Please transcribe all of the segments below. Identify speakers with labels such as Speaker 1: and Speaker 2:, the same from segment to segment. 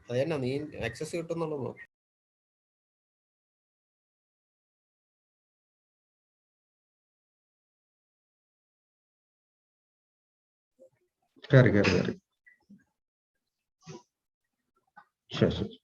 Speaker 1: അത് തന്നെ നീ ആക്സസ് കിട്ടുന്നുള്ളൂ.
Speaker 2: കയറി കയറി കയറി. ശരി ശരി.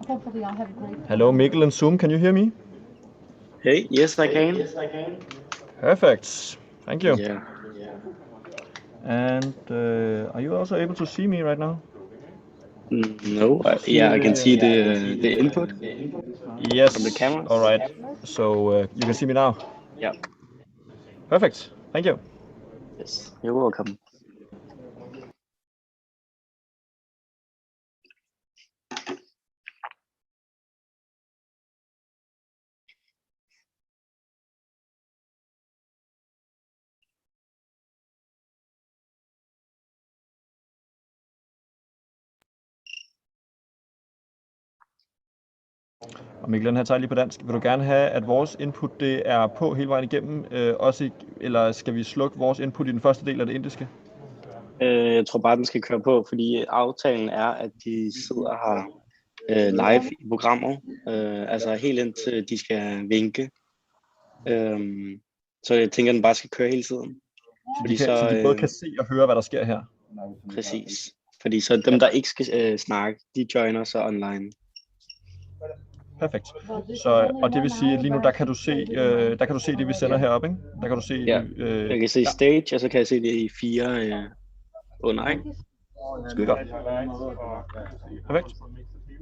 Speaker 3: Hopefully I'll have a great.
Speaker 4: Hello, Mikkel and Zoom. Can you hear me?
Speaker 5: Hey, yes, I can.
Speaker 4: Perfect. Thank you.
Speaker 5: Yeah.
Speaker 4: And are you also able to see me right now?
Speaker 5: No. Yeah, I can see the input
Speaker 4: Yes.
Speaker 5: from the camera.
Speaker 4: All right. So you can see me now.
Speaker 5: Yeah.
Speaker 4: Perfect. Thank you.
Speaker 5: Yes. You're welcome.
Speaker 4: Og Mikkel, den her tager lige på dansk. Vil du gerne have, at vores input det er på hele vejen igennem, eller skal vi slukke vores input i den første del af det indiske?
Speaker 5: Jeg tror bare, den skal køre på, fordi aftalen er, at de sidder her live i programmet, altså helt indtil de skal vinke. Så jeg tænker, at den bare skal køre hele tiden. Fordi
Speaker 4: Så de både kan se og høre, hvad der sker her?
Speaker 5: Præcis. Fordi så dem, der ikke skal snakke, de joiner så online.
Speaker 4: Perfekt. Så, og det vil sige, at lige nu, der kan du se det, vi sender heroppe, ikke? Der kan du se...
Speaker 5: Ja, jeg kan se stage, og så kan jeg se det i 4 under, ikke?
Speaker 4: Skide godt. Perfekt.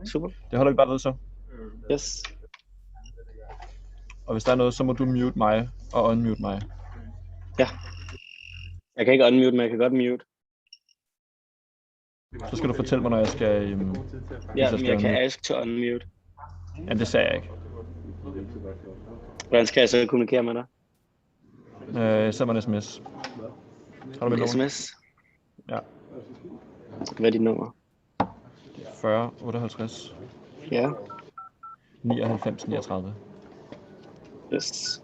Speaker 5: Super.
Speaker 4: Det holder vi bare ved så.
Speaker 5: Yes.
Speaker 4: Og hvis der er noget, så må du mute mig og unmute mig.
Speaker 5: Ja. Jeg kan ikke unmute, men jeg kan godt mute.
Speaker 4: Så skal du fortælle mig, når jeg skal...
Speaker 5: Ja, men jeg kan ask to unmute.
Speaker 4: Jamen, det sagde jeg ikke.
Speaker 5: Hvordan skal jeg så kommunikere med dig?
Speaker 4: Send mig en sms. Har du mit nummer?
Speaker 5: SMS?
Speaker 4: Ja.
Speaker 5: Hvad er dit nummer?
Speaker 4: 40 58
Speaker 5: Ja.
Speaker 4: 99 39.
Speaker 5: Yes.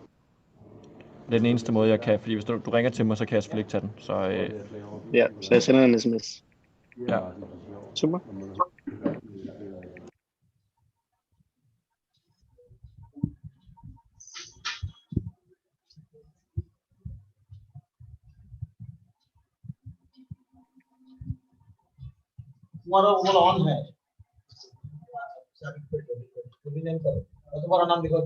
Speaker 4: Det er den eneste måde, jeg kan, fordi hvis du ringer til mig, så kan jeg selvfølgelig ikke tage den. Så,
Speaker 5: Ja, så jeg sender en sms.
Speaker 4: Ja.
Speaker 5: Super.
Speaker 6: तुम्हारा on है तुम्हारा नाम लिखो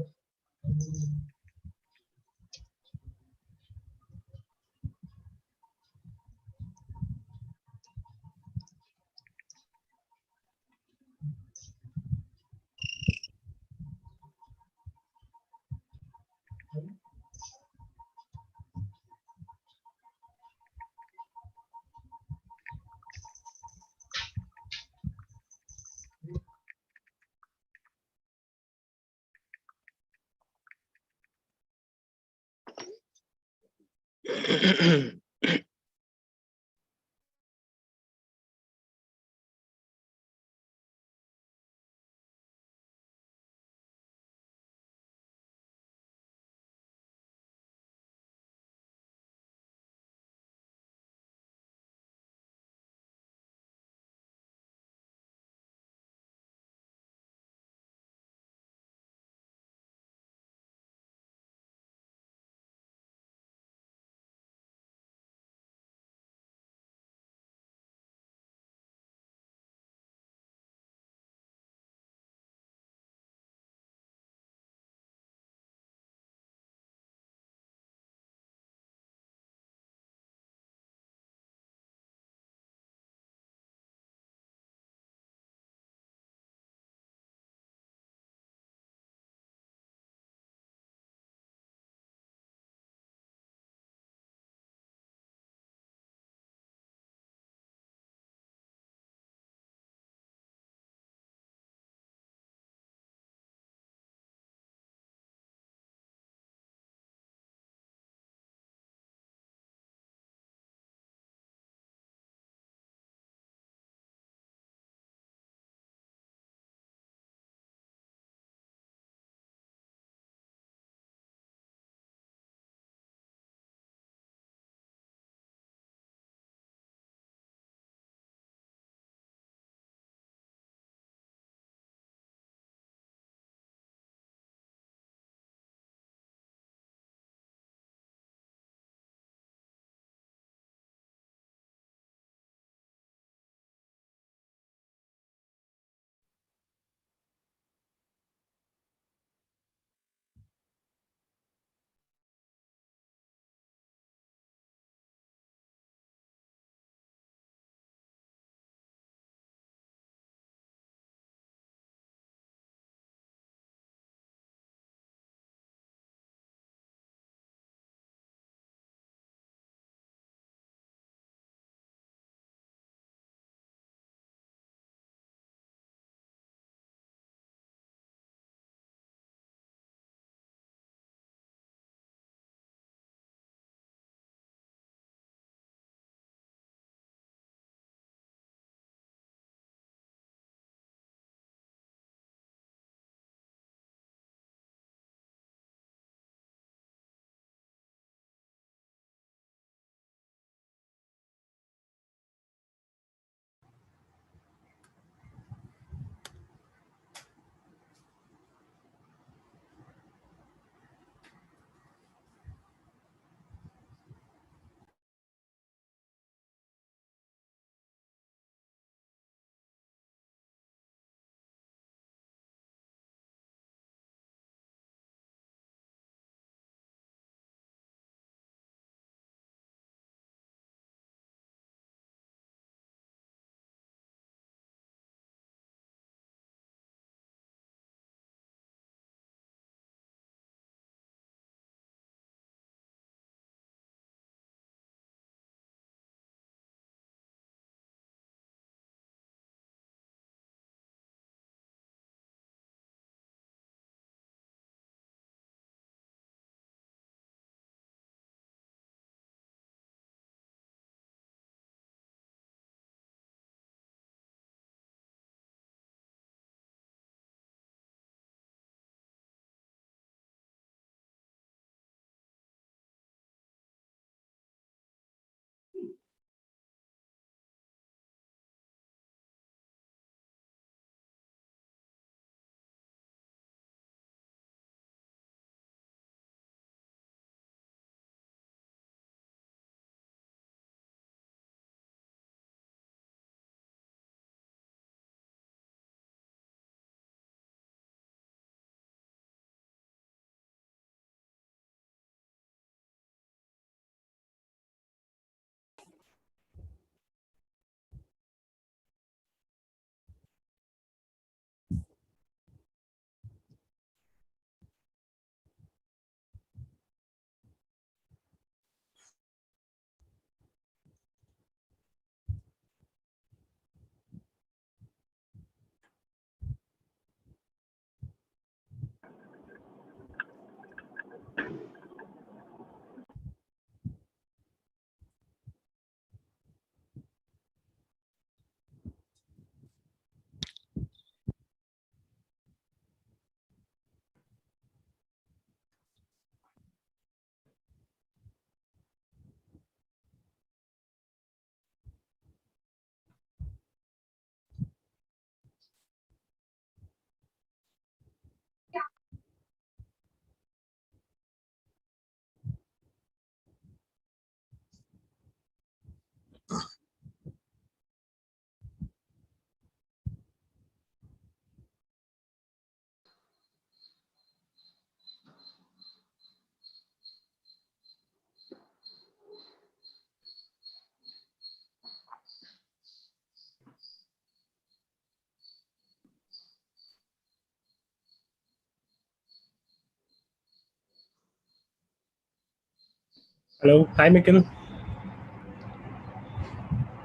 Speaker 3: Hello. Hi, Mikkel.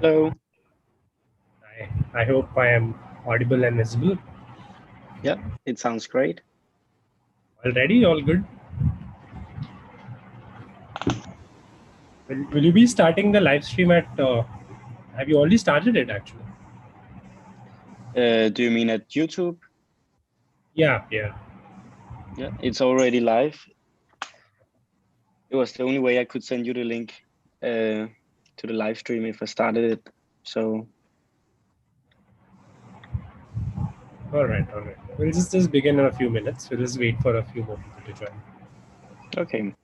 Speaker 5: Hello.
Speaker 3: I hope I am audible and visible.
Speaker 5: Yep, it sounds great.
Speaker 3: Already, all good. Will you be starting the live stream at? Have you already started it actually?
Speaker 5: Do you mean at YouTube?
Speaker 3: Yeah.
Speaker 5: Yeah, it's already live. It was the only way I could send you the link to the live stream if I started it. So
Speaker 3: All right. We'll just begin in a few minutes. We'll just wait for a few more people to join.
Speaker 5: okay.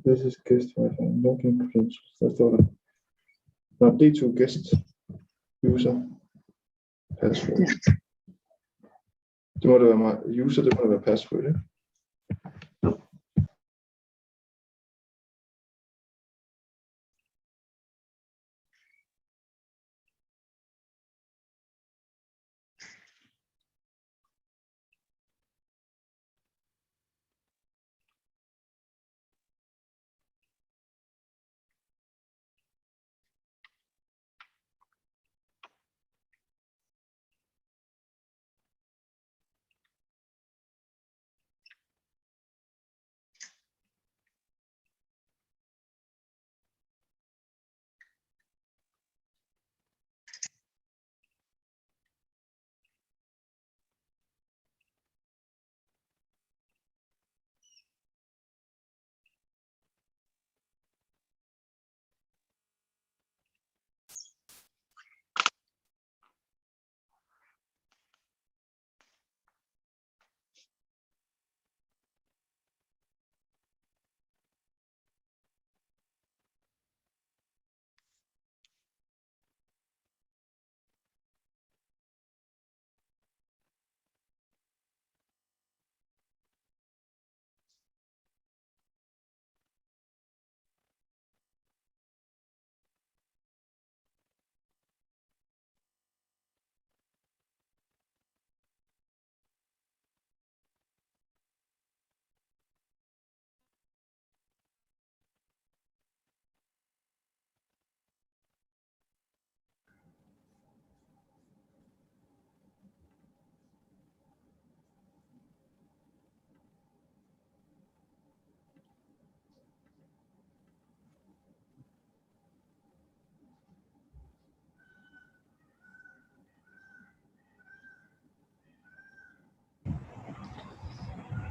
Speaker 2: This is guest Wi-Fi login credentials. Der står der. Nå, D2 guest user password. Det må det være user, det må det være password, ikke?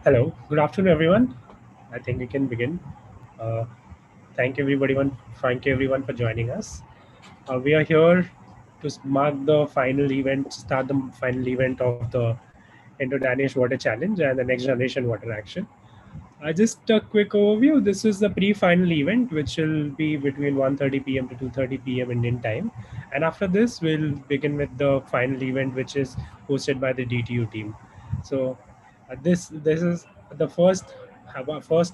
Speaker 3: Hello, good afternoon, everyone. I think we can begin. Uh, thank everyone for joining us. We are here to mark the final event, start the final event of the Indo-Danish Water Challenge and the Next Generation Water Action. Just a quick overview. This is the pre-final event, which will be between 1:30 p.m. to 2:30 p.m. Indian time. And after this, we'll begin with the final event, which is hosted by the DTU team. So this is the first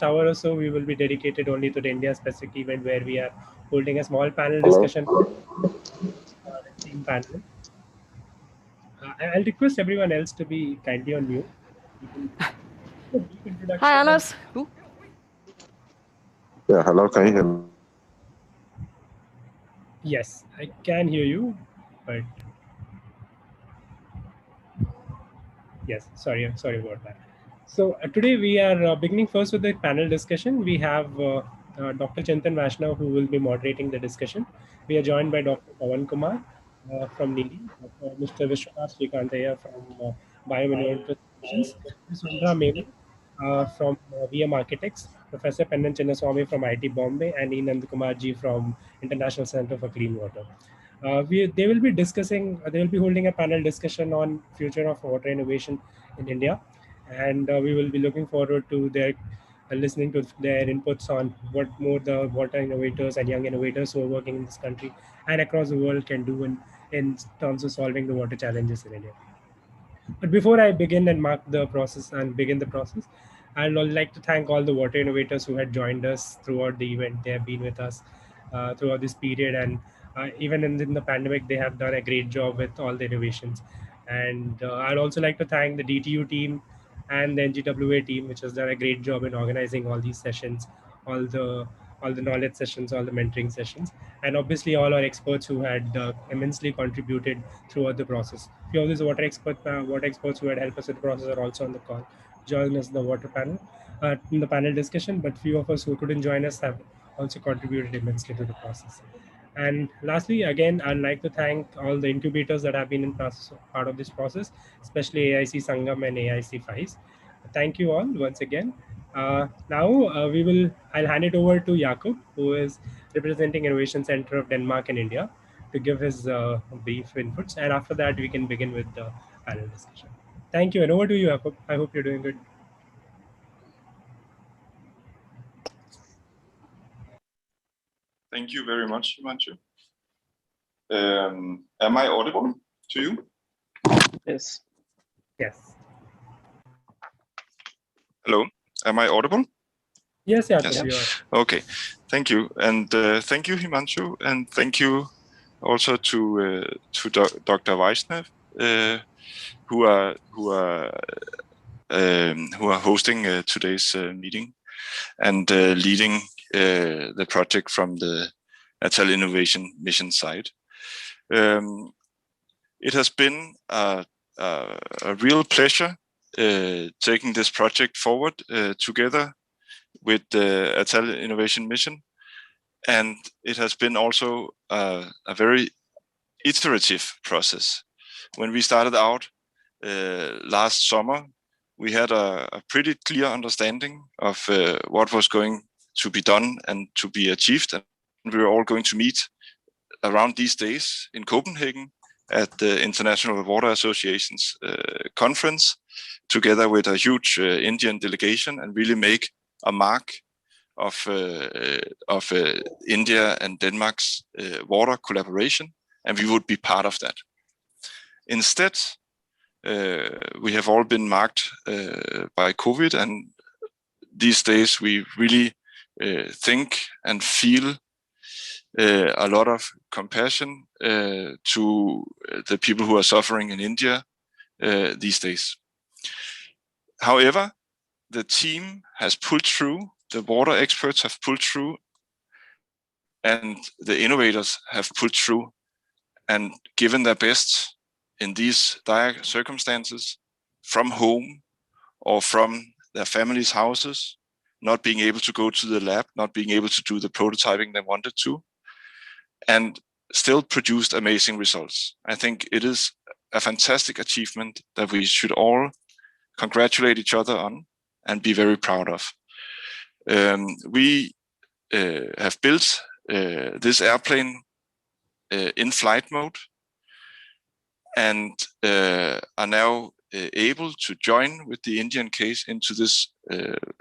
Speaker 3: hour or so. We will be dedicated only to the India-specific event, where we are holding a small panel discussion. Team panel. I'll request everyone else to be kindly on mute.
Speaker 7: Hi, Anders.
Speaker 2: Yeah, hello, can you hear me?
Speaker 3: Yes, I can hear you, but yes, sorry about that. So today we are beginning first with the panel discussion. We have Dr. Chintan Vaishnav, who will be moderating the discussion. We are joined by Dr. Pawan Kumar from NIDI, Mr. Vishwanath Srikantaya from Biomineral Solutions, Ms. Sundra Memu from VM Architects, Professor Pennan Chinnaswamy from IT Bombay, and E. Nandakumar Ji from International Center for Clean Water. They will be discussing. They will be holding a panel discussion on future of water innovation in India, and we will be looking forward to their listening to their inputs on what more the water innovators and young innovators who are working in this country and across the world can do in terms of solving the water challenges in India. But before I begin and begin the process, I'd like to thank all the water innovators who had joined us throughout the event. They have been with us throughout this period, and even in the pandemic, they have done a great job with all the innovations. And I'd also like to thank the DTU team and the NGWA team, which has done a great job in organizing all these sessions, all the knowledge sessions, all the mentoring sessions, and obviously all our experts who had immensely contributed throughout the process. Few of these water experts who had helped us with the process are also on the call, join us in the water panel, in the panel discussion. But few of us who couldn't join us have also contributed immensely to the process. And lastly, again, I'd like to thank all the incubators that have been in part of this process, especially AIC Sangam and AIC FICE. Thank you all once again. Now I'll hand it over to Jakob, who is representing Innovation Center of Denmark and India, to give his brief inputs. And after that, we can begin with the panel discussion. Thank you, and over to you, Jakob. I hope you're doing good.
Speaker 2: Thank you very much, Himanshu. Am I audible to you?
Speaker 5: Yes.
Speaker 3: Yes.
Speaker 2: Hello, am I audible?
Speaker 3: Yes, Jakob,
Speaker 2: Yes.
Speaker 3: you are.
Speaker 2: Okay, thank you, and thank you, Himanshu, and thank you also to Dr. Vaishnav, who are hosting today's meeting and leading the project from the ATAL Innovation Mission side. It has been a real pleasure taking this project forward together with the ATAL Innovation Mission, and it has been also a very iterative process. When we started out last summer, we had a pretty clear understanding of what was going to be done and to be achieved, and we were all going to meet around these days in Copenhagen at the International Water Association's conference, together with a huge Indian delegation, and really make a mark of India and Denmark's water collaboration, and we would be part of that. Instead, we have all been marked by COVID, and these days we really think and feel a lot of compassion to the people who are suffering in India these days. However, the team has pulled through, the water experts have pulled through, and the innovators have pulled through and given their best in these dire circumstances, from home or from their families' houses, not being able to go to the lab, not being able to do the prototyping they wanted to, and still produced amazing results. I think it is a fantastic achievement that we should all congratulate each other on,
Speaker 7: and be very proud of. We have built this airplane in flight mode, and are now able to join with the Indian case into this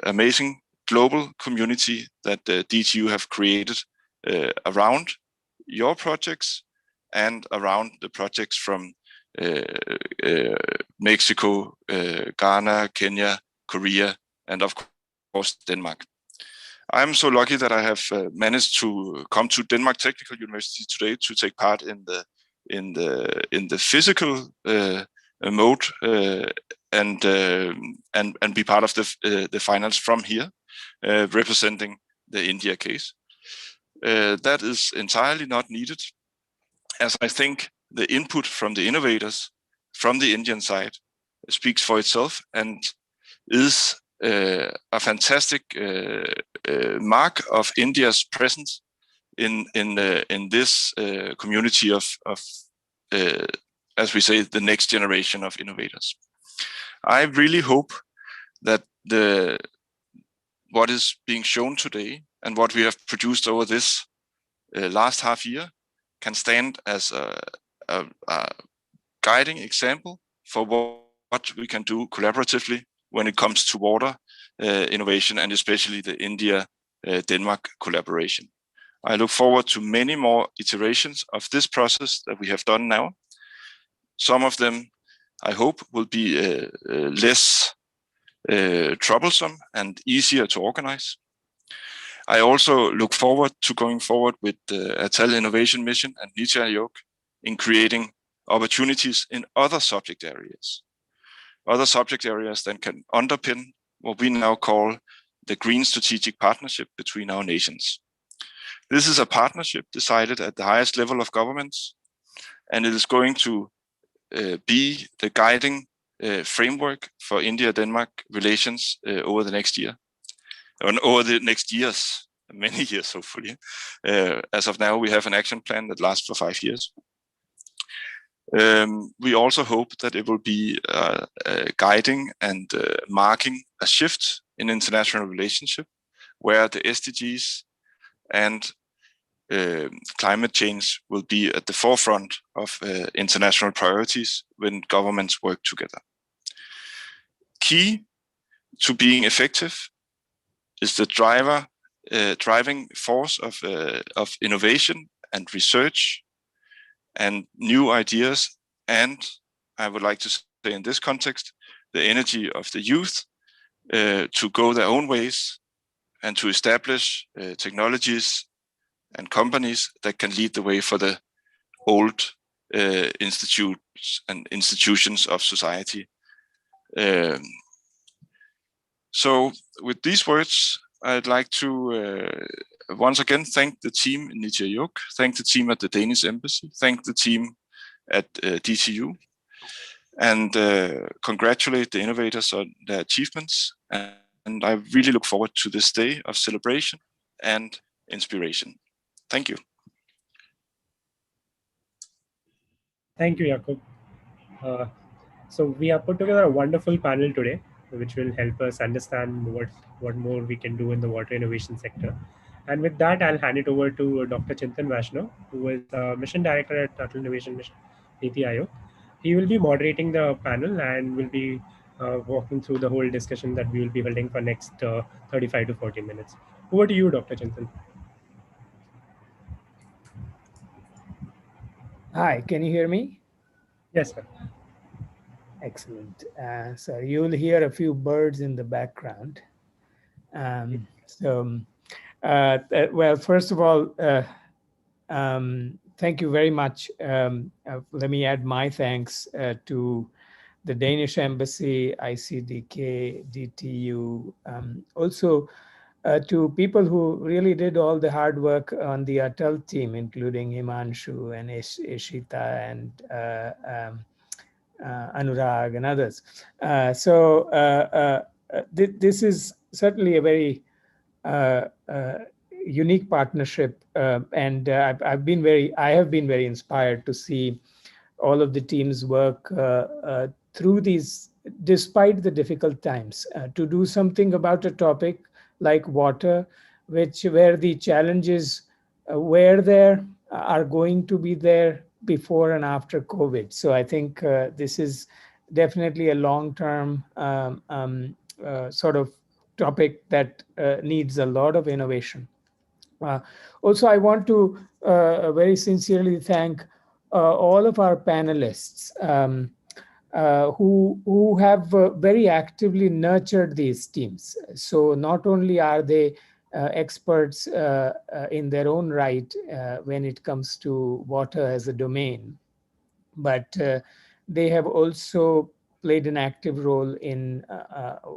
Speaker 7: amazing global community that DTU have created around your projects and around the projects from Mexico, Ghana, Kenya, Korea, and of course Denmark. I'm so lucky that I have managed to come to Denmark Technical University today to take part in the physical mode and be part of the finals from here, representing the India case. That is entirely not needed, as I think the input from the innovators from the Indian side speaks for itself and is a fantastic mark of India's presence in this community of as we say, the next generation of innovators. I really hope that what is being shown today and what we have produced over this last half year can stand as a guiding example for what we can do collaboratively when it comes to water innovation, and especially the India-Denmark collaboration. I look forward to many more iterations of this process that we have done now. Some of them, I hope, will be less troublesome and easier to organize. I also look forward to going forward with the ATAL Innovation Mission and NITI Aayog in creating opportunities in other subject areas. Other subject areas that can underpin what we now call the Green Strategic Partnership between our nations. This is a partnership decided at the highest level of governments, and it is going to be the guiding framework for India-Denmark relations over the next year, and over the next years, many years hopefully. As of now, we have an action plan that lasts for 5 years. We also hope that it will be guiding and marking a shift in international relationship, where the SDGs and climate change will be at the forefront of international priorities when governments work together. Key to being effective is the driving force of innovation and research and new ideas, and I would like to say in this context, the energy of the youth to go their own ways and to establish technologies and companies that can lead the way for the old institutes and institutions of society. So with these words, I'd like to once again thank the team in NITI Aayog, thank the team at the Danish Embassy, thank the team at DTU, and congratulate the innovators on their achievements. And I really look forward to this day of celebration and inspiration. Thank you.
Speaker 3: Thank you, Jakob. So we have put together a wonderful panel today, which will help us understand what more we can do in the water innovation sector. And with that, I'll hand it over to Dr. Chintan Vaishnav, who is Mission Director at ATAL Innovation Mission, NITI Aayog. He will be moderating the panel and will be walking through the whole discussion that we will be holding for next 35 to 40 minutes. Over to you, Dr. Chintan.
Speaker 8: Hi, can you hear me?
Speaker 3: Yes, sir.
Speaker 8: Excellent. So you will hear a few birds in the background. Well, first of all, thank you very much. Let me add my thanks to the Danish Embassy, ICDK, DTU, also to people who really did all the hard work on the ATAL team, including Himanshu and Ishita and Anurag and others. This is certainly a very unique partnership, and I have been very inspired to see all of the team's work through these despite the difficult times, to do something about a topic like water, where the challenges were there, are going to be there before and after COVID. So I think this is definitely a long-term sort of topic that needs a lot of innovation. Also, I want to very sincerely thank all of our panelists who have very actively nurtured these teams. So not only are they experts in their own right when it comes to water as a domain, but they have also played an active role in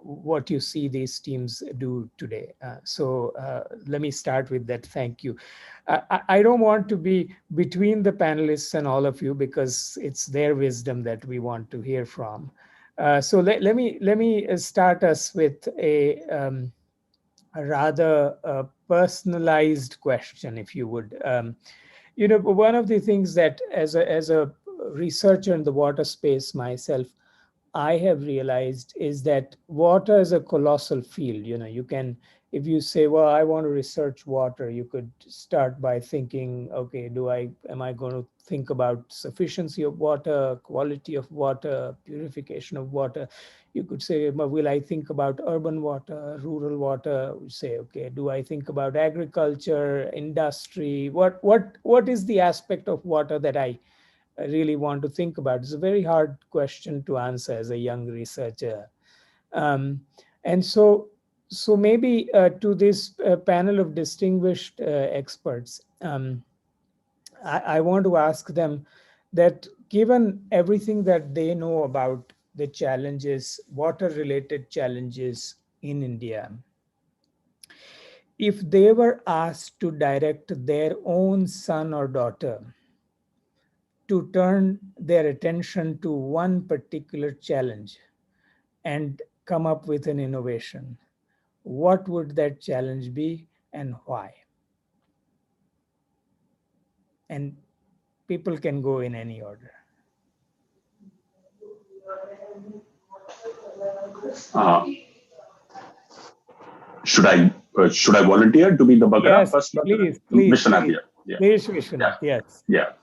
Speaker 8: what you see these teams do today. So let me start with that. Thank you. I don't want to be between the panelists and all of you, because it's their wisdom that we want to hear from. So let me start us with a rather personalized question, if you would. You know, one of the things that as a researcher in the water space myself, I have realized is that water is a colossal field. You know, you can, if you say, well, I want to research water, you could start by thinking, okay, am I going to think about sufficiency of water, quality of water, purification of water? You could say, well, will I think about urban water, rural water? Say, okay, do I think about agriculture, industry? What is the aspect of water that I really want to think about? It's a very hard question to answer as a young researcher. And so maybe to this panel of distinguished experts, I want to ask them that, given everything that they know about the challenges, water-related challenges in India, if they were asked to direct their own son or daughter to turn their attention to one particular challenge and come up with an innovation, what would that challenge be and why? And people can go in any order.
Speaker 9: Should I volunteer to be the Bagara?
Speaker 8: Yes,
Speaker 9: first?
Speaker 8: Please.
Speaker 9: Vishwanath, yeah.
Speaker 8: Please, Vishwanath,
Speaker 9: yeah.
Speaker 8: yes.
Speaker 9: Yeah.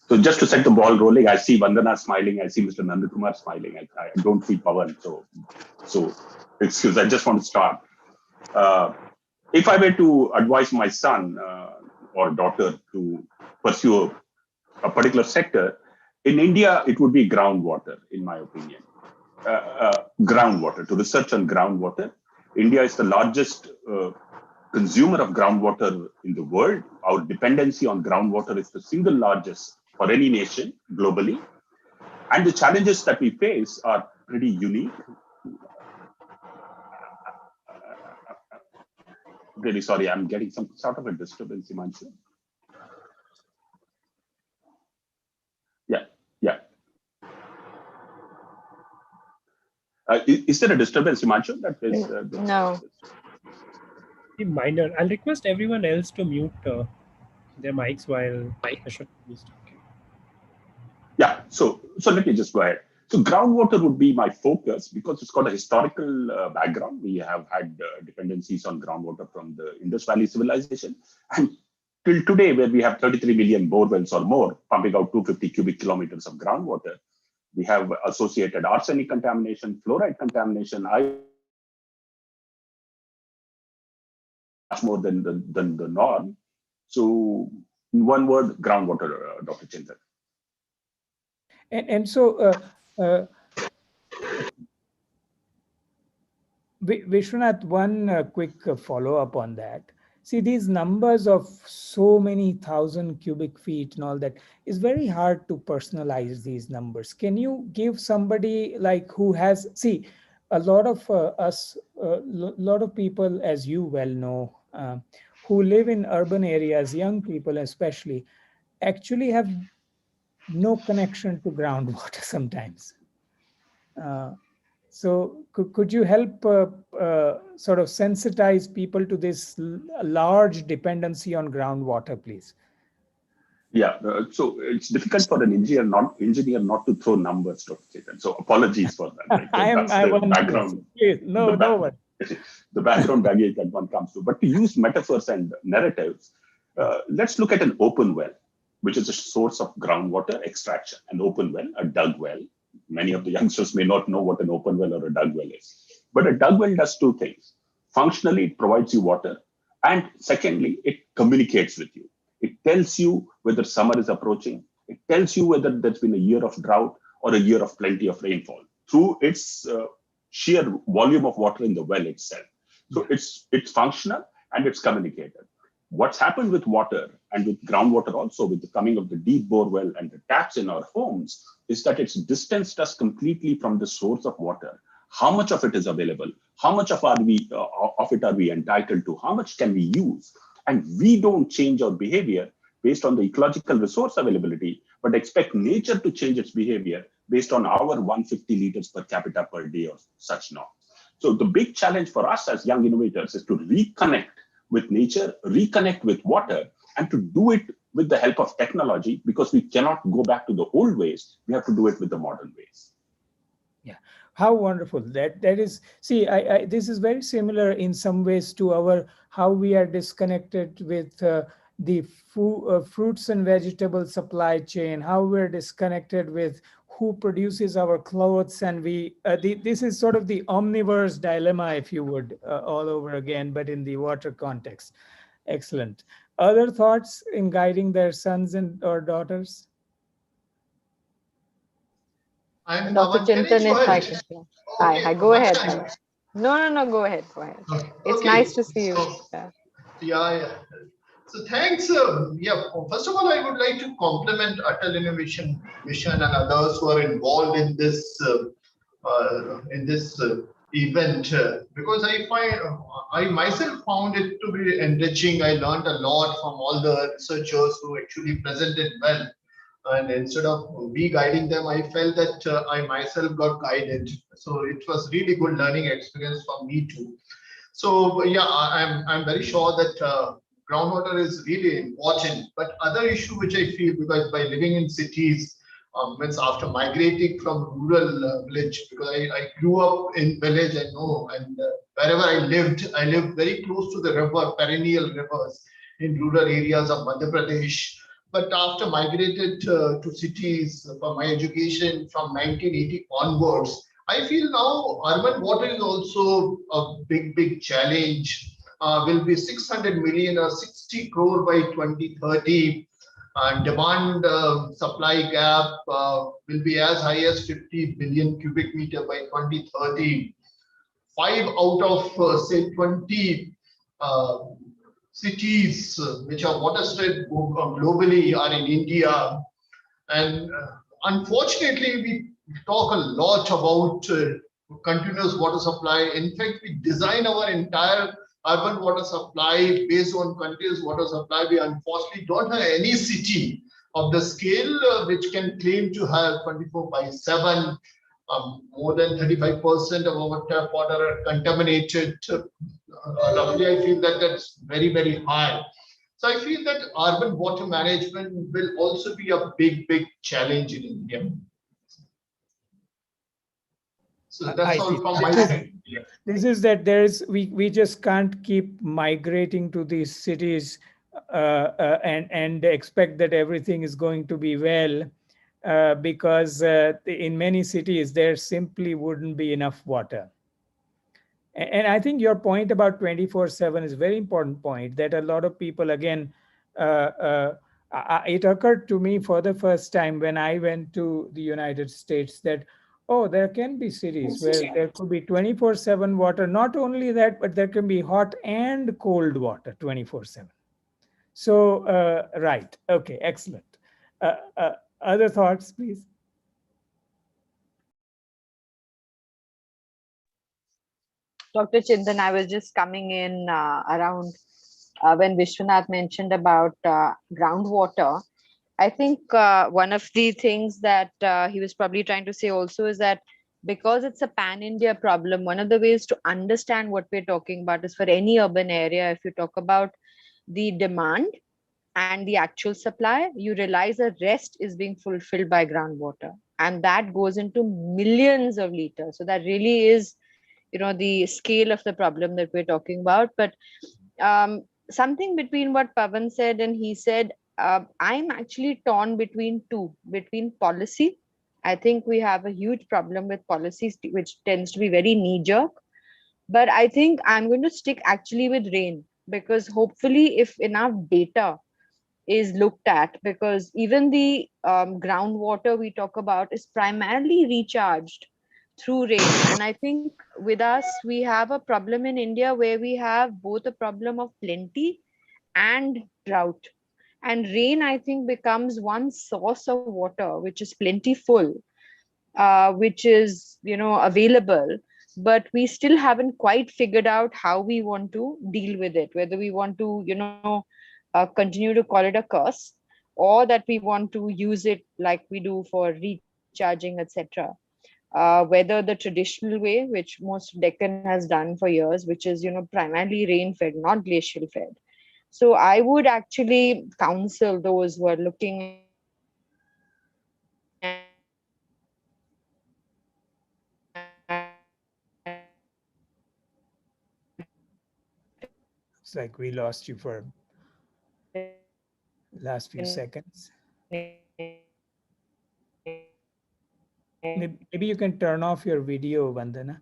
Speaker 9: So just to set the ball rolling, I see Vandana smiling. I see Mr. Nandakumar smiling. I don't see Pawan. So excuse, I just want to start. If I were to advise my son or daughter to pursue a particular sector, in India, it would be groundwater, in my opinion. Groundwater, to research on groundwater. India is the largest consumer of groundwater in the world. Our dependency on groundwater is the single largest for any nation globally. And the challenges that we face are pretty unique. Really sorry, I'm getting some sort of a disturbance, Himanshu. Yeah. Is there a disturbance, Himanshu? That is,
Speaker 10: no.
Speaker 3: Minor. I'll request everyone else to mute their mics while Ashok is talking.
Speaker 9: Yeah, so let me just go ahead. So groundwater would be my focus because it's got a historical background. We have had dependencies on groundwater from the Indus Valley civilization. And till today, where we have 33 million bore wells or more, pumping out 250 cubic kilometers of groundwater, we have associated arsenic contamination, fluoride contamination, much more than the norm. So in one word, groundwater, Dr. Chintan.
Speaker 8: And so, Vishwanath, one quick follow-up on that. See, these numbers of so many thousand cubic feet and all that is very hard to personalize these numbers. Can you give somebody like who has, see, a lot of lot of people, as you well know, who live in urban areas, young people especially, actually have no connection to groundwater sometimes. So could you help sort of sensitize people to this large dependency on groundwater, please?
Speaker 9: Yeah, so it's difficult for an engineer not to throw numbers, Dr. Chetan. So apologies for that. Right? That's the background.
Speaker 8: No one.
Speaker 9: The background baggage that one comes to. But to use metaphors and narratives, let's look at an open well, which is a source of groundwater extraction. An open well, a dug well. Many of the youngsters may not know what an open well or a dug well is. But a dug well does two things. Functionally, it provides you water. And secondly, it communicates with you. It tells you whether summer is approaching. It tells you whether there's been a year of drought or a year of plenty of rainfall through its sheer volume of water in the well itself. So it's functional and it's communicated. What's happened with water and with groundwater also, with the coming of the deep bore well and the taps in our homes, is that it's distanced us completely from the source of water. How much of it is available? How much of it are we entitled to? How much can we use? And we don't change our behavior based on the ecological resource availability, but expect nature to change its behavior based on our 150 liters per capita per day or such norms. So the big challenge for us as young innovators is to reconnect with nature, reconnect with water, and to do it with the help of technology, because we cannot go back to the old ways. We have to do it with the modern ways.
Speaker 8: Yeah. How wonderful that is. See, this is very similar in some ways to how we are disconnected with the fruits and vegetable supply chain, how we're disconnected with who produces our clothes, and this is sort of the omniverse dilemma, if you would, all over again, but in the water context. Excellent. Other thoughts in guiding their sons or daughters?
Speaker 10: Dr. Chintan is typing. Hi, go ahead. No, go ahead. It's nice to see you.
Speaker 6: Yeah. So thanks. First of all, I would like to compliment Atal Innovation Mission and others who are involved in this event, because I myself found it to be enriching. I learned a lot from all the researchers who actually presented well. And instead of we guiding them, I felt that I myself got guided. So it was really good learning experience for me too. So yeah, I'm very sure that groundwater is really important. But other issue which I feel, because by living in cities, means after migrating from rural village, because I grew up in village, I know, and wherever I lived very close to the river, perennial rivers in rural areas of Madhya Pradesh. But after migrated to cities for my education from 1980 onwards, I feel now urban water is also a big challenge. Will be 600 million or 60 crore by 2030. Demand supply gap will be as high as 50 billion cubic meter by 2030. 5 out of say 20 cities which are water-stressed globally are in India. And unfortunately, we talk a lot about continuous water supply. In fact, we design our entire urban water supply based on continuous water supply. We unfortunately don't have any city of the scale which can claim to have 24/7. More than 35% of our tap water are contaminated. Roughly, I feel that that's very high. So I feel that urban water management will also be a big challenge in India. So that's all from my side.
Speaker 8: This is that we just can't keep migrating to these cities and expect that everything is going to be well, because in many cities there simply wouldn't be enough water. And I think your point about 24/7 is a very important point, that a lot of people, again, it occurred to me for the first time when I went to the United States that, oh, there can be cities where there could be 24/7 water. Not only that, but there can be hot and cold water 24/7. So, right. Okay, excellent. Other thoughts, please?
Speaker 10: Dr. Chintan, I was just coming in around when Vishwanath mentioned about groundwater. I think one of the things that he was probably trying to say also is that because it's a pan-India problem, one of the ways to understand what we're talking about is for any urban area, if you talk about the demand and the actual supply, you realize the rest is being fulfilled by groundwater, and that goes into millions of liters. So that really is, the scale of the problem that we're talking about. But something between what Pavan said and he said, I'm actually torn between two, between policy. I think we have a huge problem with policies, which tends to be very knee jerk. But I think I'm going to stick actually with rain, because hopefully, if enough data is looked at, because even the groundwater we talk about is primarily recharged through rain. And I think with us, we have a problem in India where we have both a problem of plenty and drought. And rain, I think, becomes one source of water which is plentiful, which is, available. But we still haven't quite figured out how we want to deal with it, whether we want to, continue to call it a curse, or that we want to use it like we do for recharging, etc. Whether the traditional way, which most Deccan has done for years, which is, primarily rain fed, not glacial fed. So I would actually counsel those who are looking
Speaker 8: It's like we lost you for last few seconds. Maybe you can turn off your video, Vandana.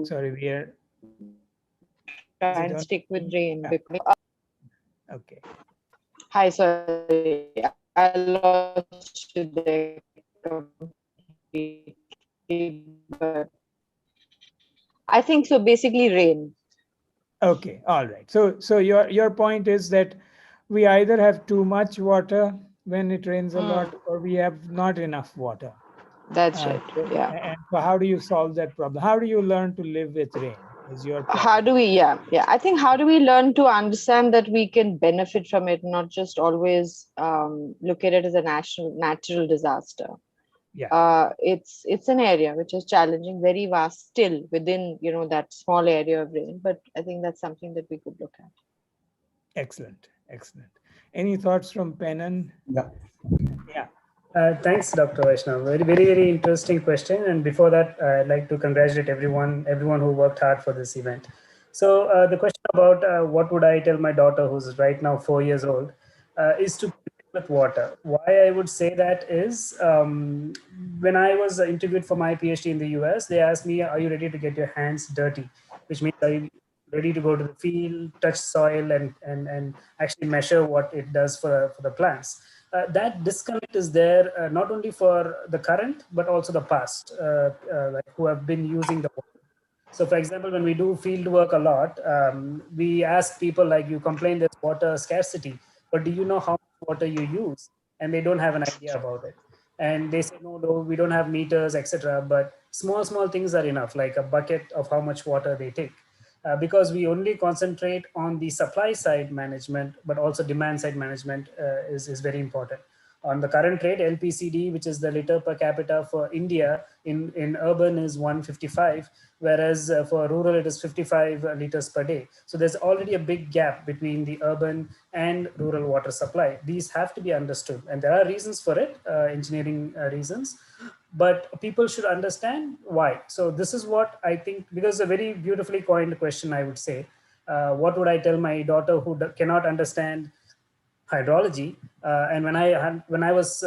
Speaker 8: Sorry, we are
Speaker 10: try and stick with rain.
Speaker 8: Yeah.
Speaker 10: Because,
Speaker 8: Okay.
Speaker 10: hi, sorry, I lost you there completely, but I think so. Basically, rain.
Speaker 8: Okay, all right. So your point is that we either have too much water when it rains a lot, or we have not enough water.
Speaker 10: That's right. Yeah.
Speaker 8: And so how do you solve that problem? How do you learn to live with rain? Is your problem?
Speaker 10: How do we? Yeah. I think, how do we learn to understand that we can benefit from it, not just always look at it as a natural disaster.
Speaker 8: Yeah.
Speaker 10: It's an area which is challenging, very vast still within, that small area of rain. But I think that's something that we could look at.
Speaker 8: Excellent. Any thoughts from Penan?
Speaker 11: Yeah.
Speaker 12: Thanks, Dr. Vaishnav. Very, very, very interesting question. And before that, I'd like to congratulate everyone who worked hard for this event. So the question about what would I tell my daughter, who's right now 4 years old, is to with water. Why I would say that is, when I was interviewed for my PhD in the US, they asked me, are you ready to get your hands dirty? Which means, are you ready to go to the field, touch soil, and actually measure what it does for the plants? That disconnect is there not only for the current, but also the past, like who have been using the water. So for example, when we do field work a lot, we ask people, like, you complain there's water scarcity, but do you know how much water you use? And they don't have an idea about it. And they say, no, we don't have meters, etc. But small things are enough, like a bucket of how much water they take. Because we only concentrate on the supply side management, but also demand side management is very important. On the current rate, LPCD, which is the liter per capita for India, in urban is 155, whereas for rural it is 55 liters per day. So there's already a big gap between the urban and rural water supply. These have to be understood, and there are reasons for it, engineering reasons. But people should understand why. So this is what I think, because a very beautifully coined question, I would say. What would I tell my daughter who cannot understand hydrology? And when I was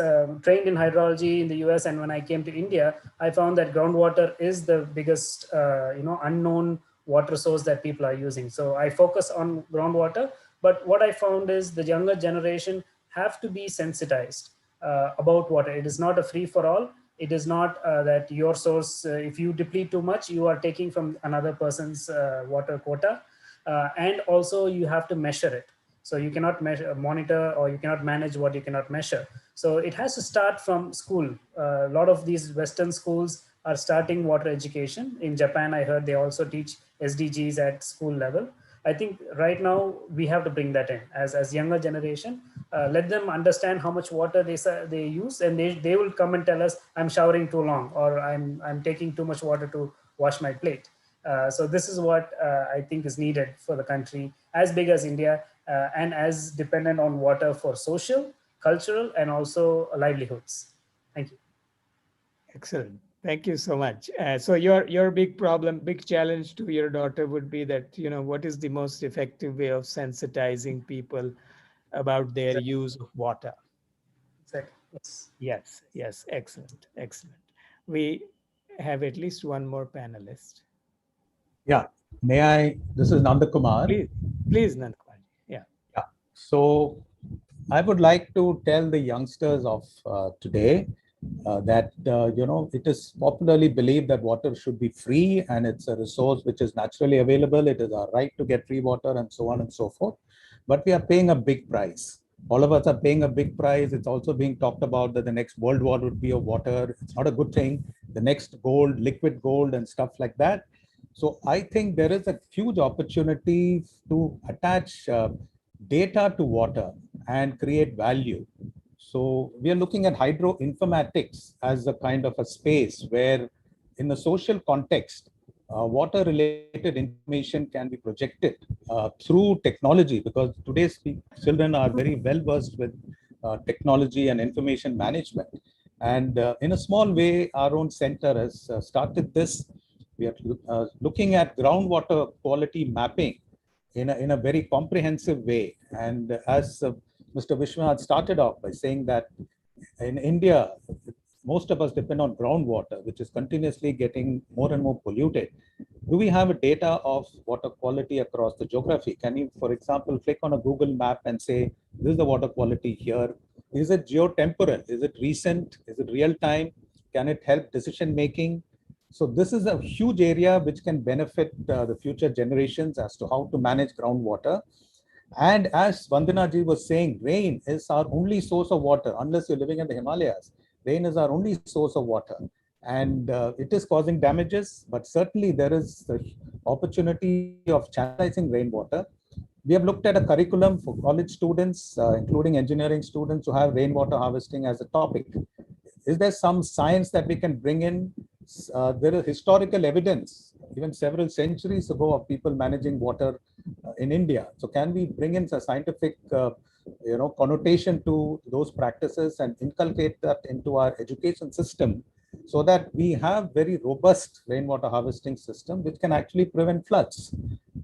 Speaker 12: trained in hydrology in the US, and when I came to India, I found that groundwater is the biggest unknown water source that people are using. So I focus on groundwater. But what I found is the younger generation have to be sensitized about water. It is not a free for all. It is not that your source, if you deplete too much, you are taking from another person's water quota. And also you have to measure it. So you cannot monitor, or you cannot manage what you cannot measure. So it has to start from school. A lot of these Western schools are starting water education. In Japan, I heard they also teach SDGs at school level. I think right now we have to bring that in as younger generation. Let them understand how much water they use, and they will come and tell us, I'm showering too long, or I'm taking too much water to wash my plate. So this is what I think is needed for the country as big as India, and as dependent on water for social, cultural, and also livelihoods. Thank you.
Speaker 8: Excellent. Thank you so much. So your big challenge to your daughter would be that, what is the most effective way of sensitizing people about their use of water?
Speaker 12: Exactly. Yes.
Speaker 8: Yes. Yes. Excellent. Excellent. We have at least one more panelist.
Speaker 11: Yeah. May I? This is Nandakumar.
Speaker 8: Please, Nandakumar. Yeah.
Speaker 11: Yeah. So I would like to tell the youngsters of today that it is popularly believed that water should be free, and it's a resource which is naturally available. It is our right to get free water, and so on and so forth. But we are paying a big price. All of us are paying a big price. It's also being talked about that the next world war would be of water. It's not a good thing. The next gold, liquid gold, and stuff like that. So I think there is a huge opportunity to attach data to water and create value. So we are looking at hydroinformatics as a kind of a space where, in the social context, water-related information can be projected through technology, because today's children are very well versed with technology and information management. And in a small way, our own center has started this. We are looking at groundwater quality mapping in a very comprehensive way. And as Mr. Vishwanath started off by saying that in India, most of us depend on groundwater, which is continuously getting more and more polluted. Do we have a data of water quality across the geography? Can you, for example, click on a Google map and say, this is the water quality here? Is it geotemporal? Is it recent? Is it real time? Can it help decision making? So this is a huge area which can benefit the future generations as to how to manage groundwater. And as Vandana ji was saying, rain is our only source of water. Unless you're living in the Himalayas, rain is our only source of water. And it is causing damages, but certainly there is the opportunity of channelizing rainwater. We have looked at a curriculum for college students, including engineering students, who have rainwater harvesting as a topic. Is there some science that we can bring in? There is historical evidence, even several centuries ago, of people managing water in India. So can we bring in a scientific connotation to those practices and inculcate that into our education system, so that we have very robust rainwater harvesting system which can actually prevent floods?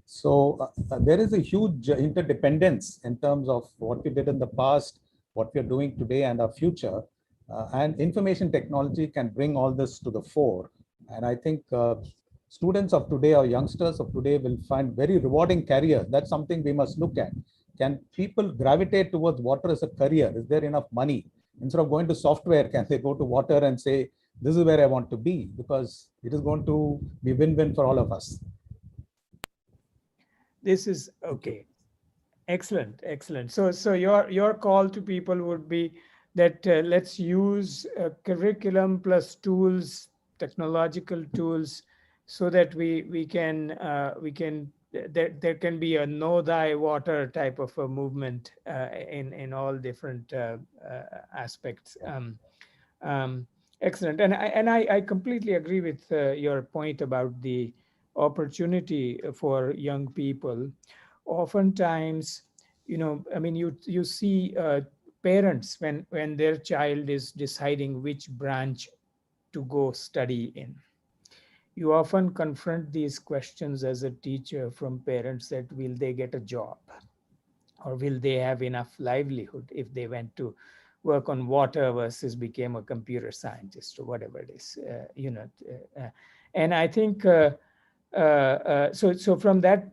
Speaker 11: So there is a huge interdependence in terms of what we did in the past, what we are doing today, and our future. And information technology can bring all this to the fore. And I think students of today, or youngsters of today, will find very rewarding careers. That's something we must look at. Can people gravitate towards water as a career? Is there enough money? Instead of going to software, can they go to water and say, this is where I want to be? Because it is going to be win-win for all of us.
Speaker 8: This is okay. Excellent, excellent. So your call to people would be that let's use curriculum plus tools, technological tools, so that we can there can be a know thy water type of a movement in all different aspects. Excellent, and I completely agree with your point about the opportunity for young people. Oftentimes, I mean, you see parents when their child is deciding which branch to go study in. You often confront these questions as a teacher from parents, that will they get a job, or will they have enough livelihood if they went to work on water versus became a computer scientist, or whatever it is, and I think so from that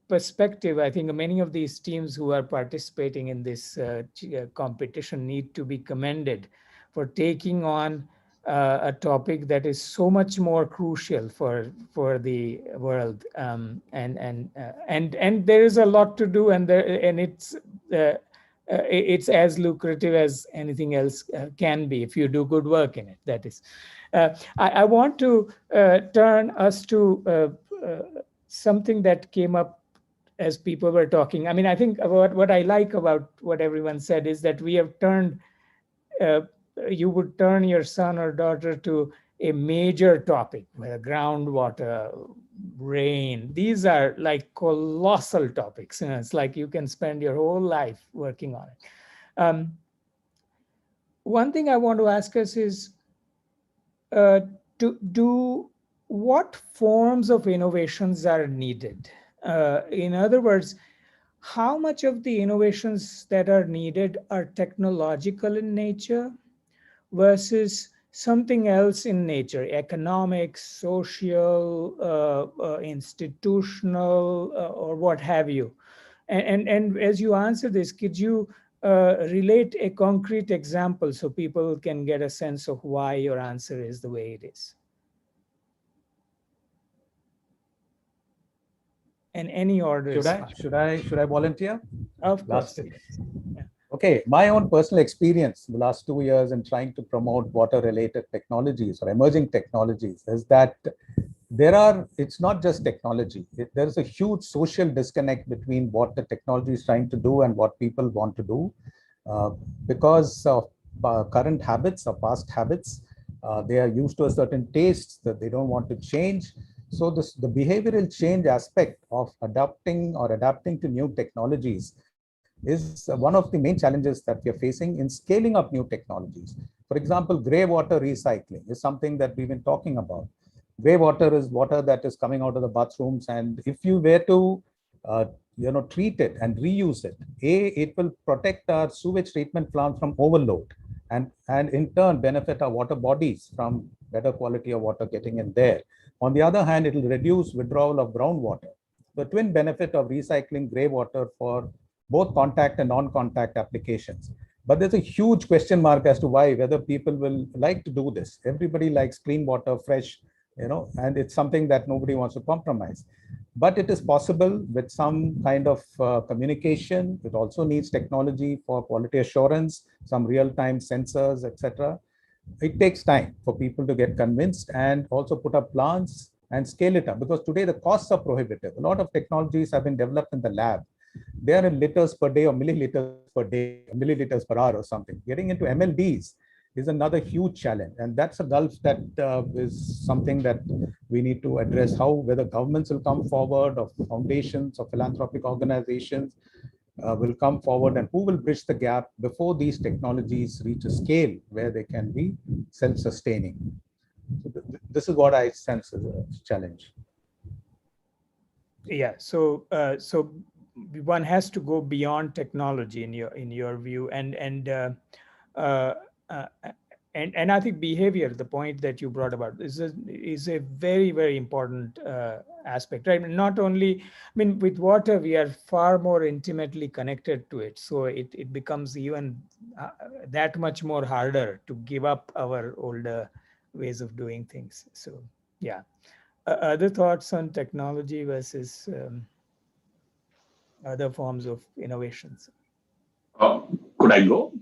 Speaker 8: perspective, I think many of these teams who are participating in this competition need to be commended for taking on a topic that is so much more crucial for the world, and there is a lot to do, and it's as lucrative as anything else can be if you do good work in it. That is, I want to turn us to something that came up as people were talking. I mean, I think what I like about what everyone said is that we have turned, you would turn your son or daughter to a major topic, where groundwater, rain, these are like colossal topics. You know, it's like you can spend your whole life working on it. One thing I want to ask us is, what forms of innovations are needed? In other words, how much of the innovations that are needed are technological in nature versus something else in nature, economics, social, institutional, or what have you? And as you answer this, could you relate a concrete example so people can get a sense of why your answer is the way it is? In any order.
Speaker 11: Should I volunteer?
Speaker 8: Of course.
Speaker 11: Okay, my own personal experience in the last 2 years in trying to promote water-related technologies or emerging technologies is that it's not just technology. There is a huge social disconnect between what the technology is trying to do and what people want to do. Because of current habits or past habits, they are used to a certain taste that they don't want to change. So the behavioral change aspect of adapting to new technologies is one of the main challenges that we are facing in scaling up new technologies. For example, grey water recycling is something that we've been talking about. Grey water is water that is coming out of the bathrooms, and if you were to treat it and reuse it, it will protect our sewage treatment plants from overload, and in turn benefit our water bodies from better quality of water getting in there. On the other hand, it will reduce withdrawal of groundwater. The twin benefit of recycling grey water for both contact and non-contact applications. But there's a huge question mark as to whether people will like to do this. Everybody likes clean water, fresh, and it's something that nobody wants to compromise. But it is possible with some kind of communication. It also needs technology for quality assurance, some real-time sensors, etc. It takes time for people to get convinced and also put up plans and scale it up, because today the costs are prohibitive. A lot of technologies have been developed in the lab. They are in liters per day or milliliters per day, milliliters per hour or something. Getting into MLDs is another huge challenge. And that's a gulf that is something that we need to address, whether governments will come forward, or foundations or philanthropic organizations will come forward, and who will bridge the gap before these technologies reach a scale where they can be self-sustaining. So this is what I sense as a challenge.
Speaker 8: Yeah, so one has to go beyond technology in your view, and I think behavior, the point that you brought about, is a very, very important aspect, right? Not only, with water, we are far more intimately connected to it. So it becomes even that much more harder to give up our older ways of doing things. So yeah. Other thoughts on technology versus other forms of innovations?
Speaker 9: Could I go?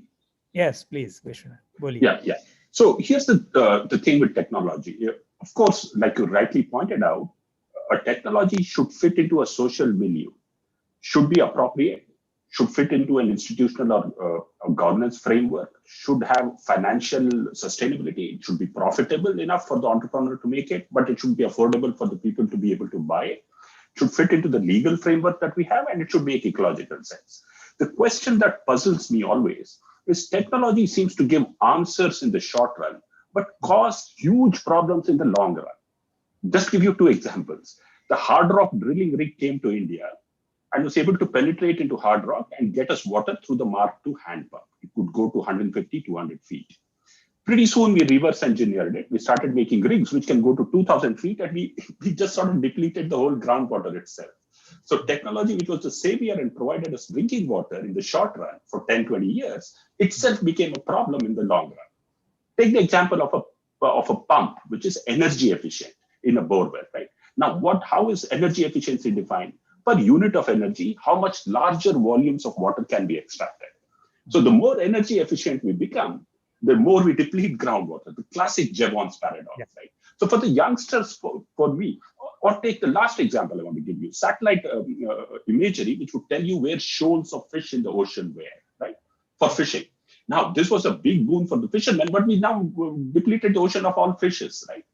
Speaker 8: Yes, please, Vishnu.
Speaker 9: Yeah. So here's the thing with technology. Of course, like you rightly pointed out, a technology should fit into a social milieu, should be appropriate, should fit into an institutional or a governance framework, should have financial sustainability. It should be profitable enough for the entrepreneur to make it, but it should be affordable for the people to be able to buy it. It should fit into the legal framework that we have, and it should make ecological sense. The question that puzzles me always is technology seems to give answers in the short run, but cause huge problems in the long run. Just give you two examples. The hard rock drilling rig came to India and was able to penetrate into hard rock and get us water through the Mark II hand pump. It could go to 150, 200 feet. Pretty soon we reverse engineered it. We started making rigs which can go to 2,000 feet, and we just sort of depleted the whole groundwater itself. So technology, which was the savior and provided us drinking water in the short run for 10, 20 years, itself became a problem in the long run. Take the example of a pump, which is energy efficient in a borewell, right? Now, how is energy efficiency defined? Per unit of energy, how much larger volumes of water can be extracted. So the more energy efficient we become, the more we deplete groundwater, the classic Jevons paradox, right? So for the youngsters, for me, Or take the last example I want to give you, satellite imagery, which would tell you where shoals of fish in the ocean were, right, for fishing. Now, this was a big boon for the fishermen, but we now depleted the ocean of all fishes, right?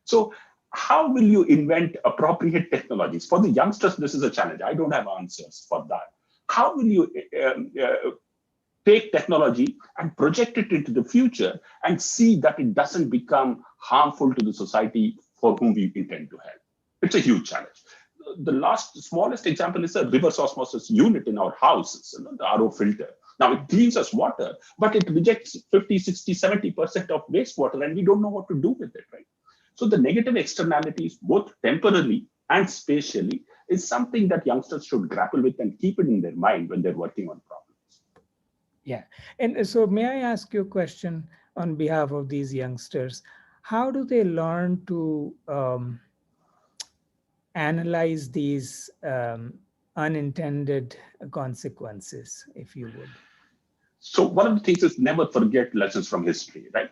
Speaker 9: So how will you invent appropriate technologies? For the youngsters, this is a challenge. I don't have answers for that. How will you take technology and project it into the future and see that it doesn't become harmful to the society for whom we intend to help? It's a huge challenge. The smallest example is a reverse osmosis unit in our houses, the RO filter. Now it cleans us water, but it rejects 50, 60, 70% of wastewater, and we don't know what to do with it, right? So the negative externalities, both temporally and spatially, is something that youngsters should grapple with and keep it in their mind when they're working on problems.
Speaker 8: Yeah, and so may I ask you a question on behalf of these youngsters? How do they learn to analyze these unintended consequences, if you would?
Speaker 9: So one of the things is never forget lessons from history, right?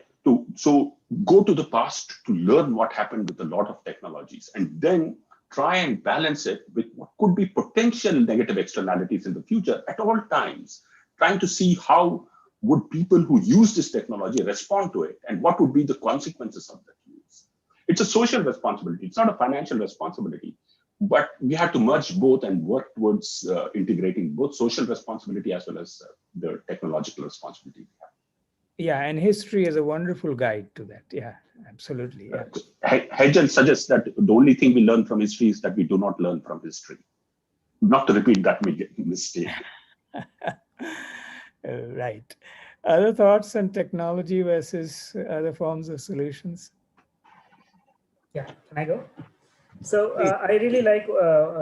Speaker 9: So go to the past to learn what happened with a lot of technologies, and then try and balance it with what could be potential negative externalities in the future at all times, trying to see how would people who use this technology respond to it, and what would be the consequences of that use. It's a social responsibility. It's not a financial responsibility, but we have to merge both and work towards integrating both social responsibility as well as the technological responsibility.
Speaker 8: Yeah, and history is a wonderful guide to that. Yeah, absolutely. Yeah.
Speaker 9: Hegel suggests that the only thing we learn from history is that we do not learn from history. Not to repeat that mistake.
Speaker 8: Right. Other thoughts on technology versus other forms of solutions?
Speaker 12: Yeah, can I go? So I really like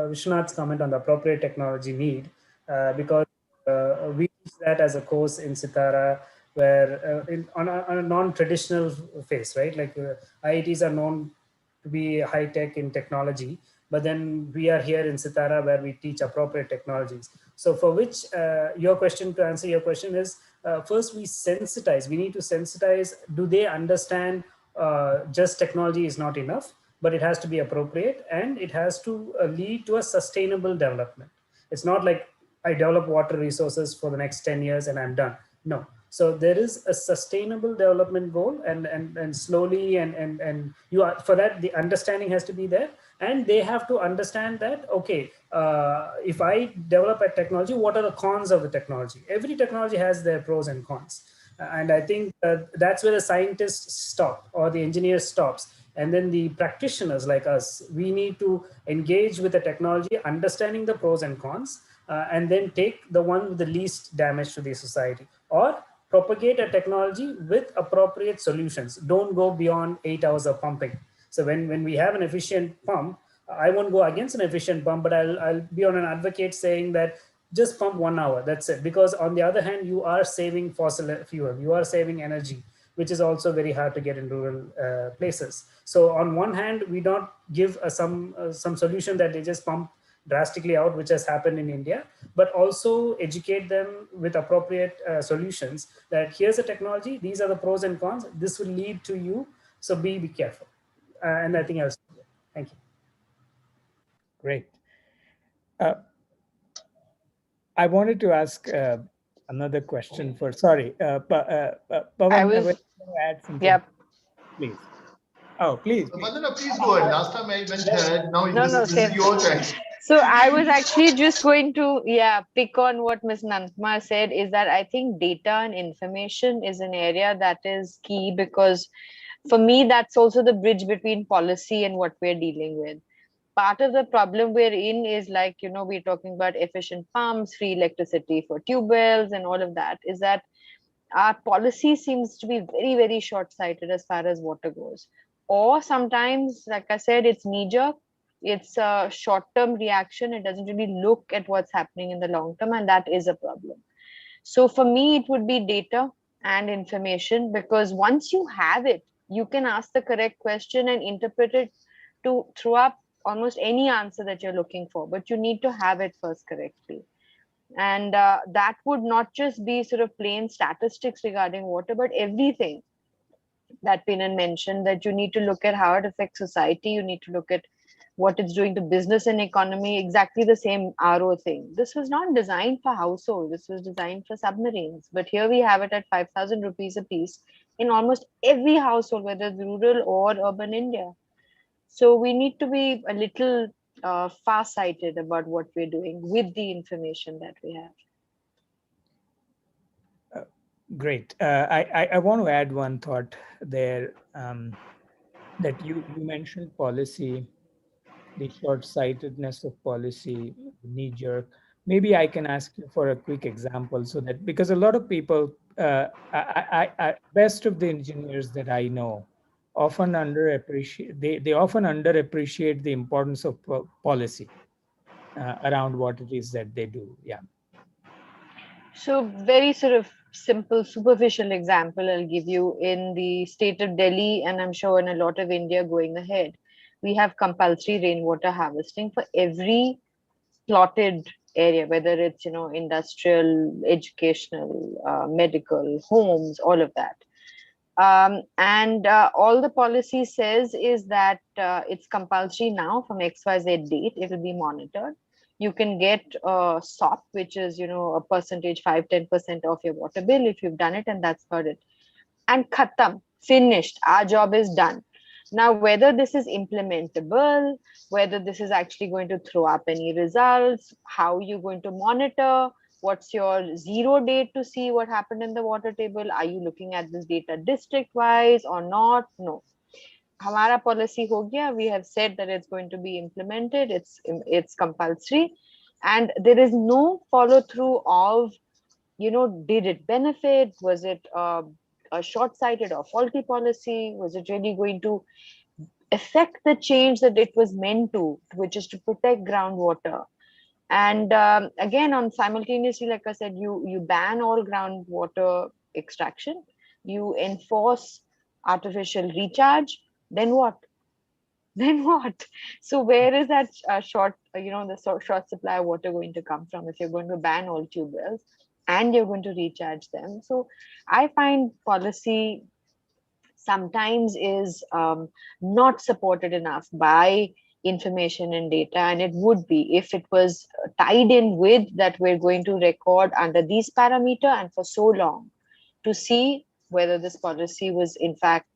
Speaker 12: Vishwanath's comment on the appropriate technology need, because we use that as a course in Sitara, where on a non-traditional phase, right? Like IITs are known to be high tech in technology, but then we are here in Sitara where we teach appropriate technologies. So for which your question, to answer your question, is first we sensitize. We need to sensitize. Do they understand just technology is not enough, but it has to be appropriate, and it has to lead to a sustainable development. It's not like I develop water resources for the next 10 years and I'm done. No. So there is a sustainable development goal, and slowly and you are, for that the understanding has to be there, and they have to understand that, okay, if I develop a technology, what are the cons of the technology? Every technology has their pros and cons. And I think that's where the scientists stop, or the engineer stops. And then the practitioners like us, we need to engage with the technology, understanding the pros and cons, and then take the one with the least damage to the society, or propagate a technology with appropriate solutions. Don't go beyond 8 hours of pumping. So when we have an efficient pump, I won't go against an efficient pump, but I'll be on an advocate saying that just pump 1 hour, that's it. Because on the other hand, you are saving fossil fuel, you are saving energy, which is also very hard to get in rural places. So on one hand, we don't give some solution that they just pump drastically out, which has happened in India, but also educate them with appropriate solutions that here's a technology, these are the pros and cons, this will lead to you, so be careful. And I think I'll stop there. Thank you.
Speaker 8: Great. I wanted to ask another question for, sorry, Pawan,
Speaker 10: I was,
Speaker 8: add something.
Speaker 10: yeah.
Speaker 8: Please. Oh, please.
Speaker 6: Vandana, please go ahead. Last time I went ahead. Now this
Speaker 10: same.
Speaker 6: is your time.
Speaker 10: So I was actually just going to, pick on what Ms. Nandakumar said, is that I think data and information is an area that is key, because for me, that's also the bridge between policy and what we're dealing with. Part of the problem we're in is, like, we're talking about efficient pumps, free electricity for tube wells and all of that, is that our policy seems to be very, very short-sighted as far as water goes. Or sometimes, like I said, it's knee-jerk, it's a short-term reaction. It doesn't really look at what's happening in the long term, and that is a problem. So for me, it would be data and information, because once you have it, you can ask the correct question and interpret it to throw up almost any answer that you're looking for, but you need to have it first correctly. And that would not just be sort of plain statistics regarding water, but everything that Pinan mentioned, that you need to look at how it affects society. You need to look at what it's doing to business and economy, exactly the same RO thing. This was not designed for household. This was designed for submarines. But here we have it at 5,000 rupees a piece in almost every household, whether it's rural or urban India. So we need to be a little far-sighted about what we're doing with the information that we have.
Speaker 8: Great. I want to add one thought there, that you mentioned policy, the short-sightedness of policy, knee-jerk. Maybe I can ask you for a quick example, so that, because a lot of people, best of the engineers that I know, often underappreciate. They often underappreciate the importance of policy around what it is that they do. Yeah.
Speaker 10: So very sort of simple, superficial example I'll give you. In the state of Delhi, and I'm sure in a lot of India going ahead, we have compulsory rainwater harvesting for every plotted area, whether it's, industrial, educational, medical, homes, all of that. And all the policy says is that it's compulsory now from XYZ date, it will be monitored. You can get a SOP, which is, a percentage, 5-10% of your water bill if you've done it, and that's for it. And khatam, finished, our job is done. Now, whether this is implementable, whether this is actually going to throw up any results, how you're going to monitor, what's your zero date to see what happened in the water table? Are you looking at this data district wise or not? No. Hamara policy ho gaya. We have said that it's going to be implemented. It's compulsory, and there is no follow through of, did it benefit? Was it a short-sighted or faulty policy? Was it really going to affect the change that it was meant to, which is to protect groundwater? And again, on simultaneously, like I said, you ban all groundwater extraction, you enforce artificial recharge. Then what? Then what? So where is that the short supply of water going to come from if you're going to ban all tube wells and you're going to recharge them? So I find policy sometimes is not supported enough by information and data, and it would be if it was tied in with that we're going to record under these parameter and for so long to see whether this policy was in fact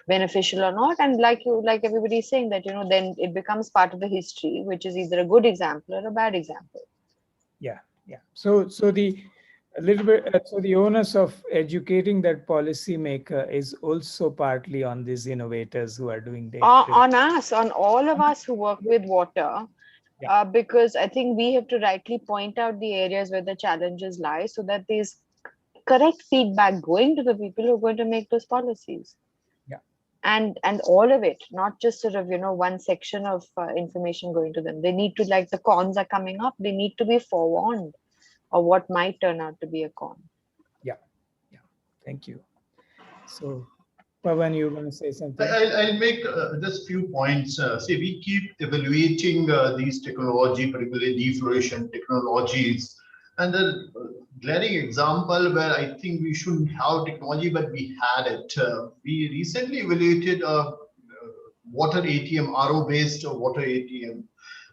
Speaker 10: beneficial or not. And like everybody is saying that, then it becomes part of the history, which is either a good example or a bad example.
Speaker 8: Yeah. So the onus of educating that policymaker is also partly on these innovators who are doing data.
Speaker 10: On us, on all of us who work with water, because I think we have to rightly point out the areas where the challenges lie, so that there's correct feedback going to the people who are going to make those policies. And all of it, not just sort of, one section of information going to them. They need to, like the cons are coming up, they need to be forewarned of what might turn out to be a con.
Speaker 8: Yeah. Thank you. So, Pavan, you were going to say something?
Speaker 6: I'll make just few points. See, we keep evaluating these technology, particularly defloration technologies. And the glaring example where I think we shouldn't have technology, but we had it. We recently evaluated a water ATM, RO-based water ATM.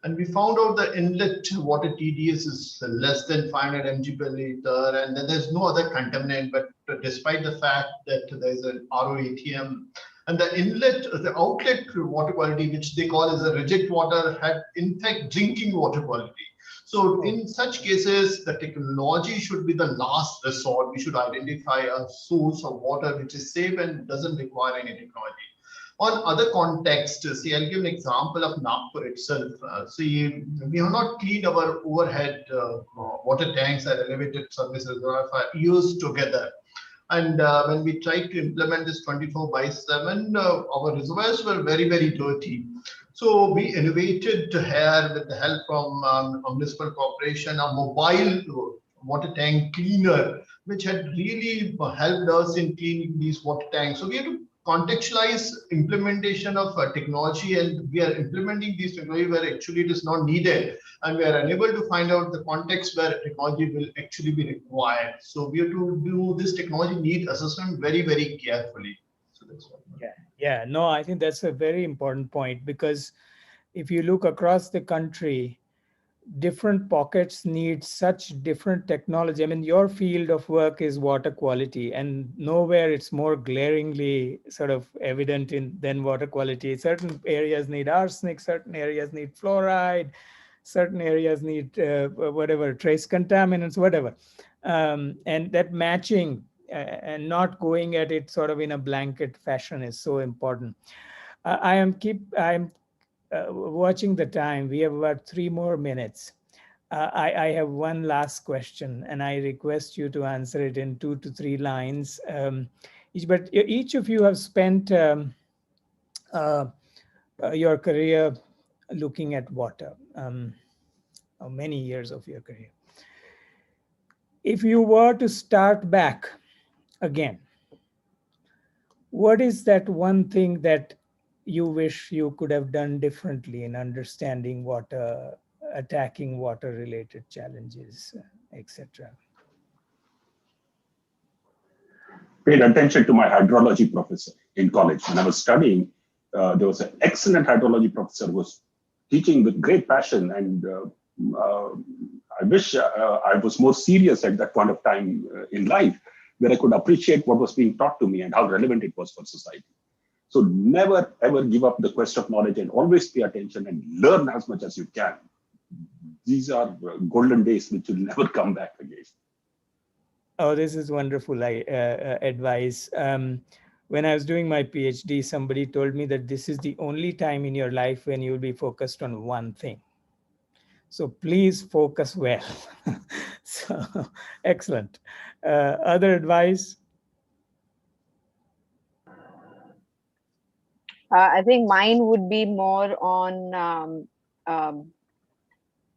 Speaker 6: And we found out the inlet water TDS is less than 500 mg per liter, and then there's no other contaminant. But despite the fact that there's an RO ATM, and the outlet water quality, which they call as a reject water, had in fact drinking water quality. So in such cases, the technology should be the last resort. We should identify a source of water which is safe and doesn't require any technology. On other contexts, see, I'll give an example of Nagpur itself. See, we have not cleaned our overhead water tanks and elevated service reservoir for years together. And when we tried to implement this 24/7, our reservoirs were very, very dirty. So we innovated here with the help from a municipal corporation, a mobile water tank cleaner, which had really helped us in cleaning these water tanks. So we had to contextualize implementation of technology, and we are implementing these technology where actually it is not needed, and we are unable to find out the context where technology will actually be required. So we have to do this technology need assessment very, very carefully. So that's what.
Speaker 8: Yeah, no, I think that's a very important point, because if you look across the country, different pockets need such different technology. I mean, your field of work is water quality, and nowhere it's more glaringly sort of evident than water quality. Certain areas need arsenic, certain areas need fluoride, certain areas need whatever, trace contaminants, whatever. And that matching and not going at it sort of in a blanket fashion is so important. I'm watching the time. We have about 3 more minutes. I have one last question, and I request you to answer it in 2 to 3 lines. But each of you have spent your career looking at water, many years of your career. If you were to start back again, what is that one thing that you wish you could have done differently in understanding water, attacking water-related challenges, etc.?
Speaker 9: Paid attention to my hydrology professor in college. When I was studying, there was an excellent hydrology professor who was teaching with great passion, and I wish I was more serious at that point of time in life, where I could appreciate what was being taught to me and how relevant it was for society. So never ever give up the quest of knowledge, and always pay attention and learn as much as you can. These are golden days which will never come back again.
Speaker 8: Oh, this is wonderful advice. When I was doing my PhD, somebody told me that this is the only time in your life when you'll be focused on one thing. So please focus well. So excellent. Other advice?
Speaker 10: I think mine would be more on,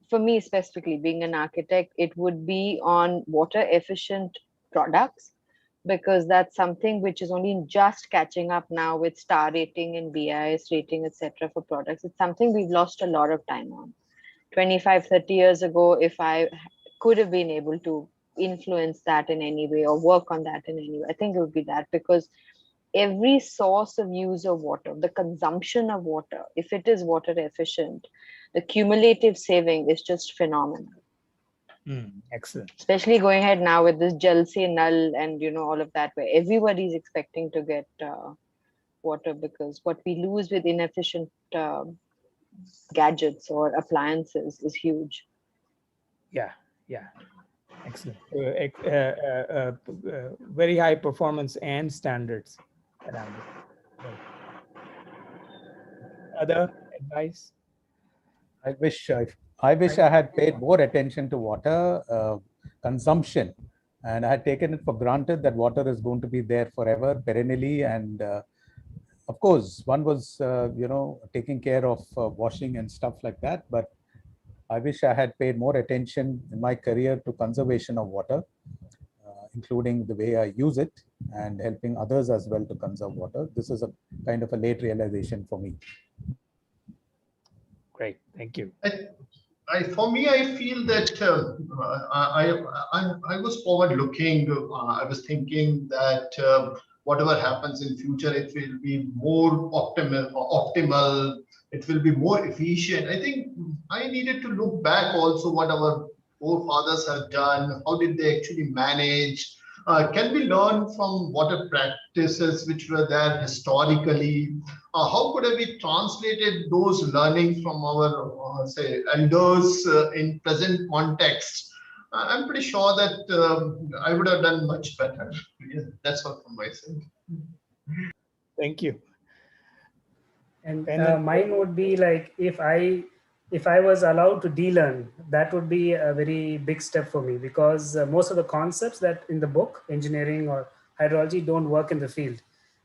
Speaker 10: for me specifically, being an architect, it would be on water efficient products, because that's something which is only just catching up now with star rating and BIS rating, etc. for products. It's something we've lost a lot of time on. 25, 30 years ago, if I could have been able to influence that in any way or work on that in any way, I think it would be that, because every source of use of water, the consumption of water, if it is water efficient, the cumulative saving is just phenomenal.
Speaker 8: Excellent.
Speaker 10: Especially going ahead now with this Jal Se Nal and all of that, where everybody's expecting to get water, because what we lose with inefficient gadgets or appliances is huge.
Speaker 8: Yeah. Excellent. Very high performance and standards around it. Other advice?
Speaker 11: I wish I had paid more attention to water consumption, and I had taken it for granted that water is going to be there forever, perennially, and of course, one was taking care of washing and stuff like that. But I wish I had paid more attention in my career to conservation of water, including the way I use it and helping others as well to conserve water. This is a kind of a late realization for me.
Speaker 8: Great, thank you.
Speaker 6: For me, I feel that I was forward-looking. I was thinking that whatever happens in future, it will be more optimal. It will be more efficient. I think I needed to look back also what our forefathers have done. How did they actually manage? Can we learn from water practices which were there historically? How could we translated those learnings from our say elders in present context? I'm pretty sure that I would have done much better. Yeah, that's all from my side.
Speaker 8: Thank you.
Speaker 12: And mine would be like, if I was allowed to de-learn, that would be a very big step for me, because most of the concepts that in the book, engineering or hydrology, don't work in the field.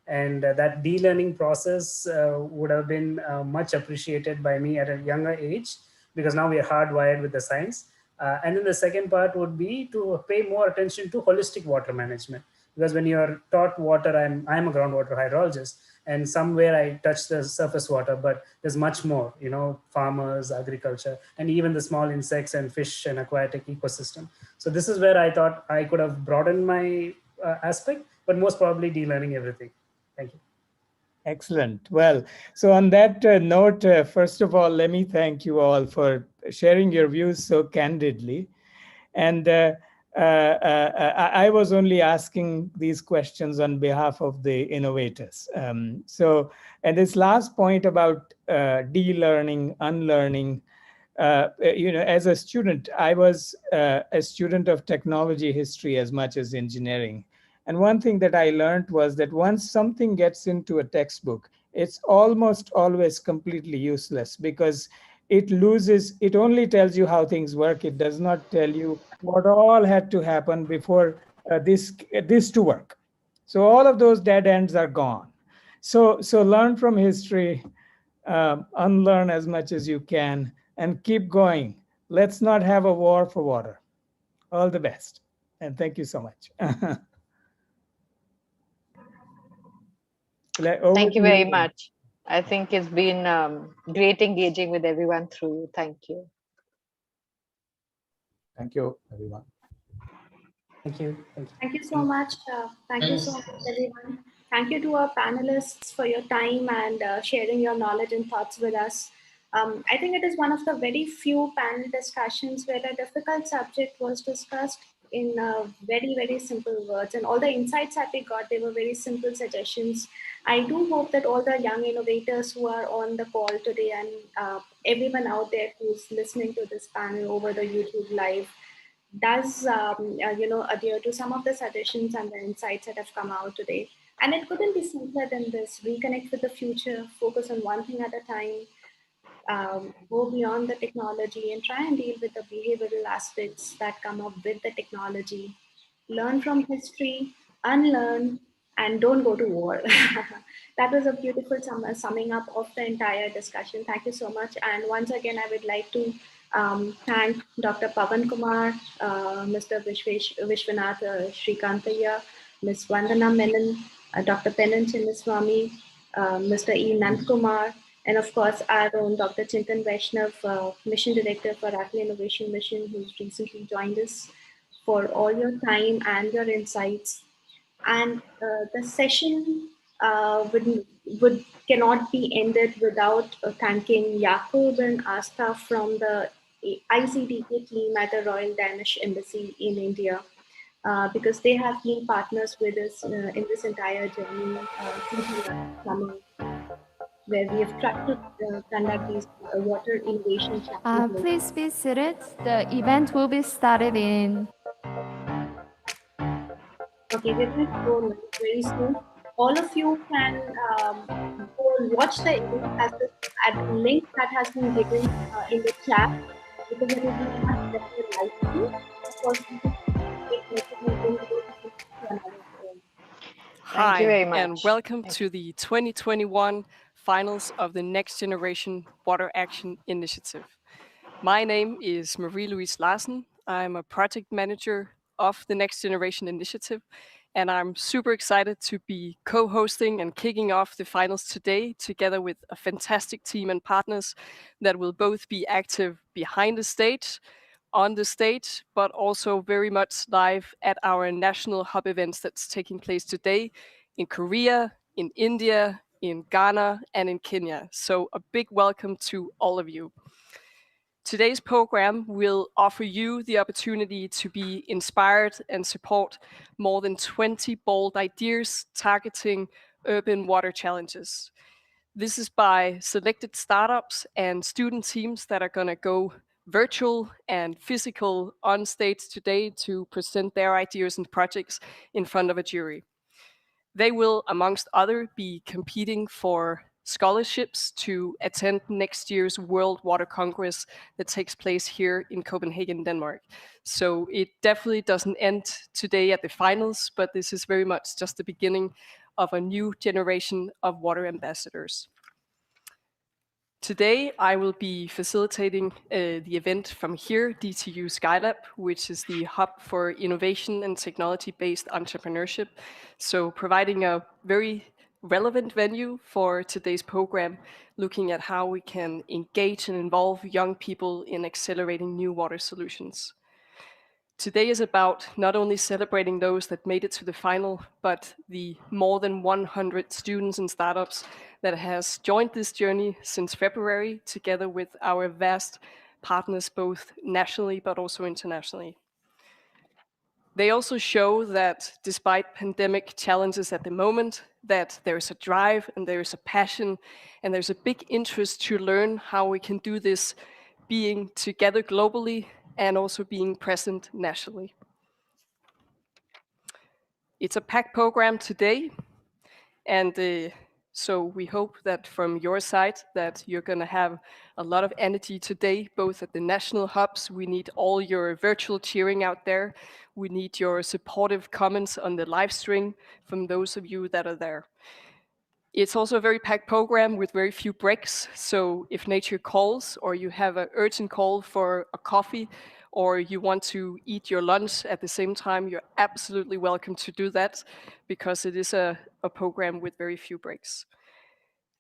Speaker 12: And that de-learning process would have been much appreciated by me at a younger age, because now we are hardwired with the science. And then the second part would be to pay more attention to holistic water management, because when you're taught water, I'm a groundwater hydrologist, and somewhere I touch the surface water, but there's much more, farmers, agriculture, and even the small insects and fish and aquatic ecosystem. So this is where I thought I could have broadened my aspect, but most probably de-learning everything. Thank you.
Speaker 8: Excellent. Well, so on that note, first of all, let me thank you all for sharing your views so candidly. And I was only asking these questions on behalf of the innovators. And this last point about de-learning, unlearning, as a student, I was a student of technology history as much as engineering. And one thing that I learned was that once something gets into a textbook, it's almost always completely useless because it only tells you how things work. It does not tell you what all had to happen before this to work. So all of those dead ends are gone. So learn from history, unlearn as much as you can, and keep going. Let's not have a war for water. All the best. And thank you so much.
Speaker 10: Thank you very much. I think it's been great engaging with everyone through. Thank you.
Speaker 11: Thank you, everyone.
Speaker 12: Thank you.
Speaker 13: Thank you so much. Thank you so much, everyone. Thank you to our panelists for your time and sharing your knowledge and thoughts with us. I think it is one of the very few panel discussions where a difficult subject was discussed in very, very simple words. And all the insights that we got, they were very simple suggestions. I do hope that all the young innovators who are on the call today and everyone out there who's listening to this panel over the YouTube Live does adhere to some of the suggestions and the insights that have come out today. And it couldn't be simpler than this. Reconnect with the future, focus on one thing at a time, go beyond the technology and try and deal with the behavioral aspects that come up with the technology. Learn from history, unlearn, and don't go to war. That was a beautiful summing up of the entire discussion. Thank you so much. And once again, I would like to thank Dr. Pavan Kumar, Mr. Vishwanath Shrikantaya, Ms. Vandana Menon, Dr. Pennan Chinnaswamy, Mr. E. Nandkumar, and of course, our own Dr. Chintan Vaishnav, Mission Director for Rattler Innovation Mission, who's recently joined us, for all your time and your insights. And the session cannot be ended without thanking Yaqub and Asta from the ICDK team at the Royal Danish Embassy in India, because they have been partners with us in this entire journey where we have tried to conduct these water innovation challenges.
Speaker 14: Please be seated. The event will be started in...
Speaker 13: Okay, we're going to go live very soon. All of you can go and watch the event at the link that has been given in the chat, because it will be much better live. Of course,
Speaker 10: Thank you very much.
Speaker 15: And welcome to the 2021 finals of the Next Generation Water Action Initiative. My name is Marie-Louise Larsen. I'm a project manager of the Next Generation Initiative, and I'm super excited to be co-hosting and kicking off the finals today together with a fantastic team and partners that will both be active behind the stage, on the stage, but also very much live at our national hub events that's taking place today in Korea, in India, in Ghana, and in Kenya. So a big welcome to all of you. Today's program will offer you the opportunity to be inspired and support more than 20 bold ideas targeting urban water challenges. This is by selected startups and student teams that are going to go virtual and physical on stage today to present their ideas and projects in front of a jury. They will, amongst others, be competing for scholarships to attend next year's World Water Congress that takes place here in Copenhagen, Denmark. So it definitely doesn't end today at the finals, but this is very much just the beginning of a new generation of water ambassadors. Today, I will be facilitating the event from here, DTU Skylab, which is the hub for innovation and technology-based entrepreneurship. So providing a very relevant venue for today's program, looking at how we can engage and involve young people in accelerating new water solutions. Today is about not only celebrating those that made it to the final, but the more than 100 students and startups that has joined this journey since February, together with our vast partners, both nationally but also internationally. They also show that despite pandemic challenges at the moment, that there is a drive and there is a passion and there's a big interest to learn how we can do this, being together globally and also being present nationally. It's a packed program today, and so we hope that from your side that you're going to have a lot of energy today, both at the national hubs. We need all your virtual cheering out there. We need your supportive comments on the live stream from those of you that are there. It's also a very packed program with very few breaks. So if nature calls, or you have an urgent call for a coffee, or you want to eat your lunch at the same time, you're absolutely welcome to do that, because it is a program with very few breaks.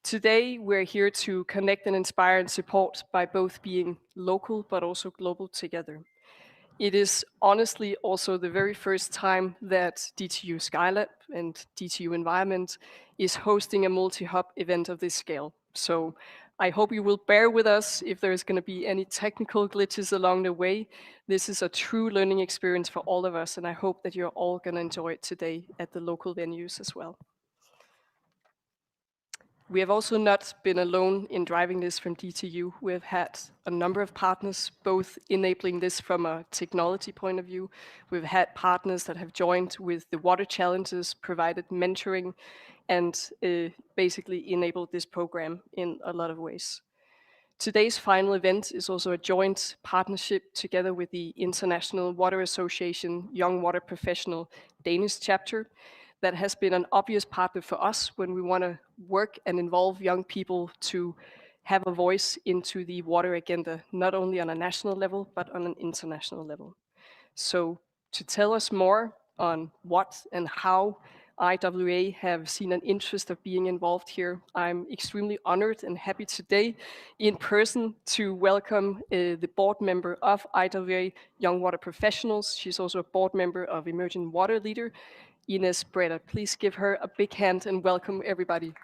Speaker 15: Today, we're here to connect and inspire and support by both being local but also global together. It is honestly also the very first time that DTU Skylab and DTU Environment is hosting a multi-hub event of this scale. So I hope you will bear with us if there's going to be any technical glitches along the way. This is a true learning experience for all of us, and I hope that you're all going to enjoy it today at the local venues as well. We have also not been alone in driving this from DTU. We have had a number of partners, both enabling this from a technology point of view. We've had partners that have joined with the water challenges, provided mentoring, and basically enabled this program in a lot of ways. Today's final event is also a joint partnership together with the International Water Association Young Water Professional Danish chapter. That has been an obvious partner for us when we want to work and involve young people to have a voice into the water agenda, not only on a national level, but on an international level. So to tell us more on what and how IWA have seen an interest of being involved here, I'm extremely honored and happy today in person to welcome the board member of IWA Young Water Professionals. She's also a board member of Emerging Water Leader, Ines Breda. Please give her a big hand and welcome everybody.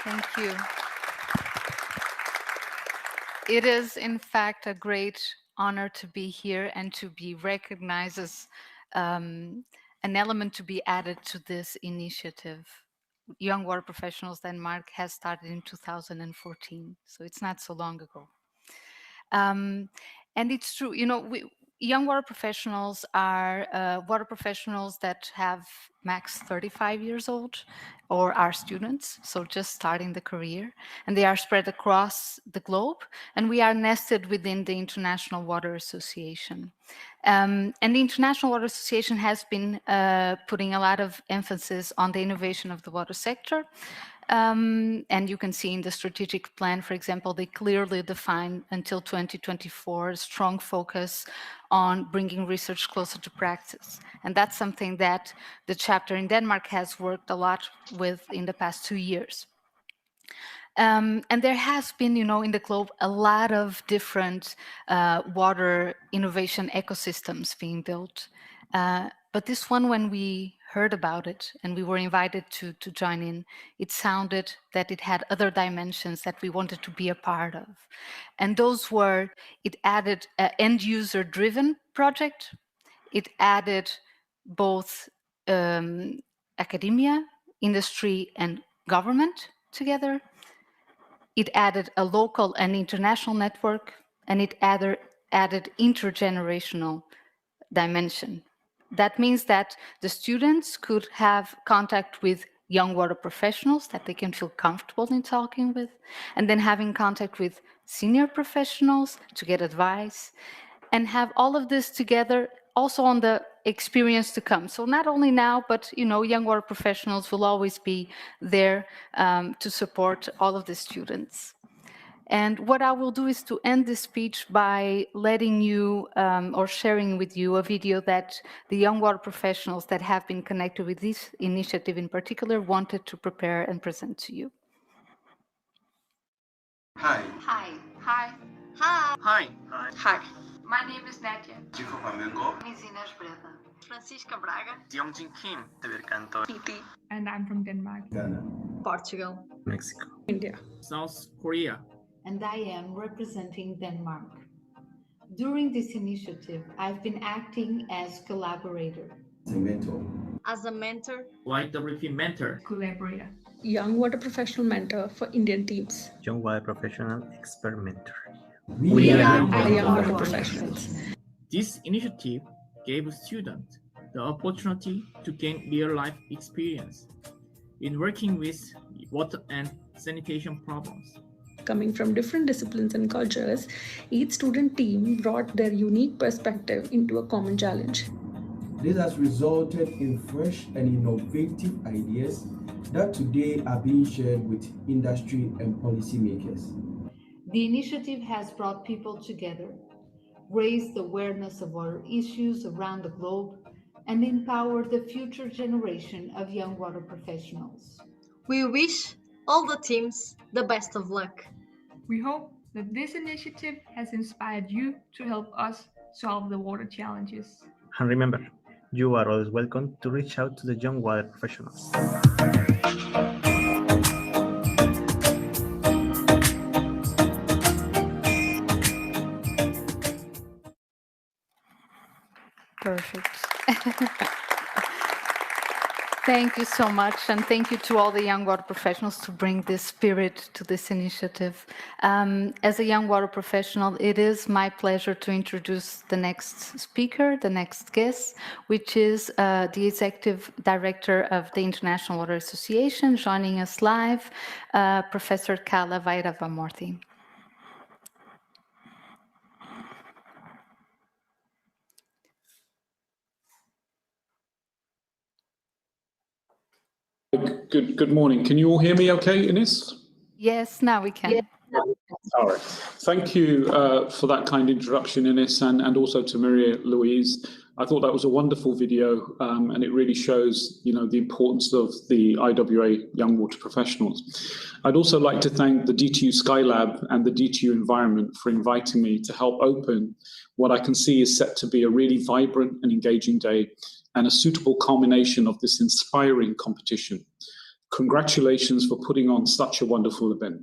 Speaker 16: Thank you. It is, in fact, a great honor to be here and to be recognized as an element to be added to this initiative. Young Water Professionals Denmark has started in 2014, so it's not so long ago. And it's true, you know, young water professionals are water professionals that have max 35 years old or are students, so just starting the career, and they are spread across the globe, and we are nested within the International Water Association. And the International Water Association has been putting a lot of emphasis on the innovation of the water sector. And you can see in the strategic plan, for example, they clearly define until 2024 a strong focus on bringing research closer to practice. And that's something that the chapter in Denmark has worked a lot with in the past 2 years. And there has been, you know, in the globe, a lot of different water innovation ecosystems being built. But this one, when we heard about it and we were invited to join in, it sounded that it had other dimensions that we wanted to be a part of. And those were, it added an end-user driven project. It added both academia, industry, and government together. It added a local and international network, and it added intergenerational dimension. That means that the students could have contact with young water professionals that they can feel comfortable in talking with, and then having contact with senior professionals to get advice, and have all of this together also on the experience to come. So not only now, but you know, young water professionals will always be there to support all of the students. And what I will do is to end this speech by letting you or sharing with you a video that the young water professionals that have been connected with this initiative in particular wanted to prepare and present to you.
Speaker 17: Hi.
Speaker 18: Hi. Hi. Hi.
Speaker 17: Hi. Hi.
Speaker 18: Hi.
Speaker 17: My name is Nadia.
Speaker 18: Chico Flamengo.
Speaker 17: Nizina Breda. Francisca Braga.
Speaker 18: Tianjin Kim, Tevercanto.
Speaker 17: Iti. And I'm from Denmark.
Speaker 18: Ghana.
Speaker 17: Portugal.
Speaker 18: Mexico.
Speaker 17: India.
Speaker 18: South Korea.
Speaker 19: And I am representing Denmark. During this initiative, I've been acting as collaborator.
Speaker 18: As a mentor.
Speaker 17: As a mentor.
Speaker 18: YWP mentor.
Speaker 17: Collaborator. Young water professional mentor for Indian teams.
Speaker 18: Young water professional expert mentor.
Speaker 17: We are young water professionals.
Speaker 18: This initiative gave students the opportunity to gain real-life experience in working with water and sanitation problems.
Speaker 17: Coming from different disciplines and cultures, each student team brought their unique perspective into a common challenge.
Speaker 20: This has resulted in fresh and innovative ideas that today are being shared with industry and policymakers.
Speaker 19: The initiative has brought people together, raised awareness of water issues around the globe, and empowered the future generation of young water professionals.
Speaker 17: We wish all the teams the best of luck.
Speaker 13: We hope that this initiative has inspired you to help us solve the water challenges.
Speaker 18: And remember, you are always welcome to reach out to the young water professionals.
Speaker 16: Perfect. Thank you so much, and thank you to all the young water professionals to bring this spirit to this initiative. As a young water professional, it is my pleasure to introduce the next speaker, the next guest, which is the Executive Director of the International Water Association, joining us live, Professor Carla Vairavamurthy.
Speaker 21: Good morning. Can you all hear me okay, Ines?
Speaker 16: Yes, now we can.
Speaker 21: All right. Thank you for that kind introduction, Ines, and also to Maria Louise. I thought that was a wonderful video, and it really shows, the importance of the IWA young water professionals. I'd also like to thank the DTU Skylab and the DTU Environment for inviting me to help open what I can see is set to be a really vibrant and engaging day and a suitable culmination of this inspiring competition. Congratulations for putting on such a wonderful event.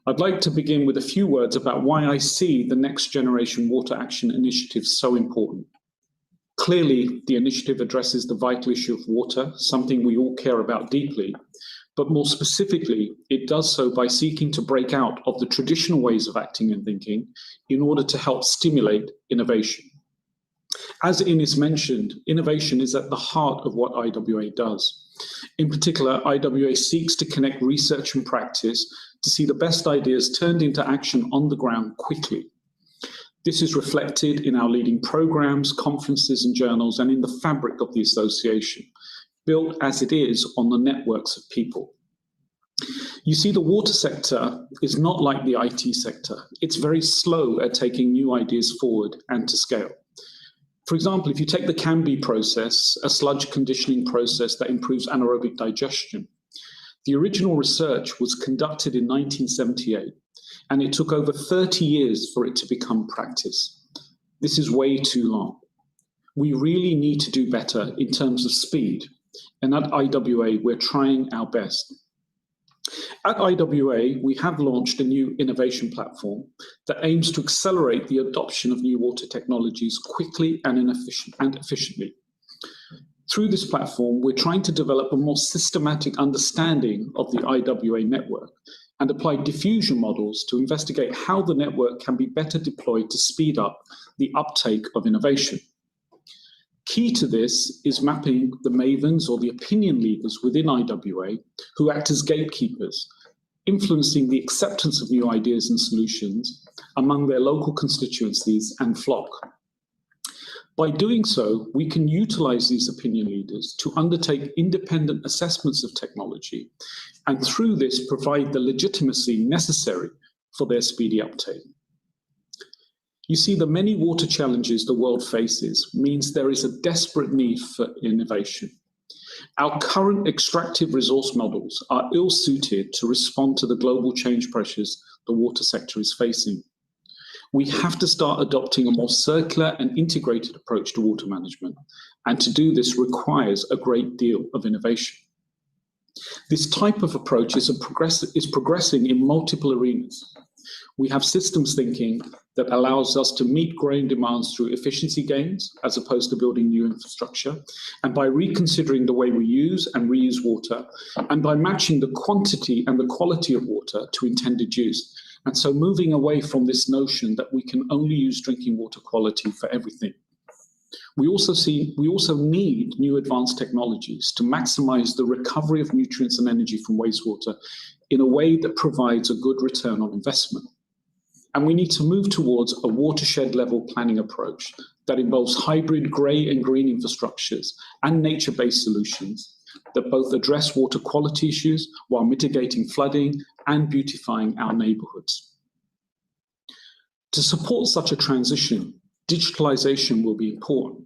Speaker 21: I'd like to begin with a few words about why I see the Next Generation Water Action Initiative so important. Clearly, the initiative addresses the vital issue of water, something we all care about deeply, but more specifically, it does so by seeking to break out of the traditional ways of acting and thinking in order to help stimulate innovation. As Ines mentioned, innovation is at the heart of what IWA does. In particular, IWA seeks to connect research and practice to see the best ideas turned into action on the ground quickly. This is reflected in our leading programs, conferences, and journals, and in the fabric of the association, built as it is on the networks of people. You see, the water sector is not like the IT sector. It's very slow at taking new ideas forward and to scale. For example, if you take the CANBI process, a sludge conditioning process that improves anaerobic digestion, the original research was conducted in 1978, and it took over 30 years for it to become practice. This is way too long. We really need to do better in terms of speed, and at IWA, we're trying our best. At IWA, we have launched a new innovation platform that aims to accelerate the adoption of new water technologies quickly and efficiently. Through this platform, we're trying to develop a more systematic understanding of the IWA network and apply diffusion models to investigate how the network can be better deployed to speed up the uptake of innovation. Key to this is mapping the mavens or the opinion leaders within IWA who act as gatekeepers, influencing the acceptance of new ideas and solutions among their local constituencies and flock. By doing so, we can utilize these opinion leaders to undertake independent assessments of technology, and through this provide the legitimacy necessary for their speedy uptake. You see, the many water challenges the world faces means there is a desperate need for innovation. Our current extractive resource models are ill-suited to respond to the global change pressures the water sector is facing. We have to start adopting a more circular and integrated approach to water management. And to do this requires a great deal of innovation. This type of approach is progressing in multiple arenas. We have systems thinking that allows us to meet growing demands through efficiency gains, as opposed to building new infrastructure, and by reconsidering the way we use and reuse water, and by matching the quantity and the quality of water to intended use. And so moving away from this notion that we can only use drinking water quality for everything. We also need new advanced technologies to maximize the recovery of nutrients and energy from wastewater in a way that provides a good return on investment. And we need to move towards a watershed level planning approach that involves hybrid grey and green infrastructures and nature-based solutions that both address water quality issues while mitigating flooding and beautifying our neighborhoods. To support such a transition, digitalization will be important.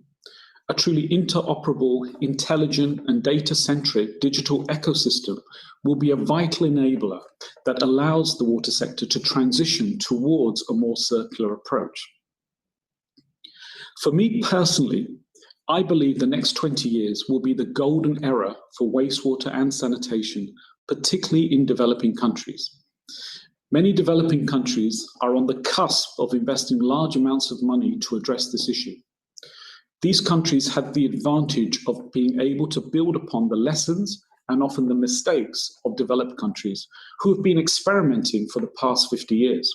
Speaker 21: A truly interoperable, intelligent, and data-centric digital ecosystem will be a vital enabler that allows the water sector to transition towards a more circular approach. For me personally, I believe the next 20 years will be the golden era for wastewater and sanitation, particularly in developing countries. Many developing countries are on the cusp of investing large amounts of money to address this issue. These countries have the advantage of being able to build upon the lessons and often the mistakes of developed countries who have been experimenting for the past 50 years.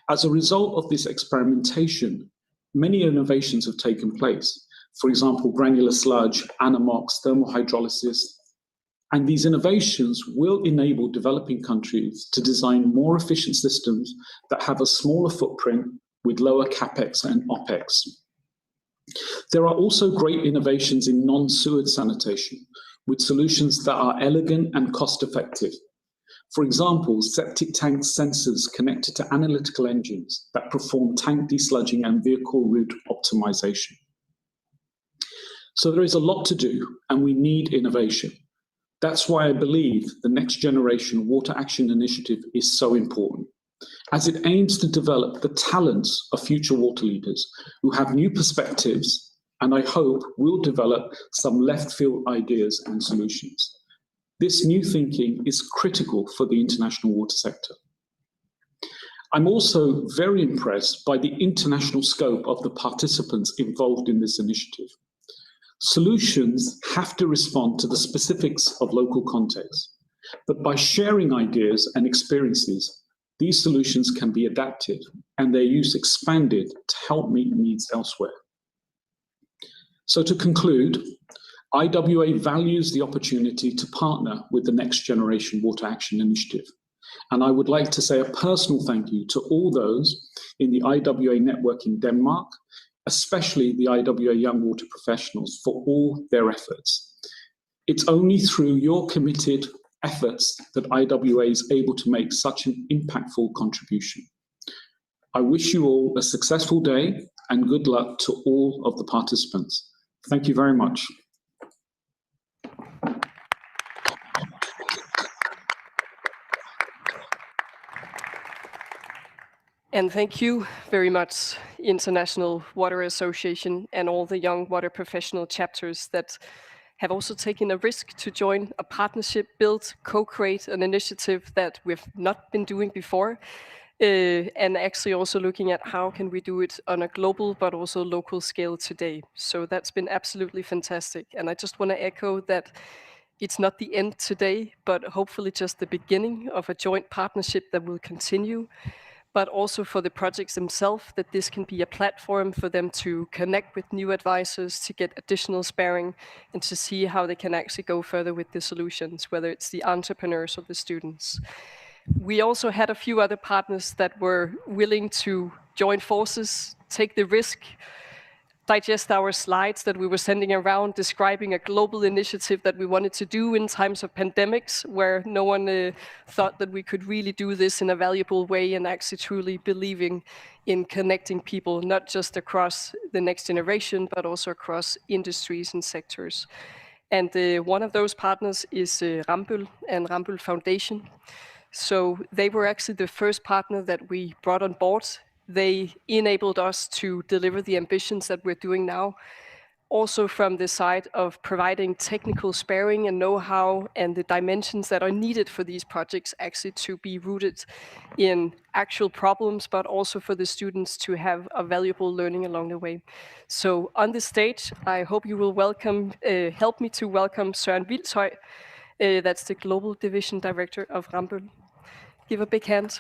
Speaker 21: As a result of this experimentation, many innovations have taken place. For example, granular sludge, Anamox, thermal hydrolysis. And these innovations will enable developing countries to design more efficient systems that have a smaller footprint with lower capex and opex. There are also great innovations in non-sewage sanitation with solutions that are elegant and cost-effective. For example, septic tank sensors connected to analytical engines that perform tank desludging and vehicle route optimization. So there is a lot to do, and we need innovation. That's why I believe the Next Generation Water Action Initiative is so important, as it aims to develop the talents of future water leaders who have new perspectives, and I hope will develop some left field ideas and solutions. This new thinking is critical for the international water sector. I'm also very impressed by the international scope of the participants involved in this initiative. Solutions have to respond to the specifics of local context, but by sharing ideas and experiences, these solutions can be adapted and their use expanded to help meet needs elsewhere. So to conclude, IWA values the opportunity to partner with the Next Generation Water Action Initiative. And I would like to say a personal thank you to all those in the IWA network in Denmark, especially the IWA Young Water Professionals, for all their efforts. It's only through your committed efforts that IWA is able to make such an impactful contribution. I wish you all a successful day and good luck to all of the participants. Thank you very much.
Speaker 15: And thank you very much, International Water Association and all the young water professional chapters that have also taken a risk to join a partnership, build, co-create an initiative that we've not been doing before, and actually also looking at how can we do it on a global but also local scale today. So that's been absolutely fantastic. And I just want to echo that it's not the end today, but hopefully just the beginning of a joint partnership that will continue, but also for the projects themselves, that this can be a platform for them to connect with new advisors, to get additional sparring, and to see how they can actually go further with the solutions, whether it's the entrepreneurs or the students. We also had a few other partners that were willing to join forces, take the risk, digest our slides that we were sending around describing a global initiative that we wanted to do in times of pandemics, where no one thought that we could really do this in a valuable way, and actually truly believing in connecting people, not just across the next generation, but also across industries and sectors. And one of those partners is Rambøll and Rambøll Foundation. So they were actually the first partner that we brought on board they enabled us to deliver the ambitions that we're doing now. Also from the side of providing technical sparing and know-how and the dimensions that are needed for these projects actually to be rooted in actual problems, but also for the students to have a valuable learning along the way. So on the stage, I hope you will help me to welcome Søren Vilshøj, that's the Global Division Director of Rambøll. Give a big hand.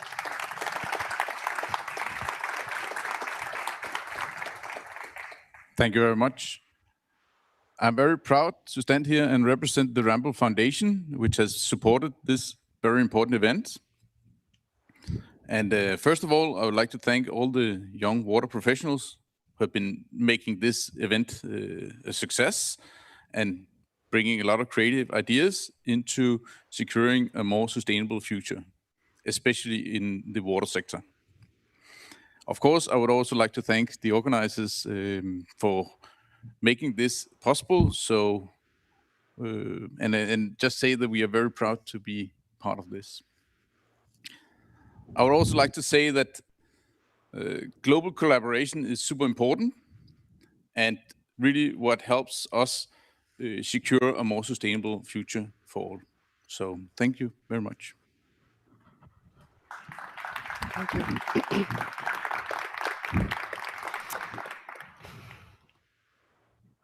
Speaker 1: Thank you very much. I'm very proud to stand here and represent the Rambøll Foundation, which has supported this very important event. And first of all, I would like to thank all the young water professionals who have been making this event a success and bringing a lot of creative ideas into securing a more sustainable future, especially in the water sector. Of course, I would also like to thank the organizers for making this possible. So, and just say that we are very proud to be part of this. I would also like to say that global collaboration is super important and really what helps us secure a more sustainable future for all. So thank you very much.
Speaker 15: Thank you.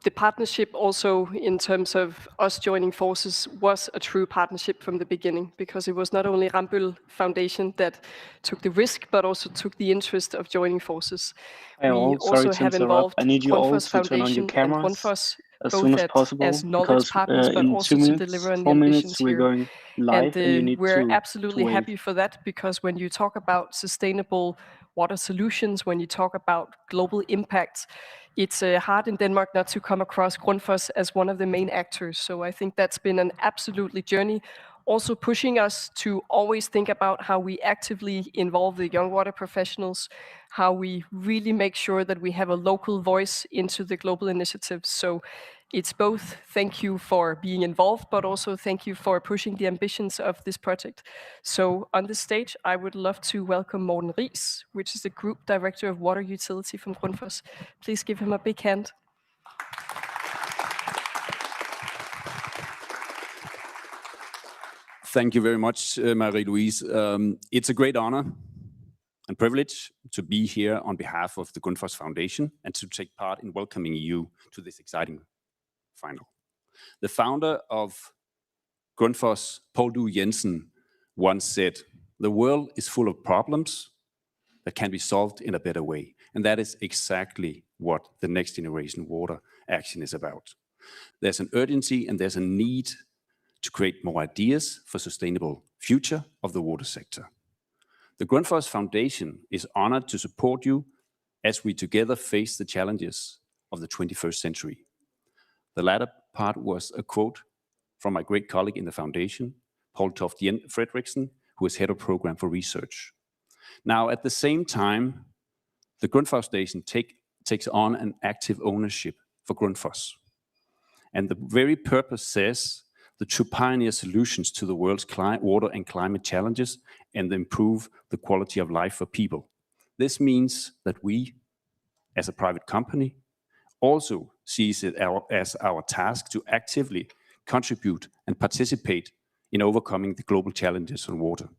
Speaker 15: The partnership also in terms of us joining forces was a true partnership from the beginning, because it was not only Rambøll Foundation that took the risk, but also took the interest of joining forces.
Speaker 5: Hey,
Speaker 15: We
Speaker 5: all, sorry
Speaker 15: also
Speaker 5: to
Speaker 15: have
Speaker 5: interrupt.
Speaker 15: involved
Speaker 5: I need you all
Speaker 15: Grundfos
Speaker 5: to turn on your
Speaker 15: Foundation and
Speaker 5: cameras
Speaker 15: Grundfos
Speaker 5: as
Speaker 15: both
Speaker 5: soon as possible,
Speaker 15: as knowledge
Speaker 5: because
Speaker 15: partners, but
Speaker 5: in
Speaker 15: also
Speaker 5: 2
Speaker 15: to
Speaker 5: minutes,
Speaker 15: deliver on the
Speaker 5: 4
Speaker 15: ambitions
Speaker 5: minutes, we're
Speaker 15: here.
Speaker 5: going live, and you need
Speaker 15: We're
Speaker 5: to
Speaker 15: absolutely
Speaker 5: wait.
Speaker 15: happy for that, because when you talk about sustainable water solutions, when you talk about global impact, it's hard in Denmark not to come across Grundfos as one of the main actors. So I think that's been an absolutely journey, also pushing us to always think about how we actively involve the young water professionals, how we really make sure that we have a local voice into the global initiatives. So it's both thank you for being involved, but also thank you for pushing the ambitions of this project. So on the stage, I would love to welcome Morten Riis, which is the Group Director of Water Utility from Grundfos. Please give him a big hand.
Speaker 22: Thank you very much, Marie-Louise. It's a great honor and privilege to be here on behalf of the Grundfos Foundation and to take part in welcoming you to this exciting final. The founder of Grundfos, Poul Due Jensen, once said, "The world is full of problems that can be solved in a better way." And that is exactly what the Next Generation Water Action is about. There's an urgency and there's a need to create more ideas for sustainable future of the water sector. The Grundfos Foundation is honored to support you as we together face the challenges of the 21st century. The latter part was a quote from my great colleague in the foundation, Paul Toft Frederiksen, who is head of program for research. Now, at the same time, the Grundfos Foundation takes on an active ownership for Grundfos. And the very purpose says to pioneer solutions to the world's water and climate challenges and improve the quality of life for people. This means that we, as a private company, also sees it as our task to actively contribute and participate in overcoming the global challenges on water.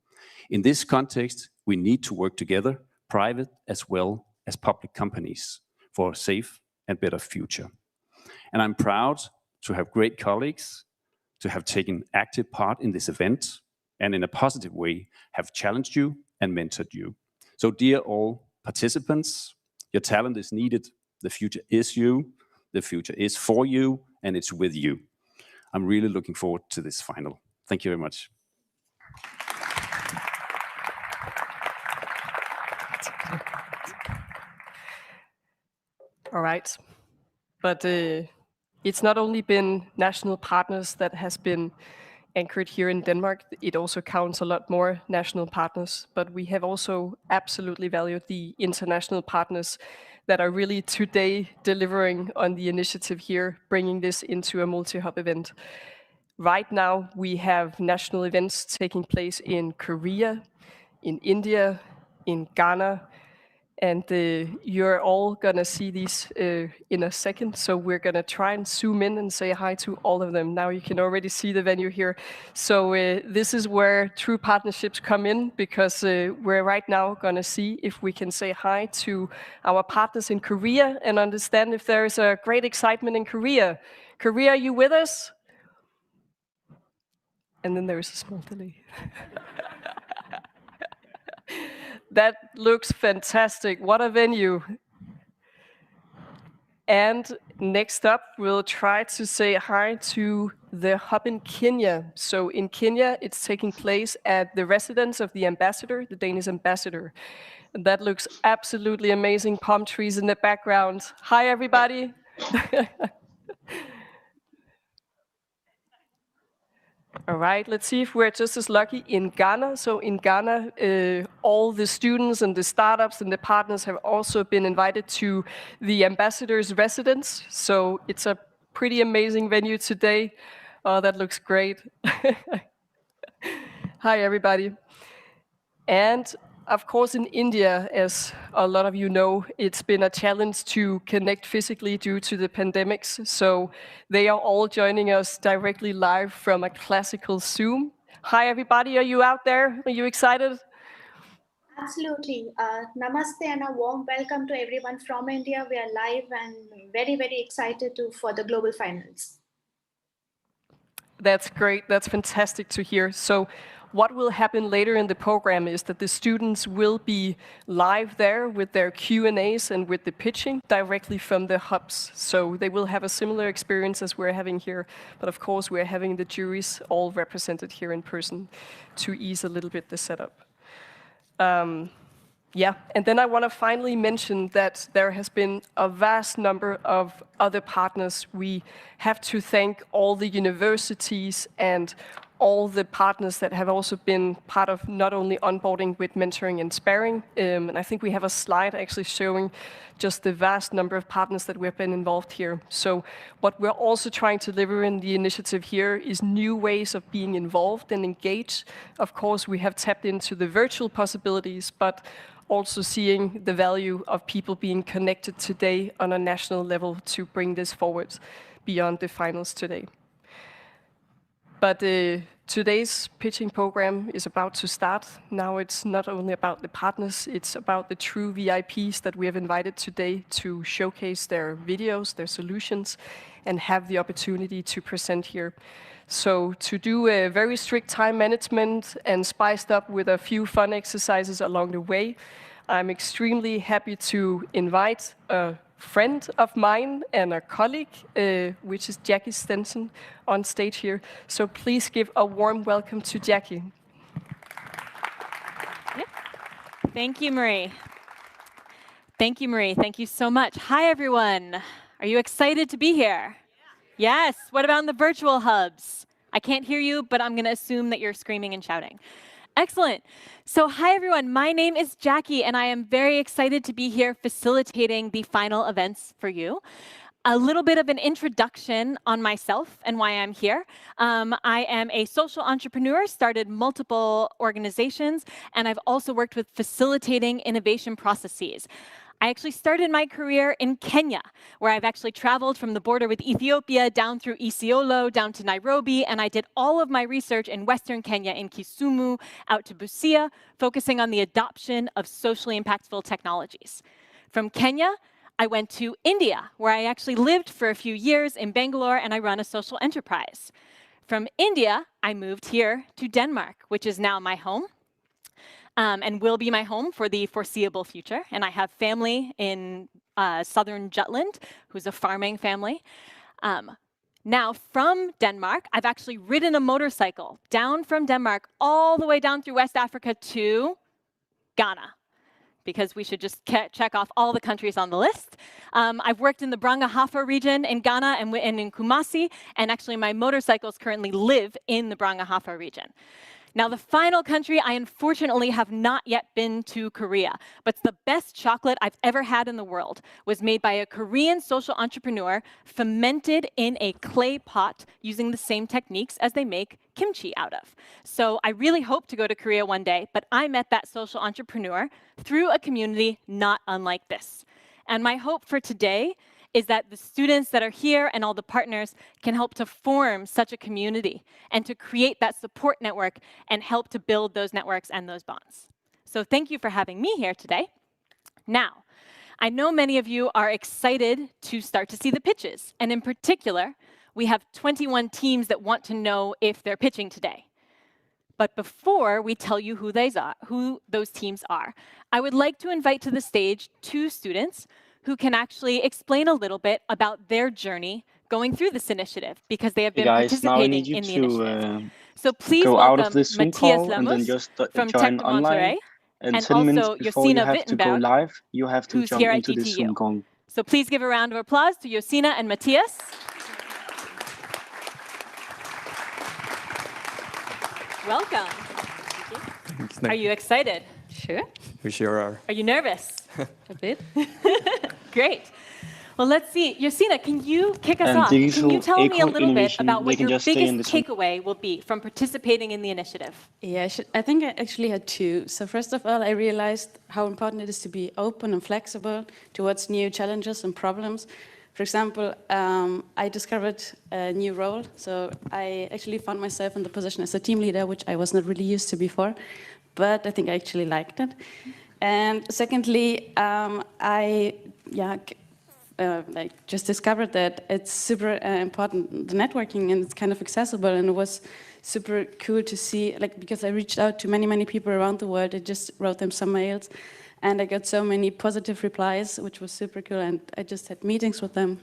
Speaker 22: In this context, we need to work together, private as well as public companies, for a safe and better future. And I'm proud to have great colleagues, to have taken active part in this event, and in a positive way, have challenged you and mentored you. So dear all participants, your talent is needed. The future is you. The future is for you, and it's with you. I'm really looking forward to this final. Thank you very much.
Speaker 15: All right. But it's not only been national partners that has been anchored here in Denmark. It also counts a lot more national partners, but we have also absolutely valued the international partners that are really today delivering on the initiative here, bringing this into a multi-hub event. Right now, we have national events taking place in Korea, in India, in Ghana, And you're all gonna see these in a second. So we're gonna try and zoom in and say hi to all of them. Now you can already see the venue here. So this is where true partnerships come in, because we're right now gonna see if we can say hi to our partners in Korea and understand if there is a great excitement in Korea. Korea, are you with us? And then there is a small delay. That looks fantastic. What a venue. And next up, we'll try to say hi to the hub in Kenya. So in Kenya, it's taking place at the residence of the ambassador, the Danish ambassador. And that looks absolutely amazing. Palm trees in the background. Hi, everybody. All right, let's see if we're just as lucky in Ghana. So in Ghana, all the students and the startups and the partners have also been invited to the ambassador's residence. So it's a pretty amazing venue today. Oh, that looks great. Hi, everybody. And of course, in India, as a lot of you know, it's been a challenge to connect physically due to the pandemics. So they are all joining us directly live from a classical Zoom. Hi, everybody. Are you out there? Are you excited?
Speaker 13: Absolutely. Namaste and a warm welcome to everyone from India. We are live and very, very excited for the global finals.
Speaker 15: That's great. That's fantastic to hear. So what will happen later in the program is that the students will be live there with their Q&As and with the pitching directly from the hubs. So they will have a similar experience as we're having here. But of course, we're having the juries all represented here in person to ease a little bit the setup. Yeah, and then I want to finally mention that there has been a vast number of other partners. We have to thank all the universities and all the partners that have also been part of not only onboarding with mentoring and sparring. And I think we have a slide actually showing just the vast number of partners that we've been involved here. So what we're also trying to deliver in the initiative here is new ways of being involved and engaged. Of course, we have tapped into the virtual possibilities, but also seeing the value of people being connected today on a national level to bring this forward beyond the finals today. But today's pitching program is about to start. Now it's not only about the partners, it's about the true VIPs that we have invited today to showcase their videos, their solutions, and have the opportunity to present here. So to do a very strict time management and spiced up with a few fun exercises along the way, I'm extremely happy to invite a friend of mine and a colleague, which is Jackie Stenson, on stage here. So please give a warm welcome to Jackie.
Speaker 2: Yeah. Thank you, Marie. Thank you, Marie. Thank you so much. Hi, everyone. Are you excited to be here? Yes. What about in the virtual hubs? I can't hear you, but I'm going to assume that you're screaming and shouting. Excellent. So hi, everyone. My name is Jackie, and I am very excited to be here facilitating the final events for you. A little bit of an introduction on myself and why I'm here. I am a social entrepreneur, started multiple organizations, and I've also worked with facilitating innovation processes. I actually started my career in Kenya, where I've actually traveled from the border with Ethiopia down through Isiolo, down to Nairobi, and I did all of my research in Western Kenya, in Kisumu, out to Busia, focusing on the adoption of socially impactful technologies. From Kenya, I went to India, where I actually lived for a few years in Bangalore, and I run a social enterprise. From India, I moved here to Denmark, which is now my home. And will be my home for the foreseeable future. And I have family in southern Jutland, who's a farming family. Now, from Denmark, I've actually ridden a motorcycle down from Denmark all the way down through West Africa to Ghana, because we should just check off all the countries on the list. I've worked in the Branga-Hafa region in Ghana and in Kumasi, and actually my motorcycles currently live in the Branga-Hafa region. Now, the final country, I unfortunately have not yet been to Korea, but the best chocolate I've ever had in the world was made by a Korean social entrepreneur, fermented in a clay pot using the same techniques as they make kimchi out of. So I really hope to go to Korea one day, but I met that social entrepreneur through a community not unlike this. And my hope for today is that the students that are here and all the partners can help to form such a community and to create that support network and help to build those networks and those bonds. So thank you for having me here today. Now, I know many of you are excited to start to see the pitches. And in particular, we have 21 teams that want to know if they're pitching today. But before we tell you who those teams are, I would like to invite to the stage 2 students who can actually explain a little bit about their journey going through this initiative, because they have been
Speaker 5: Guys, now I
Speaker 2: participating
Speaker 5: need you
Speaker 2: in the
Speaker 5: to
Speaker 2: initiative. So please
Speaker 5: go out of
Speaker 2: welcome
Speaker 5: this Zoom
Speaker 2: Matthias
Speaker 5: call and then
Speaker 2: Lemos
Speaker 5: just
Speaker 2: from
Speaker 5: join
Speaker 2: Tech de
Speaker 5: online.
Speaker 2: Monterrey,
Speaker 5: And
Speaker 2: and
Speaker 5: 10 minutes
Speaker 2: also
Speaker 5: before you
Speaker 2: Josina
Speaker 5: have to go
Speaker 2: Wittenberg,
Speaker 5: live, you have to
Speaker 2: who's
Speaker 5: jump
Speaker 2: here at
Speaker 5: into this Zoom
Speaker 2: DTU.
Speaker 5: call.
Speaker 2: So please give a round of applause to Josina and Matthias. Welcome. Are you excited?
Speaker 4: Sure. We sure are.
Speaker 2: Are you nervous?
Speaker 4: A bit.
Speaker 2: Great. Well, let's see. Josina, can you kick us
Speaker 5: And
Speaker 2: off? Can
Speaker 5: digital
Speaker 2: you tell me a little bit
Speaker 5: eco-innovation,
Speaker 2: about
Speaker 5: they
Speaker 2: what
Speaker 5: can
Speaker 2: your
Speaker 5: just stay in
Speaker 2: biggest
Speaker 5: this one.
Speaker 2: takeaway will be from participating in the initiative?
Speaker 4: Yeah, I think I actually had 2. So first of all, I realized how important it is to be open and flexible towards new challenges and problems. For example, I discovered a new role. So I actually found myself in the position as a team leader, which I was not really used to before, but I think I actually liked it. And secondly, I just discovered that it's super important, the networking, and it's kind of accessible, and it was super cool to see, because I reached out to many, many people around the world. I just wrote them some mails, and I got so many positive replies, which was super cool, and I just had meetings with them.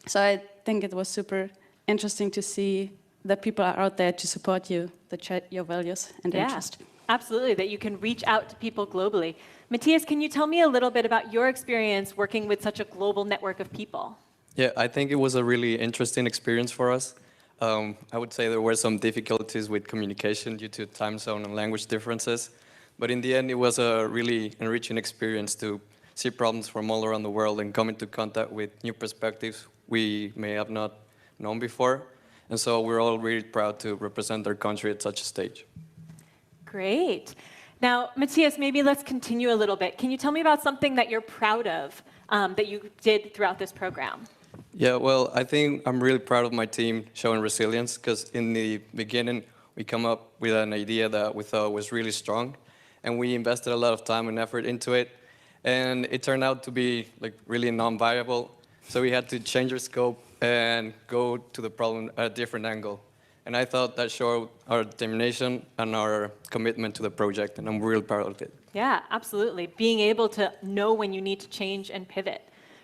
Speaker 4: So I think it was super interesting to see that people are out there to support you, that share your values and interest.
Speaker 2: Absolutely, that you can reach out to people globally. Matthias, can you tell me a little bit about your experience working with such a global network of people?
Speaker 7: Yeah, I think it was a really interesting experience for us. I would say there were some difficulties with communication due to time zone and language differences. But in the end, it was a really enriching experience to see problems from all around the world and come into contact with new perspectives we may have not known before. And so we're all really proud to represent our country at such a stage.
Speaker 2: Great. Now, Matthias, maybe let's continue a little bit. Can you tell me about something that you're proud of that you did throughout this program?
Speaker 7: Yeah, well, I think I'm really proud of my team showing resilience, because in the beginning, we come up with an idea that we thought was really strong, and we invested a lot of time and effort into it, and it turned out to be really non-viable. So we had to change our scope and go to the problem at a different angle. And I thought that showed our determination and our commitment to the project, and I'm really proud of it.
Speaker 2: Yeah, absolutely. Being able to know when you need to change and pivot.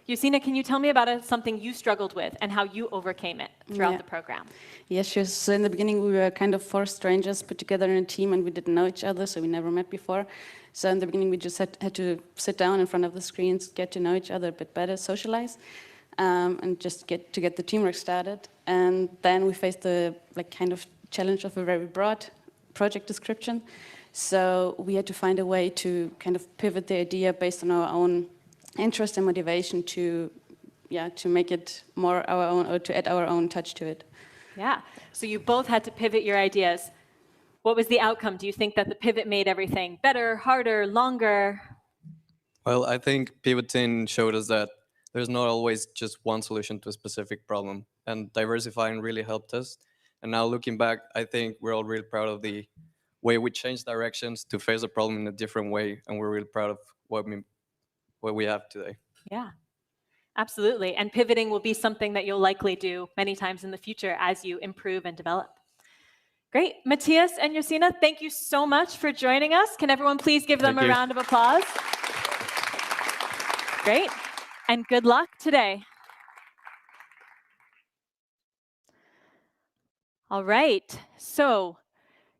Speaker 2: Josina, can you tell me about something you struggled with and how you overcame it throughout the program?
Speaker 4: Yes, sure. So in the beginning, we were kind of 4 strangers put together in a team, and we didn't know each other, so we never met before. So in the beginning, we just had to sit down in front of the screens, get to know each other a bit better, socialize, and just get the teamwork started. And then we faced the kind of challenge of a very broad project description. So we had to find a way to kind of pivot the idea based on our own interest and motivation to make it more our own, or to add our own touch to it.
Speaker 2: Yeah. So you both had to pivot your ideas. What was the outcome? Do you think that the pivot made everything better, harder, longer?
Speaker 7: Well, I think pivoting showed us that there's not always just one solution to a specific problem, and diversifying really helped us. And now looking back, I think we're all really proud of the way we changed directions to face a problem in a different way, and we're really proud of what we have today.
Speaker 2: Yeah, absolutely. And pivoting will be something that you'll likely do many times in the future as you improve and develop. Great. Matthias and Josina, thank you so much for joining us. Can everyone please give them a round of applause? Great. And good luck today. All right. So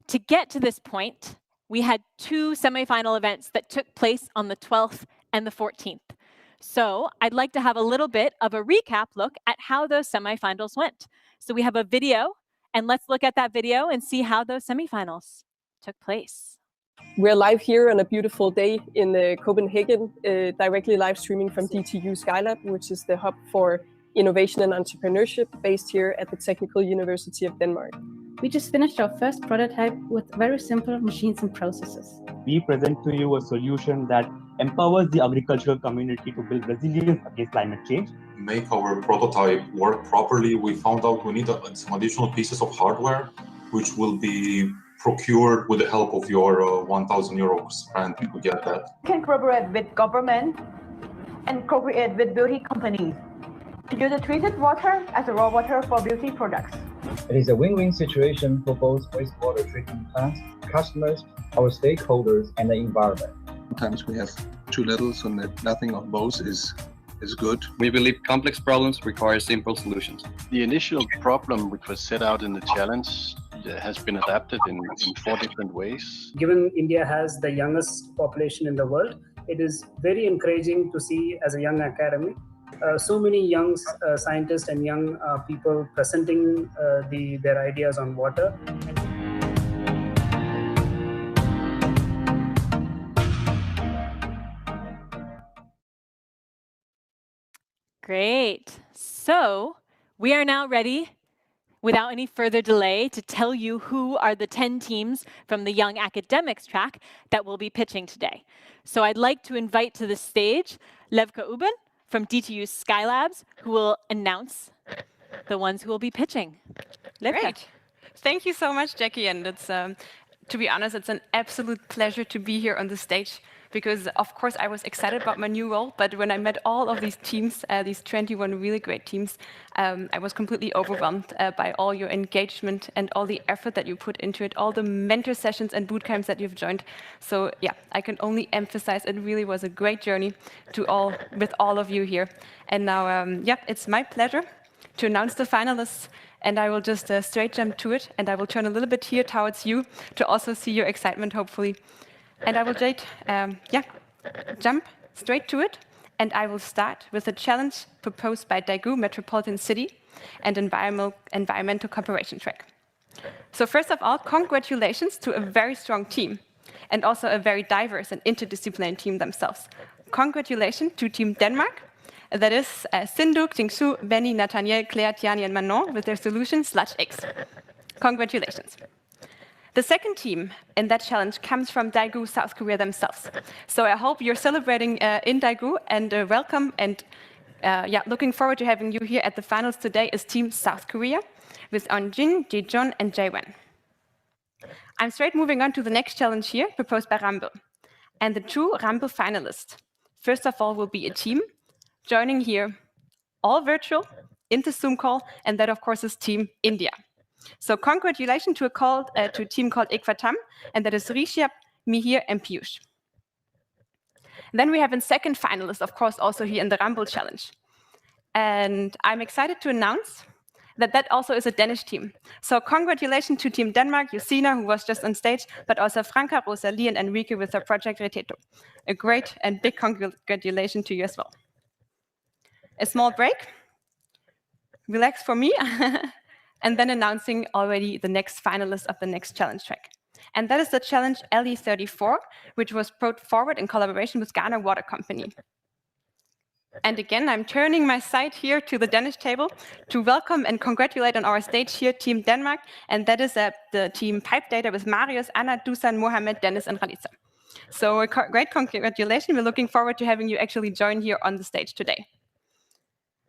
Speaker 2: to get to this point, we had 2 semifinal events that took place on the 12th and the 14th. So I'd like to have a little bit of a recap look at how those semifinals went. So we have a video, and let's look at that video and see how those semifinals took place.
Speaker 3: We're live here on a beautiful day in Copenhagen, directly live streaming from DTU Skylab, which is the hub for innovation and entrepreneurship based here at the Technical University of Denmark.
Speaker 4: We just finished our first prototype with very simple machines and processes.
Speaker 9: We present to you a solution that empowers the agricultural community to build resilience against climate change.
Speaker 23: Make our prototype work properly, we found out we need some additional pieces of hardware, which will be procured with the help of your 1,000 euros grant to get that.
Speaker 24: We can collaborate with government and co-create with beauty companies to use the treated water as a raw water for beauty products.
Speaker 25: It is a win-win situation for both wastewater treatment plants, customers, our stakeholders, and the environment.
Speaker 26: Sometimes we have too little, so nothing of both is good.
Speaker 7: We believe complex problems require simple solutions.
Speaker 27: The initial problem which was set out in the challenge has been adapted in 4 different ways.
Speaker 12: Given India has the youngest population in the world, it is very encouraging to see as a young academy so many young scientists and young people presenting their ideas on water.
Speaker 2: Great. So we are now ready, without any further delay, to tell you who are the 10 teams from the Young Academics track that will be pitching today. So I'd like to invite to the stage Levka Uben from DTU Skylabs, who will announce the ones who will be pitching. Levka.
Speaker 28: Great. Thank you so much, Jackie. And it's, to be honest, it's an absolute pleasure to be here on the stage, because of course I was excited about my new role, but when I met all of these teams, these 21 really great teams, I was completely overwhelmed by all your engagement and all the effort that you put into it, all the mentor sessions and bootcamps that you've joined. So yeah, I can only emphasize it really was a great journey with all of you here. And now, yeah, it's my pleasure to announce the finalists, and I will just straight jump to it, and I will turn a little bit here towards you to also see your excitement, hopefully. And I will jump straight to it, and I will start with a challenge proposed by Daegu Metropolitan City and Environmental Cooperation Track. So first of all, congratulations to a very strong team, and also a very diverse and interdisciplinary team themselves. Congratulations to Team Denmark, that is Sindhu, Tingsu, Benny, Nathaniel, Claire, Tiani, and Manon with their solution Sludge X. Congratulations. The second team in that challenge comes from Daegu, South Korea themselves. So I hope you're celebrating in Daegu, and welcome, and looking forward to having you here at the finals today is Team South Korea with Onjin, Jijeon, and Jaewon. I'm straight moving on to the next challenge here, proposed by Rambo. And the two Rambo finalists, first of all, will be a team joining here, all virtual, in the Zoom call, and that of course is Team India. So congratulations to a team called Ekvatam, and that is Rishabh, Mihir, and Piyush. Then we have a second finalist, of course, also here in the Rambo Challenge. And I'm excited to announce that also is a Danish team. So congratulations to Team Denmark, Josina, who was just on stage, but also Franca, Rosalie, and Enrique with their project Reteto. A great and big congratulations to you as well. A small break, relax for me, and then announcing already the next finalist of the next challenge track. And that is the challenge LE34, which was brought forward in collaboration with Ghana Water Company. And again, I'm turning my side here to the Danish table to welcome and congratulate on our stage here, Team Denmark, and that is the team Pipe Data with Marius, Anna, Dusan, Mohammed, Dennis, and Ralitza. So a great congratulations. We're looking forward to having you actually join here on the stage today.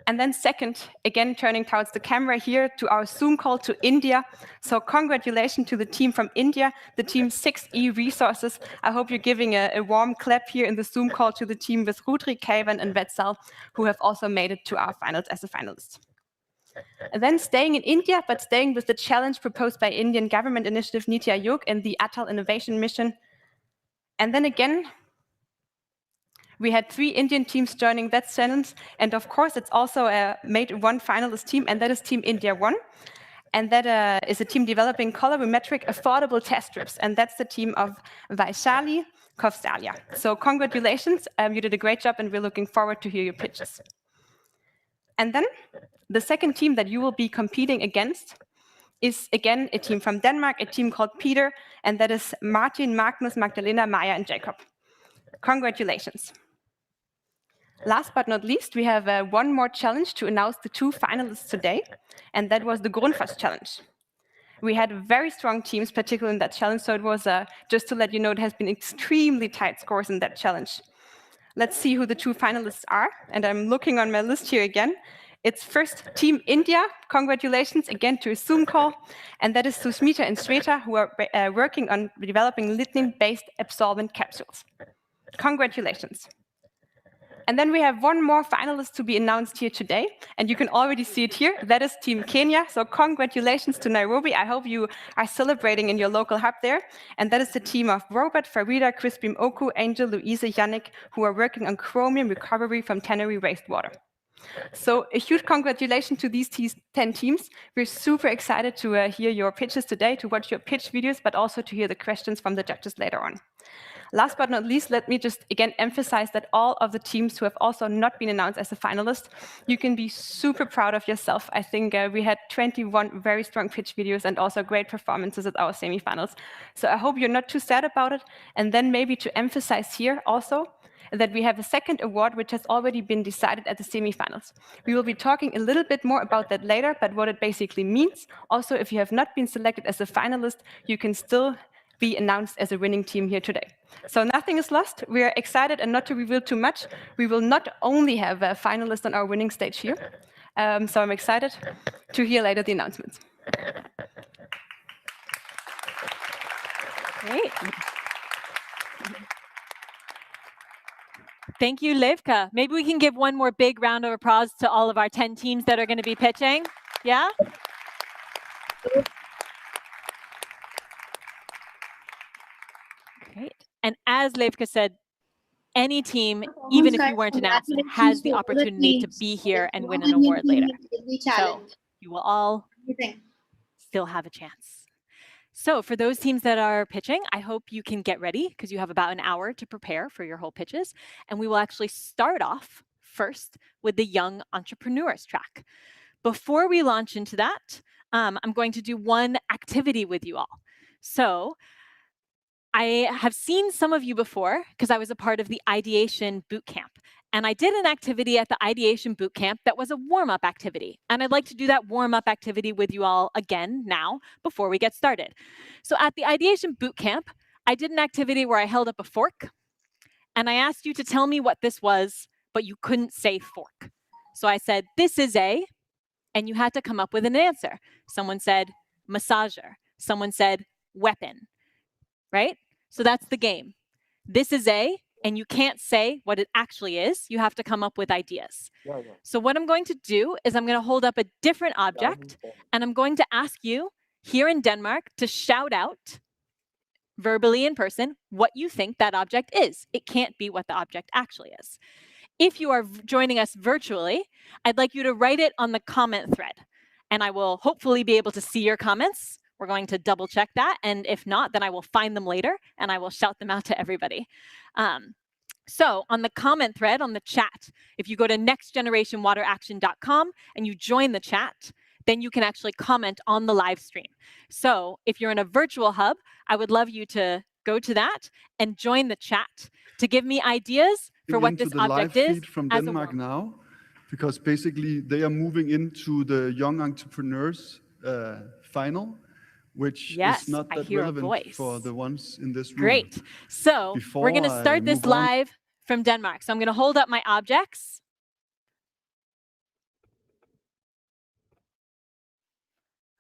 Speaker 28: And then second, again, turning towards the camera here to our Zoom call to India. So congratulations to the team from India, the team 6E Resources. I hope you're giving a warm clap here in the Zoom call to the team with Rudri, Kaivan, and Vetsal, who have also made it to our finals as a finalist. And then staying in India, but staying with the challenge proposed by Indian government initiative Niti Aayog and the Atal Innovation Mission. And then again, we had 3 Indian teams joining that challenge, and of course it's also made one finalist team, and that is Team India 1, and that is a team developing colorimetric affordable test strips, and that's the team of Vaishali Kovstalia. So congratulations, you did a great job, and we're looking forward to hear your pitches. And then the second team that you will be competing against is again a team from Denmark, a team called Peter, and that is Martin, Magnus, Magdalena, Maya, and Jacob. Congratulations. Last but not least, we have one more challenge to announce the 2 finalists today, and that was the Grundfos Challenge. We had very strong teams, particularly in that challenge, so it was, just to let you know, it has been extremely tight scores in that challenge. Let's see who the 2 finalists are, and I'm looking on my list here again. It's first Team India. Congratulations again to a Zoom call, and that is Susmita and Shweta, who are working on developing lignin-based absorbent capsules. Congratulations. And then we have one more finalist to be announced here today, and you can already see it here. That is Team Kenya. So congratulations to Nairobi. I hope you are celebrating in your local hub there. And that is the team of Robert, Farida, Crispim Oku, Angel, Louisa, Yannick, who are working on chromium recovery from tannery wastewater. So a huge congratulations to these 10 teams. We're super excited to hear your pitches today, to watch your pitch videos, but also to hear the questions from the judges later on. Last but not least, let me just again emphasize that all of the teams who have also not been announced as a finalist, you can be super proud of yourself. I think we had 21 very strong pitch videos and also great performances at our semifinals. So I hope you're not too sad about it. And then maybe to emphasize here also that we have a second award which has already been decided at the semifinals. We will be talking a little bit more about that later, but what it basically means. Also, if you have not been selected as a finalist, you can still be announced as a winning team here today. So nothing is lost. We are excited, and not to reveal too much, we will not only have a finalist on our winning stage here. So I'm excited to hear later the announcements.
Speaker 2: Great. Thank you, Levka. Maybe we can give one more big round of applause to all of our 10 teams that are going to be pitching. Yeah? Great. And as Levka said, any team, even if you weren't announced, has the opportunity to be here and win an award later. So you will all still have a chance. So for those teams that are pitching, I hope you can get ready because you have about an hour to prepare for your whole pitches. And we will actually start off first with the Young Entrepreneurs track. Before we launch into that, I'm going to do one activity with you all. So I have seen some of you before because I was a part of the Ideation Bootcamp. And I did an activity at the Ideation Bootcamp that was a warm-up activity. And I'd like to do that warm-up activity with you all again now before we get started. So at the Ideation Bootcamp, I did an activity where I held up a fork. And I asked you to tell me what this was, but you couldn't say fork. So I said, this is a, and you had to come up with an answer. Someone said massager. Someone said weapon, right? So that's the game. This is a, and you can't say what it actually is. You have to come up with ideas. So what I'm going to do is I'm going to hold up a different object, and I'm going to ask you here in Denmark to shout out verbally in person what you think that object is. It can't be what the object actually is. If you are joining us virtually, I'd like you to write it on the comment thread, and I will hopefully be able to see your comments. We're going to double check that. And if not, then I will find them later and I will shout them out to everybody. So on the comment thread, on the chat, if you go to nextgenerationwateraction.com and you join the chat, then you can actually comment on the live stream. So if you're in a virtual hub, I would love you to go to that and join the chat to give me ideas for what this object is
Speaker 6: from
Speaker 2: as
Speaker 6: Denmark now, because basically they are moving into the Young Entrepreneurs final, which is not that relevant for the ones in this room.
Speaker 2: Great. So we're going to start this live from Denmark. So I'm going to hold up my objects.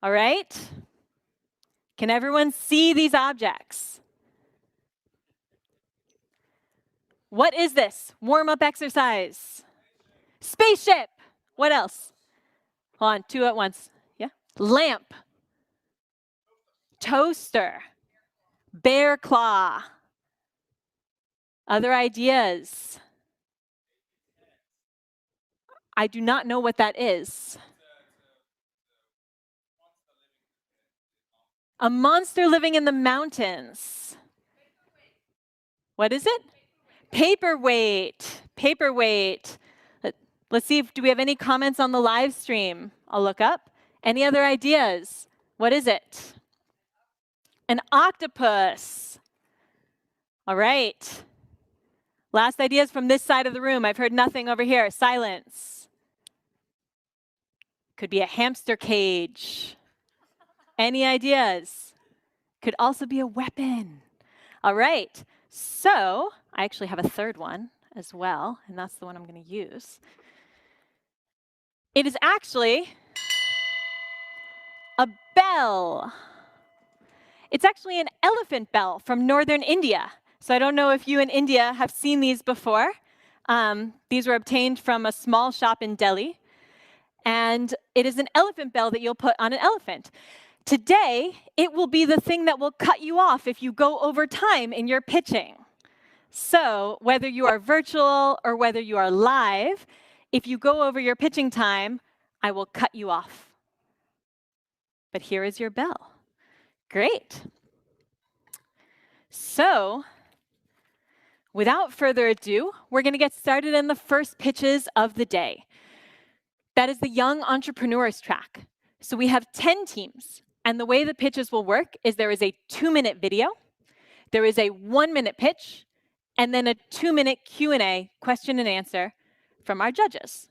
Speaker 2: All right. Can everyone see these objects? What is this? Warm-up exercise. Spaceship. What else? Hold on, 2 at once. Yeah. Lamp. Toaster. Bear claw. Other ideas? I do not know what that is. A monster living in the mountains. What is it? Paperweight. Paperweight. Let's see do we have any comments on the live stream? I'll look up. Any other ideas? What is it? An octopus. All right. Last ideas from this side of the room. I've heard nothing over here. Silence. Could be a hamster cage. Any ideas? Could also be a weapon. All right. So I actually have a third one as well, and that's the one I'm going to use. It is actually a bell. It's actually an elephant bell from northern India. So I don't know if you in India have seen these before. These were obtained from a small shop in Delhi. And it is an elephant bell that you'll put on an elephant. Today, it will be the thing that will cut you off if you go over time in your pitching. So whether you are virtual or whether you are live, if you go over your pitching time, I will cut you off. But here is your bell. Great. So without further ado, we're going to get started in the first pitches of the day. That is the Young Entrepreneurs track. So we have 10 teams. And the way the pitches will work is there is a 2-minute video, there is a 1-minute pitch, and then a 2-minute Q&A, question and answer, from our judges.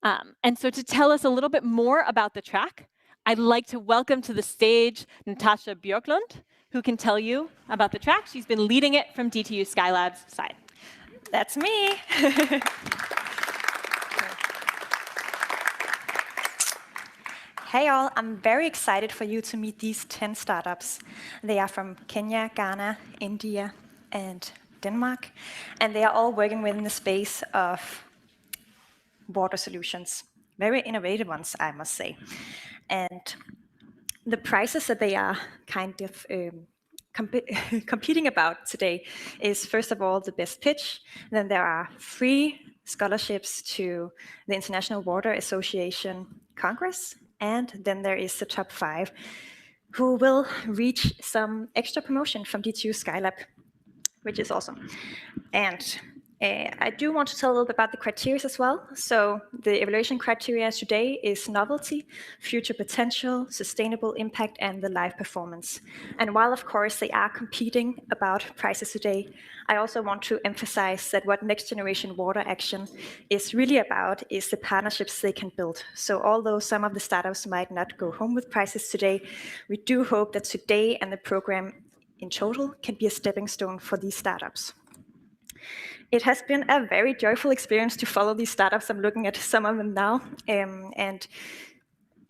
Speaker 2: And so to tell us a little bit more about the track, I'd like to welcome to the stage Natasha Björklund, who can tell you about the track. She's been leading it from DTU Skylab's side.
Speaker 8: That's me. Hey all, I'm very excited for you to meet these 10 startups. They are from Kenya, Ghana, India, and Denmark, and they are all working within the space of water solutions. Very innovative ones, I must say. And the prizes that they are kind of competing about today is, first of all, the best pitch. Then there are free scholarships to the International Water Association Congress. And then there is the top 5 who will reach some extra promotion from DTU Skylab, which is awesome. And I do want to tell a little bit about the criteria as well. So the evaluation criteria today is novelty, future potential, sustainable impact, and the live performance. And while, of course, they are competing about prizes today, I also want to emphasize that what Next Generation Water Action is really about is the partnerships they can build. So although some of the startups might not go home with prizes today, we do hope that today and the program in total can be a stepping stone for these startups. It has been a very joyful experience to follow these startups. I'm looking at some of them now. And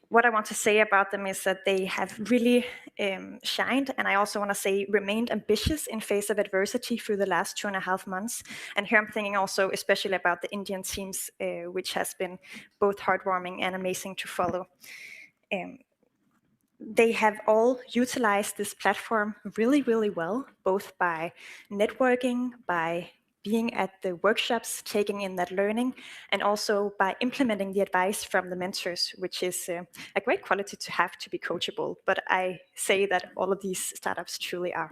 Speaker 8: what I want to say about them is that they have really shined. And I also want to say remained ambitious in face of adversity through the last 2.5 months. And here I'm thinking also especially about the Indian teams, which has been both heartwarming and amazing to follow. They have all utilized this platform really, really well, both by networking, by being at the workshops, taking in that learning, and also by implementing the advice from the mentors, which is a great quality to have to be coachable. But I say that all of these startups truly are.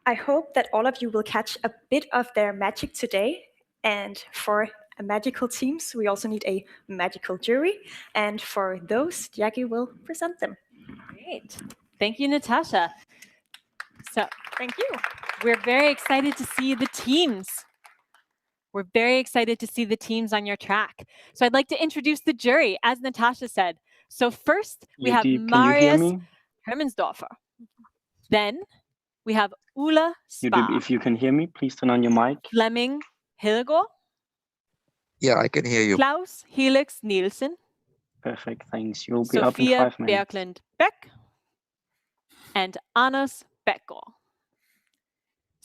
Speaker 8: I hope that all of you will catch a bit of their magic today. And for magical teams, we also need a magical jury. And for those, Jackie will present them.
Speaker 2: Great. Thank you, Natasha. So thank you. We're very excited to see the teams. We're very excited to see the teams on your track. So I'd like to introduce the jury, as Natasha said. So first, we have Marius Hermansdorfer. Then we have Ulla Spa.
Speaker 5: If you can hear me, please turn on your mic.
Speaker 2: Flemming Hedegaard.
Speaker 10: Yeah, I can hear you.
Speaker 2: Klaus Helix Nielsen.
Speaker 5: Perfect, thanks. You'll be up in
Speaker 2: Sophia
Speaker 5: 5 minutes.
Speaker 2: Björklund Beck. And Anders Beckgård.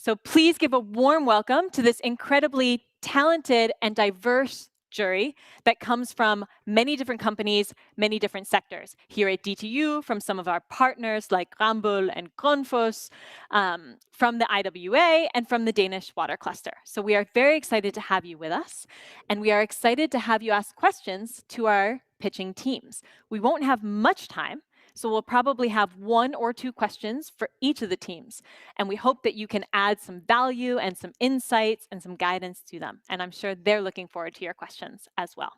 Speaker 2: So please give a warm welcome to this incredibly talented and diverse jury that comes from many different companies, many different sectors. Here at DTU, from some of our partners like Ramboll and Grundfos, from the IWA, and from the Danish Water Cluster. So we are very excited to have you with us, and we are excited to have you ask questions to our pitching teams. We won't have much time, so we'll probably have 1 or 2 questions for each of the teams. And we hope that you can add some value and some insights and some guidance to them. And I'm sure they're looking forward to your questions as well.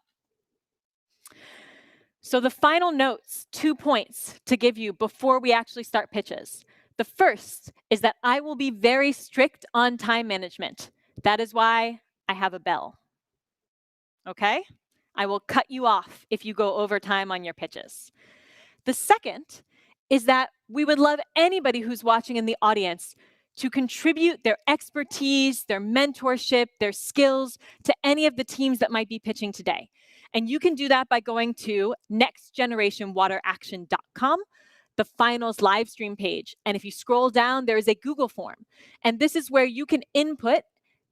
Speaker 2: So the final notes, 2 points to give you before we actually start pitches. The first is that I will be very strict on time management. That is why I have a bell. Okay? I will cut you off if you go over time on your pitches. The second is that we would love anybody who's watching in the audience to contribute their expertise, their mentorship, their skills to any of the teams that might be pitching today. And you can do that by going to nextgenerationwateraction.com, the finals live stream page. And if you scroll down, there is a Google form. And this is where you can input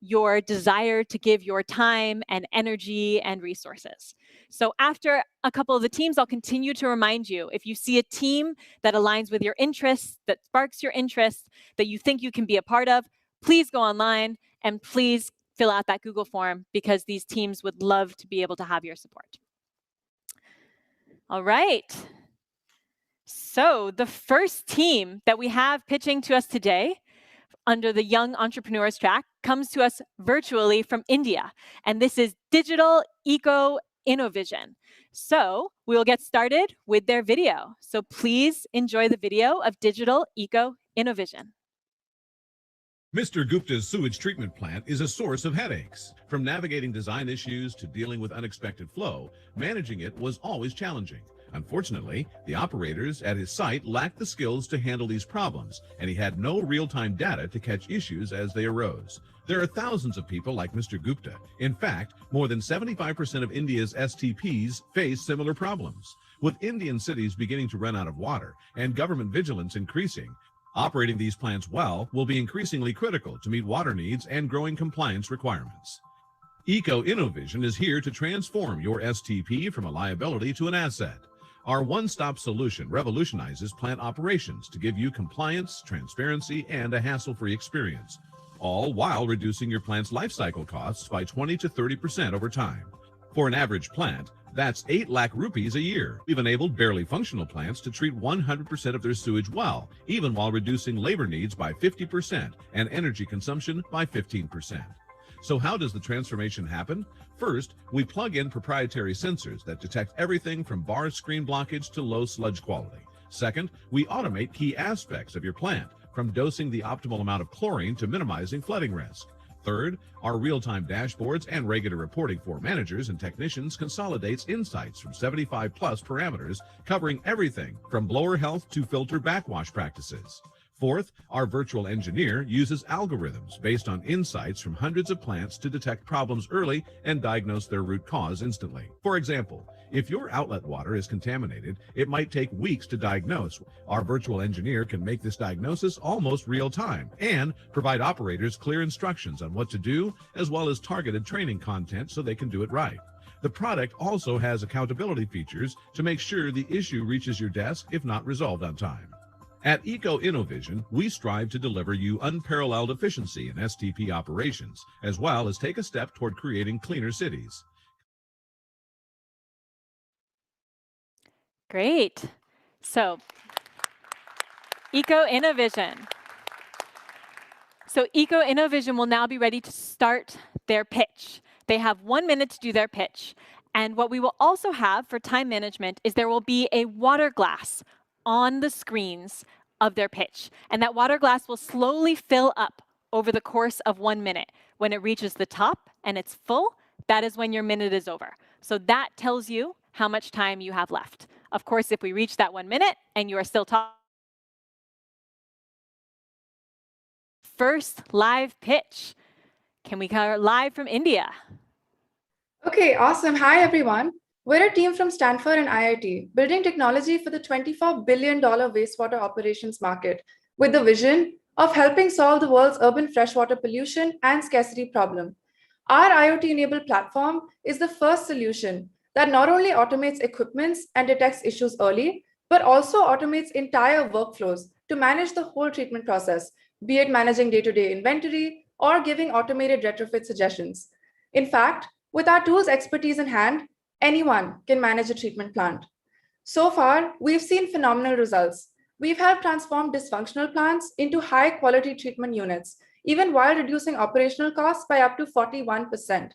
Speaker 2: your desire to give your time and energy and resources. So after a couple of the teams, I'll continue to remind you, if you see a team that aligns with your interests, that sparks your interest, that you think you can be a part of, please go online and please fill out that Google form, because these teams would love to be able to have your support. All right. So the first team that we have pitching to us today under the Young Entrepreneurs track comes to us virtually from India, and this is Digital Eco Innovision. So we will get started with their video. So please enjoy the video of Digital Eco Innovision.
Speaker 11: Mr. Gupta's sewage treatment plant is a source of headaches. From navigating design issues to dealing with unexpected flow, managing it was always challenging. Unfortunately, the operators at his site lacked the skills to handle these problems, and he had no real-time data to catch issues as they arose. There are thousands of people like Mr. Gupta. In fact, more than 75% of India's STPs face similar problems. With Indian cities beginning to run out of water and government vigilance increasing, operating these plants well will be increasingly critical to meet water needs and growing compliance requirements. Eco Innovision is here to transform your STP from a liability to an asset. Our one-stop solution revolutionizes plant operations to give you compliance, transparency, and a hassle-free experience, all while reducing your plant's life cycle costs by 20 to 30% over time. For an average plant, that's 8 lakh rupees a year. We've enabled barely functional plants to treat 100% of their sewage well, even while reducing labor needs by 50% and energy consumption by 15%. So how does the transformation happen? First, we plug in proprietary sensors that detect everything from bar screen blockage to low sludge quality. Second, we automate key aspects of your plant, from dosing the optimal amount of chlorine to minimizing flooding risk. Third, our real-time dashboards and regular reporting for managers and technicians consolidates insights from 75 plus parameters, covering everything from blower health to filter backwash practices. Fourth, our virtual engineer uses algorithms based on insights from hundreds of plants to detect problems early and diagnose their root cause instantly. For example, if your outlet water is contaminated, it might take weeks to diagnose. Our virtual engineer can make this diagnosis almost real time and provide operators clear instructions on what to do, as well as targeted training content so they can do it right. The product also has accountability features to make sure the issue reaches your desk if not resolved on time. At Eco Innovision, we strive to deliver you unparalleled efficiency in STP operations, as well as take a step toward creating cleaner cities.
Speaker 2: Great. So, Eco Innovision. So Eco Innovision will now be ready to start their pitch. They have 1 minute to do their pitch. And what we will also have for time management is there will be a water glass on the screens of their pitch. And that water glass will slowly fill up over the course of 1 minute. When it reaches the top and it's full, that is when your minute is over. So that tells you how much time you have left. Of course, if we reach that 1 minute and you are still talking, first live pitch. Can we go live from India?
Speaker 14: Okay, awesome. Hi, everyone. We're a team from Stanford and IIT, building technology for the $24 billion wastewater operations market, with the vision of helping solve the world's urban freshwater pollution and scarcity problem. Our IoT-enabled platform is the first solution that not only automates equipments and detects issues early, but also automates entire workflows to manage the whole treatment process, be it managing day-to-day inventory or giving automated retrofit suggestions. In fact, with our tool's expertise in hand, anyone can manage a treatment plant. So far, we've seen phenomenal results. We've helped transform dysfunctional plants into high-quality treatment units, even while reducing operational costs by up to 41%.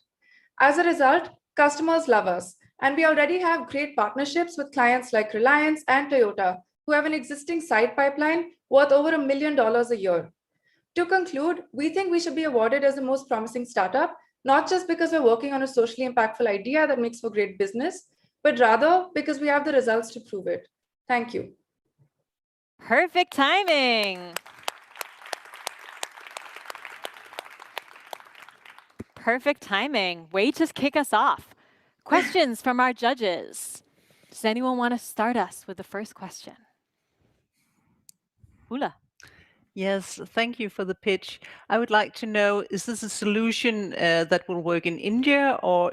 Speaker 14: As a result, customers love us, And we already have great partnerships with clients like Reliance and Toyota, who have an existing site pipeline worth over $1 million a year. To conclude, we think we should be awarded as the most promising startup, not just because we're working on a socially impactful idea that makes for great business, but rather because we have the results to prove it. Thank you.
Speaker 2: Perfect timing. Perfect timing. Way to kick us off. Questions from our judges. Does anyone want to start us with the first question? Ula.
Speaker 1: Yes, thank you for the pitch. I would like to know, is this a solution that will work in India, or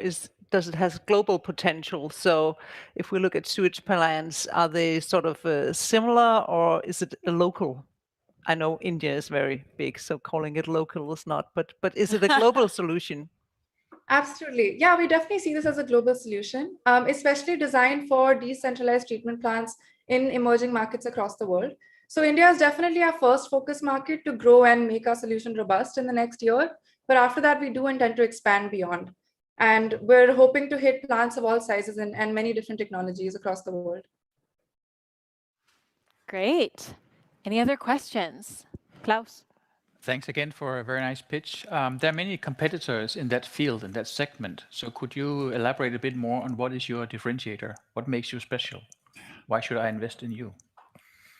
Speaker 1: does it have global potential? So if we look at sewage plants, are they sort of similar, or is it a local? I know India is very big, so calling it local is not, but is it a global solution?
Speaker 14: Absolutely. Yeah, we definitely see this as a global solution, especially designed for decentralized treatment plants in emerging markets across the world. So India is definitely our first focus market to grow and make our solution robust in the next year. But after that, we do intend to expand beyond. And we're hoping to hit plants of all sizes and many different technologies across the world.
Speaker 2: Great. Any other questions? Klaus?
Speaker 16: Thanks again for a very nice pitch. There are many competitors in that field, in that segment. So could you elaborate a bit more on what is your differentiator? What makes you special? Why should I invest in you?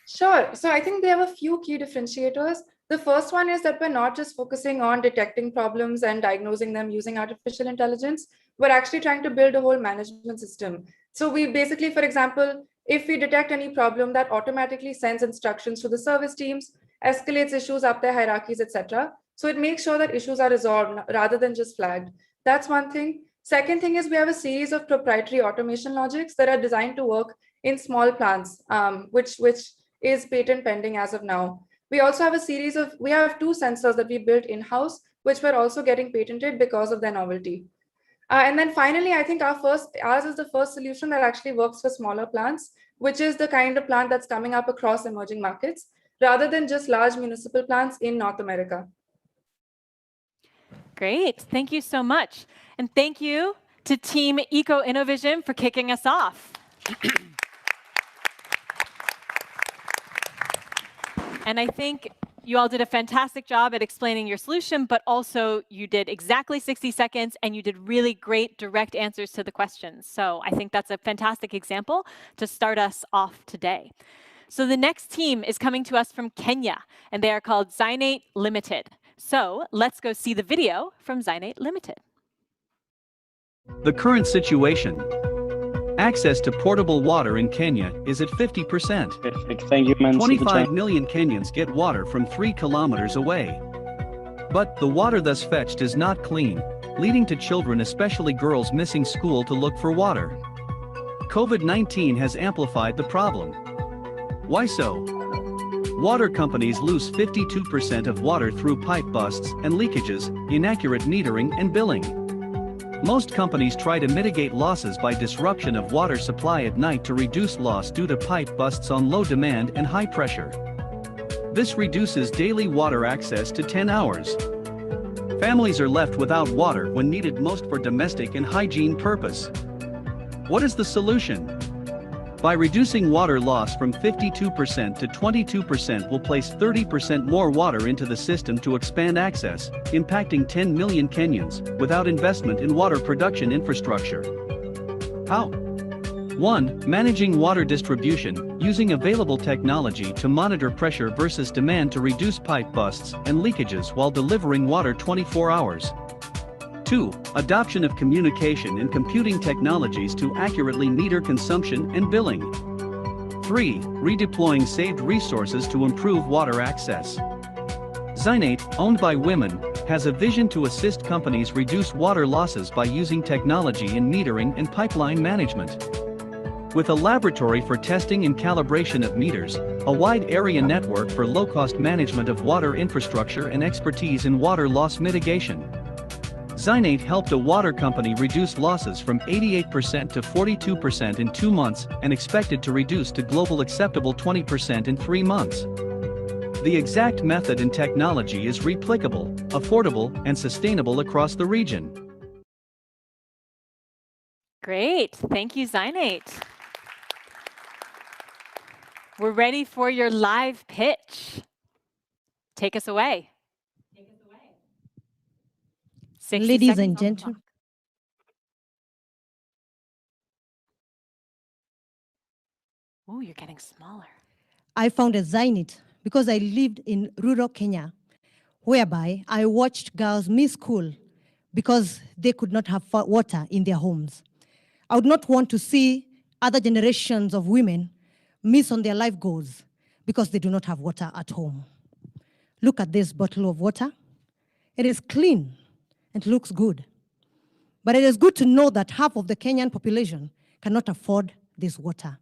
Speaker 14: Sure. So I think we have a few key differentiators. The first one is that we're not just focusing on detecting problems and diagnosing them using artificial intelligence. We're actually trying to build a whole management system. So we basically, for example, if we detect any problem, that automatically sends instructions to the service teams, escalates issues up their hierarchies, etc. So it makes sure that issues are resolved rather than just flagged. That's one thing. Second thing is we have a series of proprietary automation logics that are designed to work in small plants, which is patent pending as of now. We also have we have 2 sensors that we built in-house, which we're also getting patented because of their novelty. And then finally, I think ours is the first solution that actually works for smaller plants, which is the kind of plant that's coming up across emerging markets, rather than just large municipal plants in North America.
Speaker 2: Great. Thank you so much. And thank you to Team Eco Innovision for kicking us off. And I think you all did a fantastic job at explaining your solution, but also you did exactly 60 seconds and you did really great direct answers to the questions. So I think that's a fantastic example to start us off today. So the next team is coming to us from Kenya, and they are called Zynate Limited. So let's go see the video from Zynate Limited.
Speaker 17: The current situation. Access to portable water in Kenya is at 50%.
Speaker 5: Perfect. Thank you, man.
Speaker 17: 25 million Kenyans get water from 3 kilometers away. But the water thus fetched is not clean, leading to children, especially girls, missing school to look for water. COVID-19 has amplified the problem. Why so? Water companies lose 52% of water through pipe busts and leakages, inaccurate metering and billing. Most companies try to mitigate losses by disruption of water supply at night to reduce loss due to pipe busts on low demand and high pressure. This reduces daily water access to 10 hours. Families are left without water when needed most for domestic and hygiene purpose. What is the solution? By reducing water loss from 52% to 22% will place 30% more water into the system to expand access, impacting 10 million Kenyans, without investment in water production infrastructure. How? 1. Managing water distribution, using available technology to monitor pressure versus demand to reduce pipe busts and leakages while delivering water 24 hours. 2. Adoption of communication and computing technologies to accurately meter consumption and billing. 3. Redeploying saved resources to improve water access. Zynate, owned by women, has a vision to assist companies reduce water losses by using technology in metering and pipeline management. With a laboratory for testing and calibration of meters, a wide area network for low-cost management of water infrastructure and expertise in water loss mitigation. Zynate helped a water company reduce losses from 88% to 42% in 2 months and expected to reduce to global acceptable 20% in 3 months. The exact method and technology is replicable, affordable, and sustainable across the region.
Speaker 2: Great. Thank you, Zainate. We're ready for your live pitch. Take us away.
Speaker 3: Ladies and gentlemen.
Speaker 2: Oh, you're getting smaller.
Speaker 3: I founded Zainate because I lived in rural Kenya, whereby I watched girls miss school because they could not have water in their homes. I would not want to see other generations of women miss on their life goals because they do not have water at home. Look at this bottle of water. It is clean and looks good. But it is good to know that half of the Kenyan population cannot afford this water.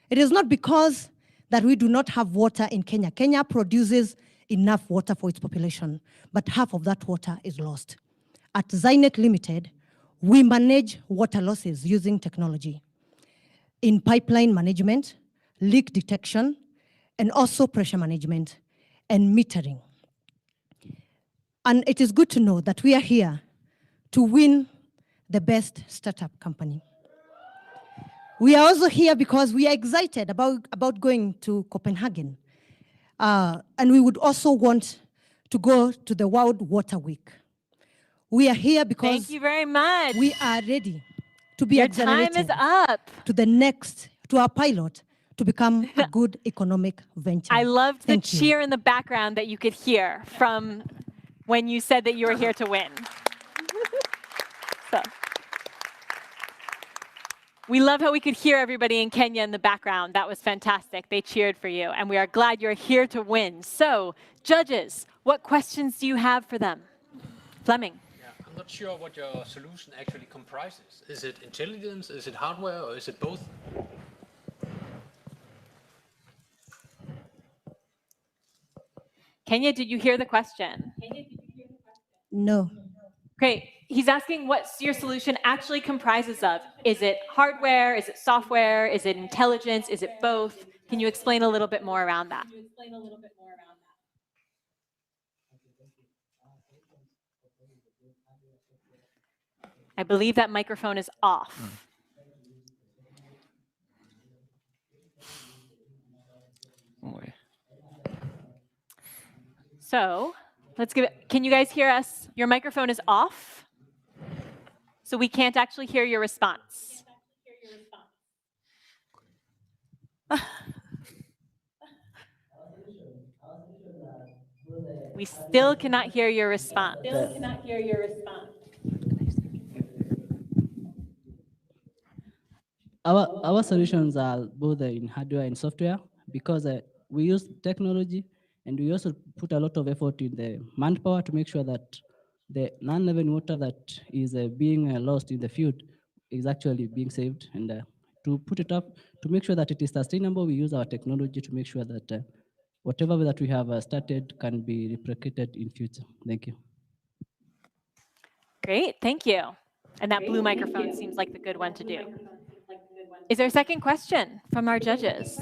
Speaker 3: It is not because that we do not have water in Kenya. Kenya produces enough water for its population, but half of that water is lost. At Zainate Limited, we manage water losses using technology in pipeline management, leak detection, and also pressure management and metering. And it is good to know that we are here to win the best startup company. We are also here because we are excited about going to Copenhagen. And we would also want to go to the World Water Week. We are here because
Speaker 2: thank you very much.
Speaker 3: We are ready to be
Speaker 2: Your
Speaker 3: accelerated
Speaker 2: time is up.
Speaker 3: to our pilot to become a good economic venture.
Speaker 2: I loved the
Speaker 3: Thank you.
Speaker 2: cheer in the background that you could hear from when you said that you were here to win. So. We love how we could hear everybody in Kenya in the background. That was fantastic. They cheered for you, and we are glad you're here to win. So, judges, what questions do you have for them? Fleming.
Speaker 13: Yeah, I'm not sure what your solution actually comprises. Is it intelligence, is it hardware, or is it both?
Speaker 2: Kenya, did you hear the question?
Speaker 3: No.
Speaker 2: Great. He's asking what your solution actually comprises of. Is it hardware? Is it software? Is it intelligence? Is it both? Can you explain a little bit more around that? I believe that microphone is off. So let's give it, can you guys hear us? Your microphone is off. So we can't actually hear your response. We still cannot hear your response.
Speaker 15: Our solutions are both in hardware and software because we use technology and we also put a lot of effort in the manpower to make sure that the non-living water that is being lost in the field is actually being saved. And to put it up, to make sure that it is sustainable, we use our technology to make sure that whatever that we have started can be replicated in future. Thank you.
Speaker 2: Great, thank you. And that blue microphone seems like the good one to do. Is there a second question from our judges?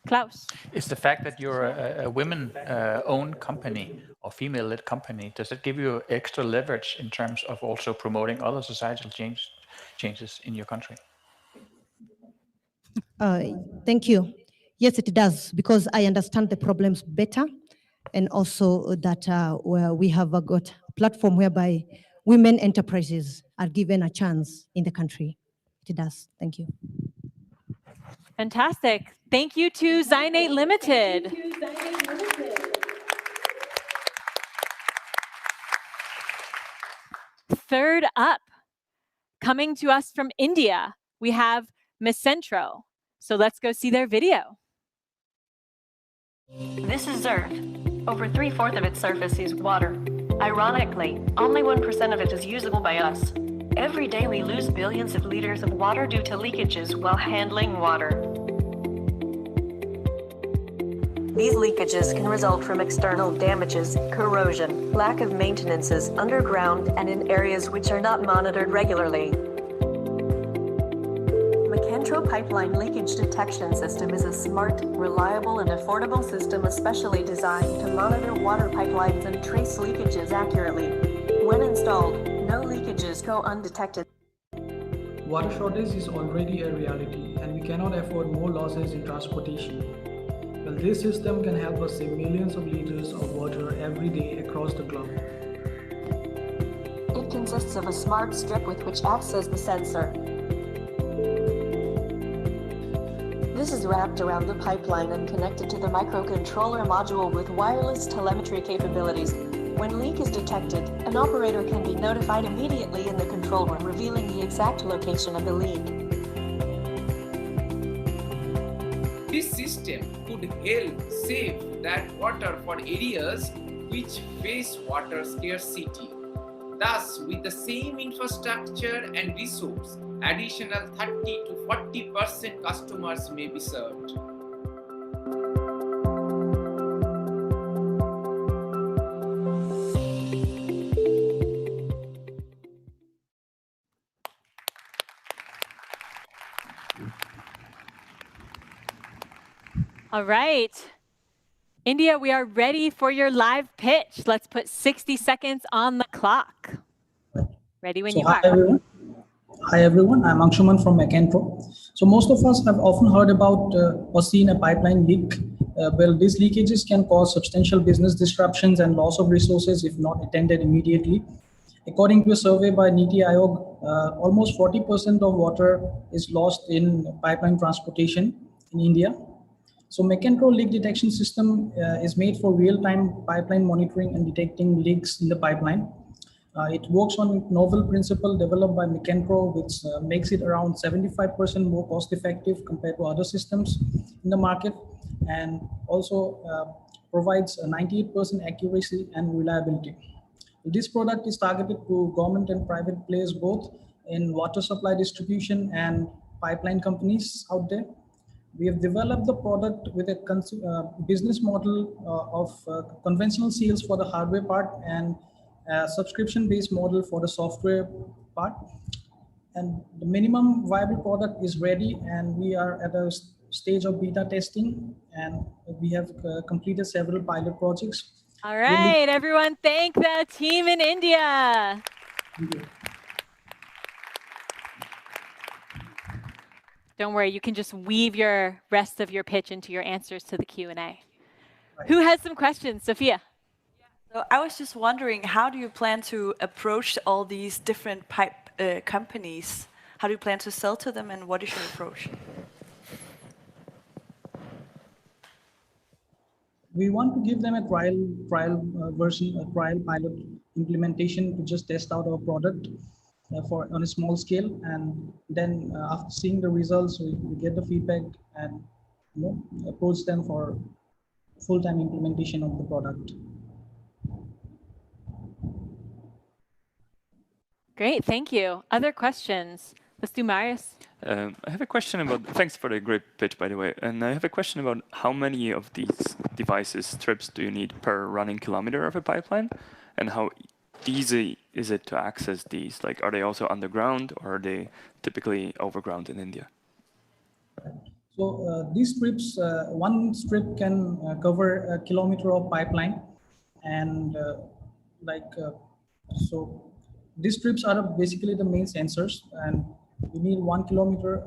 Speaker 2: Klaus.
Speaker 16: Is the fact that you're a women-owned company or female-led company, does it give you extra leverage in terms of also promoting other societal changes in your country?
Speaker 3: Thank you. Yes, it does, because I understand the problems better, and also that we have got a platform whereby women enterprises are given a chance in the country. It does. Thank you.
Speaker 2: Fantastic. Thank you to Zainate Limited. Third up, coming to us from India, we have Mesentro. So let's go see their video.
Speaker 18: This is Earth. Over 3/4 of its surface is water. Ironically, only 1% of it is usable by us. Every day we lose billions of liters of water due to leakages while handling water. These leakages can result from external damages, corrosion, lack of maintenances underground and in areas which are not monitored regularly. Macentro Pipeline Leakage Detection System is a smart, reliable, and affordable system especially designed to monitor water pipelines and trace leakages accurately. When installed, no leakages go undetected.
Speaker 4: Water shortage is already a reality, and we cannot afford more losses in transportation. Well, this system can help us save millions of liters of water every day across the globe.
Speaker 18: It consists of a smart strip with which acts as the sensor. This is wrapped around the pipeline and connected to the microcontroller module with wireless telemetry capabilities. When a leak is detected, an operator can be notified immediately in the control room, revealing the exact location of the leak.
Speaker 9: This system could help save that water for areas which face water scarcity. Thus, with the same infrastructure and resource, additional 30 to 40% customers may be served.
Speaker 2: All right. India, we are ready for your live pitch. Let's put 60 seconds on the clock. Ready when you are.
Speaker 4: Hi everyone, I'm Anshuman from Mecantro. So most of us have often heard about or seen a pipeline leak. Well, these leakages can cause substantial business disruptions and loss of resources if not attended immediately. According to a survey by NITI Aayog, almost 40% of water is lost in pipeline transportation in India. So Mecantro leak detection system is made for real-time pipeline monitoring and detecting leaks in the pipeline. It works on a novel principle developed by Mecantro, which makes it around 75% more cost-effective compared to other systems in the market, and also provides a 98% accuracy and reliability. This product is targeted to government and private players both in water supply distribution and pipeline companies out there. We have developed the product with a business model of conventional sales for the hardware part and a subscription-based model for the software part. And the minimum viable product is ready, and we are at a stage of beta testing, and we have completed several pilot projects.
Speaker 2: All right, everyone, thank the team in India. Don't worry, you can just weave your rest of your pitch into your answers to the Q&A. Who has some questions? Sophia.
Speaker 19: So I was just wondering, how do you plan to approach all these different pipe companies? How do you plan to sell to them, and what is your approach?
Speaker 4: We want to give them a trial version, a trial pilot implementation to just test out our product on a small scale, and then after seeing the results, we get the feedback and approach them for full-time implementation of the product.
Speaker 2: Great, thank you. Other questions? Let's do Marius.
Speaker 20: I have a question about, thanks for the great pitch, by the way. And I have a question about how many of these devices, strips, do you need per running kilometer of a pipeline? And how easy is it to access these? Like, are they also underground, or are they typically overground in India?
Speaker 4: So these strips, one strip can cover a kilometer of pipeline. And so these strips are basically the main sensors, and we need 1 kilometer.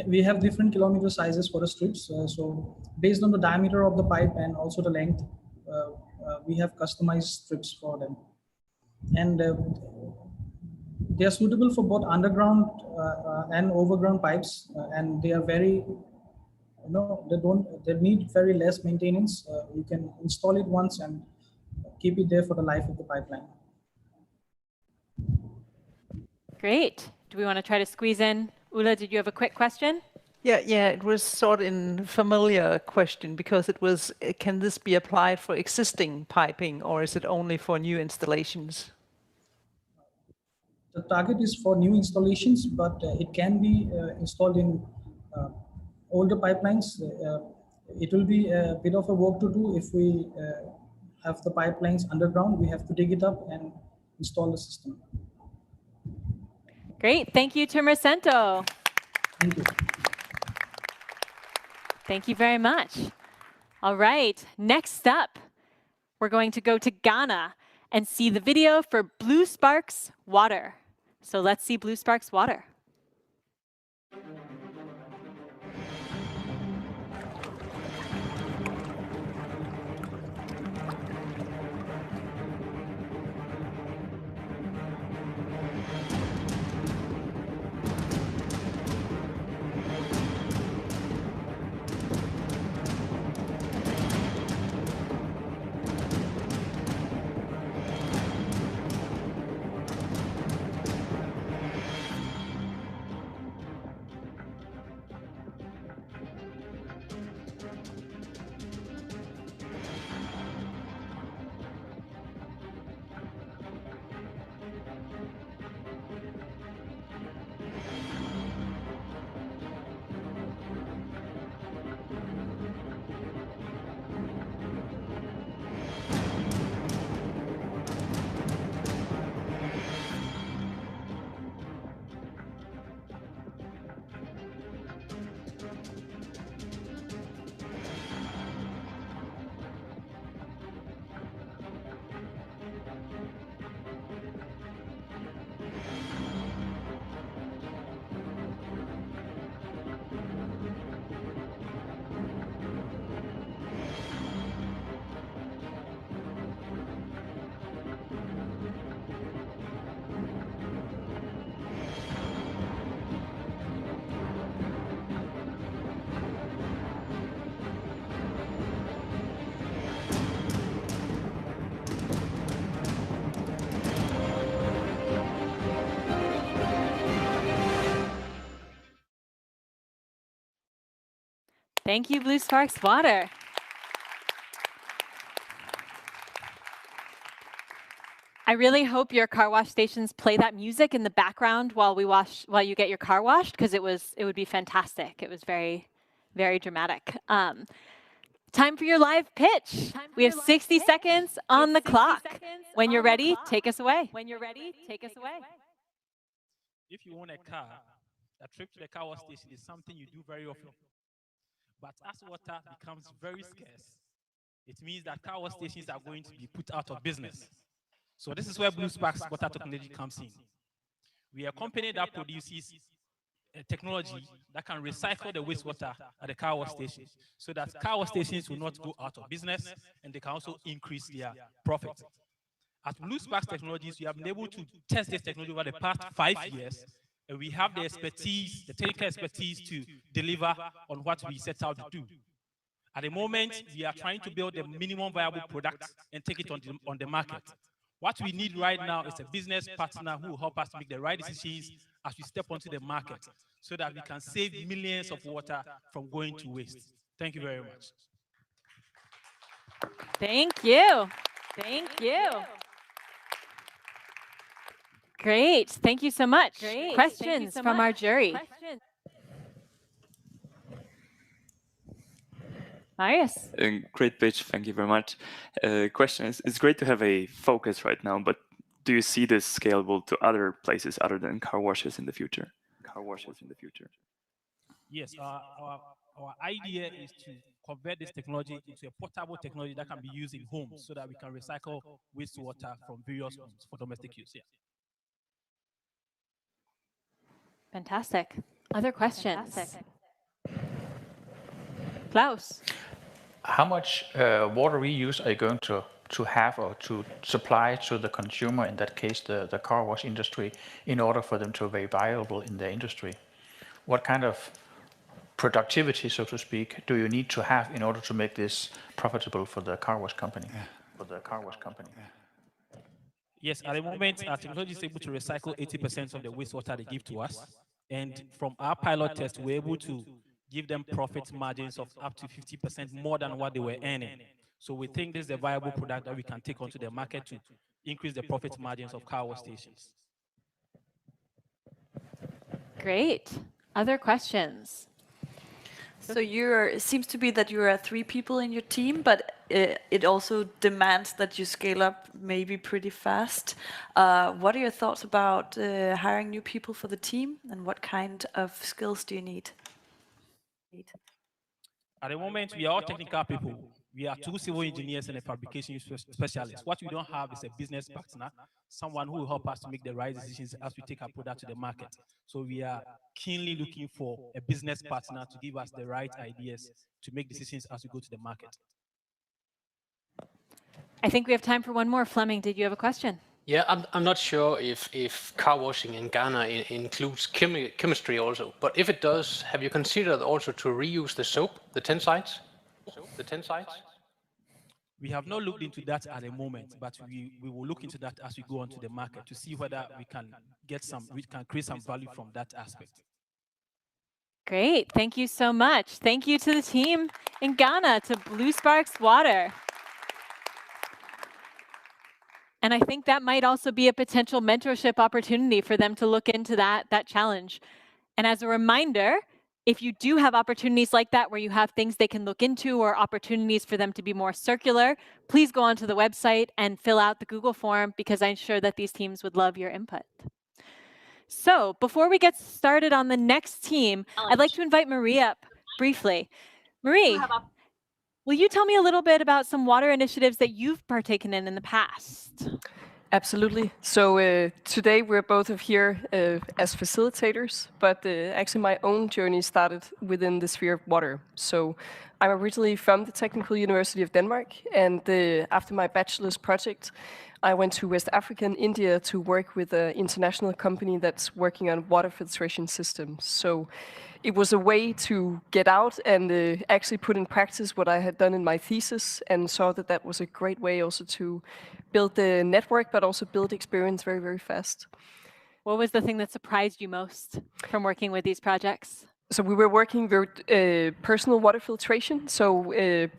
Speaker 4: We have different kilometer sizes for the strips. So based on the diameter of the pipe and also the length, we have customized strips for them. And they are suitable for both underground and overground pipes, and they are very, they need very less maintenance. You can install it once and keep it there for the life of the pipeline.
Speaker 2: Great. Do we want to try to squeeze in? Ulla, did you have a quick question?
Speaker 1: Yeah, it was sort of a familiar question, because it was, can this be applied for existing piping, or is it only for new installations?
Speaker 4: The target is for new installations, but it can be installed in older pipelines. It will be a bit of a work to do if we have the pipelines underground. We have to dig it up and install the system.
Speaker 2: Great. Thank you, Tumersento.
Speaker 4: Thank you.
Speaker 2: Thank you very much. All right. Next up, we're going to go to Ghana and see the video for Blue Sparks Water. So let's see Blue Sparks Water. Thank you, Blue Sparks Water. I really hope your car wash stations play that music in the background while you get your car washed, because it would be fantastic. It was very, very dramatic. Time for your live pitch. We have 60 seconds on the clock. When you're ready, take us away.
Speaker 7: If you own a car, a trip to the car wash station is something you do very often. But as water becomes very scarce, it means that car wash stations are going to be put out of business. So this is where Blue Sparks Water Technology comes in. We are a company that produces a technology that can recycle the wastewater at the car wash station, so that car wash stations will not go out of business, and they can also increase their profit. At Blue Sparks Technologies, we have been able to test this technology over the past 5 years, and we have the expertise, the technical expertise to deliver on what we set out to do. At the moment, we are trying to build a minimum viable product and take it on the market. What we need right now is a business partner who will help us make the right decisions as we step onto the market, so that we can save millions of water from going to waste. Thank you very much.
Speaker 2: Thank you. Great. Thank you so much. Questions from our jury? Marius.
Speaker 20: Great pitch. Thank you very much. Question is, it's great to have a focus right now, but do you see this scalable to other places other than car washes in the future?
Speaker 7: Yes, our idea is to convert this technology into a portable technology that can be used in homes, so that we can recycle wastewater from various homes for domestic use. Yeah.
Speaker 2: Fantastic. Other questions? Klaus.
Speaker 16: How much water reuse are you going to have or to supply to the consumer, in that case the car wash industry, in order for them to be viable in the industry? What kind of productivity, so to speak, do you need to have in order to make this profitable for the car wash company?
Speaker 7: Yes, at the moment, our technology is able to recycle 80% of the wastewater they give to us. And from our pilot test, we're able to give them profit margins of up to 50% more than what they were earning. So we think this is a viable product that we can take onto the market to increase the profit margins of car wash stations.
Speaker 2: Great. Other questions?
Speaker 19: So it seems to be that you are 3 people in your team, but it also demands that you scale up maybe pretty fast. What are your thoughts about hiring new people for the team, and what kind of skills do you need?
Speaker 7: At the moment, we are all technical people. We are 2 civil engineers and a fabrication specialist. What we don't have is a business partner, someone who will help us to make the right decisions as we take our product to the market. So we are keenly looking for a business partner to give us the right ideas to make decisions as we go to the market.
Speaker 2: I think we have time for one more. Fleming, did you have a question?
Speaker 13: Yeah, I'm not sure if car washing in Ghana includes chemistry also, but if it does, have you considered also to reuse the soap, the 10 sites?
Speaker 7: We have not looked into that at the moment, but we will look into that as we go onto the market to see whether we can create some value from that aspect.
Speaker 2: Great, thank you so much. Thank you to the team in Ghana, to Blue Sparks Water. And I think that might also be a potential mentorship opportunity for them to look into that challenge. And as a reminder, if you do have opportunities like that where you have things they can look into or opportunities for them to be more circular, please go onto the website and fill out the Google form, because I'm sure that these teams would love your input. So before we get started on the next team, I'd like to invite Marie up briefly. Marie, will you tell me a little bit about some water initiatives that you've partaken in the past?
Speaker 21: Absolutely. So today we're both of here as facilitators, but actually my own journey started within the sphere of water. So I'm originally from the Technical University of Denmark, and after my bachelor's project, I went to West Africa and India to work with an international company that's working on water filtration systems. So it was a way to get out and actually put in practice what I had done in my thesis, and saw that that was a great way also to build the network, but also build experience very, very fast.
Speaker 2: What was the thing that surprised you most from working with these projects?
Speaker 21: So we were working with personal water filtration, so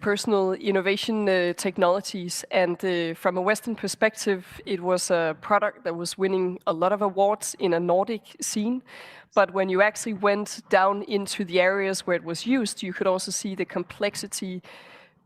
Speaker 21: personal innovation technologies. And from a Western perspective, it was a product that was winning a lot of awards in a Nordic scene. But when you actually went down into the areas where it was used, you could also see the complexity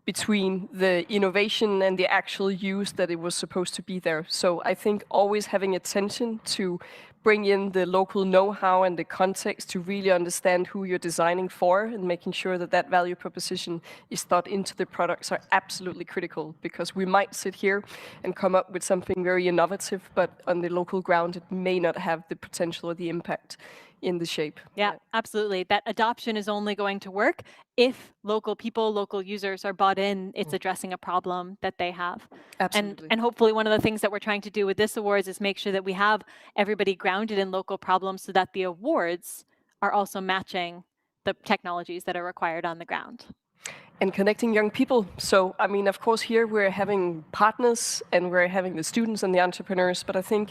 Speaker 21: between the innovation and the actual use that it was supposed to be there. So I think always having attention to bring in the local know-how and the context to really understand who you're designing for and making sure that that value proposition is thought into the products are absolutely critical, because we might sit here and come up with something very innovative, but on the local ground, it may not have the potential or the impact in the shape.
Speaker 2: Yeah, absolutely. That adoption is only going to work if local people, local users are bought in. It's addressing a problem that they have.
Speaker 21: Absolutely.
Speaker 2: And hopefully one of the things that we're trying to do with this awards is make sure that we have everybody grounded in local problems so that the awards are also matching the technologies that are required on the ground.
Speaker 21: And connecting young people. So, I mean, of course, here we're having partners and we're having the students and the entrepreneurs, but I think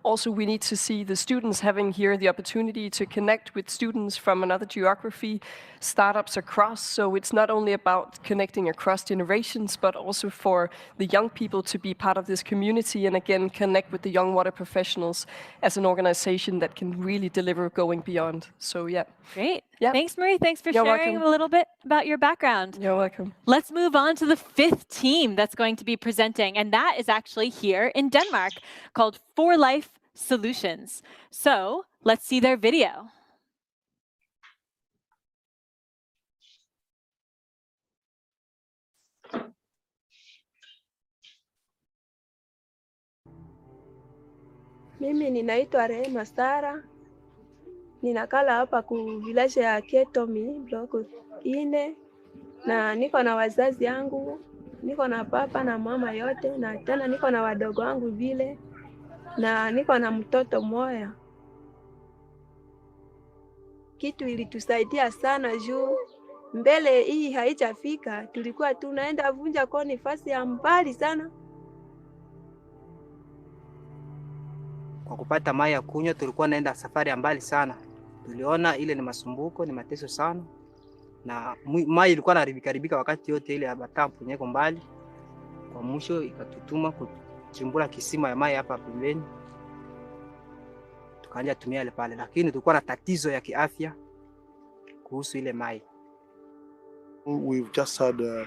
Speaker 21: also we need to see the students having here the opportunity to connect with students from another geography, startups across. So it's not only about connecting across generations, but also for the young people to be part of this community and again, connect with the young water professionals as an organization that can really deliver going beyond. So yeah.
Speaker 2: Great.
Speaker 21: Yeah.
Speaker 2: Thanks, Marie. Thanks for
Speaker 21: You're
Speaker 2: sharing
Speaker 21: welcome.
Speaker 2: a little bit about your background.
Speaker 21: You're welcome.
Speaker 2: Let's move on to the 5th team that's going to be presenting, and that is actually here in Denmark, called For Life Solutions. So let's see their video.
Speaker 12: Mimi ninaitwa Rehema Sara. Ninakala hapa ku village ya Ketomi block 4 na niko na wazazi yangu, niko na papa na mama yote, na tena niko na wadogo wangu vile, na niko na mtoto moya. Kitu ilitusaidia sana juu mbele hii haijafika, tulikuwa tunaenda vunja koni fasi ya mbali sana.
Speaker 22: Kwa kupata maji ya kunywa tulikuwa naenda safari ya mbali sana. Tuliona ile ni masumbuko, ni mateso sana. Na maji ilikuwa inaharibika wakati yote ile ya batampu nyeko mbali. Kwa mwisho ikatutuma kuchimbula kisima ya maji hapa pembeni. Tukaanza tumia ile pale, lakini tulikuwa na tatizo ya kiafya kuhusu ile maji.
Speaker 23: We've just had a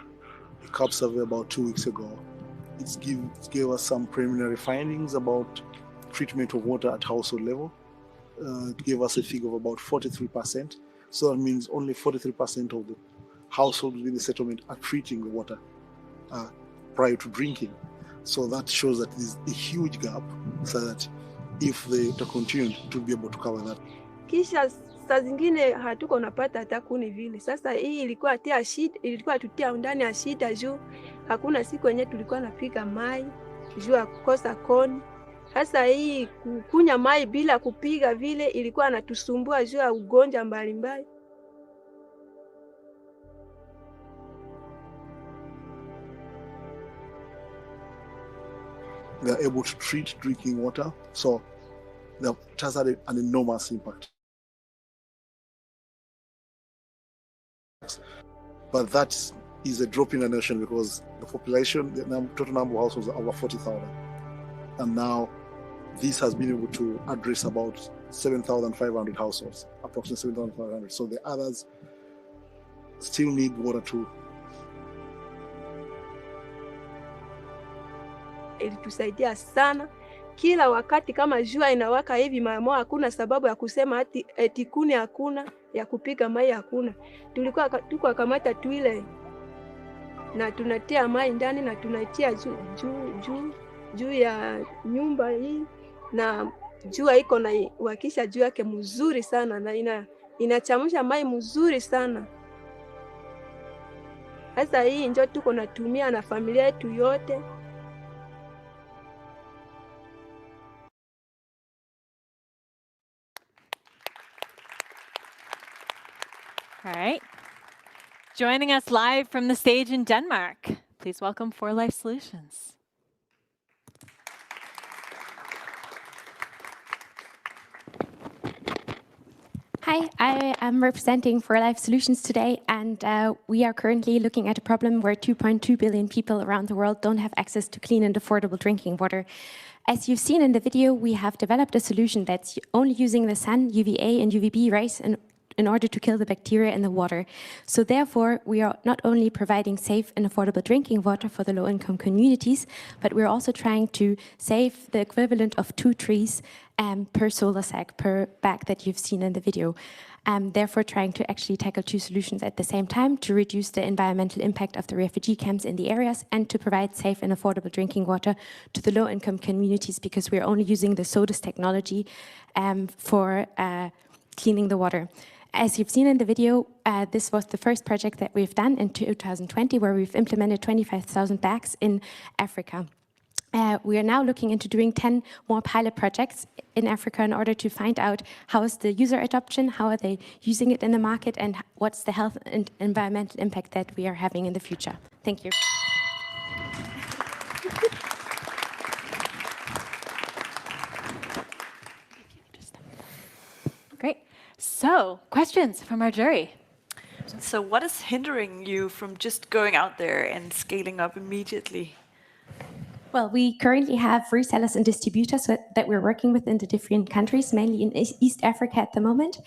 Speaker 23: CAP survey about 2 weeks ago. It gave us some preliminary findings about treatment of water at household level. It gave us a figure of about 43%. So that means only 43% of the households within the settlement are treating the water prior to drinking. So that shows that there's a huge gap, so that if they continue to be able to cover that.
Speaker 12: Kisha saa zingine hatuko napata hata kuni vile. Sasa hii ilikuwa tia shida, ilikuwa tutia ndani ya shida juu hakuna siku yenye tulikuwa napika mai juu ya kukosa koni. Sasa hii kukunya mai bila kupiga vile ilikuwa natusumbua juu ya ugonjwa mbalimbali.
Speaker 23: They are able to treat drinking water, so it has had an enormous impact. But that is a drop in the ocean, because the population, the total number of households are over 40,000. And now this has been able to address about 7,500 households, approximately 7,500. So the others still need water too.
Speaker 12: Ilitusaidia sana. Kila wakati kama jua inawaka hivi mama, hakuna sababu ya kusema eti kuni hakuna, ya kupiga mai hakuna. Tulikuwa tuko kamata tuile na tunatia mai ndani na tunatia juu ya nyumba hii, na jua iko na wakisha juu yake mzuri sana, na inachamusha mai mzuri sana. Sasa hii ndio tuko natumia na familia yetu yote.
Speaker 2: All right. Joining us live from the stage in Denmark, please welcome For Life Solutions.
Speaker 6: Hi, I am representing For Life Solutions today, and we are currently looking at a problem where 2.2 billion people around the world don't have access to clean and affordable drinking water. As you've seen in the video, we have developed a solution that's only using the sun, UVA and UVB rays in order to kill the bacteria in the water. So therefore, we are not only providing safe and affordable drinking water for the low-income communities, but we're also trying to save the equivalent of 2 trees per solar sack, per bag that you've seen in the video. Therefore, trying to actually tackle 2 solutions at the same time to reduce the environmental impact of the refugee camps in the areas and to provide safe and affordable drinking water to the low-income communities, because we're only using the SODIS technology for cleaning the water. As you've seen in the video, this was the first project that we've done in 2020, where we've implemented 25,000 bags in Africa. We are now looking into doing 10 more pilot projects in Africa in order to find out how is the user adoption, how are they using it in the market, and what's the health and environmental impact that we are having in the future. Thank you.
Speaker 2: Great. So, questions from our jury?
Speaker 19: So what is hindering you from just going out there and scaling up immediately?
Speaker 6: Well, we currently have resellers and distributors that we're working with in the different countries, mainly in East Africa at the moment.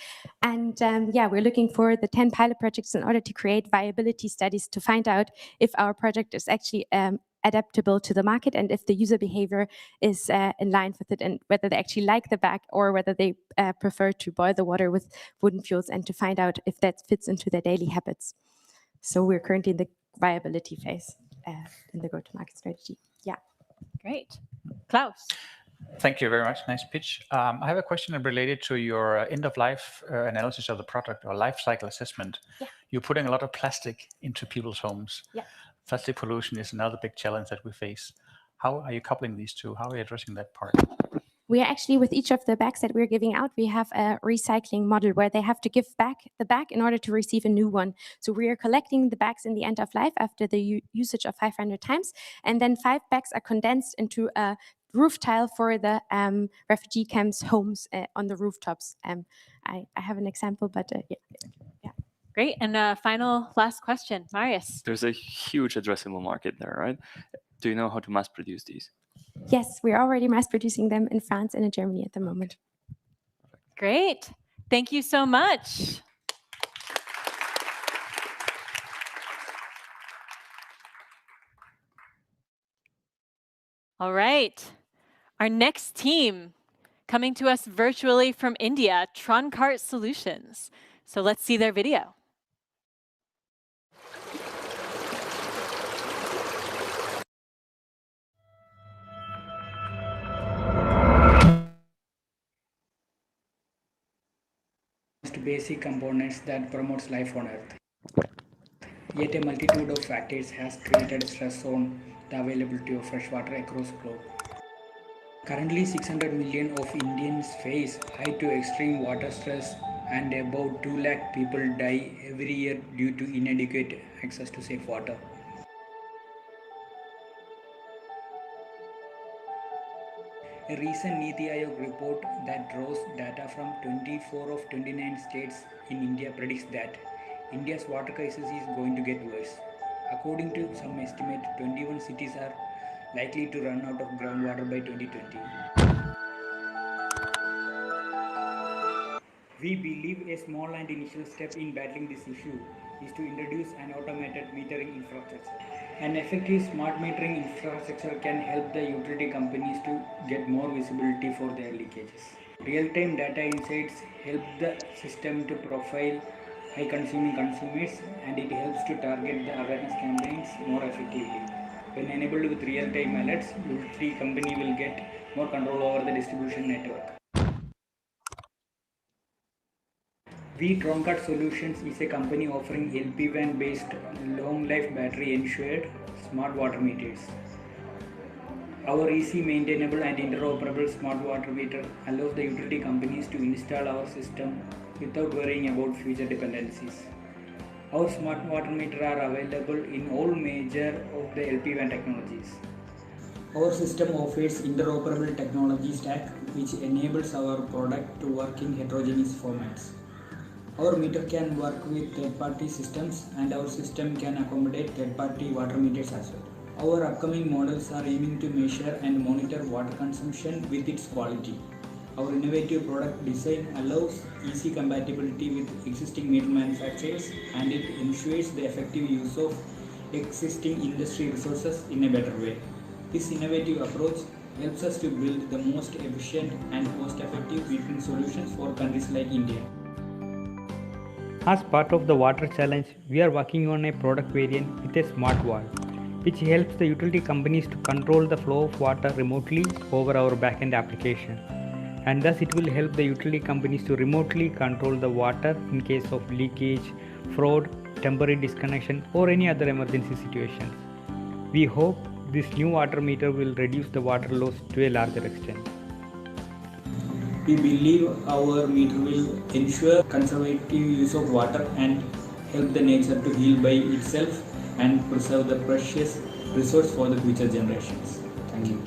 Speaker 6: And yeah, we're looking for the 10 pilot projects in order to create viability studies to find out if our project is actually adaptable to the market and if the user behavior is in line with it, and whether they actually like the bag or whether they prefer to boil the water with wooden fuels, and to find out if that fits into their daily habits. So we're currently in the viability phase in the go-to-market strategy. Yeah.
Speaker 2: Great. Klaus.
Speaker 16: Thank you very much. Nice pitch. I have a question related to your end-of-life analysis of the product, or life cycle assessment.
Speaker 6: Yeah.
Speaker 16: You're putting a lot of plastic into people's homes.
Speaker 6: Yeah.
Speaker 16: Plastic pollution is another big challenge that we face. How are you coupling these two? How are you addressing that part?
Speaker 6: We are actually, with each of the bags that we're giving out, we have a recycling model where they have to give back the bag in order to receive a new one. So we are collecting the bags in the end of life after the usage of 500 times. And then 5 bags are condensed into a roof tile for the refugee camps' homes on the rooftops. I have an example, but yeah.
Speaker 2: Great. And last question, Marius.
Speaker 20: There's a huge addressable market there, right? Do you know how to mass produce these?
Speaker 6: Yes, we're already mass producing them in France and in Germany at the moment.
Speaker 2: Great. Thank you so much. All right. Our next team, coming to us virtually from India, Troncart Solutions. So let's see their video.
Speaker 8: Basic components that promotes life on Earth. Yet a multitude of factors has created stress on the availability of fresh water across the globe. Currently, 600 million of Indians face high to extreme water stress, and about 2 lakh people die every year due to inadequate access to safe water. A recent Niti Aayog report that draws data from 24 of 29 states in India predicts that India's water crisis is going to get worse. According to some estimate, 21 cities are likely to run out of groundwater by 2020. We believe a small and initial step in battling this issue is to introduce an automated metering infrastructure. An effective smart metering infrastructure can help the utility companies to get more visibility for their leakages. Real-time data insights help the system to profile high-consuming consumers, and it helps to target the awareness campaigns more effectively. When enabled with real-time alerts, utility company will get more control over the distribution network. We Troncart Solutions is a company offering LPWAN based long life battery ensured smart water meters. Our easy maintainable and interoperable smart water meter allows the utility companies to install our system without worrying about future dependencies. Our smart water meter are available in all major of the LPWAN technologies. Our system offers interoperable technology stack which enables our product to work in heterogeneous formats. Our meter can work with third-party systems, and our system can accommodate third-party water meters as well. Our upcoming models are aiming to measure and monitor water consumption with its quality. Our innovative product design allows easy compatibility with existing meter manufacturers, and it ensures the effective use of existing industry resources in a better way. This innovative approach helps us to build the most efficient and cost-effective metering solutions for countries like India.
Speaker 10: As part of the water challenge, we are working on a product variant with a smart valve, which helps the utility companies to control the flow of water remotely over our backend application. And thus it will help the utility companies to remotely control the water in case of leakage, fraud, temporary disconnection, or any other emergency situations. We hope this new water meter will reduce the water loss to a larger extent.
Speaker 8: We believe our meter will ensure conservative use of water and help the nature to heal by itself and preserve the precious resource for the future generations. Thank you.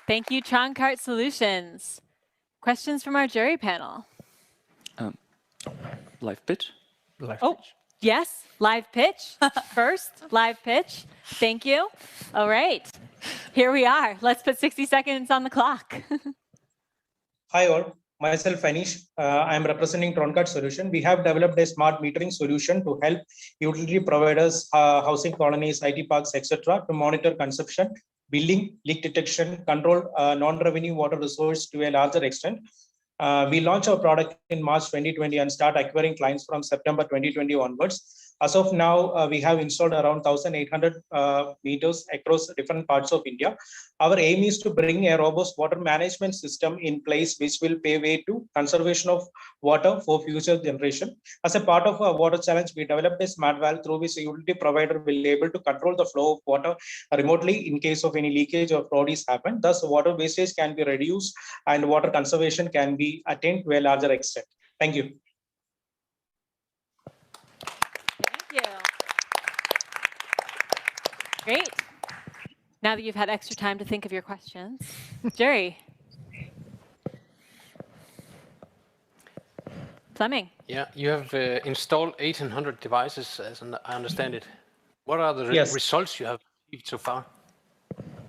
Speaker 2: Thank you, Troncart Solutions. Questions from our jury panel?
Speaker 20: Live pitch?
Speaker 2: Yes, live pitch. First, live pitch. Thank you. All right, here we are. Let's put 60 seconds on the clock.
Speaker 11: Hi all, myself Anish. I am representing Troncart Solution. We have developed a smart metering solution to help utility providers, housing colonies, IT parks, etc. to monitor consumption, billing, leak detection, control non-revenue water resource to a larger extent. We launched our product in March 2020 and start acquiring clients from September 2020 onwards. As of now, we have installed around 1,800 meters across different parts of India. Our aim is to bring a robust water management system in place, which will pave way to conservation of water for future generation. As a part of our water challenge, we developed a smart valve through which a utility provider will be able to control the flow of water remotely in case of any leakage or fraud is happened. Thus, water wastage can be reduced and water conservation can be attained to a larger extent. Thank you.
Speaker 2: Great. Now that you've had extra time to think of your questions, Jerry. Fleming.
Speaker 13: Yeah, you have installed 1,800 devices, as I understand it. What are the results you have achieved so far?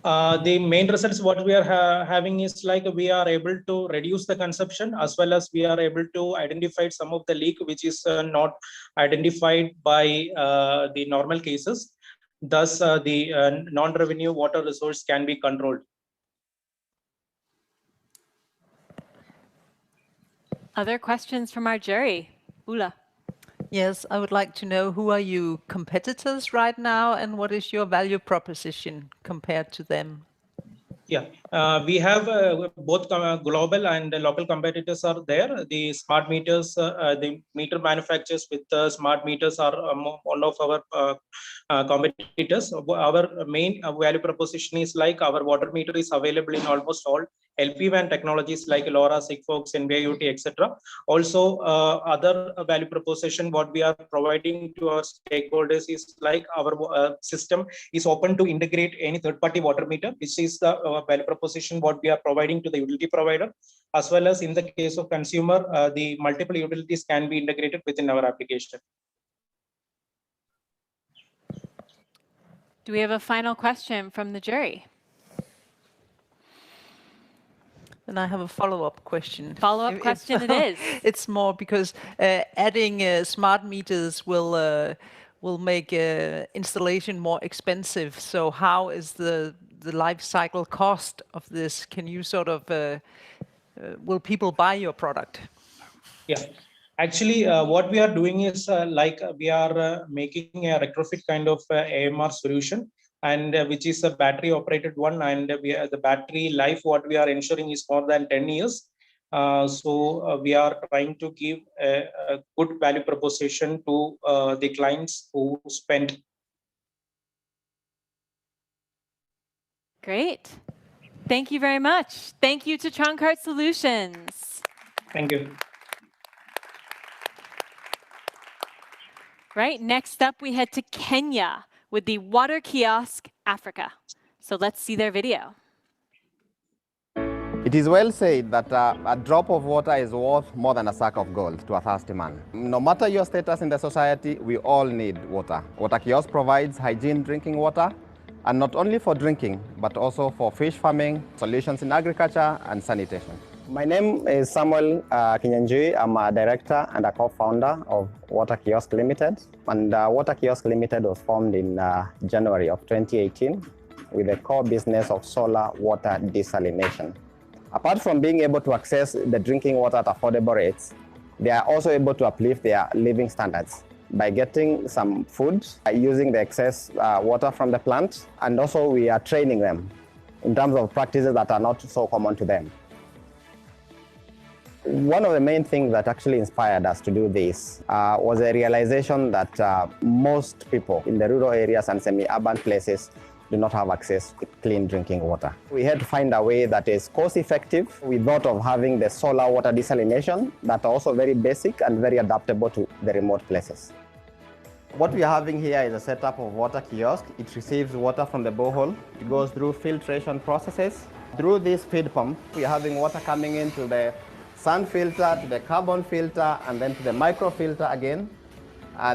Speaker 11: The main results what we are having is like we are able to reduce the consumption, as well as we are able to identify some of the leak which is not identified by the normal cases. Thus, the non-revenue water resource can be controlled.
Speaker 2: Other questions from our jury? Ula.
Speaker 1: Yes, I would like to know who are you competitors right now and what is your value proposition compared to them?
Speaker 11: Yeah, we have both global and local competitors are there. The smart meters, the meter manufacturers with smart meters are one of our competitors. Our main value proposition is like our water meter is available in almost all LP-WAN technologies like LoRa, Sigfox, NB-IoT, etc. Also, other value proposition what we are providing to our stakeholders is like our system is open to integrate any third-party water meter, which is the value proposition what we are providing to the utility provider, as well as in the case of consumer, the multiple utilities can be integrated within our application.
Speaker 2: Do we have a final question from the jury?
Speaker 1: And I have a follow-up question.
Speaker 2: Follow-up question it is.
Speaker 1: It's more because adding smart meters will make installation more expensive. So how is the life cycle cost of this? Can you sort of, will people buy your product?
Speaker 11: Yeah, actually what we are doing is like we are making a retrofit kind of AMR solution, and which is a battery operated one, and the battery life what we are ensuring is more than 10 years. So we are trying to give a good value proposition to the clients who spend.
Speaker 2: Great. Thank you very much. Thank you to Troncart Solutions.
Speaker 11: Thank you.
Speaker 2: Right, next up we head to Kenya with the Water Kiosk Africa. So let's see their video.
Speaker 5: It is well said that a drop of water is worth more than a sack of gold to a thirsty man. No matter your status in the society, we all need water. Water Kiosk provides hygiene drinking water, and not only for drinking, but also for fish farming, solutions in agriculture, and sanitation. My name is Samuel Kinyanjui. I'm a director and a co-founder of Water Kiosk Limited. And Water Kiosk Limited was formed in January of 2018 with a core business of solar water desalination. Apart from being able to access the drinking water at affordable rates, they are also able to uplift their living standards by getting some food, using the excess water from the plant, and also we are training them in terms of practices that are not so common to them. One of the main things that actually inspired us to do this was a realization that most people in the rural areas and semi-urban places do not have access to clean drinking water. We had to find a way that is cost-effective. We thought of having the solar water desalination that are also very basic and very adaptable to the remote places. What we are having here is a setup of Water Kiosk. It receives water from the borehole. It goes through filtration processes. Through this feed pump, we are having water coming into the sun filter, to the carbon filter, and then to the microfilter again.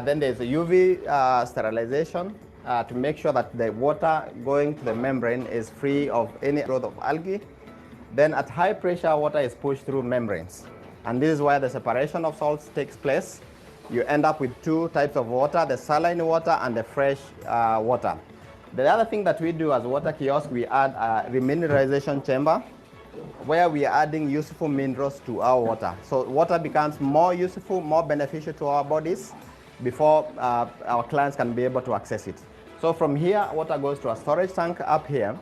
Speaker 5: Then there's a UV sterilization to make sure that the water going to the membrane is free of any growth of algae. Then at high pressure, water is pushed through membranes. And this is where the separation of salts takes place. You end up with two types of water, the saline water and the fresh water. The other thing that we do as Water Kiosk, we add a remineralization chamber where we are adding useful minerals to our water. So water becomes more useful, more beneficial to our bodies before our clients can be able to access it. So from here, water goes to a storage tank up here,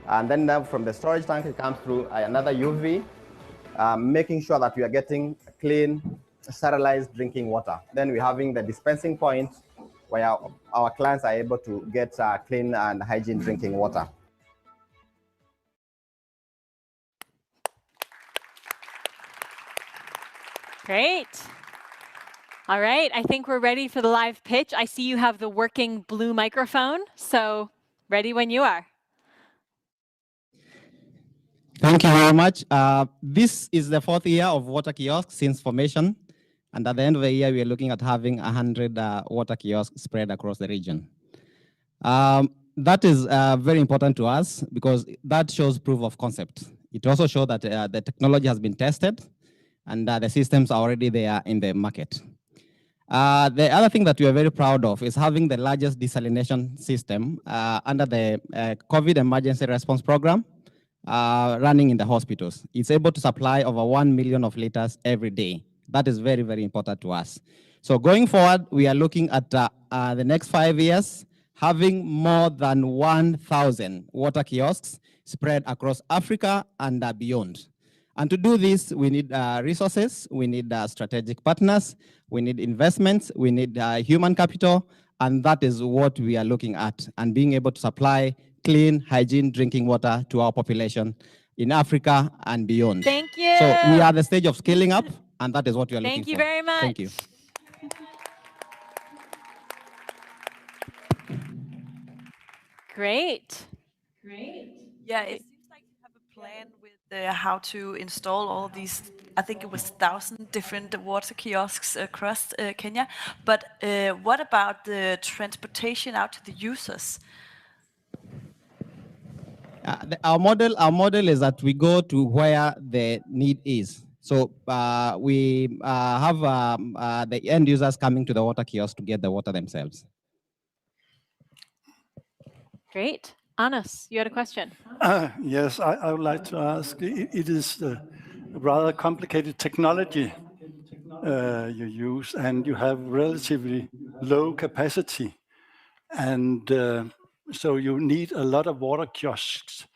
Speaker 5: and then from the storage tank, it comes through another UV, making sure that we are getting clean, sterilized drinking water. Then we're having the dispensing point where our clients are able to get clean and hygiene drinking water.
Speaker 2: Great. All right, I think we're ready for the live pitch. I see you have the working blue microphone, so ready when you are.
Speaker 14: Thank you very much. This is the 4th year of Water Kiosk since formation. And at the end of the year, we are looking at having 100 water kiosks spread across the region. That is very important to us because that shows proof of concept. It also shows that the technology has been tested and the systems are already there in the market. The other thing that we are very proud of is having the largest desalination system under the COVID emergency response program running in the hospitals. It's able to supply over 1 million of liters every day. That is very, very important to us. So going forward, we are looking at the next 5 years, having more than 1,000 water kiosks spread across Africa and beyond. And to do this, we need resources, we need strategic partners, we need investments, we need human capital, and that is what we are looking at, and being able to supply clean, hygiene drinking water to our population in Africa and beyond.
Speaker 2: Thank you.
Speaker 14: So we are at the stage of scaling up, and that is what we are looking for.
Speaker 2: Thank you very much.
Speaker 14: Thank you.
Speaker 2: Great.
Speaker 19: Yeah, it seems like you have a plan with how to install all these, I think it was 1,000 different water kiosks across Kenya. But what about the transportation out to the users?
Speaker 14: Our model is that we go to where the need is. So we have the end users coming to the water kiosk to get the water themselves.
Speaker 2: Great. Anas, you had a question.
Speaker 17: Yes, I would like to ask, it is a rather complicated technology you use, and you have relatively low capacity. And so you need a lot of water kiosks.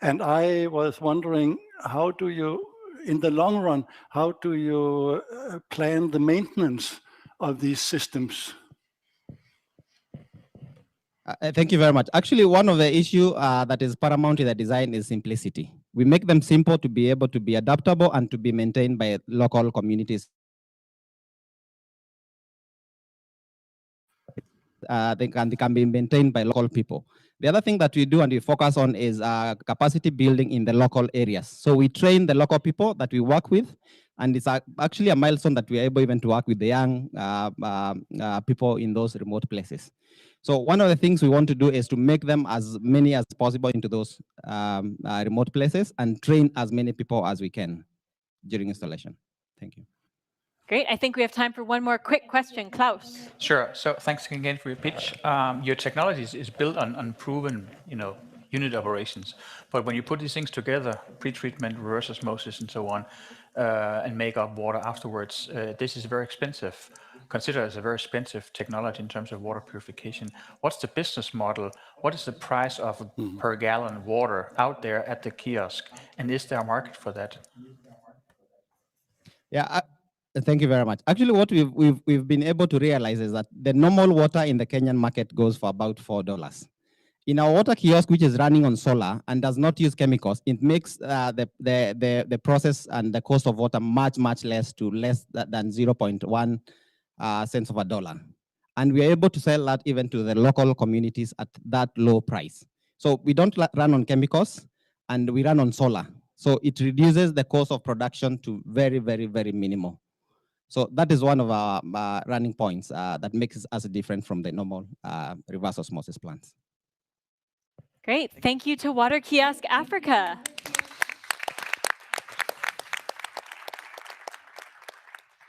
Speaker 17: And I was wondering, how do you, in the long run, how do you plan the maintenance of these systems?
Speaker 14: Thank you very much. Actually, one of the issues that is paramount in the design is simplicity. We make them simple to be able to be adaptable and to be maintained by local communities. they can be maintained by local people. The other thing that we do and we focus on is capacity building in the local areas. So we train the local people that we work with, and it's actually a milestone that we are able even to work with the young people in those remote places. So one of the things we want to do is to make them as many as possible into those remote places and train as many people as we can during installation. Thank you.
Speaker 2: Great. I think we have time for one more quick question. Klaus.
Speaker 16: Sure. So thanks again for your pitch. Your technology is built on proven, unit operations. But when you put these things together, pre-treatment, reverse osmosis, and so on, and make up water afterwards, this is very expensive. Considered as a very expensive technology in terms of water purification. What's the business model? What is the price of per gallon water out there at the kiosk? And is there a market for that?
Speaker 14: Yeah. Thank you very much. Actually, what we've been able to realize is that the normal water in the Kenyan market goes for about $4. In our water kiosk, which is running on solar and does not use chemicals, it makes the process and the cost of water much less to less than 0.1 cents of a dollar. And we are able to sell that even to the local communities at that low price. So we don't run on chemicals and we run on solar. So it reduces the cost of production to very minimal. So that is one of our running points that makes us different from the normal reverse osmosis plants.
Speaker 2: Great. Thank you to Water Kiosk Africa.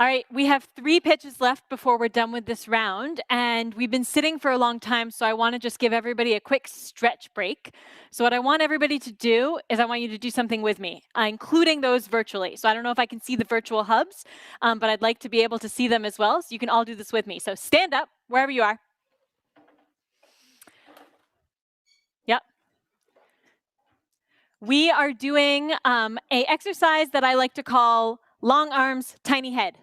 Speaker 2: All right, we have 3 pitches left before we're done with this round, and we've been sitting for a long time, so I want to just give everybody a quick stretch break. So what I want everybody to do is I want you to do something with me, including those virtually. So I don't know if I can see the virtual hubs, but I'd like to be able to see them as well, so you can all do this with me. So stand up, wherever you are. Yep. We are doing an exercise that I like to call long arms, tiny head.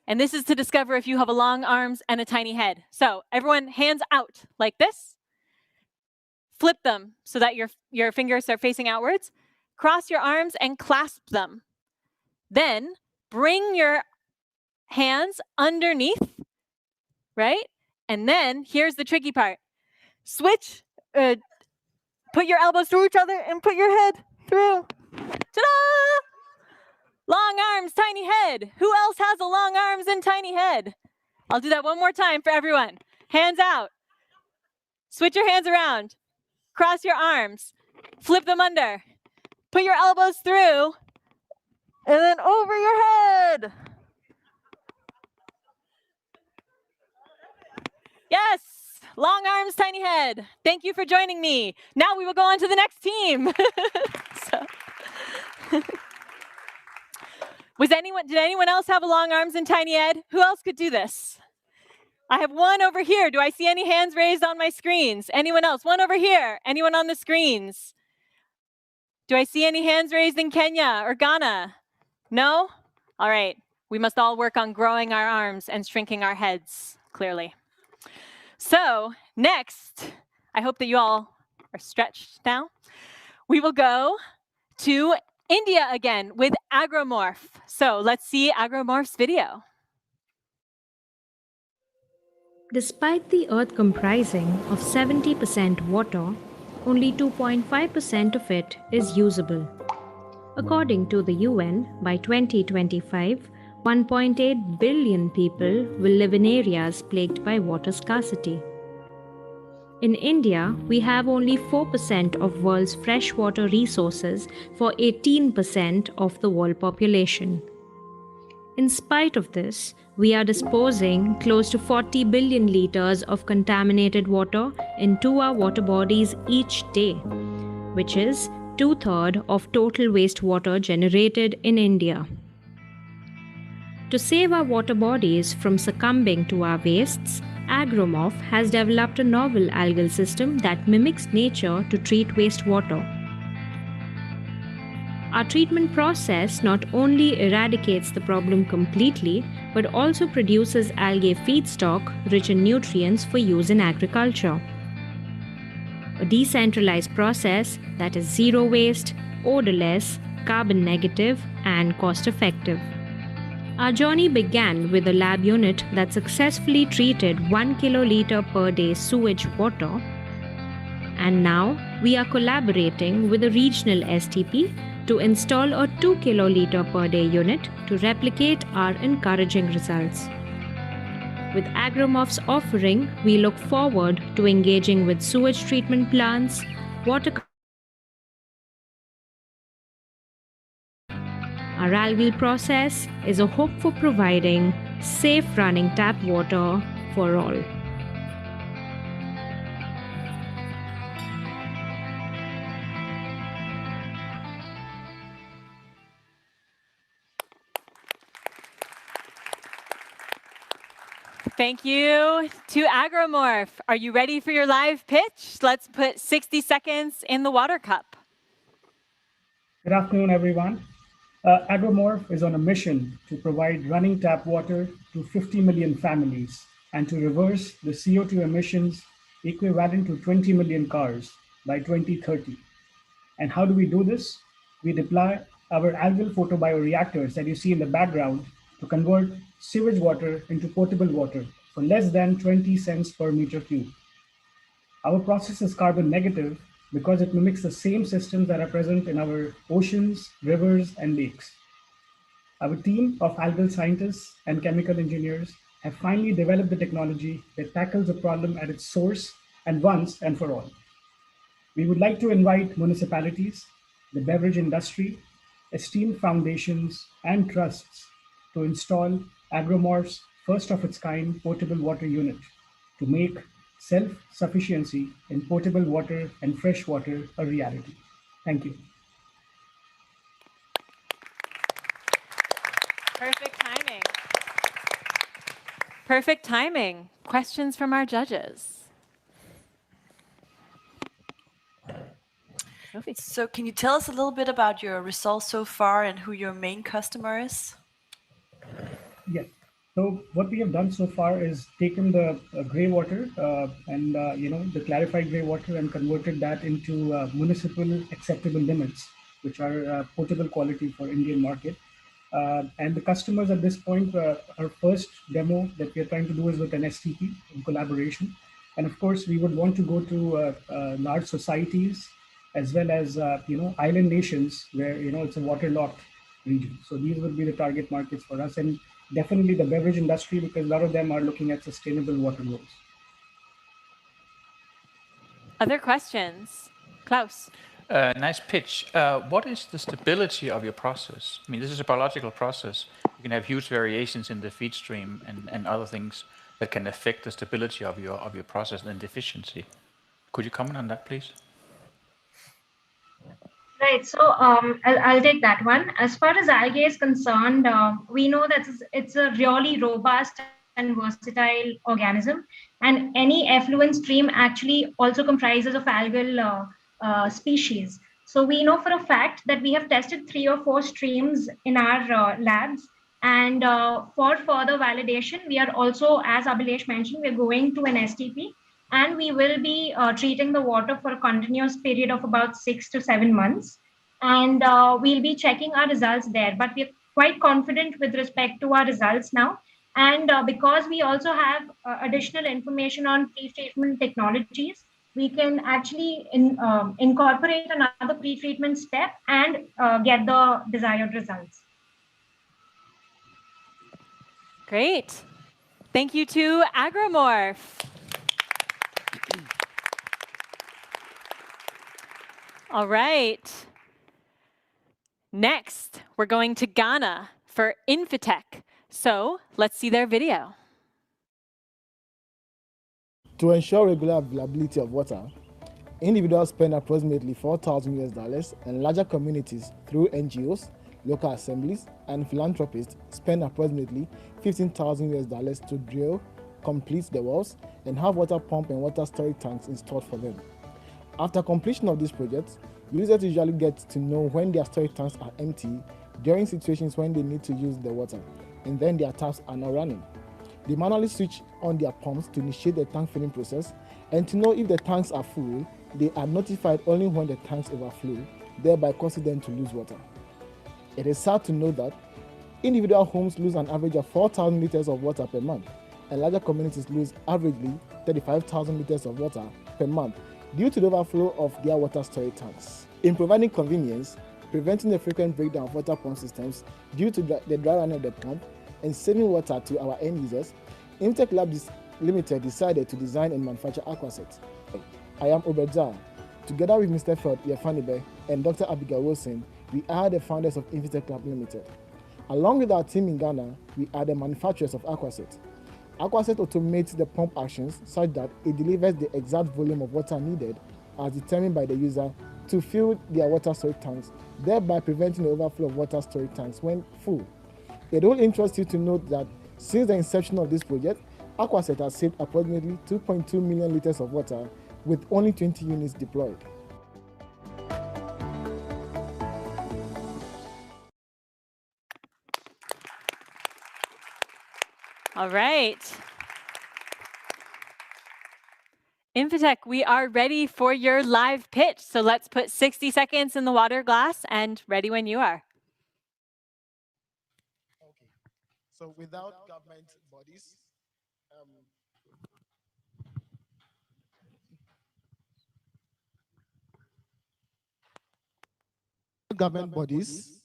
Speaker 2: And this is to discover if you have a long arms and a tiny head. So everyone, hands out like this. Flip them so that your fingers are facing outwards. Cross your arms and clasp them. Then bring your hands underneath, right? And then here's the tricky part. Switch, put your elbows through each other and put your head through. Ta-da! Long arms, tiny head. Who else has a long arms and tiny head? I'll do that one more time for everyone. Hands out. Switch your hands around. Cross your arms. Flip them under. Put your elbows through. And then over your head. Yes. Long arms, tiny head. Thank you for joining me. Now we will go on to the next team. Did anyone else have a long arms and tiny head? Who else could do this? I have one over here. Do I see any hands raised on my screens? Anyone else? One over here. Anyone on the screens? Do I see any hands raised in Kenya or Ghana? No? All right. We must all work on growing our arms and shrinking our heads, clearly. So next, I hope that you all are stretched now. We will go to India again with Agromorph. So let's see Agromorph's video.
Speaker 3: Despite the Earth comprising of 70% water, only 2.5% of it is usable. According to the UN, by 2025, 1.8 billion people will live in areas plagued by water scarcity. In India, we have only 4% of world's freshwater resources for 18% of the world population. In spite of this, we are disposing close to 40 billion liters of contaminated water into our water bodies each day, which is 2/3 of total wastewater generated in India. To save our water bodies from succumbing to our wastes, Agromorph has developed a novel algal system that mimics nature to treat wastewater. Our treatment process not only eradicates the problem completely, but also produces algae feedstock rich in nutrients for use in agriculture. A decentralized process that is zero waste, odorless, carbon negative, and cost effective. Our journey began with a lab unit that successfully treated 1 kiloliter per day sewage water, and now we are collaborating with a regional STP to install a 2 kiloliter per day unit to replicate our encouraging results. With Agromorph's offering, we look forward to engaging with sewage treatment plants, water. Our algal process is a hope for providing safe running tap water for all.
Speaker 2: Thank you to Agromorph. Are you ready for your live pitch? Let's put 60 seconds in the water cup.
Speaker 9: Good afternoon, everyone. Agromorph is on a mission to provide running tap water to 50 million families and to reverse the CO2 emissions equivalent to 20 million cars by 2030. And how do we do this? We deploy our algal photobioreactors that you see in the background to convert sewage water into potable water for less than 20 cents per meter cube. Our process is carbon negative because it mimics the same systems that are present in our oceans, rivers, and lakes. Our team of algal scientists and chemical engineers have finally developed the technology that tackles the problem at its source and once and for all. We would like to invite municipalities, the beverage industry, esteemed foundations, and trusts to install Agromorph's first of its kind potable water unit to make self-sufficiency in potable water and fresh water a reality. Thank you.
Speaker 2: Perfect timing. Perfect timing. Questions from our judges.
Speaker 19: So can you tell us a little bit about your results so far and who your main customer is?
Speaker 9: Yes. So what we have done so far is taken the gray water and the clarified gray water and converted that into municipal acceptable limits, which are potable quality for Indian market. And the customers at this point, our first demo that we are trying to do is with an STP in collaboration. And of course, we would want to go to large societies as well as island nations where it's a waterlogged region. So these would be the target markets for us, and definitely the beverage industry, because a lot of them are looking at sustainable water goals.
Speaker 2: Other questions? Klaus.
Speaker 16: Nice pitch. What is the stability of your process? I mean, this is a biological process. You can have huge variations in the feed stream and other things that can affect the stability of your process and efficiency. Could you comment on that, please?
Speaker 15: Right, so I'll take that one. As far as algae is concerned, we know that it's a really robust and versatile organism, and any effluent stream actually also comprises of algal species. So we know for a fact that we have tested 3 or 4 streams in our labs, and for further validation, we are also, as Abhilesh mentioned, we're going to an STP, and we will be treating the water for a continuous period of about 6 to 7 months. And we'll be checking our results there. But we're quite confident with respect to our results now. And because we also have additional information on pre-treatment technologies, we can actually incorporate another pre-treatment step and get the desired results.
Speaker 2: Great. Thank you to Agromorph. All right. Next, we're going to Ghana for Infitech. So let's see their video.
Speaker 18: To ensure regular availability of water, individuals spend approximately $4,000 and larger communities through NGOs, local assemblies, and philanthropists spend approximately $15,000 to drill, complete the wells, and have water pump and water storage tanks installed for them. After completion of this project, users usually get to know when their storage tanks are empty during situations when they need to use the water, and then their taps are not running. They manually switch on their pumps to initiate the tank filling process, and to know if the tanks are full, they are notified only when the tanks overflow, thereby causing them to lose water. It is sad to know that Individual homes lose an average of 4,000 liters of water per month, and larger communities lose averagely 35,000 liters of water per month due to the overflow of their water storage tanks. In providing convenience, preventing the frequent breakdown of water pump systems due to the dry running of the pump, and saving water to our end users, Invitech Labs Limited decided to design and manufacture Aquaset. I am Obedja. Together with Mr. Fred Yefanibe and Dr. Abigail Wilson, we are the founders of Invitech Labs Limited. Along with our team in Ghana, we are the manufacturers of Aquaset. Aquaset automates the pump actions such that it delivers the exact volume of water needed as determined by the user to fill their water storage tanks, thereby preventing the overflow of water storage tanks when full. It will interest you to note that since the inception of this project, Aquaset has saved approximately 2.2 million liters of water with only 20 units deployed.
Speaker 2: All right. Invitech, we are ready for your live pitch. So let's put 60 seconds in the water glass and ready when you are.
Speaker 18: Okay. So without government bodies,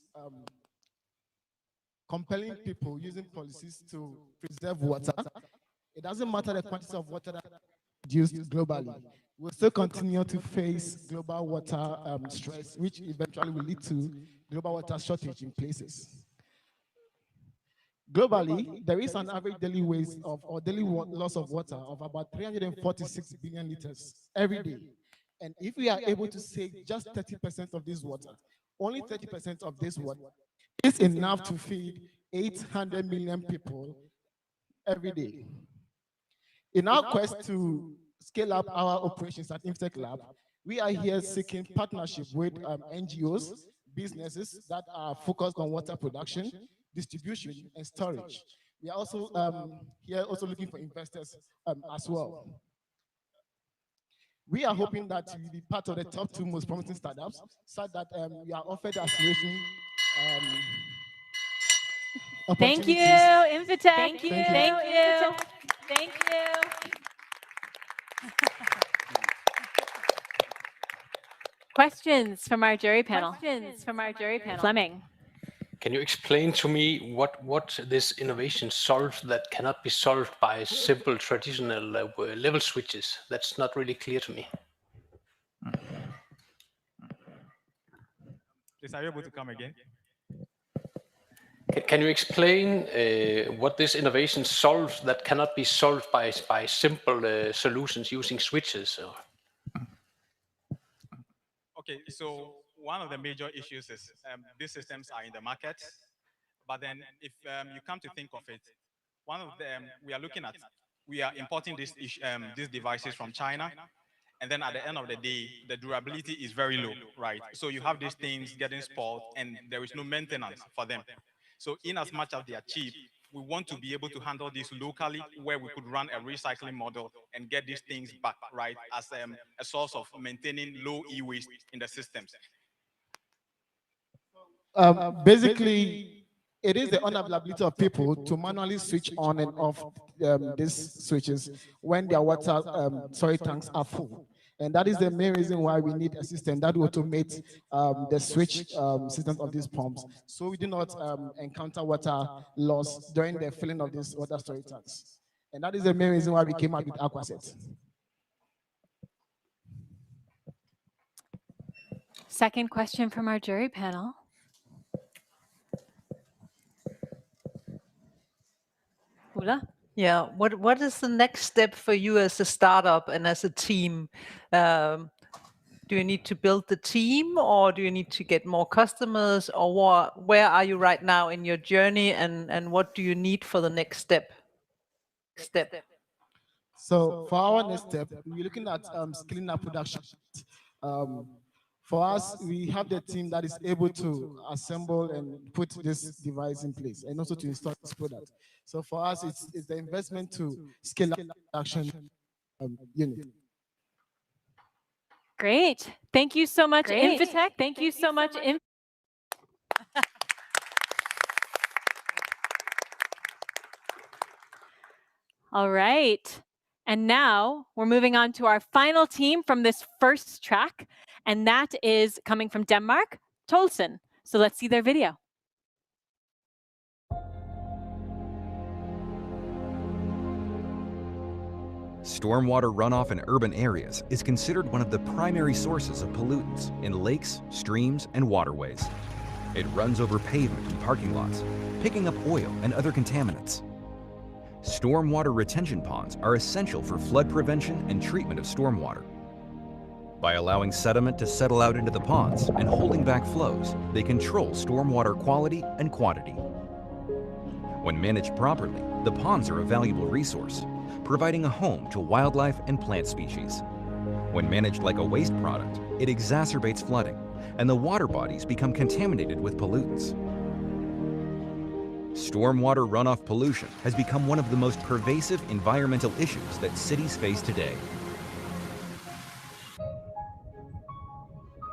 Speaker 18: compelling people using policies to preserve water, it doesn't matter the quantity of water that is used globally. We'll still continue to face global water stress, which eventually will lead to global water shortage in places. Globally, there is an average daily waste of or daily loss of water of about 346 billion liters every day. And if we are able to save just 30% of this water, only 30% of this water is enough to feed 800 million people every day. In our quest to scale up our operations at Invitech Lab, we are here seeking partnership with NGOs, businesses that are focused on water production, distribution, and storage. We are also here also looking for investors as well. We are hoping that we will be part of the top 2 most promising startups, so that we are offered acceleration
Speaker 2: Thank you,
Speaker 18: opportunities.
Speaker 2: Invitech.
Speaker 18: Thank you.
Speaker 2: Thank you. Thank you. Questions from our jury panel. Fleming.
Speaker 13: Can you explain to me what this innovation solves that cannot be solved by simple traditional level switches? That's not really clear to me.
Speaker 4: Please, are you able to come again?
Speaker 13: Can you explain what this innovation solves that cannot be solved by simple solutions using switches? Or?
Speaker 4: Okay, so one of the major issues is these systems are in the market, but then if you come to think of it, one of them we are importing these devices from China, and then at the end of the day, the durability is very low, right? So you have these things getting spoiled, and there is no maintenance for them. So in as much as they are cheap, we want to be able to handle this locally, where we could run a recycling model and get these things back, right, as a source of maintaining low e-waste in the systems.
Speaker 18: Basically, it is the unavailability of people to manually switch on and off these switches when their water storage tanks are full. And that is the main reason why we need a system that will automate the switch system of these pumps, so we do not encounter water loss during the filling of these water storage tanks. And that is the main reason why we came out with Aquaset.
Speaker 2: Second question from our jury panel. Ula?
Speaker 1: Yeah, what is the next step for you as a startup and as a team? Do you need to build the team, or do you need to get more customers, or where are you right now in your journey, and what do you need for the next step?
Speaker 18: So for our next step, we're looking at scaling up production. For us, we have the team that is able to assemble and put this device in place, and also to install this product. So for us, it's the investment to scale up production unit.
Speaker 2: Great. Thank you so much, Invitech. Thank you so much. All right. And now we're moving on to our final team from this first track, and that is coming from Denmark, Tolson. So let's see their video.
Speaker 7: Stormwater runoff in urban areas is considered one of the primary sources of pollutants in lakes, streams, and waterways. It runs over pavement and parking lots, picking up oil and other contaminants. Stormwater retention ponds are essential for flood prevention and treatment of stormwater. By allowing sediment to settle out into the ponds and holding back flows, they control stormwater quality and quantity. When managed properly, the ponds are a valuable resource, providing a home to wildlife and plant species. When managed like a waste product, it exacerbates flooding, and the water bodies become contaminated with pollutants. Stormwater runoff pollution has become one of the most pervasive environmental issues that cities face today.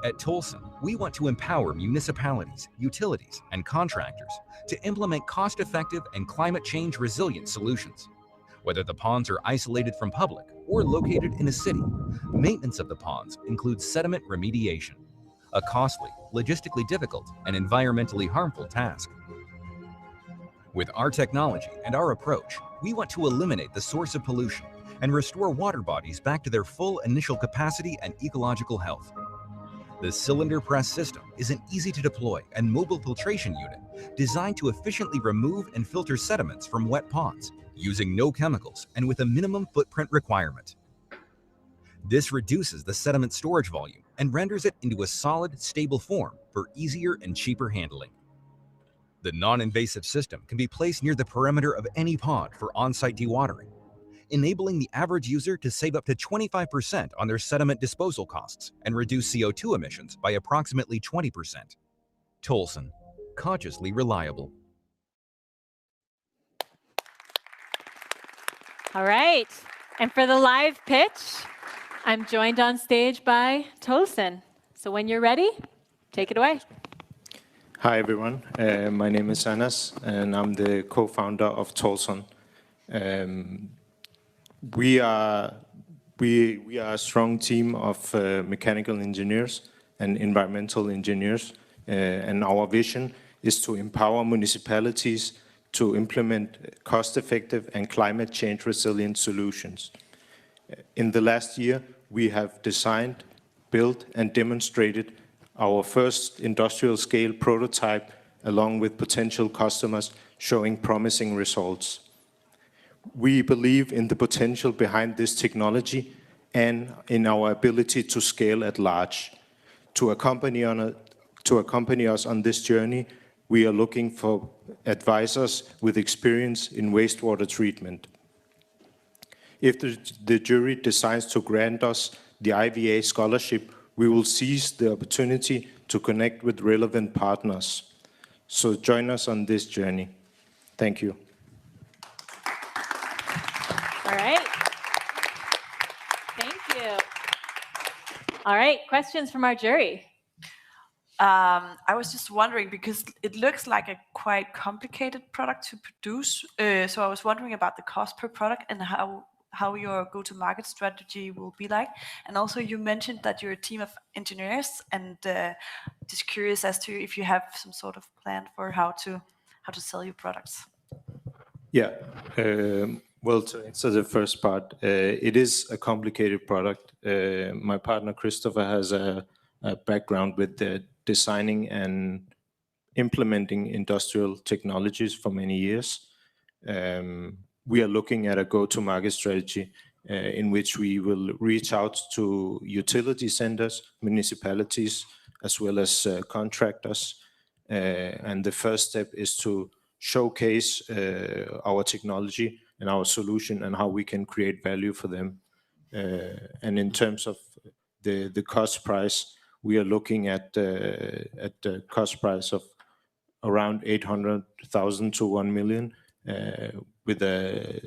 Speaker 7: At Tolson, we want to empower municipalities, utilities, and contractors to implement cost-effective and climate change resilient solutions. Whether the ponds are isolated from public or located in a city, maintenance of the ponds includes sediment remediation, a costly, logistically difficult, and environmentally harmful task. With our technology and our approach, we want to eliminate the source of pollution and restore water bodies back to their full initial capacity and ecological health. The cylinder press system is an easy-to-deploy and mobile filtration unit designed to efficiently remove and filter sediments from wet ponds, using no chemicals and with a minimum footprint requirement. This reduces the sediment storage volume and renders it into a solid, stable form for easier and cheaper handling. The non-invasive system can be placed near the perimeter of any pond for on-site dewatering, enabling the average user to save up to 25% on their sediment disposal costs and reduce CO2 emissions by approximately 20%. Tolson, consciously reliable.
Speaker 2: All right. And for the live pitch, I'm joined on stage by Tolson. So when you're ready, take it away.
Speaker 21: Hi, everyone. My name is Anas, and I'm the co-founder of Tolson. We are a strong team of mechanical engineers and environmental engineers, and our vision is to empower municipalities to implement cost-effective and climate change resilient solutions. In the last year, we have designed, built, and demonstrated our first industrial scale prototype along with potential customers showing promising results. We believe in the potential behind this technology and in our ability to scale at large. To accompany us on this journey, we are looking for advisors with experience in wastewater treatment. If the jury decides to grant us the IVA scholarship, we will seize the opportunity to connect with relevant partners. So join us on this journey. Thank you.
Speaker 2: All right. Thank you. All right, questions from our jury.
Speaker 19: I was just wondering, because it looks like a quite complicated product to produce. So I was wondering about the cost per product and how your go-to-market strategy will be like. And also you mentioned that you're a team of engineers, and just curious as to if you have some sort of plan for how to sell your products.
Speaker 21: Yeah, well, to answer the first part, it is a complicated product. My partner Christopher has a background with designing and implementing industrial technologies for many years. We are looking at a go-to-market strategy in which we will reach out to utility centers, municipalities, as well as contractors. And the first step is to showcase our technology and our solution and how we can create value for them. And in terms of the cost price, we are looking at the cost price of around 800,000 to 1 million. With a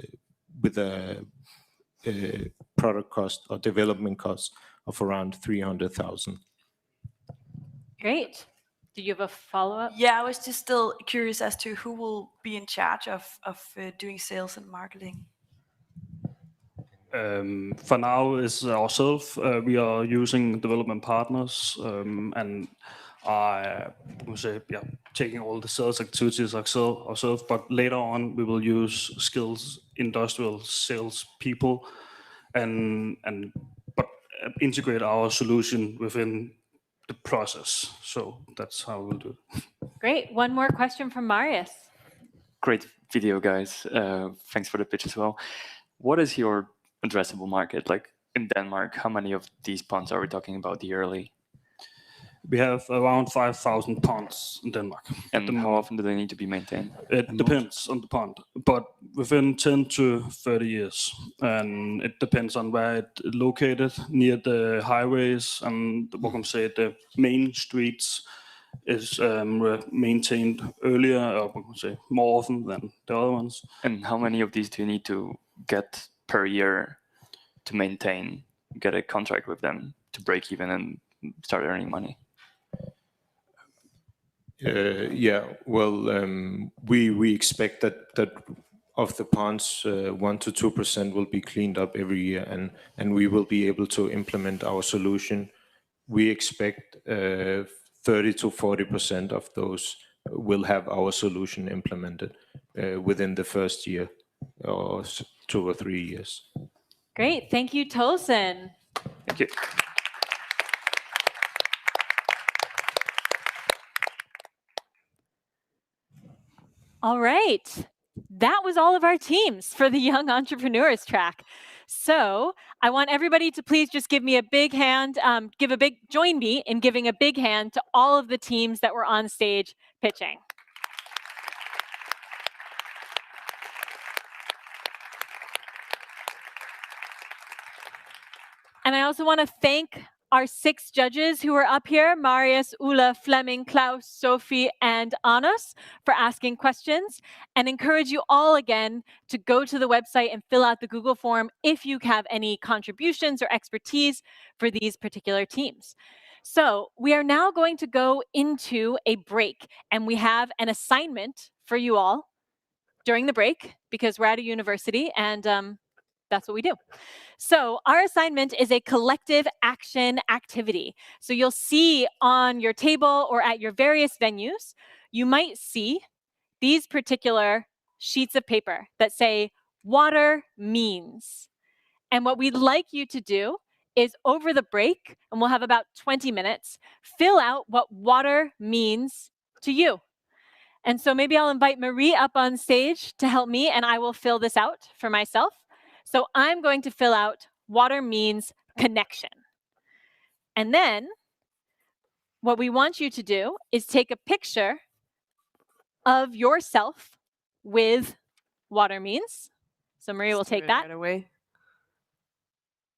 Speaker 21: product cost or development cost of around 300,000.
Speaker 2: Great. Do you have a follow-up?
Speaker 19: Yeah, I was just still curious as to who will be in charge of doing sales and marketing.
Speaker 12: For now, is ourselves. We are using development partners and are taking all the sales activities ourselves. But later on, we will use skills industrial sales people and integrate our solution within the process. So that's how we'll do it.
Speaker 2: Great. One more question from Marius.
Speaker 20: Great video, guys. Thanks for the pitch as well. What is your addressable market? Like in Denmark, how many of these ponds are we talking about yearly?
Speaker 12: We have around 5,000 ponds in Denmark.
Speaker 20: And how often do they need to be maintained?
Speaker 12: It depends on the pond, but within 10 to 30 years. And it depends on where it's located, near the highways and what can I say, the main streets is maintained earlier, or what can I say, more often than the other ones.
Speaker 20: And how many of these do you need to get per year to maintain, get a contract with them to break even and start earning money?
Speaker 21: We expect that of the ponds, 1 to 2% will be cleaned up every year, and we will be able to implement our solution. We expect 30 to 40% of those will have our solution implemented within the first year or 2 or 3 years.
Speaker 2: Great. Thank you, Tolson.
Speaker 20: Thank you.
Speaker 2: All right. That was all of our teams for the Young Entrepreneurs track. So I want everybody to please just give me a big hand, join me in giving a big hand to all of the teams that were on stage pitching. And I also want to thank our 6 judges who are up here, Marius, Ulla, Flemming, Klaus, Sophie, and Anos, for asking questions, and encourage you all again to go to the website and fill out the Google form if you have any contributions or expertise for these particular teams. So we are now going to go into a break, and we have an assignment for you all during the break because we're at a university and that's what we do. So our assignment is a collective action activity. So you'll see on your table or at your various venues, you might see these particular sheets of paper that say water means. And what we'd like you to do is over the break, and we'll have about 20 minutes, fill out what water means to you. And so maybe I'll invite Marie up on stage to help me, and I will fill this out for myself. So I'm going to fill out water means connection. And then what we want you to do is take a picture of yourself with water means. So Marie will take that.
Speaker 22: Right away.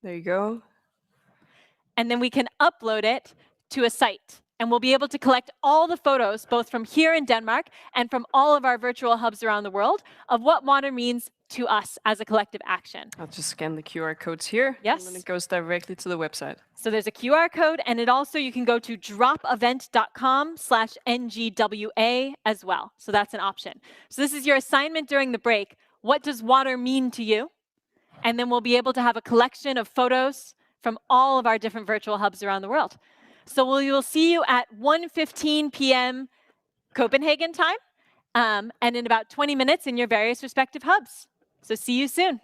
Speaker 22: There you go.
Speaker 2: And then we can upload it to a site. And we'll be able to collect all the photos, both from here in Denmark and from all of our virtual hubs around the world, of what water means to us as a collective action.
Speaker 22: I'll just scan the QR codes here.
Speaker 2: Yes.
Speaker 22: And then it goes directly to the website.
Speaker 2: So there's a QR code, and it also, you can go to dropevent.com/NGWA as well. So that's an option. So this is your assignment during the break. What does water mean to you? And then we'll be able to have a collection of photos from all of our different virtual hubs around the world. So we will see you at 1:15 p.m. Copenhagen time, and in about 20 minutes in your various respective hubs. So see you soon.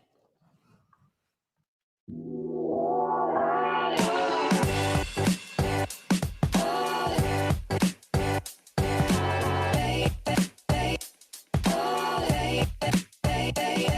Speaker 23: Hey.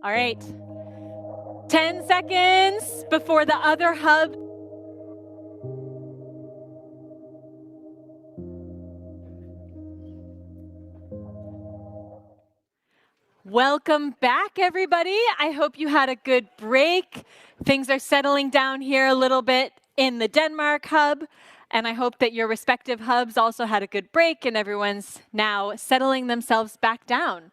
Speaker 2: All right. 10 seconds before the other hub. Welcome back, everybody. I hope you had a good break. Things are settling down here a little bit in the Denmark hub, and I hope that your respective hubs also had a good break and everyone's now settling themselves back down.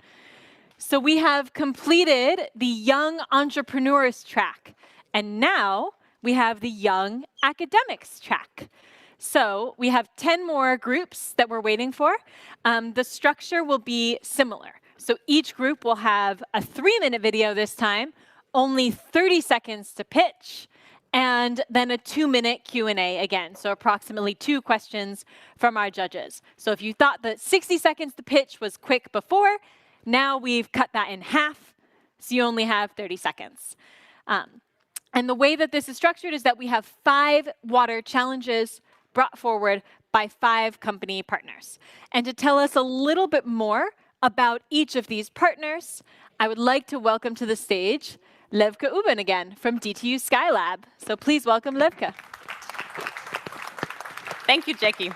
Speaker 2: So we have completed the Young Entrepreneurs track, and now we have the Young Academics track. So we have 10 more groups that we're waiting for. The structure will be similar. So each group will have a 3-minute video this time, only 30 seconds to pitch, and then a 2-minute Q&A again. So approximately 2 questions from our judges. So if you thought that 60 seconds to pitch was quick before, now we've cut that in half, so you only have 30 seconds. And the way that this is structured is that we have 5 water challenges brought forward by 5 company partners. And to tell us a little bit more about each of these partners, I would like to welcome to the stage Levke Uben again from DTU Skylab. So please welcome Levke.
Speaker 6: Thank you, Jackie.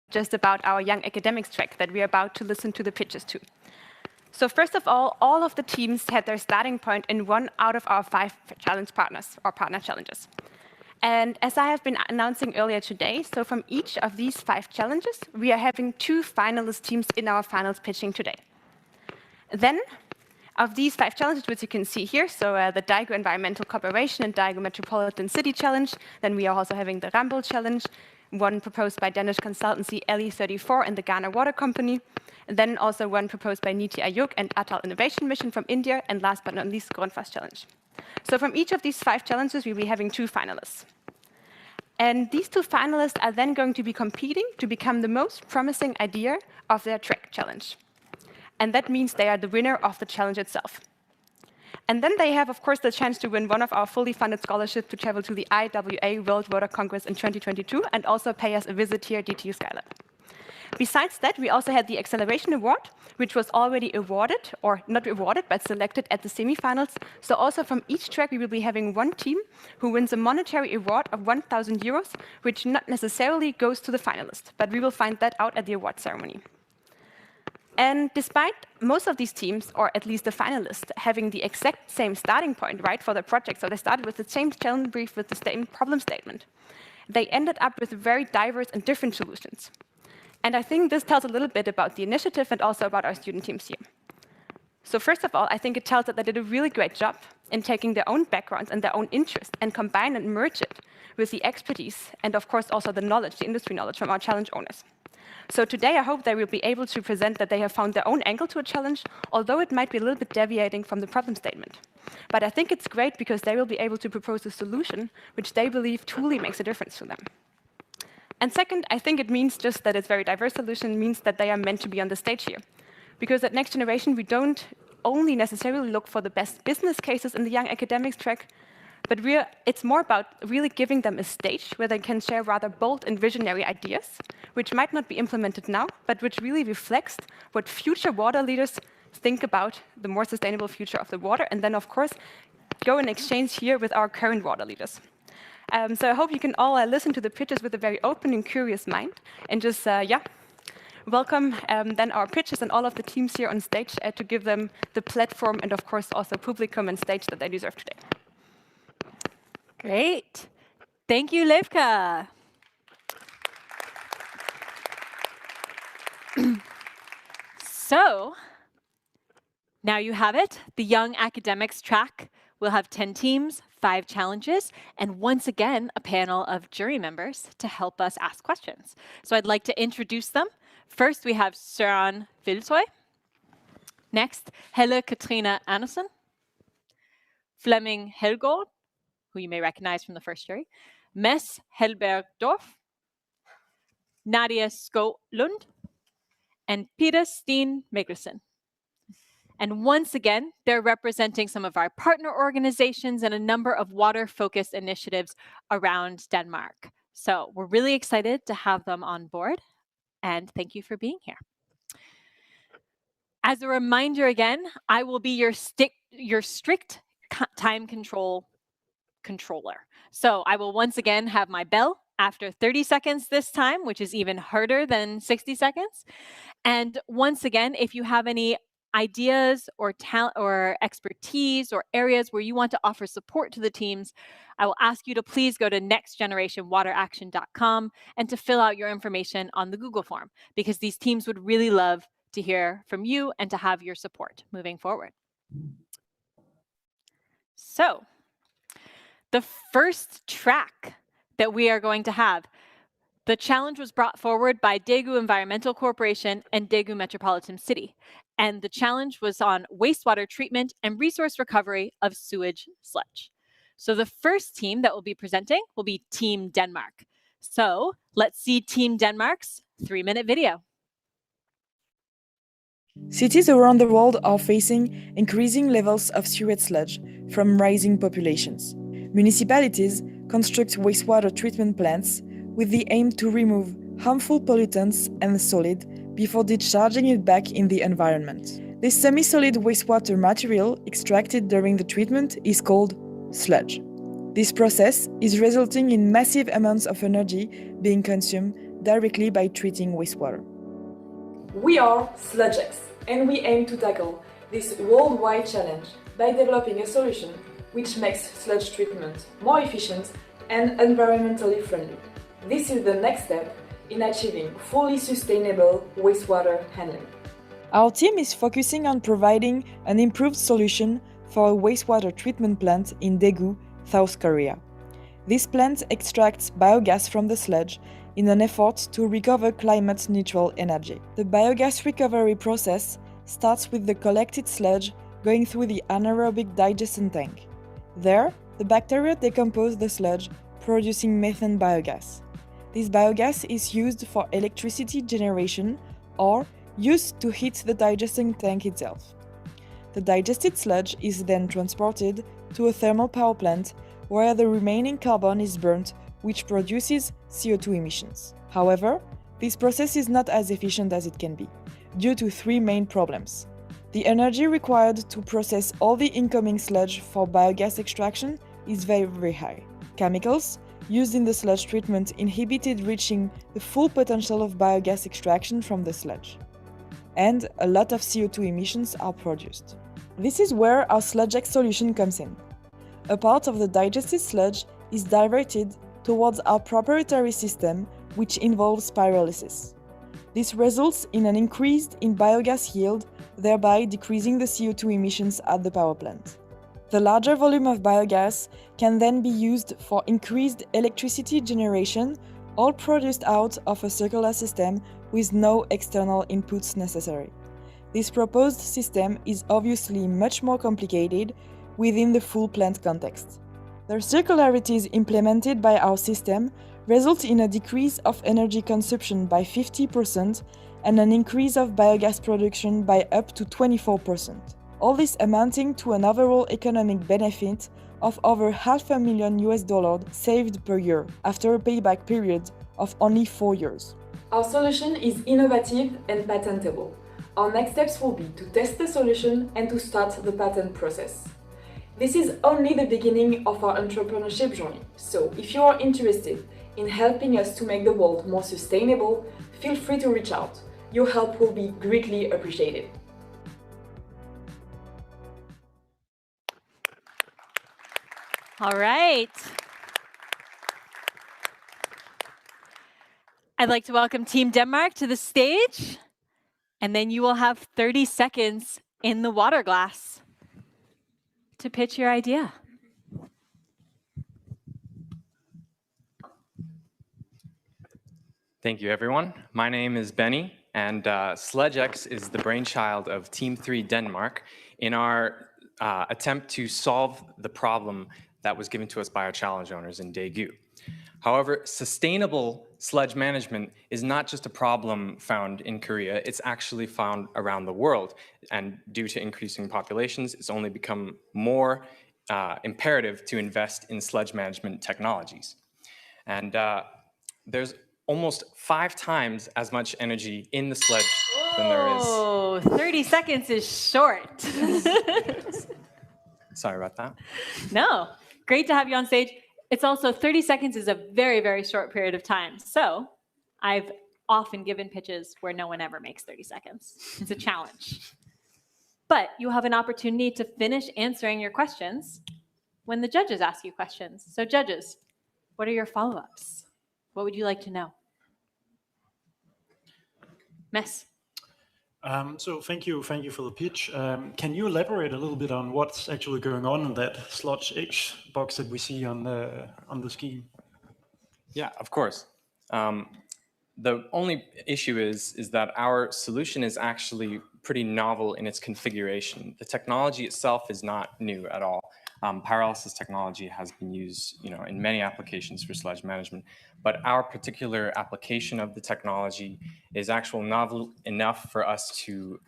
Speaker 6: Just about our Young Academics track that we are about to listen to the pitches to. So first of all of the teams had their starting point in one out of our 5 challenge partners or partner challenges. And as I have been announcing earlier today, so from each of these 5 challenges, we are having 2 finalist teams in our finals pitching today. Then, of these 5 challenges, which you can see here, so the Daegu Environmental Cooperation and Daegu Metropolitan City Challenge, then we are also having the Ramboll Challenge, one proposed by Danish consultancy LE34 and the Ghana Water Company, and then also one proposed by Niti Aayog and Atal Innovation Mission from India, and last but not least, Grundfos Challenge. So from each of these 5 challenges, we'll be having 2 finalists. And these 2 finalists are then going to be competing to become the most promising idea of their track challenge. And that means they are the winner of the challenge itself. And then they have, of course, the chance to win one of our fully funded scholarships to travel to the IWA World Water Congress in 2022 and also pay us a visit here at DTU Skylab. Besides that, we also had the Acceleration Award, which was already awarded, or not awarded, but selected at the semifinals. So also from each track, we will be having one team who wins a monetary award of 1,000 euros, which not necessarily goes to the finalist, but we will find that out at the award ceremony. And despite most of these teams, or at least the finalists, having the exact same starting point, right, for the project, so they started with the same challenge brief with the same problem statement, they ended up with very diverse and different solutions. And I think this tells a little bit about the initiative and also about our student teams here. So first of all, I think it tells that they did a really great job in taking their own backgrounds and their own interests and combine and merge it with the expertise and of course also the knowledge, the industry knowledge from our challenge owners. So today I hope they will be able to present that they have found their own angle to a challenge, although it might be a little bit deviating from the problem statement. But I think it's great because they will be able to propose a solution which they believe truly makes a difference to them. And second, I think it means just that it's very diverse solution means that they are meant to be on the stage here. Because at Next Generation, we don't only necessarily look for the best business cases in the young academics track, but it's more about really giving them a stage where they can share rather bold and visionary ideas, which might not be implemented now, but which really reflects what future water leaders think about the more sustainable future of the water, and then, of course, go and exchange here with our current water leaders. So I hope you can all listen to the pitches with a very open and curious mind, and just, welcome then our pitches and all of the teams here on stage to give them the platform and, of course, also publicum and stage that they deserve today.
Speaker 2: Great. Thank you, Levka. So, now you have it. The Young Academics track will have 10 teams, 5 challenges, and once again, a panel of jury members to help us ask questions. So I'd like to introduce them. First, we have Søren Vilshøj. Next, Helle Katrine Andersen. Flemming Helgaard, who you may recognize from the first jury. Mads Hallberg Dorf. Nadia Skov Lund. And Peter Steen Mikkelsen. And once again, they're representing some of our partner organizations and a number of water-focused initiatives around Denmark. So we're really excited to have them on board, and thank you for being here. As a reminder again, I will be your strict time controller. So I will once again have my bell after 30 seconds this time, which is even harder than 60 seconds. And once again, if you have any ideas or talent or expertise or areas where you want to offer support to the teams, I will ask you to please go to nextgenerationwateraction.com and to fill out your information on the Google form, because these teams would really love to hear from you and to have your support moving forward. So, the first track that we are going to have, the challenge was brought forward by Daegu Environmental Corporation and Daegu Metropolitan City. And the challenge was on wastewater treatment and resource recovery of sewage sludge. So the first team that will be presenting will be Team Denmark. So let's see Team Denmark's 3-minute video.
Speaker 8: Cities around the world are facing increasing levels of sewage sludge from rising populations. Municipalities construct wastewater treatment plants with the aim to remove harmful pollutants and solid before discharging it back in the environment. This semi-solid wastewater material extracted during the treatment is called sludge. This process is resulting in massive amounts of energy being consumed directly by treating wastewater. We are SludgeX, and we aim to tackle this worldwide challenge by developing a solution which makes sludge treatment more efficient and environmentally friendly. This is the next step in achieving fully sustainable wastewater handling. Our team is focusing on providing an improved solution for a wastewater treatment plant in Daegu, South Korea. This plant extracts biogas from the sludge in an effort to recover climate-neutral energy. The biogas recovery process starts with the collected sludge going through the anaerobic digestion tank. There, the bacteria decompose the sludge, producing methane biogas. This biogas is used for electricity generation or used to heat the digesting tank itself. The digested sludge is then transported to a thermal power plant where the remaining carbon is burnt, which produces CO2 emissions. However, this process is not as efficient as it can be, due to 3 main problems. The energy required to process all the incoming sludge for biogas extraction is very high. Chemicals used in the sludge treatment inhibited reaching the full potential of biogas extraction from the sludge. And a lot of CO2 emissions are produced. This is where our SludgeX solution comes in. A part of the digested sludge is diverted towards our proprietary system, which involves pyrolysis. This results in an increase in biogas yield, thereby decreasing the CO2 emissions at the power plant. The larger volume of biogas can then be used for increased electricity generation, all produced out of a circular system with no external inputs necessary. This proposed system is obviously much more complicated within the full plant context. The circularities implemented by our system result in a decrease of energy consumption by 50% and an increase of biogas production by up to 24%. All this amounting to an overall economic benefit of over $500,000 saved per year after a payback period of only 4 years.
Speaker 10: Our solution is innovative and patentable. Our next steps will be to test the solution and to start the patent process. This is only the beginning of our entrepreneurship journey, so if you are interested in helping us to make the world more sustainable, feel free to reach out. Your help will be greatly appreciated.
Speaker 2: All right. I'd like to welcome Team Denmark to the stage, and then you will have 30 seconds in the water glass to pitch your idea.
Speaker 11: Thank you, everyone. My name is Benny, and SledgeX is the brainchild of Team 3 Denmark in our attempt to solve the problem that was given to us by our challenge owners in Daegu. However, sustainable sledge management is not just a problem found in Korea, it's actually found around the world. And due to increasing populations, it's only become more imperative to invest in sledge management technologies. And there's almost 5 times as much energy in the sledge than there is.
Speaker 2: Oh, 30 seconds is short.
Speaker 11: Sorry about that.
Speaker 2: No, great to have you on stage. It's also 30 seconds is a very, very short period of time. So I've often given pitches where no one ever makes 30 seconds. It's a challenge. But you have an opportunity to finish answering your questions when the judges ask you questions. So judges, what are your follow-ups? What would you like to know? Mess.
Speaker 23: So thank you for the pitch. Can you elaborate a little bit on what's actually going on in that sludge H box that we see on the scheme?
Speaker 11: Yeah, of course. The only issue is that our solution is actually pretty novel in its configuration. The technology itself is not new at all. Pyrolysis technology has been used, in many applications for sledge management, but our particular application of the technology is actually novel enough for us to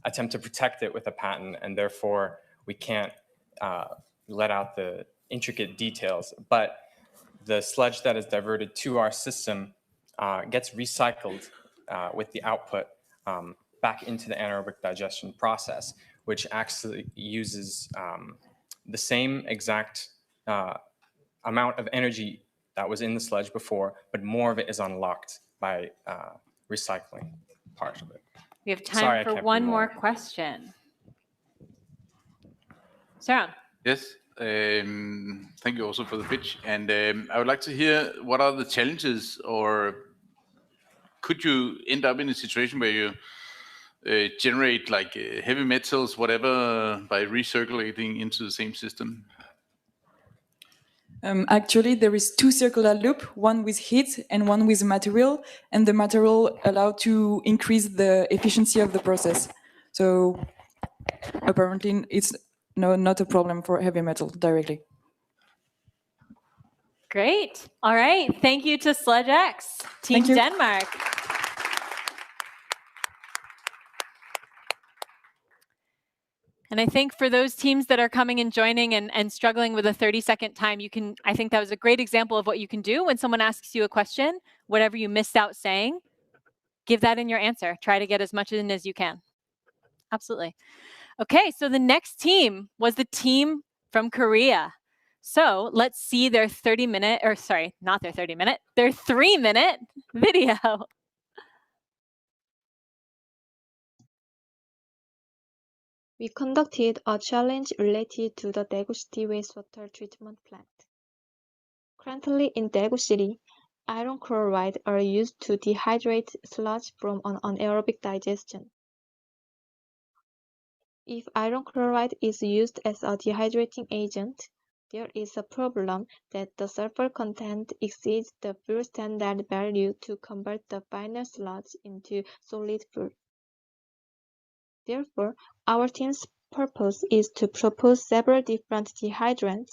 Speaker 11: attempt to protect it with a patent, and therefore we can't let out the intricate details. But the sludge that is diverted to our system gets recycled with the output back into the anaerobic digestion process, which actually uses the same exact amount of energy that was in the sludge before, but more of it is unlocked by recycling part of it.
Speaker 2: We have time for one more question. Sarah.
Speaker 24: Yes, thank you also for the pitch. And I would like to hear what are the challenges, or could you end up in a situation where you generate like heavy metals, whatever, by recirculating into the same system?
Speaker 8: Actually, there is 2 circular loops, one with heat and one with material, and the material allowed to increase the efficiency of the process. So apparently it's not a problem for heavy metal directly.
Speaker 2: Great. All right. Thank you to SledgeX, Team Denmark. And I think for those teams that are coming and joining and struggling with a 30-second time, I think that was a great example of what you can do when someone asks you a question, whatever you missed out saying, give that in your answer. Try to get as much in as you can. Absolutely. Okay, so the next team was the team from Korea. So let's see their 3-minute video.
Speaker 25: We conducted a challenge related to the Daegu City wastewater treatment plant. Currently in Daegu City, iron chloride are used to dehydrate sludge from an anaerobic digestion. If iron chloride is used as a dehydrating agent, there is a problem that the sulfur content exceeds the fuel standard value to convert the final sludge into solid fuel. Therefore, our team's purpose is to propose several different dehydrants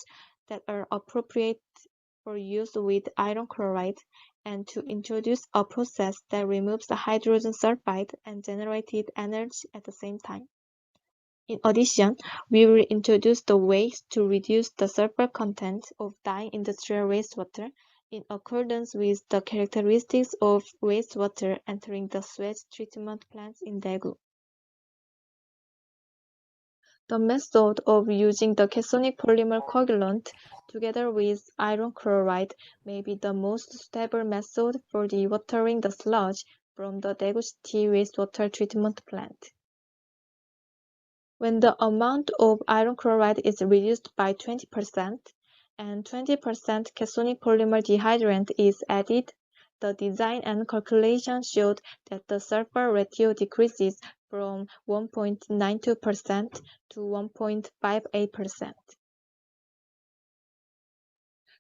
Speaker 25: that are appropriate for use with iron chloride and to introduce a process that removes the hydrogen sulfide and generated energy at the same time. In addition, we will introduce the ways to reduce the sulfur content of dyeing industrial wastewater in accordance with the characteristics of wastewater entering the sewage treatment plants in Daegu. The method of using the cationic polymer coagulant together with iron chloride may be the most stable method for dewatering the sludge from the Daegu City wastewater treatment plant. When the amount of iron chloride is reduced by 20% and 20% cationic polymer dehydrant is added, the design and calculation showed that the sulfur ratio decreases from 1.92% to 1.58%.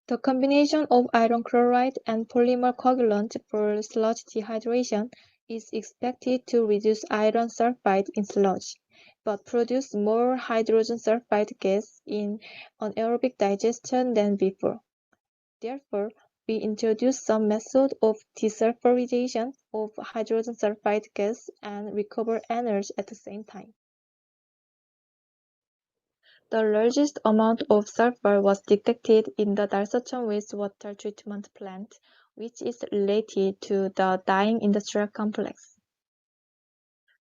Speaker 25: The combination of iron chloride and polymer coagulant for sludge dehydration is expected to reduce iron sulfide in sludge, but produce more hydrogen sulfide gas in anaerobic digestion than before. Therefore, we introduce some method of desulfurization of hydrogen sulfide gas and recover energy at the same time. The largest amount of sulfur was detected in the Dalsachon wastewater treatment plant, which is related to the dyeing industrial complex.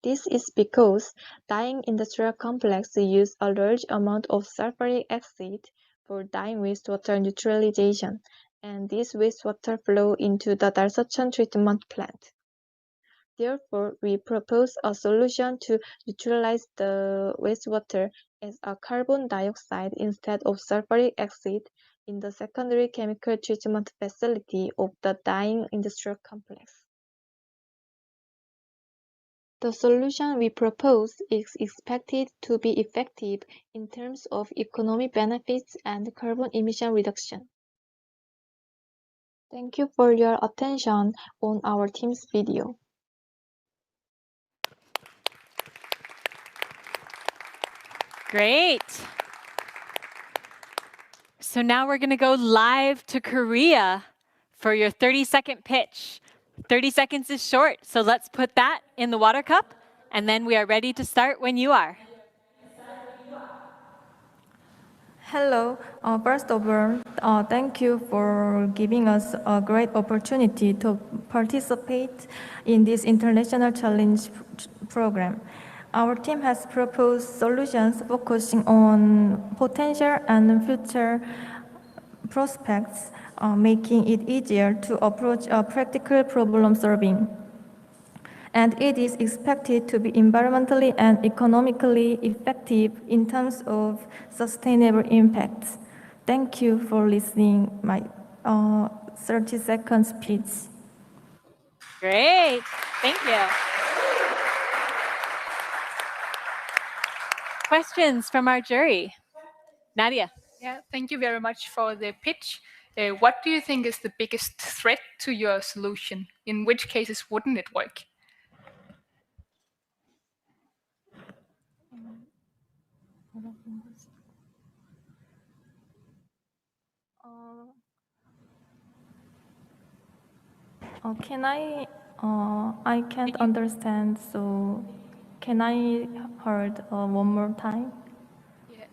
Speaker 25: This is because dyeing industrial complex use a large amount of sulfuric acid for dyeing wastewater neutralization, and this wastewater flow into the Dalsachon treatment plant. Therefore, we propose a solution to neutralize the wastewater as a carbon dioxide instead of sulfuric acid in the secondary chemical treatment facility of the dyeing industrial complex. The solution we propose is expected to be effective in terms of economic benefits and carbon emission reduction. Thank you for your attention on our team's video.
Speaker 2: Great. So now we're going to go live to Korea for your 30-second pitch. 30 seconds is short, so let's put that in the water cup, and then we are ready to start when you are.
Speaker 3: Hello. First of all, thank you for giving us a great opportunity to participate in this international challenge program. Our team has proposed solutions focusing on potential and future prospects, making it easier to approach practical problem solving. And it is expected to be environmentally and economically effective in terms of sustainable impacts. Thank you for listening my 30-second speech.
Speaker 2: Great. Thank you. Questions from our jury? Nadia.
Speaker 5: Yeah, thank you very much for the pitch. What do you think is the biggest threat to your solution? In which cases wouldn't it work?
Speaker 3: Can I can't understand, so can I heard one more time?
Speaker 5: Yeah.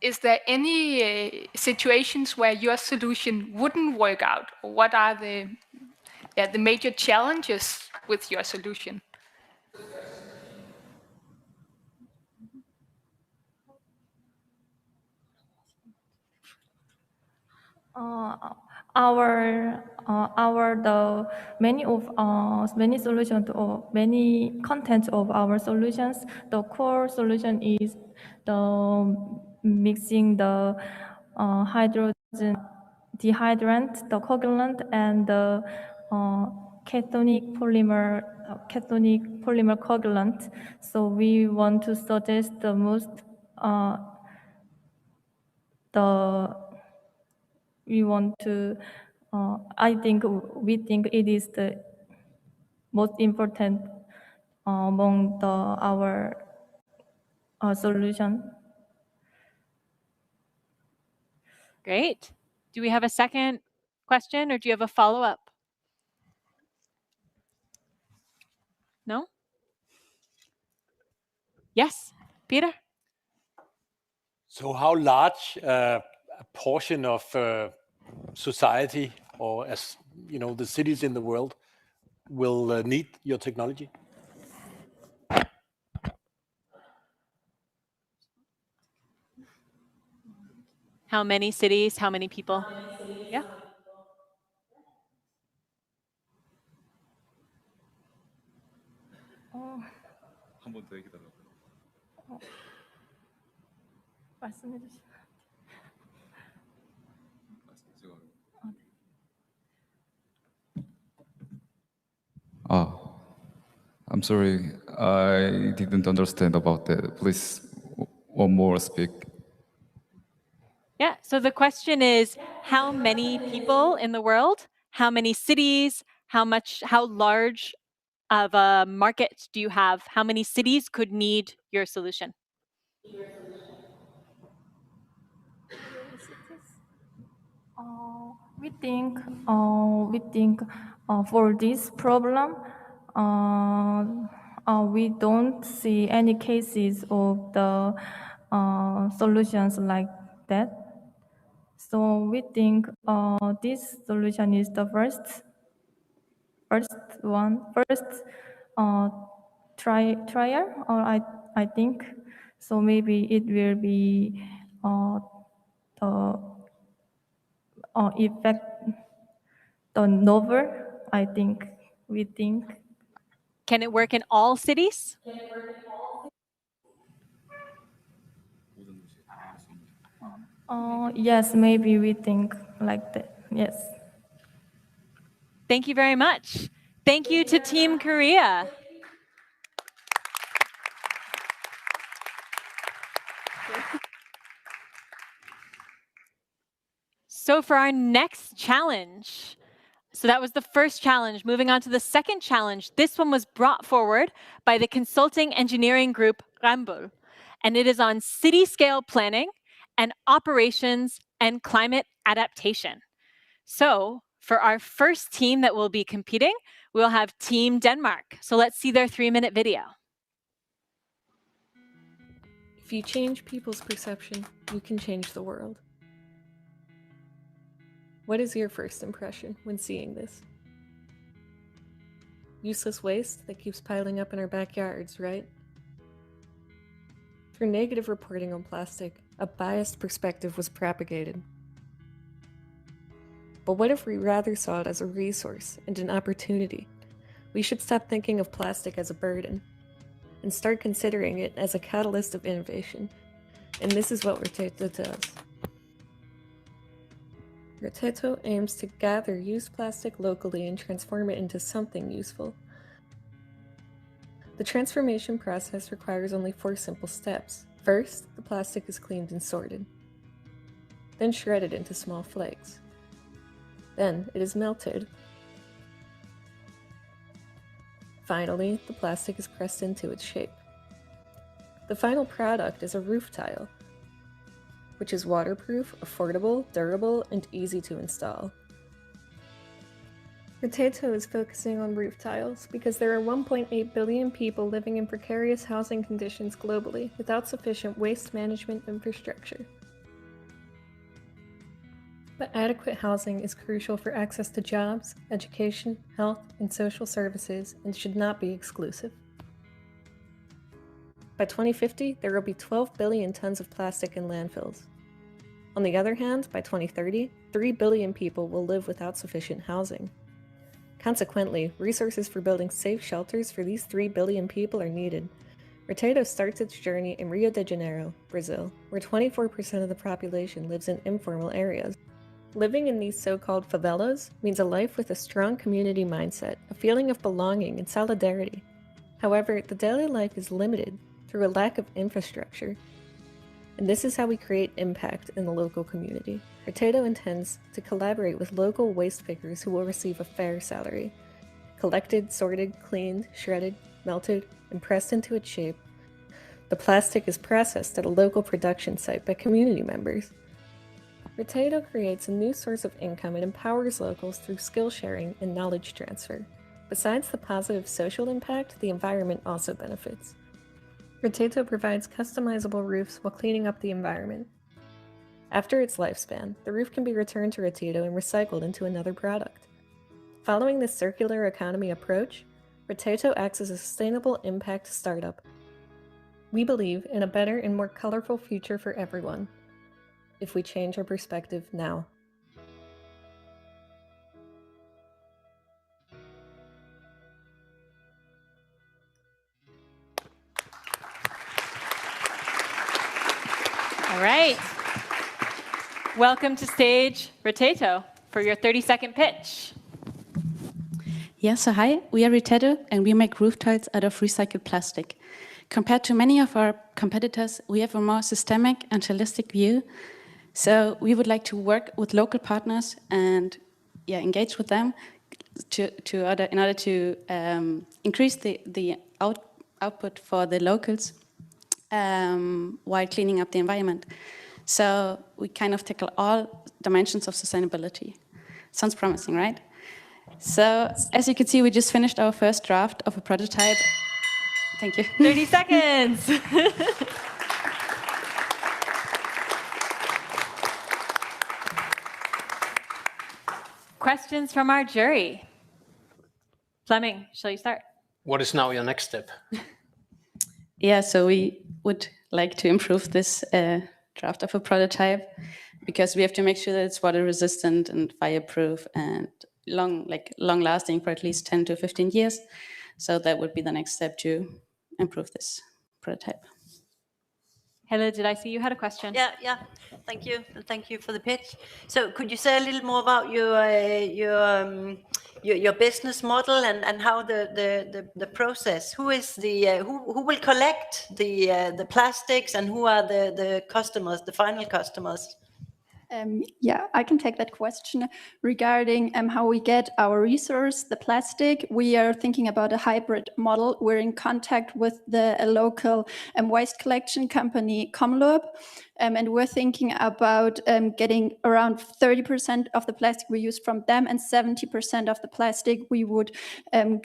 Speaker 5: Is there any situations where your solution wouldn't work out? Or what are the major challenges with your solution?
Speaker 3: Many solutions or many contents of our solutions. The core solution is the mixing the hydrogen dehydrant, the coagulant, and the cationic polymer coagulant. So we want to suggest the most we think it is the most important among our solution.
Speaker 2: Great. Do we have a second question, or do you have a follow-up? No? Yes, Peter?
Speaker 9: So how large a portion of society, or as you know, the cities in the world, will need your technology?
Speaker 2: How many cities? How many people? Yeah.
Speaker 14: 한번 더 얘기해달라고.
Speaker 3: 말씀해 주시면.
Speaker 14: I'm sorry, I didn't understand about that. Please, one more speak.
Speaker 2: Yeah, so the question is, how many people in the world, how many cities, how large of a market do you have? How many cities could need your solution?
Speaker 3: We think for this problem, we don't see any cases of the solutions like that. So we think this solution is the first trial, or I think. So maybe it will be the effect, the novel, I think, we think.
Speaker 2: Can it work in all cities?
Speaker 3: Yes, maybe we think like that, yes.
Speaker 2: Thank you very much. Thank you to Team Korea. So for our next challenge, so that was the first challenge. Moving on to the second challenge. This one was brought forward by the consulting engineering group Ramböll, and it is on city-scale planning and operations and climate adaptation. So for our first team that will be competing, we'll have Team Denmark. So let's see their 3-minute video.
Speaker 15: If you change people's perception, you can change the world. What is your first impression when seeing this? Useless waste that keeps piling up in our backyards, right? Through negative reporting on plastic, a biased perspective was propagated. But what if we rather saw it as a resource and an opportunity? We should stop thinking of plastic as a burden and start considering it as a catalyst of innovation. And this is what Reteto does. Reteto aims to gather used plastic locally and transform it into something useful. The transformation process requires only 4 simple steps. First, the plastic is cleaned and sorted, then shredded into small flakes. Then it is melted. Finally, the plastic is pressed into its shape. The final product is a roof tile, which is waterproof, affordable, durable, and easy to install. Reteto is focusing on roof tiles because there are 1.8 billion people living in precarious housing conditions globally without sufficient waste management infrastructure. But adequate housing is crucial for access to jobs, education, health, and social services, and should not be exclusive. By 2050, there will be 12 billion tons of plastic in landfills. On the other hand, by 2030, 3 billion people will live without sufficient housing. Consequently, resources for building safe shelters for these 3 billion people are needed. Reteto starts its journey in Rio de Janeiro, Brazil, where 24% of the population lives in informal areas. Living in these so-called favelas means a life with a strong community mindset, a feeling of belonging and solidarity. However, the daily life is limited through a lack of infrastructure. And this is how we create impact in the local community. Rotato intends to collaborate with local waste pickers who will receive a fair salary. Collected, sorted, cleaned, shredded, melted, and pressed into its shape, the plastic is processed at a local production site by community members. Rotato creates a new source of income and empowers locals through skill sharing and knowledge transfer. Besides the positive social impact, the environment also benefits. Rotato provides customizable roofs while cleaning up the environment. After its lifespan, the roof can be returned to Rotato and recycled into another product. Following this circular economy approach, Rotato acts as a sustainable impact startup. We believe in a better and more colorful future for everyone, if we change our perspective now.
Speaker 2: All right. Welcome to stage, Rotato, for your 30-second pitch.
Speaker 1: Yeah, so hi, we are Rotato and we make roof tiles out of recycled plastic. Compared to many of our competitors, we have a more systemic and holistic view. So we would like to work with local partners and engage with them in order to increase the output for the locals while cleaning up the environment. So we kind of tackle all dimensions of sustainability. Sounds promising, right? So as you can see, we just finished our first draft of a prototype. Thank you.
Speaker 2: 30 seconds. Questions from our jury. Fleming, shall you start?
Speaker 9: What is now your next step?
Speaker 1: Yeah, so we would like to improve this draft of a prototype because we have to make sure that it's water resistant and fireproof and long lasting for at least 10 to 15 years. So that would be the next step to improve this prototype.
Speaker 2: Helle, did I see you had a question?
Speaker 4: Yeah. Thank you, and thank you for the pitch. So, could you say a little more about your business model and how the process? Who is the who will collect the plastics, and who are the customers, the final customers?
Speaker 13: Yeah, I can take that question. Regarding how we get our resource, the plastic, we are thinking about a hybrid model. We're in contact with the local waste collection company, Comloop, and we're thinking about getting around 30% of the plastic we use from them, and 70% of the plastic we would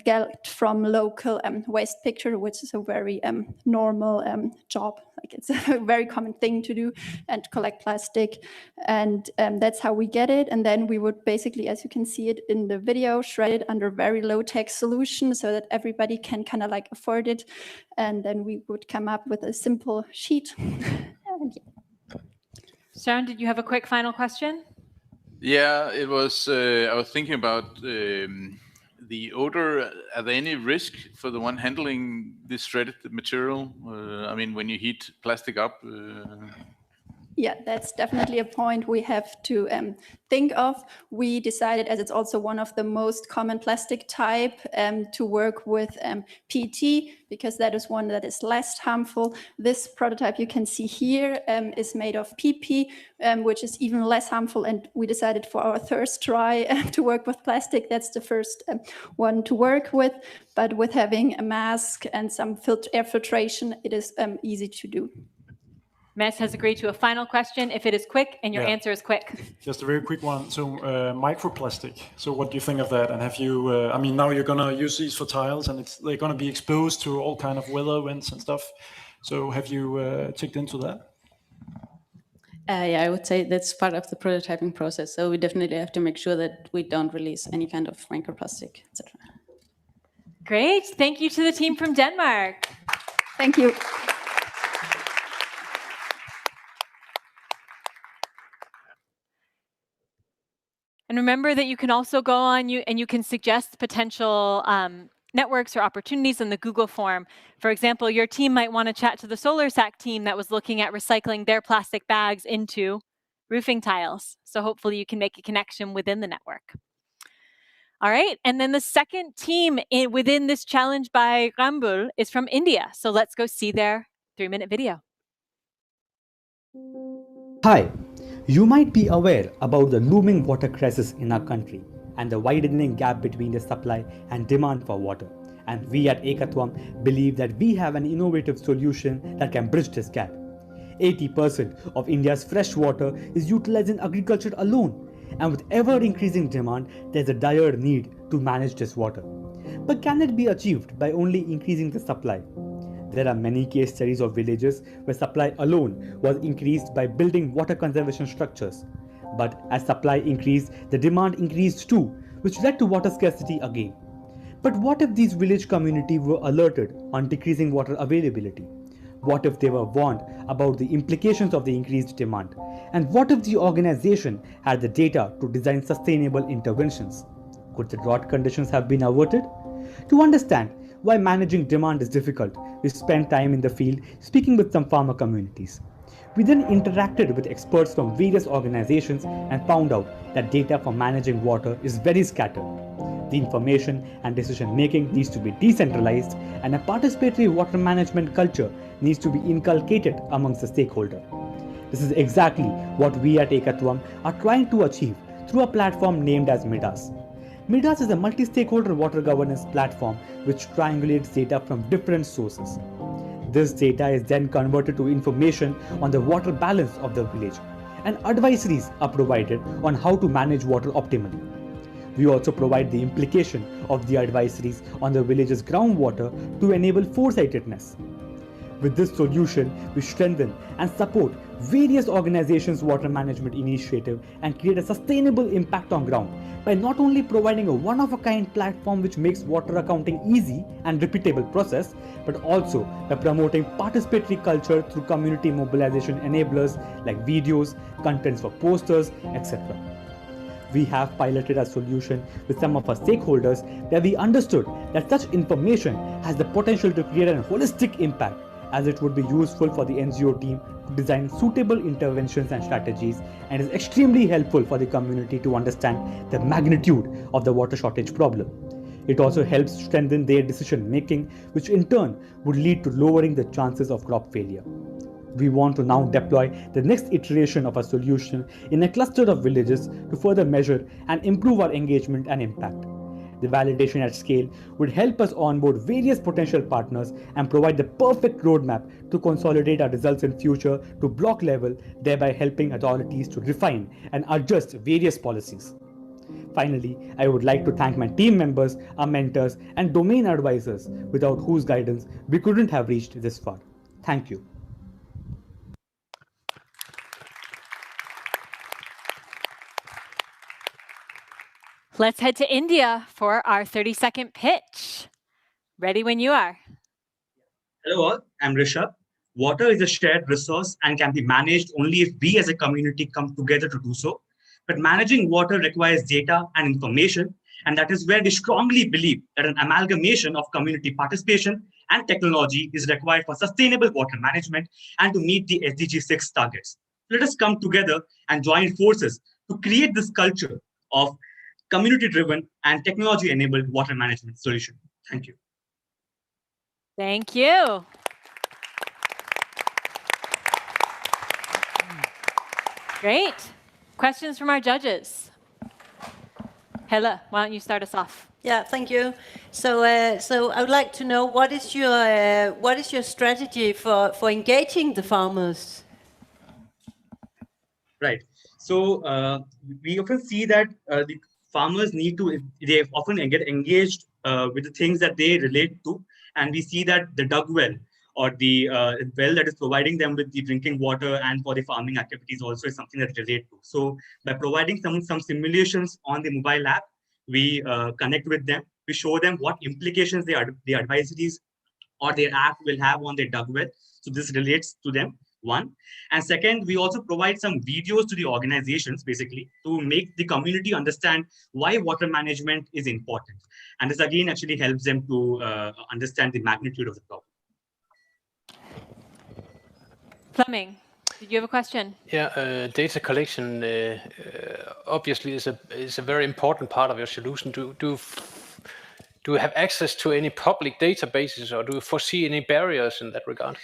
Speaker 13: get from local waste picker, which is a very normal job. Like, it's a very common thing to do and collect plastic. And that's how we get it. And then we would basically, as you can see it in the video, shred it under very low-tech solution so that everybody can kind of like afford it. And then we would come up with a simple sheet.
Speaker 2: Sharon, did you have a quick final question?
Speaker 24: Yeah, it was. I was thinking about the odor. Are there any risk for the one handling this shredded material? I mean, when you heat plastic up.
Speaker 13: Yeah, that's definitely a point we have to think of. We decided, as it's also one of the most common plastic type, to work with PET, because that is one that is less harmful. This prototype you can see here is made of PP, which is even less harmful. And we decided for our first try to work with plastic. That's the first one to work with. But with having a mask and some air filtration, it is easy to do.
Speaker 2: Mads has agreed to a final question if it is quick and your answer is quick.
Speaker 23: Just a very quick one. So microplastic. So what do you think of that? And have you, I mean, now you're going to use these for tiles and they're going to be exposed to all kind of weather events and stuff. So have you checked into that?
Speaker 1: Yeah, I would say that's part of the prototyping process. So we definitely have to make sure that we don't release any kind of microplastic, etc.
Speaker 2: Great. Thank you to the team from Denmark.
Speaker 13: Thank you.
Speaker 2: And remember that you can also go on and you can suggest potential networks or opportunities in the Google form. For example, your team might want to chat to the SolarSac team that was looking at recycling their plastic bags into roofing tiles. So hopefully you can make a connection within the network. All right, and then the second team within this challenge by Rambul is from India. So let's go see their 3-minute video.
Speaker 7: Hi, you might be aware about the looming water crisis in our country and the widening gap between the supply and demand for water. And we at Ekatvam believe that we have an innovative solution that can bridge this gap. 80% of India's fresh water is utilized in agriculture alone, and with ever-increasing demand, there's a dire need to manage this water. But can it be achieved by only increasing the supply? There are many case studies of villages where supply alone was increased by building water conservation structures. But as supply increased, the demand increased too, which led to water scarcity again. But what if these village communities were alerted on decreasing water availability? What if they were warned about the implications of the increased demand? And what if the organization had the data to design sustainable interventions? Could the drought conditions have been averted? To understand why managing demand is difficult, we spent time in the field speaking with some farmer communities. We then interacted with experts from various organizations and found out that data for managing water is very scattered. The information and decision making needs to be decentralized, and a participatory water management culture needs to be inculcated amongst the stakeholders. This is exactly what we at Ekatvam are trying to achieve through a platform named as Midas. Midas is a multi-stakeholder water governance platform which triangulates data from different sources. This data is then converted to information on the water balance of the village, and advisories are provided on how to manage water optimally. We also provide the implication of the advisories on the village's groundwater to enable foresightedness. With this solution, we strengthen and support various organizations' water management initiative and create a sustainable impact on ground by not only providing a one-of-a-kind platform which makes water accounting easy and repeatable process, but also by promoting participatory culture through community mobilization enablers like videos, contents for posters, etc. We have piloted a solution with some of our stakeholders where we understood that such information has the potential to create a holistic impact, as it would be useful for the NGO team to design suitable interventions and strategies, and is extremely helpful for the community to understand the magnitude of the water shortage problem. It also helps strengthen their decision making, which in turn would lead to lowering the chances of crop failure. We want to now deploy the next iteration of a solution in a cluster of villages to further measure and improve our engagement and impact. The validation at scale would help us onboard various potential partners and provide the perfect roadmap to consolidate our results in future to block level, thereby helping authorities to refine and adjust various policies. Finally, I would like to thank my team members, our mentors, and domain advisors, without whose guidance we couldn't have reached this far. Thank you.
Speaker 2: Let's head to India for our 30-second pitch. Ready when you are.
Speaker 16: Hello all, I'm Rishabh. Water is a shared resource and can be managed only if we as a community come together to do so. But managing water requires data and information, and that is where we strongly believe that an amalgamation of community participation and technology is required for sustainable water management and to meet the SDG 6 targets. Let us come together and join forces to create this culture of community-driven and technology-enabled water management solution. Thank you.
Speaker 2: Thank you. Great. Questions from our judges? Helle, why don't you start us off?
Speaker 4: Yeah, thank you. So I would like to know what is your strategy for engaging the farmers?
Speaker 16: Right. So we often see that the farmers they often get engaged with the things that they relate to. And we see that the dug well or the well that is providing them with the drinking water and for the farming activities also is something that they relate to. So by providing some simulations on the mobile app, we connect with them. We show them what implications the advisories or their app will have on their dug well. So this relates to them. One. And second, we also provide some videos to the organizations, basically, to make the community understand why water management is important. And this again actually helps them to understand the magnitude of the problem.
Speaker 2: Fleming, did you have a question?
Speaker 12: Yeah, data collection obviously is a very important part of your solution. Do you have access to any public databases, or do you foresee any barriers in that regard?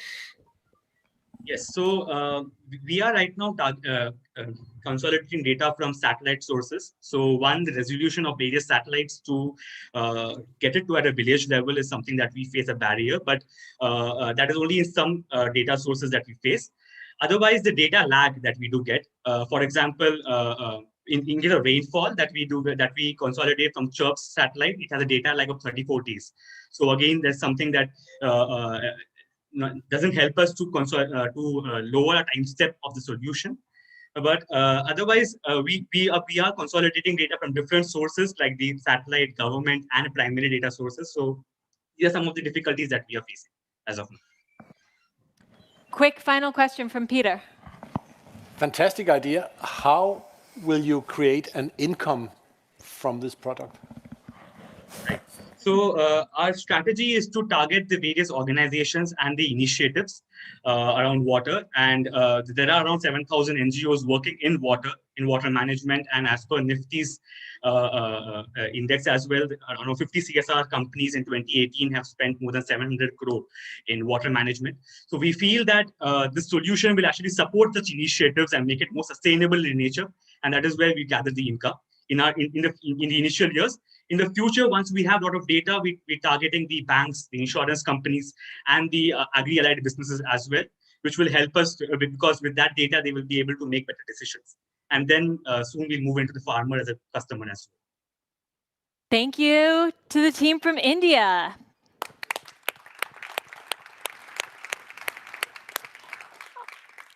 Speaker 16: Yes, so we are right now consolidating data from satellite sources. So one, the resolution of various satellites to get it to at a village level is something that we face a barrier, but that is only in some data sources that we face. Otherwise, the data lag that we do get, for example, in case of rainfall that we consolidate from CHIRP's satellite, it has a data lag of 34 days. So again, there's something that doesn't help us to lower a time step of the solution. But otherwise, we are consolidating data from different sources like the satellite, government, and primary data sources. So these are some of the difficulties that we are facing as of now.
Speaker 2: Quick final question from Peter.
Speaker 9: Fantastic idea. How will you create an income from this product?
Speaker 16: So our strategy is to target the various organizations and the initiatives around water. And there are around 7,000 NGOs working in water management. And as per Nifty's index as well, around 50 CSR companies in 2018 have spent more than 700 crore in water management. So we feel that this solution will actually support such initiatives and make it more sustainable in nature. And that is where we gather the income in the initial years. In the future, once we have a lot of data, we're targeting the banks, the insurance companies, and the agri-allied businesses as well, which will help us because with that data, they will be able to make better decisions. And then soon we'll move into the farmer as a customer as well.
Speaker 2: Thank you to the team from India.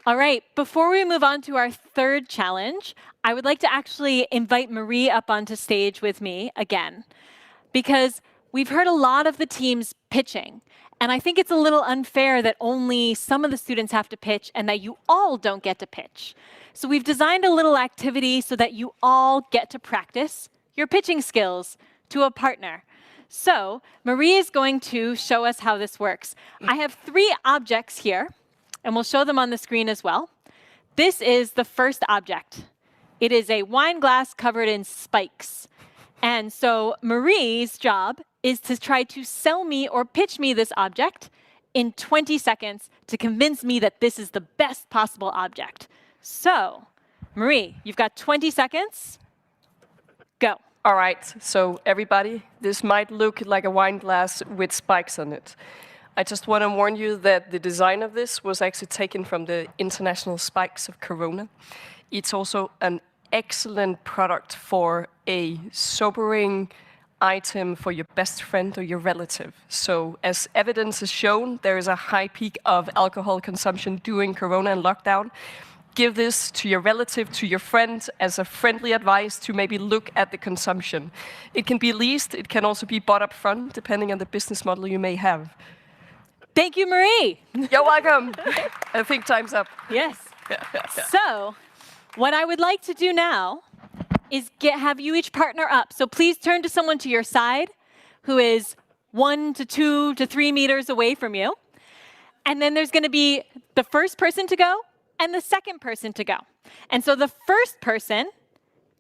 Speaker 2: All right, before we move on to our third challenge, I would like to actually invite Marie up onto stage with me again, because we've heard a lot of the teams pitching, and I think it's a little unfair that only some of the students have to pitch and that you all don't get to pitch. So we've designed a little activity so that you all get to practice your pitching skills to a partner. So Marie is going to show us how this works. I have 3 objects here, and we'll show them on the screen as well. This is the first object. It is a wine glass covered in spikes. And so Marie's job is to try to sell me or pitch me this object in 20 seconds to convince me that this is the best possible object. So, Marie, you've got 20 seconds. Go.
Speaker 22: All right, so everybody, this might look like a wine glass with spikes on it. I just want to warn you that the design of this was actually taken from the international spikes of Corona. It's also an excellent product for a sobering item for your best friend or your relative. So as evidence is shown, there is a high peak of alcohol consumption during Corona and lockdown. Give this to your relative, to your friend, as a friendly advice to maybe look at the consumption. It can be leased, it can also be bought up front, depending on the business model you may have.
Speaker 2: Thank you, Marie.
Speaker 22: You're welcome. I think time's up.
Speaker 2: Yes. So, what I would like to do now is have you each partner up. So please turn to someone to your side who is 1 to 2 to 3 meters away from you. And then there's going to be the first person to go and the second person to go. And so the first person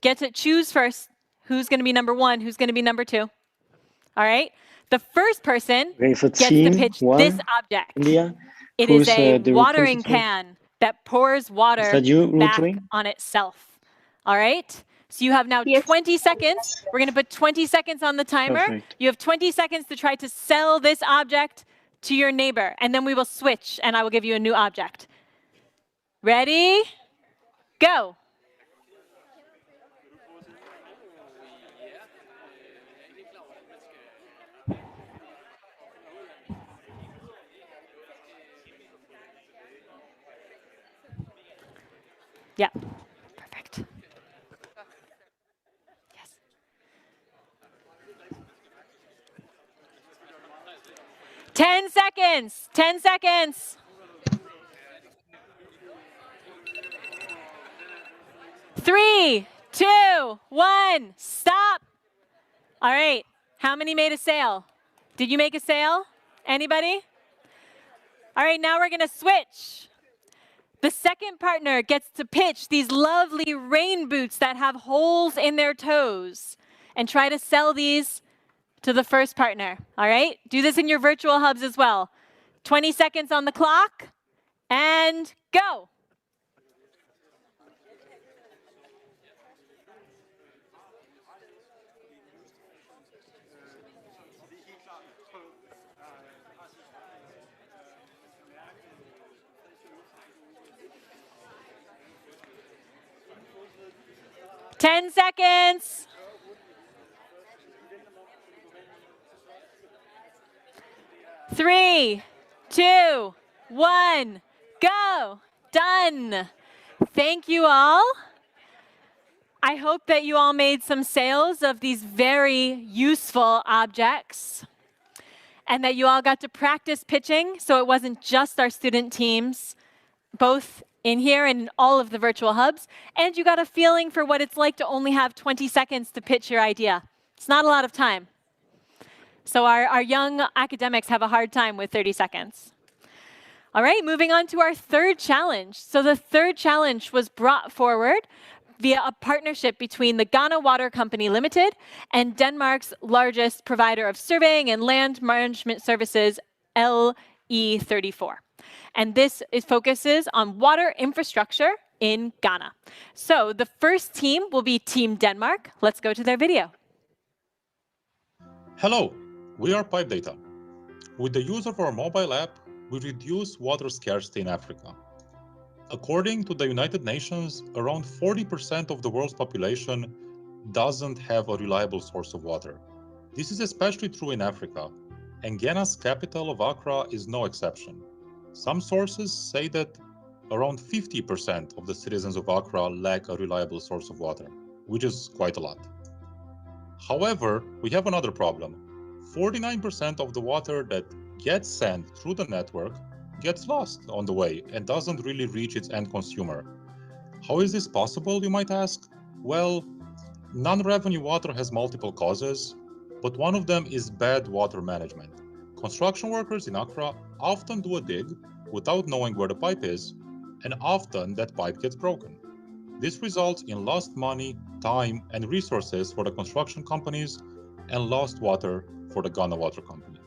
Speaker 2: gets to choose first who's going to be number 1, who's going to be number 2. All right? The first person gets to pitch this object. It is a watering can that pours water back on itself. All right? So you have now 20 seconds. We're going to put 20 seconds on the timer.
Speaker 17: Perfect.
Speaker 2: You have 20 seconds to try to sell this object to your neighbor. And then we will switch, and I will give you a new object. Ready? Go. Yeah, perfect. Yes. Ten seconds. 10 seconds. 3, 2, 1, stop. All right, how many made a sale? Did you make a sale? Anybody? All right, now we're gonna switch. The second partner gets to pitch these lovely rain boots that have holes in their toes and try to sell these to the first partner, all right? Do this in your virtual hubs as well. 20 seconds on the clock, and go. Ten seconds. Three, 2, 1, go. Done. Thank you all. I hope that you all made some sales of these very useful objects and that you all got to practice pitching, so it wasn't just our student teams, both in here and in all of the virtual hubs, and you got a feeling for what it's like to only have 20 seconds to pitch your idea. It's not a lot of time. So our young academics have a hard time with 30 seconds. All right, moving on to our third challenge. So the third challenge was brought forward via a partnership between the Ghana Water Company Limited and Denmark's largest provider of surveying and land management services, LE34. And this focuses on water infrastructure in Ghana. So the first team will be Team Denmark. Let's go to their video.
Speaker 17: Hello, we are Pipe Data. With the use of our mobile app, we reduce water scarcity in Africa. According to the United Nations, around 40% of the world's population doesn't have a reliable source of water. This is especially true in Africa, and Ghana's capital of Accra is no exception. Some sources say that around 50% of the citizens of Accra lack a reliable source of water, which is quite a lot. However, we have another problem. 49% of the water that gets sent through the network gets lost on the way and doesn't really reach its end consumer. How is this possible, you might ask? Well, non-revenue water has multiple causes, but one of them is bad water management. Construction workers in Accra often do a dig without knowing where the pipe is, and often that pipe gets broken. This results in lost money, time, and resources for the construction companies and lost water for the Ghana Water Company.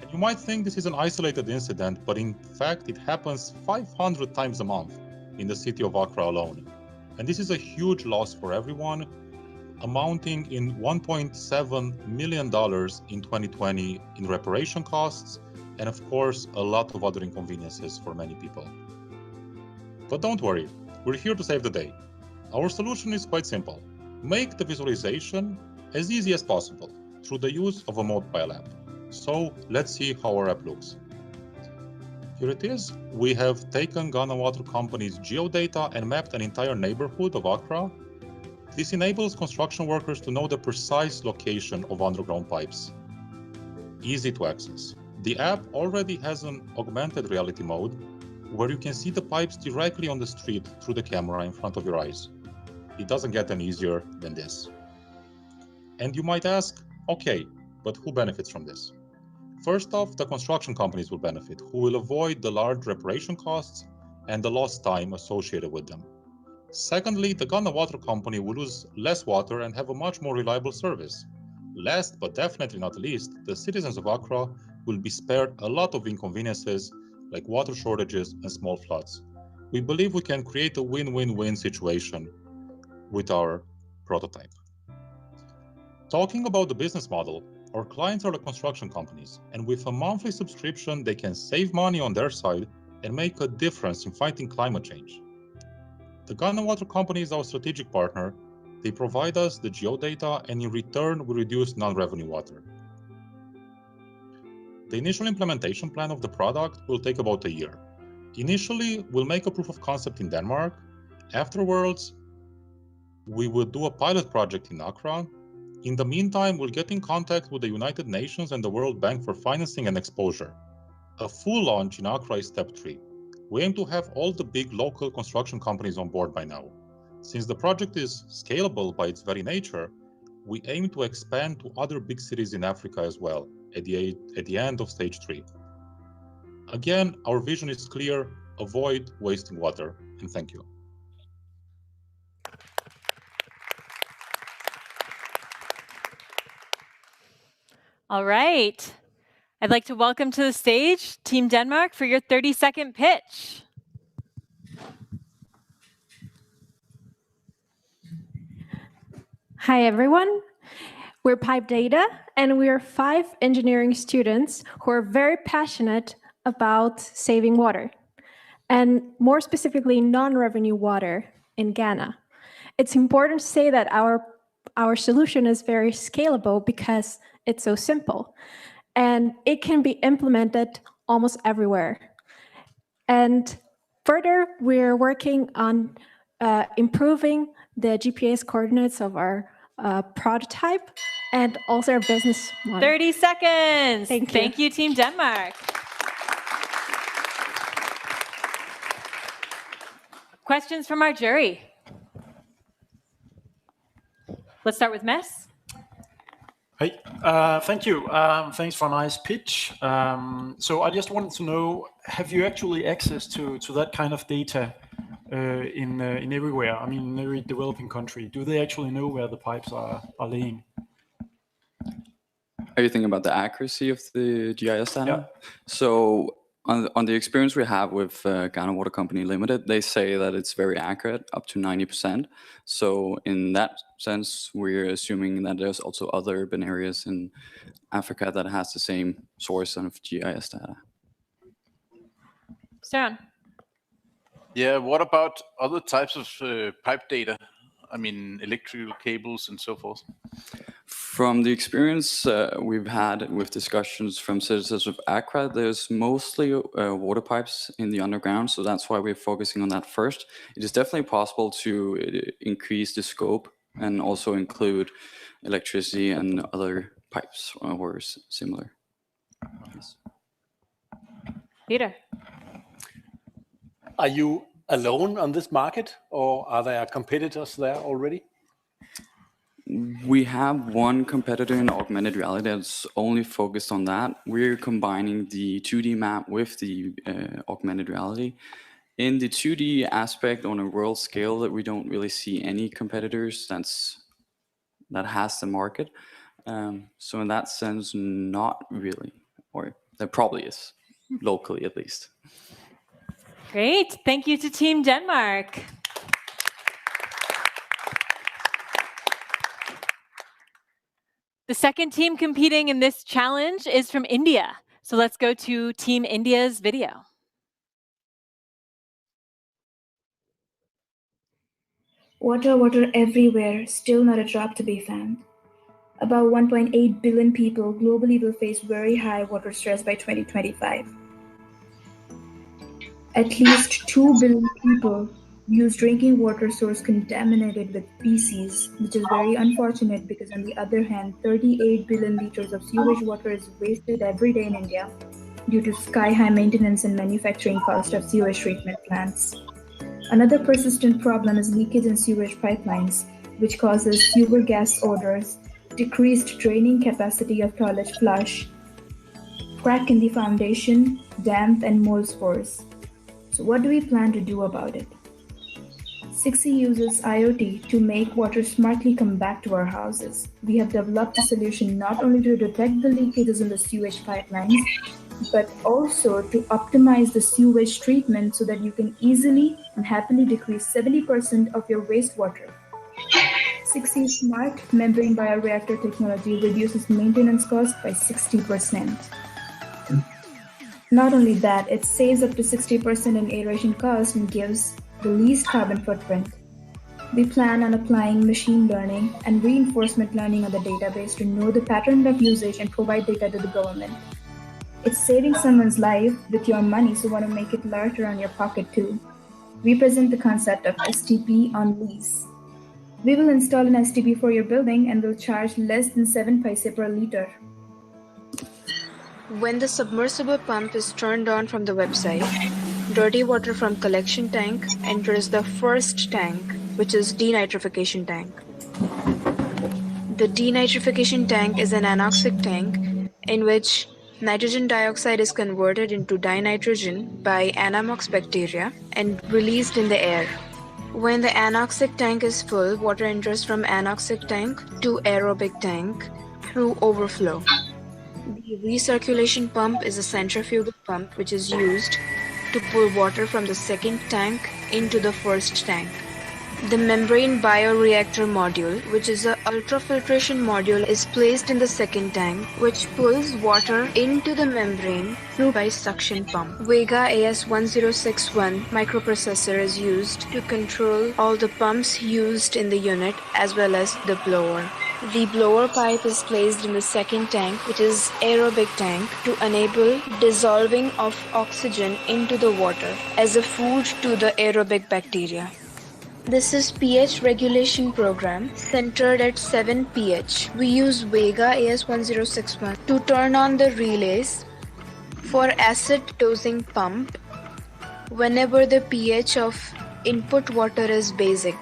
Speaker 17: And you might think this is an isolated incident, but in fact it happens 500 times a month in the city of Accra alone. And this is a huge loss for everyone, amounting in $1.7 million in 2020 in reparation costs, and of course, a lot of other inconveniences for many people. But don't worry, we're here to save the day. Our solution is quite simple. Make the visualization as easy as possible through the use of a mobile app. So let's see how our app looks. Here it is. We have taken Ghana Water Company's geodata and mapped an entire neighborhood of Accra. This enables construction workers to know the precise location of underground pipes. Easy to access. The app already has an augmented reality mode where you can see the pipes directly on the street through the camera in front of your eyes. It doesn't get any easier than this. And you might ask, okay, but who benefits from this? First off, the construction companies will benefit, who will avoid the large reparation costs and the lost time associated with them. Secondly, the Ghana Water Company will lose less water and have a much more reliable service. Last but definitely not least, the citizens of Accra will be spared a lot of inconveniences like water shortages and small floods. We believe we can create a win-win-win situation with our prototype. Talking about the business model, our clients are the construction companies, and with a monthly subscription, they can save money on their side and make a difference in fighting climate change. The Ghana Water Company is our strategic partner. They provide us the geodata, and in return, we reduce non-revenue water. The initial implementation plan of the product will take about a year. Initially, we'll make a proof of concept in Denmark. Afterwards, we will do a pilot project in Accra. In the meantime, we'll get in contact with the United Nations and the World Bank for financing and exposure. A full launch in Accra is step 3. We aim to have all the big local construction companies on board by now. Since the project is scalable by its very nature, we aim to expand to other big cities in Africa as well at the end of stage 3. Again, our vision is clear: avoid wasting water. And thank you.
Speaker 2: All right. I'd like to welcome to the stage Team Denmark for your 30-second pitch.
Speaker 6: Hi, everyone. We're Pipe Data, and we are 5 engineering students who are very passionate about saving water, and more specifically, non-revenue water in Ghana. It's important to say that our solution is very scalable because it's so simple, and it can be implemented almost everywhere. And further, we're working on improving the GPS coordinates of our prototype and also our business model.
Speaker 2: 30 seconds.
Speaker 6: Thank you.
Speaker 2: Thank you, Team Denmark. Questions from our jury? Let's start with Mess.
Speaker 23: Hey, thank you. Thanks for a nice pitch. So I just wanted to know, have you actually access to that kind of data in everywhere? I mean, in every developing country, do they actually know where the pipes are laying?
Speaker 18: Are you thinking about the accuracy of the GIS data? Yeah. So on the experience we have with Ghana Water Company Limited, they say that it's very accurate, up to 90%. So in that sense, we're assuming that there's also other urban areas in Africa that has the same source of GIS data.
Speaker 2: Søren.
Speaker 24: Yeah, what about other types of pipe data? I mean, electrical cables and so forth.
Speaker 18: From the experience we've had with discussions from citizens of Accra, there's mostly water pipes in the underground, so that's why we're focusing on that first. It is definitely possible to increase the scope and also include electricity and other pipes or similar. Yes.
Speaker 2: Peter.
Speaker 9: Are you alone on this market, or are there competitors there already?
Speaker 18: We have one competitor in augmented reality that's only focused on that. We're combining the 2D map with the augmented reality. In the 2D aspect on a world scale, that we don't really see any competitors that has the market. So in that sense, not really, or there probably is, locally at least.
Speaker 2: Great, thank you to Team Denmark. The second team competing in this challenge is from India. So let's go to Team India's video.
Speaker 19: Water, water everywhere, still not a drop to be found. About 1.8 billion people globally will face very high water stress by 2025. At least 2 billion people use drinking water source contaminated with feces, which is very unfortunate because on the other hand, 38 billion liters of sewage water is wasted every day in India due to sky-high maintenance and manufacturing cost of sewage treatment plants. Another persistent problem is leakage in sewage pipelines, which causes sewer gas odors, decreased draining capacity of toilet flush, crack in the foundation, damp, and mold spores. So what do we plan to do about it? Sixi uses IoT to make water smartly come back to our houses. We have developed a solution not only to detect the leakages in the sewage pipelines, but also to optimize the sewage treatment so that you can easily and happily decrease 70% of your wastewater. Sixi's smart membrane bioreactor technology reduces maintenance costs by 60%. Not only that, it saves up to 60% in aeration cost and gives the least carbon footprint. We plan on applying machine learning and reinforcement learning on the database to know the pattern of usage and provide data to the government. It's saving someone's life with your money, so want to make it larger on your pocket too. We present the concept of STP on lease. We will install an STP for your building and will charge less than 7 paise per liter. When the submersible pump is turned on from the website, dirty water from collection tank enters the first tank, which is denitrification tank. The denitrification tank is an anoxic tank in which
Speaker 8: nitrogen dioxide is converted into dinitrogen by Anammox bacteria and released in the air. When the anoxic tank is full, water enters from anoxic tank to aerobic tank through overflow. The recirculation pump is a centrifugal pump which is used to pull water from the second tank into the first tank. The membrane bioreactor module, which is an ultrafiltration module, is placed in the second tank, which pulls water into the membrane through by suction pump. Vega AS1061 microprocessor is used to control all the pumps used in the unit as well as the blower. The blower pipe is placed in the second tank, which is aerobic tank, to enable dissolving of oxygen into the water as a food to the aerobic bacteria. This is pH regulation program centered at 7 pH. We use Vega AS1061 to turn on the relays for acid dosing pump whenever the pH of input water is basic.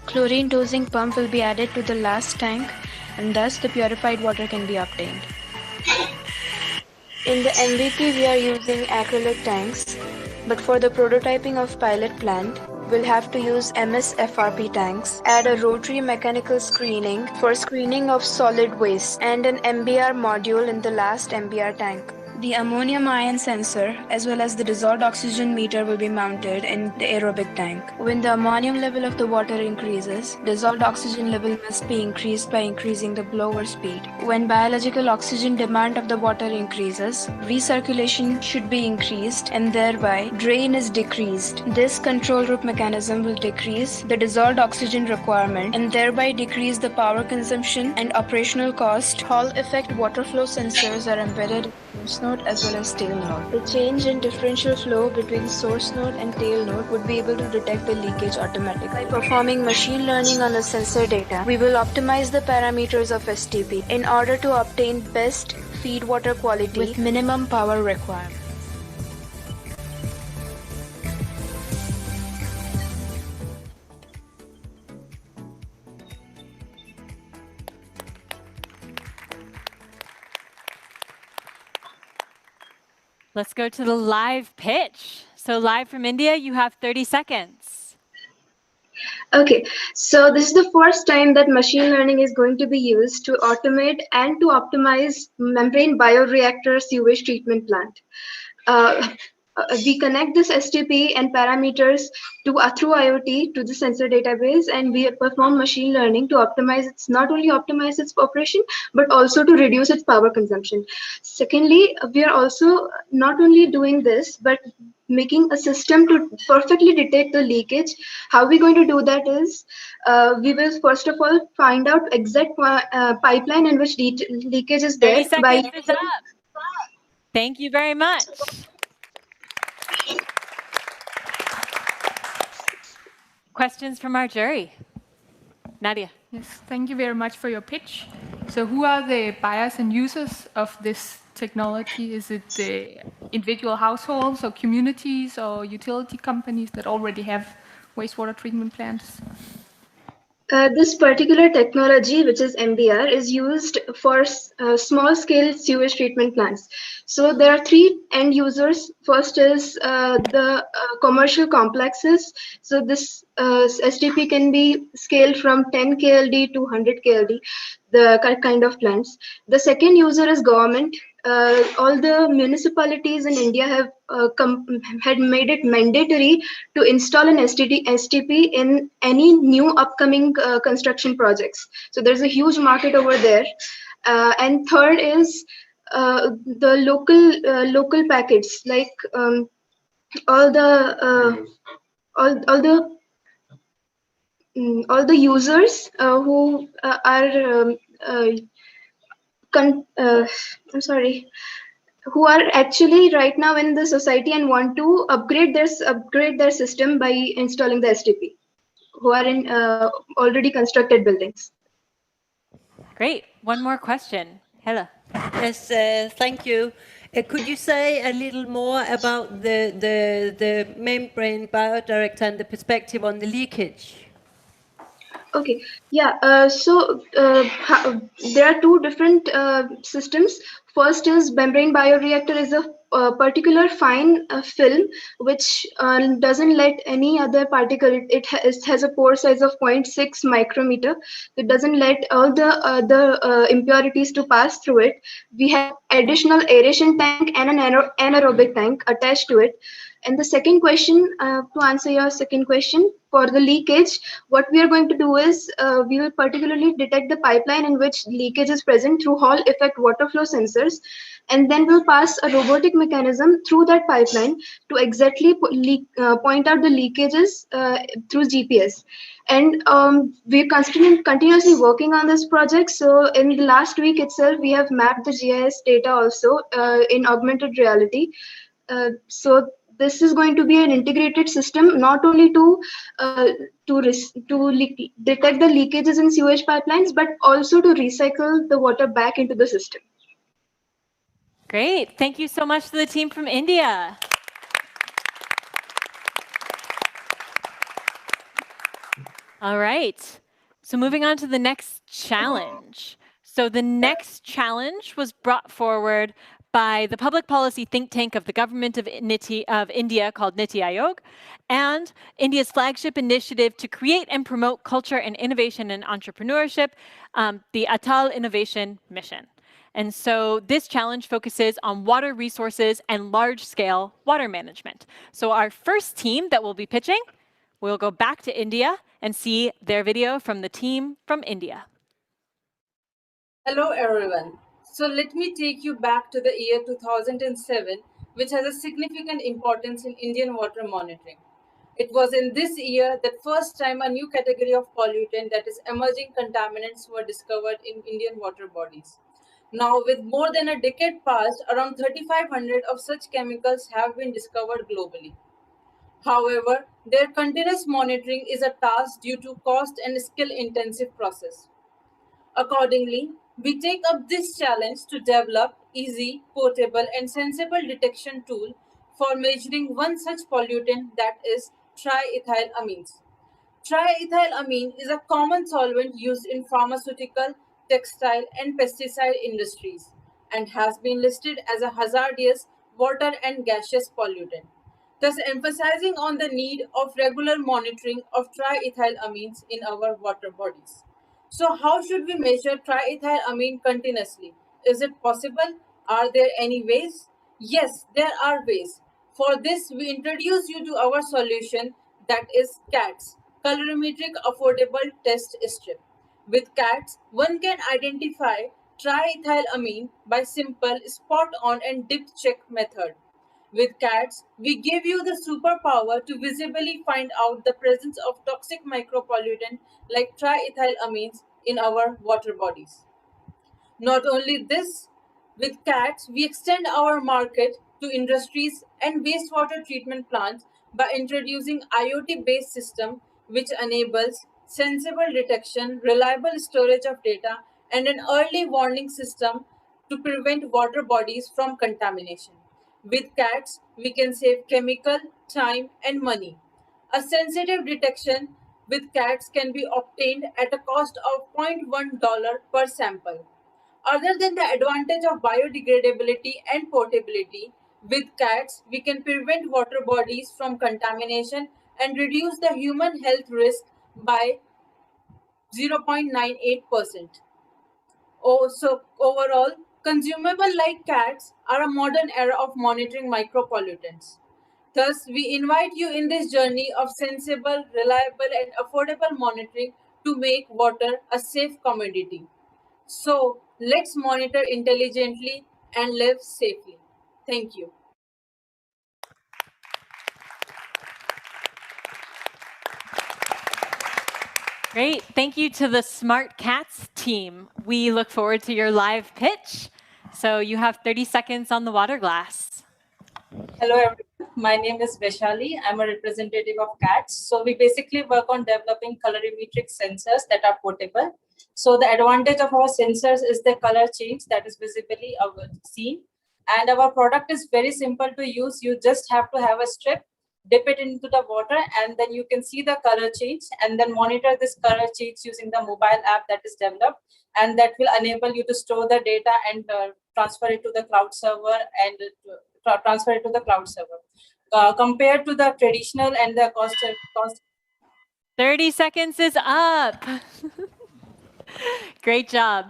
Speaker 8: Chlorine dosing pump will be added to the last tank and thus the purified water can be obtained. In the MVP we are using acrylic tanks, but for the prototyping of pilot plant, we'll have to use MS-FRP tanks, add a rotary mechanical screening for screening of solid waste, and an MBR module in the last MBR tank. The ammonium ion sensor as well as the dissolved oxygen meter will be mounted in the aerobic tank. When the ammonium level of the water increases, dissolved oxygen level must be increased by increasing the blower speed. When biological oxygen demand of the water increases, recirculation should be increased and thereby drain is decreased. This control loop mechanism will decrease the dissolved oxygen requirement and thereby decrease the power consumption and operational cost. Hall effect water flow sensors are embedded in source node as well as tail node. The change in differential flow between source node and tail node would be able to detect the leakage automatically. By performing machine learning on the sensor data, we will optimize the parameters of STP in order to obtain best feed water quality with minimum power requirement.
Speaker 2: Let's go to the live pitch. So live from India, you have 30 seconds.
Speaker 10: Okay, so this is the first time that machine learning is going to be used to automate and to optimize membrane bioreactor sewage treatment plant. We connect this STP and parameters to through IoT to the sensor database, and we perform machine learning to optimize its not only optimize its operation but also to reduce its power consumption. Secondly, we are also not only doing this but making a system to perfectly detect the leakage. How we're going to do that is we will first of all find out exact pipeline in which leakage is there.
Speaker 2: 30 seconds is up. Thank you very much. Questions from our jury? Nadia.
Speaker 5: Yes, thank you very much for your pitch. So who are the buyers and users of this technology? Is it the individual households or communities or utility companies that already have wastewater treatment plants?
Speaker 10: This particular technology, which is MBR, is used for small-scale sewage treatment plants. So there are three end users. First is the commercial complexes. So this STP can be scaled from 10 KLD to 100 KLD, the kind of plants. The second user is government. All the municipalities in India have had made it mandatory to install an STP in any new upcoming construction projects. So there's a huge market over there. And third is the local packets, like all the users who are who are actually right now in the society and want to upgrade their system by installing the STP, who are in already constructed buildings.
Speaker 2: Great. One more question. Hella.
Speaker 4: Yes, thank you. Could you say a little more about the membrane bioreactor and the perspective on the leakage?
Speaker 10: Okay, yeah. There are two different systems. First is membrane bioreactor is a particular fine film which doesn't let any other particle. It has a pore size of 0.6 micrometer. It doesn't let all the other impurities to pass through it. We have additional aeration tank and an anaerobic tank attached to it. And the second question, to answer your second question, for the leakage, what we are going to do is we will particularly detect the pipeline in which leakage is present through Hall effect water flow sensors, and then we'll pass a robotic mechanism through that pipeline to exactly point out the leakages through GPS. And we're continuously working on this project. So in the last week itself, we have mapped the GIS data also in augmented reality. So this is going to be an integrated system, not only to detect the leakages in sewage pipelines, but also to recycle the water back into the system.
Speaker 2: Great. Thank you so much to the team from India. All right. So moving on to the next challenge. So the next challenge was brought forward by the public policy think tank of the government of India called Niti Aayog, and India's flagship initiative to create and promote culture and innovation and entrepreneurship, the Atal Innovation Mission. And so this challenge focuses on water resources and large-scale water management. So our first team that will be pitching, we'll go back to India and see their video from the team from India.
Speaker 11: Hello, everyone. So let me take you back to the year 2007, which has a significant importance in Indian water monitoring. It was in this year that first time a new category of pollutant, that is emerging contaminants, were discovered in Indian water bodies. Now, with more than a decade past, around 3,500 of such chemicals have been discovered globally. However, their continuous monitoring is a task due to cost and skill-intensive process. Accordingly, we take up this challenge to develop easy, portable, and sensible detection tool for measuring one such pollutant, that is triethylamines. Triethylamine is a common solvent used in pharmaceutical, textile, and pesticide industries and has been listed as a hazardous water and gaseous pollutant, thus emphasizing on the need of regular monitoring of triethylamines in our water bodies. So how should we measure triethylamine continuously? Is it possible? Are there any ways? Yes, there are ways. For this, we introduce you to our solution, that is CATS, Colorimetric Affordable Test Strip. With CATS, one can identify triethylamine by simple spot-on and dip check method. With CATS, we give you the superpower to visibly find out the presence of toxic micropollutant like triethylamines in our water bodies. Not only this, with CATS, we extend our market to industries and wastewater treatment plants by introducing IoT-based system which enables sensible detection, reliable storage of data, and an early warning system to prevent water bodies from contamination. With CATS, we can save chemical, time, and money. A sensitive detection with CATS can be obtained at a cost of $0.1 per sample. Other than the advantage of biodegradability and portability, with CATS, we can prevent water bodies from contamination and reduce the human health risk by 0.98%. So overall, consumable like CATS are a modern era of monitoring micropollutants. Thus, we invite you in this journey of sensible, reliable, and affordable monitoring to make water a safe commodity. So, let's monitor intelligently and live safely. Thank you.
Speaker 2: Great. Thank you to the Smart Cats team. We look forward to your live pitch. So you have 30 seconds on the water glass.
Speaker 11: Hello, everyone. My name is Vaishali. I'm a representative of CATS. So we basically work on developing colorimetric sensors that are portable. So the advantage of our sensors is the color change that is visibly seen. And our product is very simple to use. You just have to have a strip dip it into the water, and then you can see the color change, and then monitor this color change using the mobile app that is developed, and that will enable you to store the data and transfer it to the cloud server and transfer it to the cloud server. Compared to the traditional and the cost.
Speaker 2: 30 seconds is up. Great job.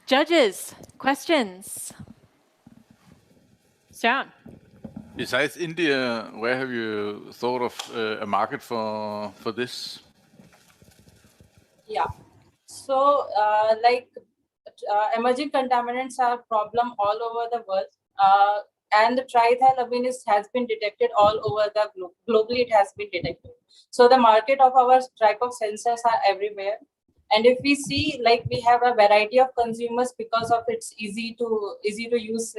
Speaker 2: Judges, questions? Sharon.
Speaker 24: Besides India, where have you thought of a market for this?
Speaker 11: Yeah. So, emerging contaminants are a problem all over the world. And the triethylamine has been detected all over the globe. Globally, it has been detected. So the market of our type of sensors are everywhere. And if we see, like, we have a variety of consumers because of its easy to use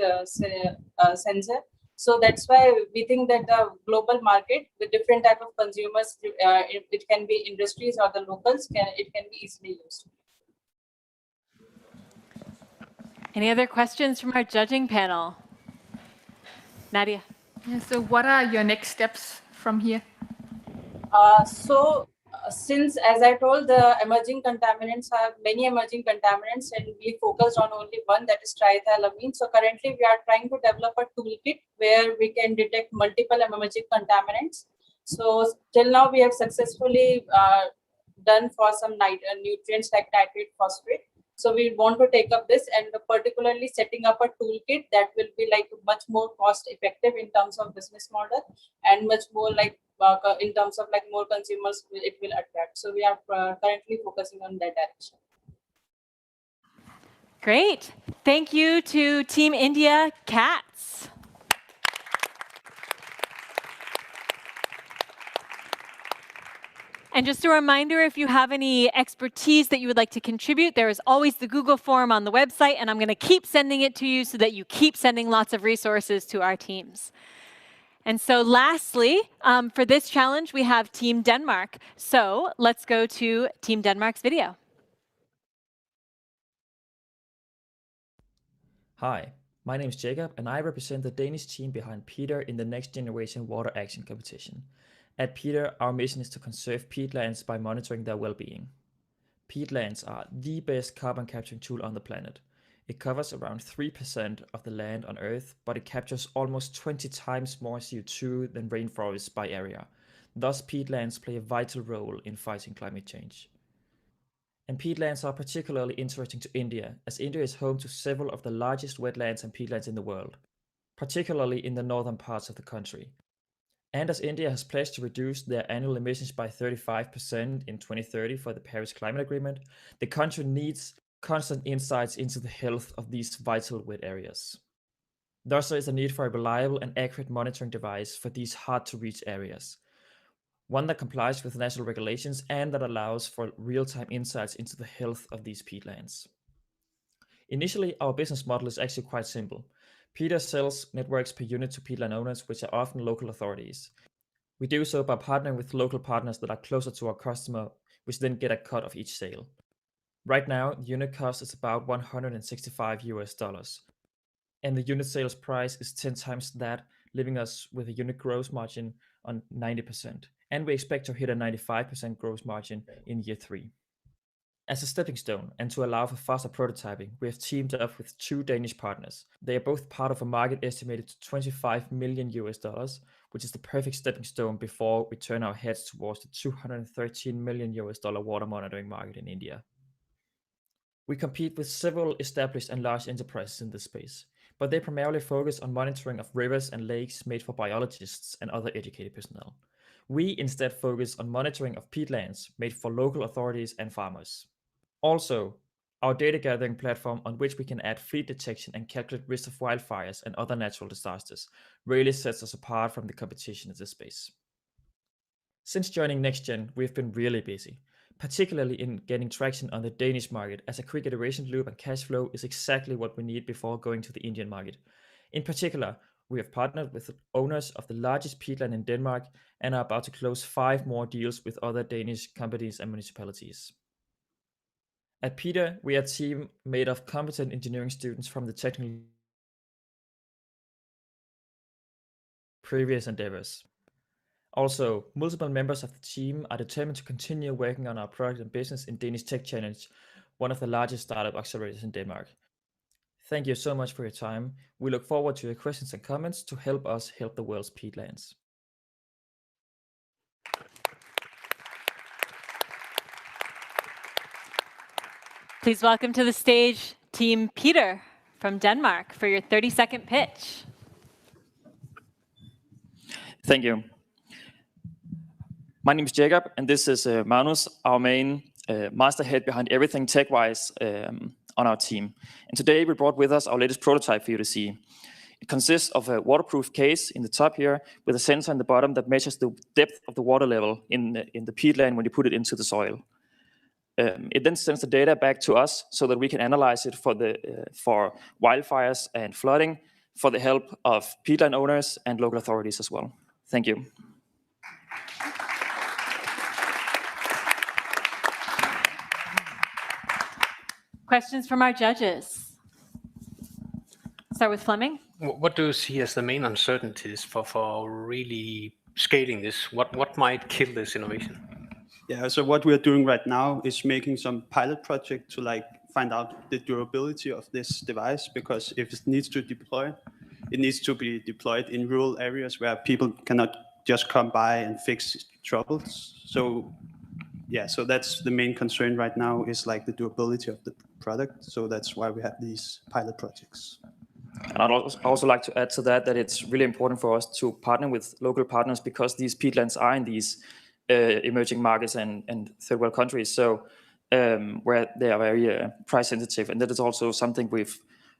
Speaker 11: sensor. So that's why we think that the global market with different type of consumers, it can be industries or the locals, it can be easily used.
Speaker 2: Any other questions from our judging panel? Nadia.
Speaker 5: Yeah, so what are your next steps from here?
Speaker 11: Since, as I told, the emerging contaminants have many emerging contaminants, and we focused on only one, that is triethylamine. So currently we are trying to develop a toolkit where we can detect multiple emerging contaminants. So till now we have successfully done for some nutrients like nitrate, phosphate. So we want to take up this, and particularly setting up a toolkit that will be like much more cost effective in terms of business model, and much more like in terms of like more consumers it will attract. So we are currently focusing on that direction.
Speaker 2: Great. Thank you to Team India CATS. And just a reminder, if you have any expertise that you would like to contribute, there is always the Google form on the website, and I'm going to keep sending it to you so that you keep sending lots of resources to our teams. And so lastly, for this challenge, we have Team Denmark. So let's go to Team Denmark's video.
Speaker 3: Hi, my name is Jacob, and I represent the Danish team behind Peter in the Next Generation Water Action Competition. At Peter, our mission is to conserve peatlands by monitoring their well-being. Peatlands are the best carbon capturing tool on the planet. It covers around 3% of the land on Earth, but it captures almost 20 times more CO2 than rainforests by area. Thus, peatlands play a vital role in fighting climate change. And peatlands are particularly interesting to India, as India is home to several of the largest wetlands and peatlands in the world, particularly in the northern parts of the country. And as India has pledged to reduce their annual emissions by 35% in 2030 for the Paris Climate Agreement, the country needs constant insights into the health of these vital wet areas. Thus, there is a need for a reliable and accurate monitoring device for these hard-to-reach areas, one that complies with national regulations and that allows for real-time insights into the health of these peatlands. Initially, our business model is actually quite simple. Peter sells networks per unit to peatland owners, which are often local authorities. We do so by partnering with local partners that are closer to our customer, which then get a cut of each sale. Right now, the unit cost is about $165, and the unit sales price is 10 times that, leaving us with a unit gross margin on 90%. And we expect to hit a 95% gross margin in year 3. As a stepping stone and to allow for faster prototyping, we have teamed up with 2 Danish partners. They are both part of a market estimated to $25 million, which is the perfect stepping stone before we turn our heads towards the $213 million water monitoring market in India. We compete with several established and large enterprises in this space, but they primarily focus on monitoring of rivers and lakes made for biologists and other educated personnel. We instead focus on monitoring of peatlands made for local authorities and farmers. Also, our data gathering platform on which we can add fleet detection and calculate risk of wildfires and other natural disasters really sets us apart from the competition in this space. Since joining NextGen, we've been really busy, particularly in getting traction on the Danish market, as a quick iteration loop and cash flow is exactly what we need before going to the Indian market. In particular, we have partnered with the owners of the largest peatland in Denmark and are about to close 5 more deals with other Danish companies and municipalities. At Peter, we are a team made of competent engineering students from the technical previous endeavors. Also, multiple members of the team are determined to continue working on our product and business in Danish Tech Challenge, one of the largest startup accelerators in Denmark. Thank you so much for your time. We look forward to your questions and comments to help us help the world's peatlands.
Speaker 2: Please welcome to the stage Team Peter from Denmark for your 30-second pitch.
Speaker 14: Thank you. My name is Jacob, and this is Magnus, our main masterhead behind everything tech-wise on our team. And today we brought with us our latest prototype for you to see. It consists of a waterproof case in the top here with a sensor in the bottom that measures the depth of the water level in the peatland when you put it into the soil. It then sends the data back to us so that we can analyze it for wildfires and flooding for the help of peatland owners and local authorities as well. Thank you.
Speaker 2: Questions from our judges. Start with Flemming.
Speaker 12: What do you see as the main uncertainties for really scaling this? What might kill this innovation?
Speaker 15: Yeah, so what we're doing right now is making some pilot project to find out the durability of this device, because if it needs to deploy, it needs to be deployed in rural areas where people cannot just come by and fix troubles. So yeah, so that's the main concern right now, is the durability of the product. So that's why we have these pilot projects.
Speaker 14: And I'd also like to add to that it's really important for us to partner with local partners, because these peatlands are in these emerging markets and third world countries, so where they are very price sensitive. And that is also something we've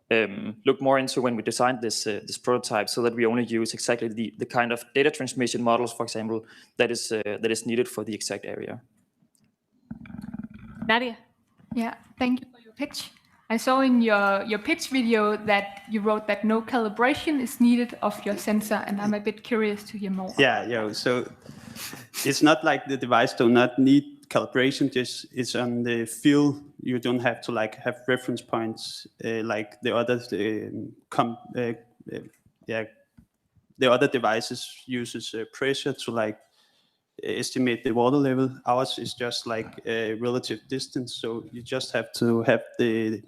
Speaker 14: looked more into when we designed this prototype, so that we only use exactly the kind of data transmission models, for example, that is needed for the exact area.
Speaker 2: Nadia.
Speaker 5: Yeah, thank you for your pitch. I saw in your pitch video that you wrote that no calibration is needed of your sensor, and I'm a bit curious to hear more.
Speaker 15: Yeah, so it's not like the device do not need calibration, just it's on the field. You don't have to have reference points like the others. The other devices uses pressure to estimate the water level. Ours is just a relative distance, so you just have to have a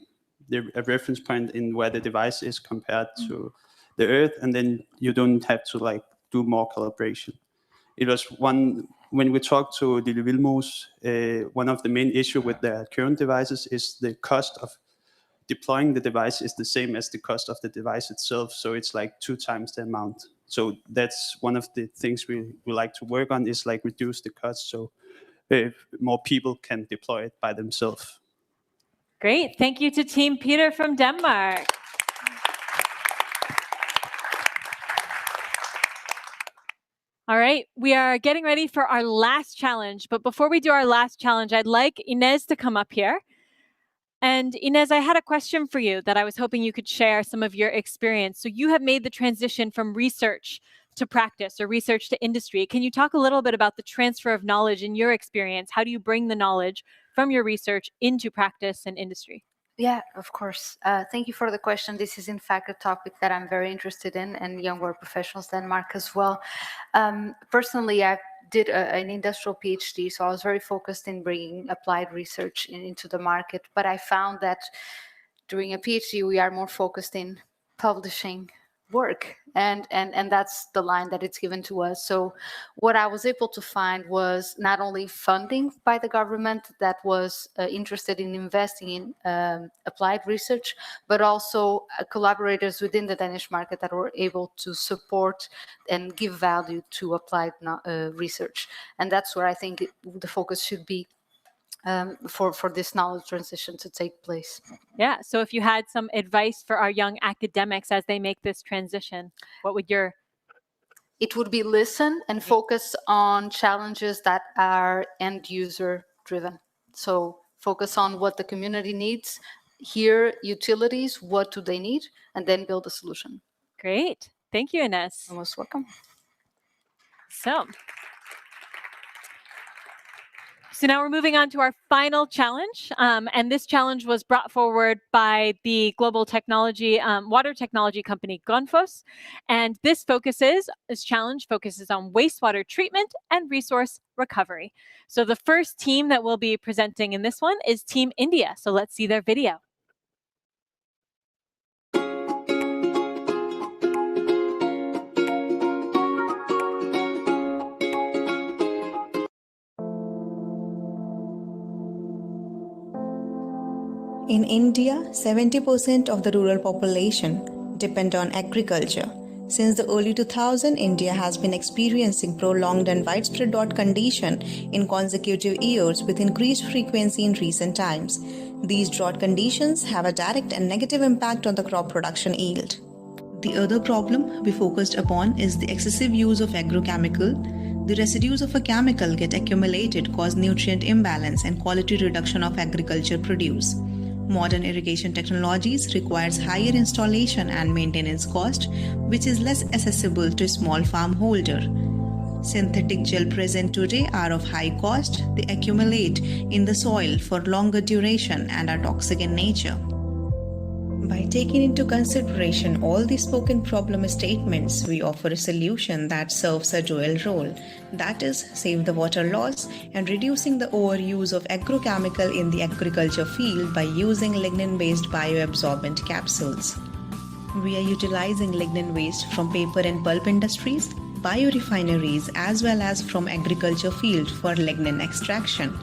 Speaker 15: reference point in where the device is compared to the earth, and then you don't have to do more calibration. It was when we talked to Lille Wildmose, one of the main issue with their current devices is the cost of deploying the device is the same as the cost of the device itself. So it's 2 times the amount. So that's one of the things we like to work on, is reduce the cost so more people can deploy it by themselves.
Speaker 2: Great. Thank you to Team Peter from Denmark. All right, we are getting ready for our last challenge. But before we do our last challenge, I'd like Inez to come up here. And Inez, I had a question for you that I was hoping you could share some of your experience. So you have made the transition from research to practice, or research to industry. Can you talk a little bit about the transfer of knowledge in your experience? How do you bring the knowledge from your research into practice and industry?
Speaker 20: Yeah, of course. Thank you for the question. This is in fact a topic that I'm very interested in, and Young World Professionals Denmark as well. Personally, I did an industrial PhD, so I was very focused in bringing applied research into the market. But I found that during a PhD, we are more focused in publishing work, and that's the line that it's given to us. So what I was able to find was not only funding by the government that was interested in investing in applied research, but also collaborators within the Danish market that were able to support and give value to applied research. And that's where I think the focus should be for this knowledge transition to take place.
Speaker 2: Yeah, so if you had some advice for our young academics as they make this transition, what would your...
Speaker 20: It would be listen and focus on challenges that are end user driven. So focus on what the community needs, hear utilities, what do they need, and then build a solution.
Speaker 2: Great. Thank you, Inez.
Speaker 20: You're most welcome.
Speaker 2: So now we're moving on to our final challenge. And this challenge was brought forward by the global technology, water technology company Grundfos. And this challenge focuses on wastewater treatment and resource recovery. So the first team that will be presenting in this one is Team India. So let's see their video.
Speaker 1: In India, 70% of the rural population depend on agriculture. Since the early 2000s, India has been experiencing prolonged and widespread drought condition in consecutive years with increased frequency in recent times. These drought conditions have a direct and negative impact on the crop production yield. The other problem we focused upon is the excessive use of agrochemical. The residues of a chemical get accumulated, cause nutrient imbalance and quality reduction of agriculture produce. Modern irrigation technologies requires higher installation and maintenance cost, which is less accessible to small farm holder. Synthetic gel present today are of high cost, they accumulate in the soil for longer duration and are toxic in nature. By taking into consideration all the spoken problem statements, we offer a solution that serves a dual role, that is, save the water loss and reducing the overuse of agrochemical in the agriculture field by using lignin-based bioabsorbent capsules. We are utilizing lignin waste from paper and pulp industries, biorefineries as well as from agriculture field for lignin extraction.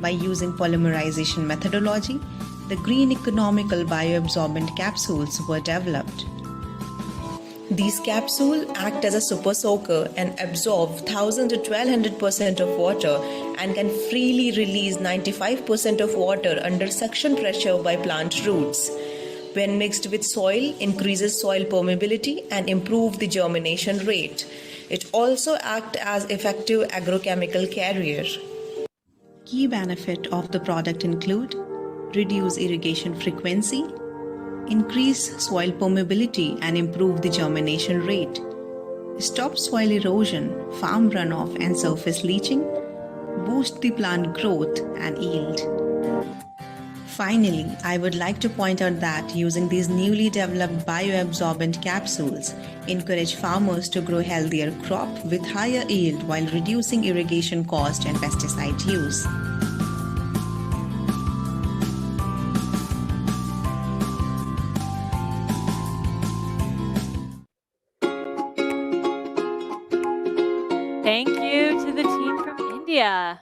Speaker 1: By using polymerization methodology, the green economical bioabsorbent capsules were developed. These capsules act as a super soaker and absorb 1000 to 1200% of water and can freely release 95% of water under suction pressure by plant roots. When mixed with soil, increases soil permeability and improve the germination rate. It also acts as effective agrochemical carrier. Key benefits of the product include reduce irrigation frequency, increase soil permeability and improve the germination rate, stop soil erosion, farm runoff and surface leaching, boost the plant growth and yield. Finally, I would like to point out that using these newly developed bioabsorbent capsules encourage farmers to grow healthier crop with higher yield while reducing irrigation cost and pesticide use.
Speaker 2: Thank you to the team from India.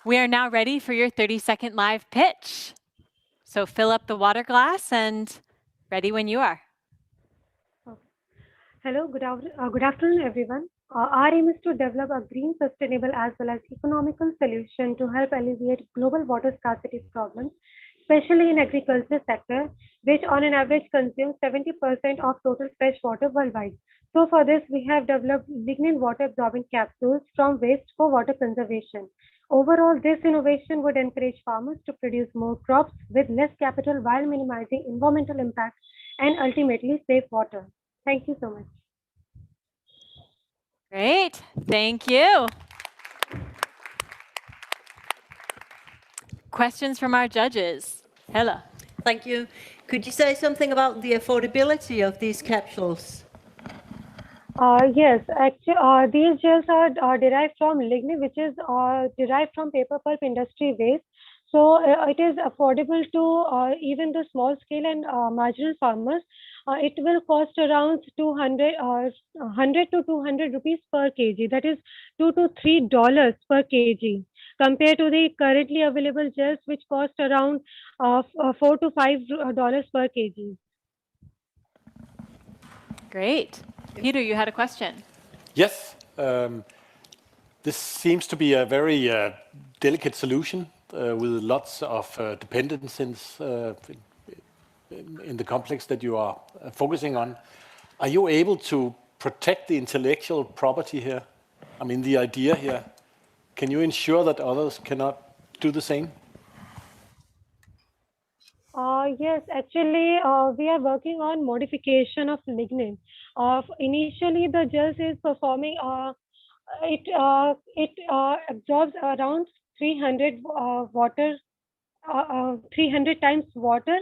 Speaker 2: We are now ready for your 30-second live pitch. So fill up the water glass and ready when you are.
Speaker 7: Hello, good afternoon, everyone. Our aim is to develop a green, sustainable, as well as economical solution to help alleviate global water scarcity problems, especially in agriculture sector, which on an average consumes 70% of total fresh water worldwide. So for this, we have developed lignin water absorbent capsules from waste for water conservation. Overall, this innovation would encourage farmers to produce more crops with less capital while minimizing environmental impact and ultimately save water. Thank you so much.
Speaker 2: Great, thank you. Questions from our judges. Hella.
Speaker 4: Thank you. Could you say something about the affordability of these capsules?
Speaker 7: Yes, actually, these gels are derived from lignin, which is derived from paper pulp industry waste. So it is affordable to even the small scale and marginal farmers. It will cost around 100 to 200 rupees per kg. That is $2 to $3 per kg, compared to the currently available gels, which cost around $4 to $5 per kg.
Speaker 2: Great. Peter, you had a question.
Speaker 9: Yes. This seems to be a very delicate solution with lots of dependencies in the complex that you are focusing on. Are you able to protect the intellectual property here? I mean, the idea here. Can you ensure that others cannot do the same?
Speaker 7: Yes, actually, we are working on modification of lignin. Initially, the gels is performing. It absorbs around 300 water, 300 times water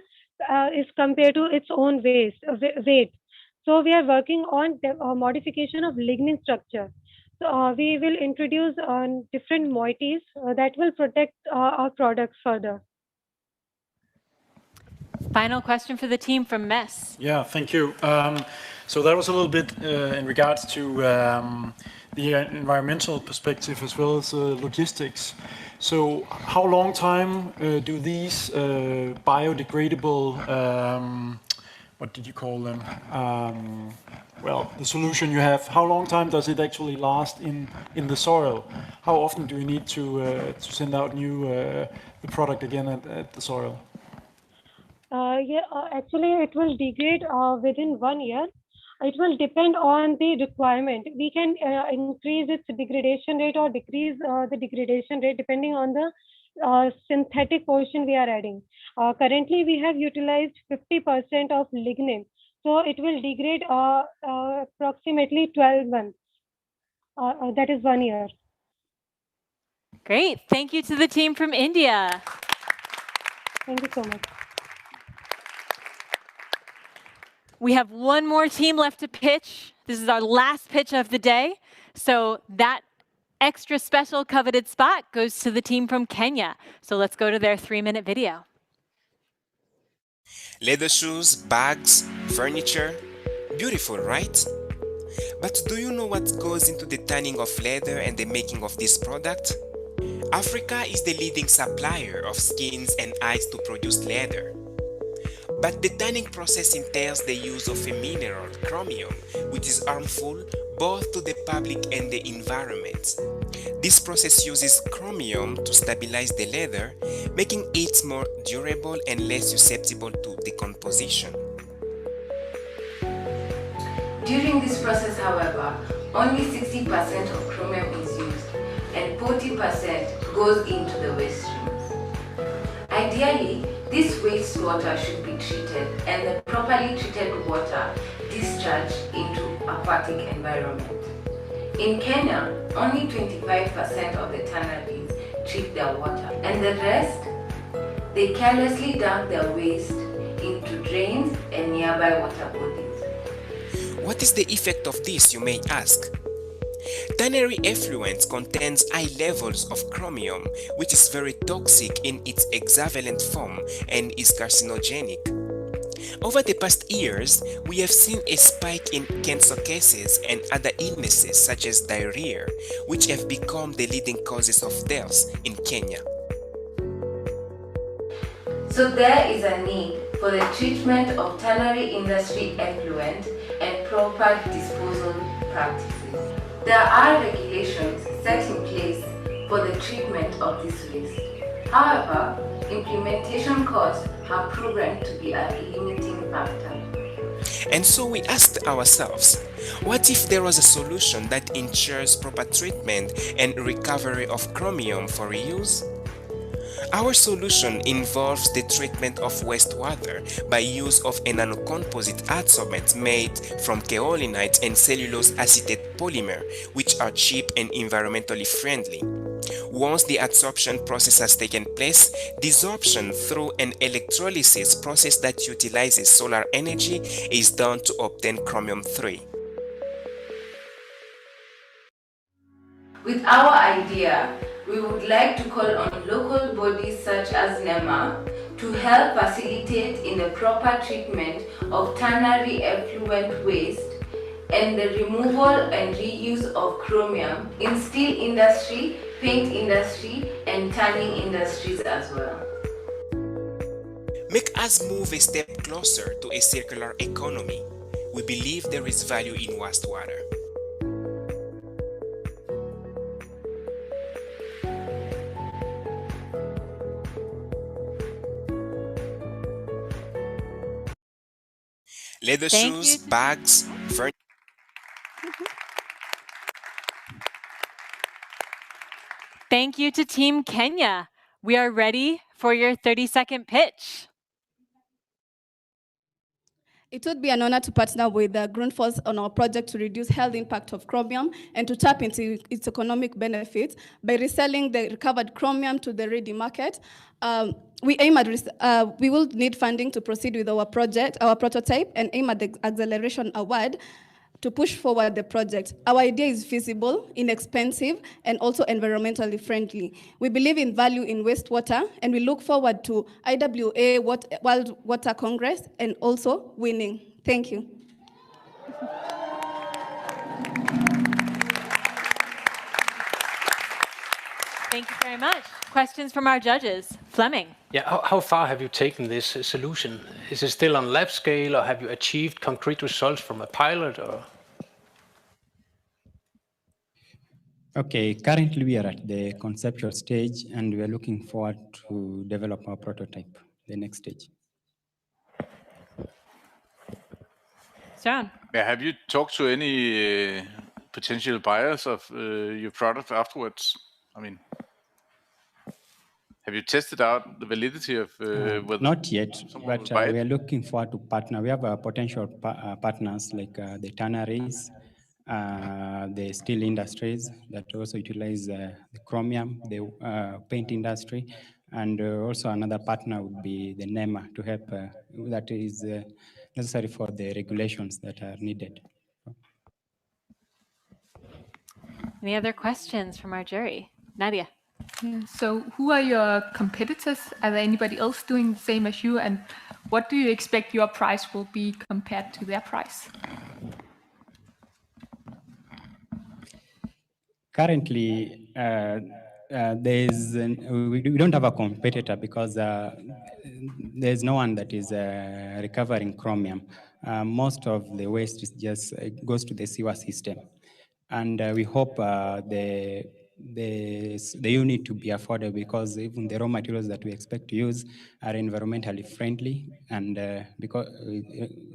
Speaker 7: is compared to its own weight. So we are working on modification of lignin structure. So we will introduce different moieties that will protect our products further.
Speaker 2: Final question for the team from MES.
Speaker 23: Yeah, thank you. So that was a little bit in regards to the environmental perspective as well as logistics. So how long time do these biodegradable, what did you call them? Well, the solution you have, how long time does it actually last in the soil? How often do you need to send out the product again at the soil?
Speaker 7: Actually, it will degrade within 1 year. It will depend on the requirement. We can increase its degradation rate or decrease the degradation rate depending on the synthetic portion we are adding. Currently, we have utilized 50% of lignin. So it will degrade approximately 12 months. That is 1 year.
Speaker 2: Great. Thank you to the team from India.
Speaker 7: Thank you so much.
Speaker 2: We have one more team left to pitch. This is our last pitch of the day. So that extra special coveted spot goes to the team from Kenya. So let's go to their 3-minute video.
Speaker 13: Leather shoes, bags, furniture. Beautiful, right? But do you know what goes into the tanning of leather and the making of this product? Africa is the leading supplier of skins and hides to produce leather. But the tanning process entails the use of a mineral, chromium, which is harmful both to the public and the environment. This process uses chromium to stabilize the leather, making it more durable and less susceptible to decomposition.
Speaker 16: During this process, however, only 60% of chromium is used and 40% goes into the waste streams. Ideally, this wastewater should be treated and the properly treated water discharged into aquatic environment. In Kenya, only 25% of the tanneries treat their water, and the rest, they carelessly dump their waste into drains and nearby water bodies.
Speaker 13: What is the effect of this, you may ask? Tannery effluent contains high levels of chromium, which is very toxic in its hexavalent form and is carcinogenic. Over the past years, we have seen a spike in cancer cases and other illnesses such as diarrhea, which have become the leading causes of deaths in Kenya.
Speaker 16: So there is a need for the treatment of tannery industry effluent and proper disposal practices. There are regulations set in place for the treatment of this waste. However, implementation costs have proven to be a limiting factor.
Speaker 13: And so we asked ourselves, what if there was a solution that ensures proper treatment and recovery of chromium for reuse? Our solution involves the treatment of wastewater by use of a nanocomposite adsorbent made from kaolinite and cellulose acetate polymer, which are cheap and environmentally friendly. Once the adsorption process has taken place, desorption through an electrolysis process that utilizes solar energy is done to obtain chromium-3.
Speaker 16: With our idea, we would like to call on local bodies such as NEMA to help facilitate in the proper treatment of tannery effluent waste and the removal and reuse of chromium in steel industry, paint industry, and tanning industries as well.
Speaker 13: Make us move a step closer to a circular economy. We believe there is value in wastewater. Leather shoes, bags, furniture.
Speaker 2: Thank you to Team Kenya. We are ready for your 30-second pitch.
Speaker 6: It would be an honor to partner with Grundfos on our project to reduce health impact of chromium and to tap into its economic benefits by reselling the recovered chromium to the ready market. We will need funding to proceed with our project, our prototype, and aim at the acceleration award to push forward the project. Our idea is feasible, inexpensive, and also environmentally friendly. We believe in value in wastewater, and we look forward to IWA World Water Congress and also winning. Thank you.
Speaker 2: Thank you very much. Questions from our judges. Fleming.
Speaker 12: Yeah, how far have you taken this solution? Is it still on lab scale, or have you achieved concrete results from a pilot? Or
Speaker 17: okay, currently we are at the conceptual stage, and we are looking forward to develop our prototype, the next stage.
Speaker 2: Søren.
Speaker 24: Yeah, have you talked to any potential buyers of your product afterwards? I mean, have you tested out the validity of whether
Speaker 17: not yet, but
Speaker 24: buy it?
Speaker 17: we are looking forward to partner. We have potential partners like the tanneries, the steel industries that also utilize the chromium, the paint industry, and also another partner would be the NEMA to help that is necessary for the regulations that are needed.
Speaker 2: Any other questions from our jury? Nadia.
Speaker 5: Yeah, so who are your competitors? Are there anybody else doing the same as you? And what do you expect your price will be compared to their price?
Speaker 17: Currently, we don't have a competitor because there's no one that is recovering chromium. Most of the waste is just goes to the sewer system, and we hope the unit to be affordable, because even the raw materials that we expect to use are environmentally friendly, and because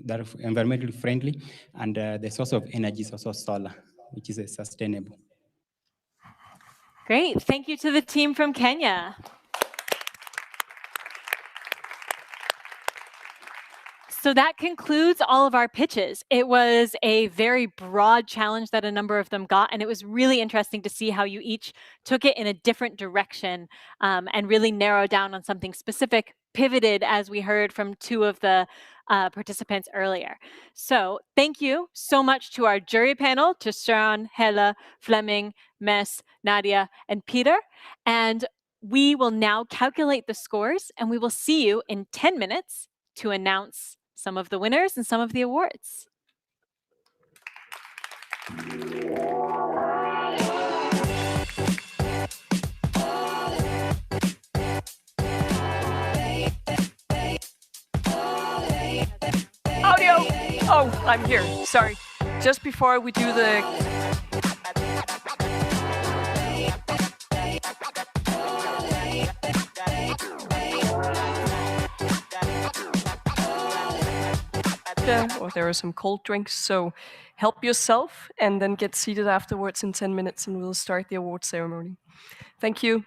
Speaker 17: they're environmentally friendly, and the source of energy is also solar, which is sustainable.
Speaker 2: Great. Thank you to the team from Kenya. So that concludes all of our pitches. It was a very broad challenge that a number of them got, and it was really interesting to see how you each took it in a different direction and really narrowed down on something specific, pivoted, as we heard from two of the participants earlier. So thank you so much to our jury panel, to Søren, Helle, Fleming, Mads, Nadia, and Peter. And we will now calculate the scores, and we will see you in 10 minutes to announce some of the winners and some of the awards.
Speaker 21: Audio! Oh, I'm here. Sorry. Just before we do the... or there are some cold drinks, so help yourself and then get seated afterwards in 10 minutes and we'll start the award ceremony. Thank you.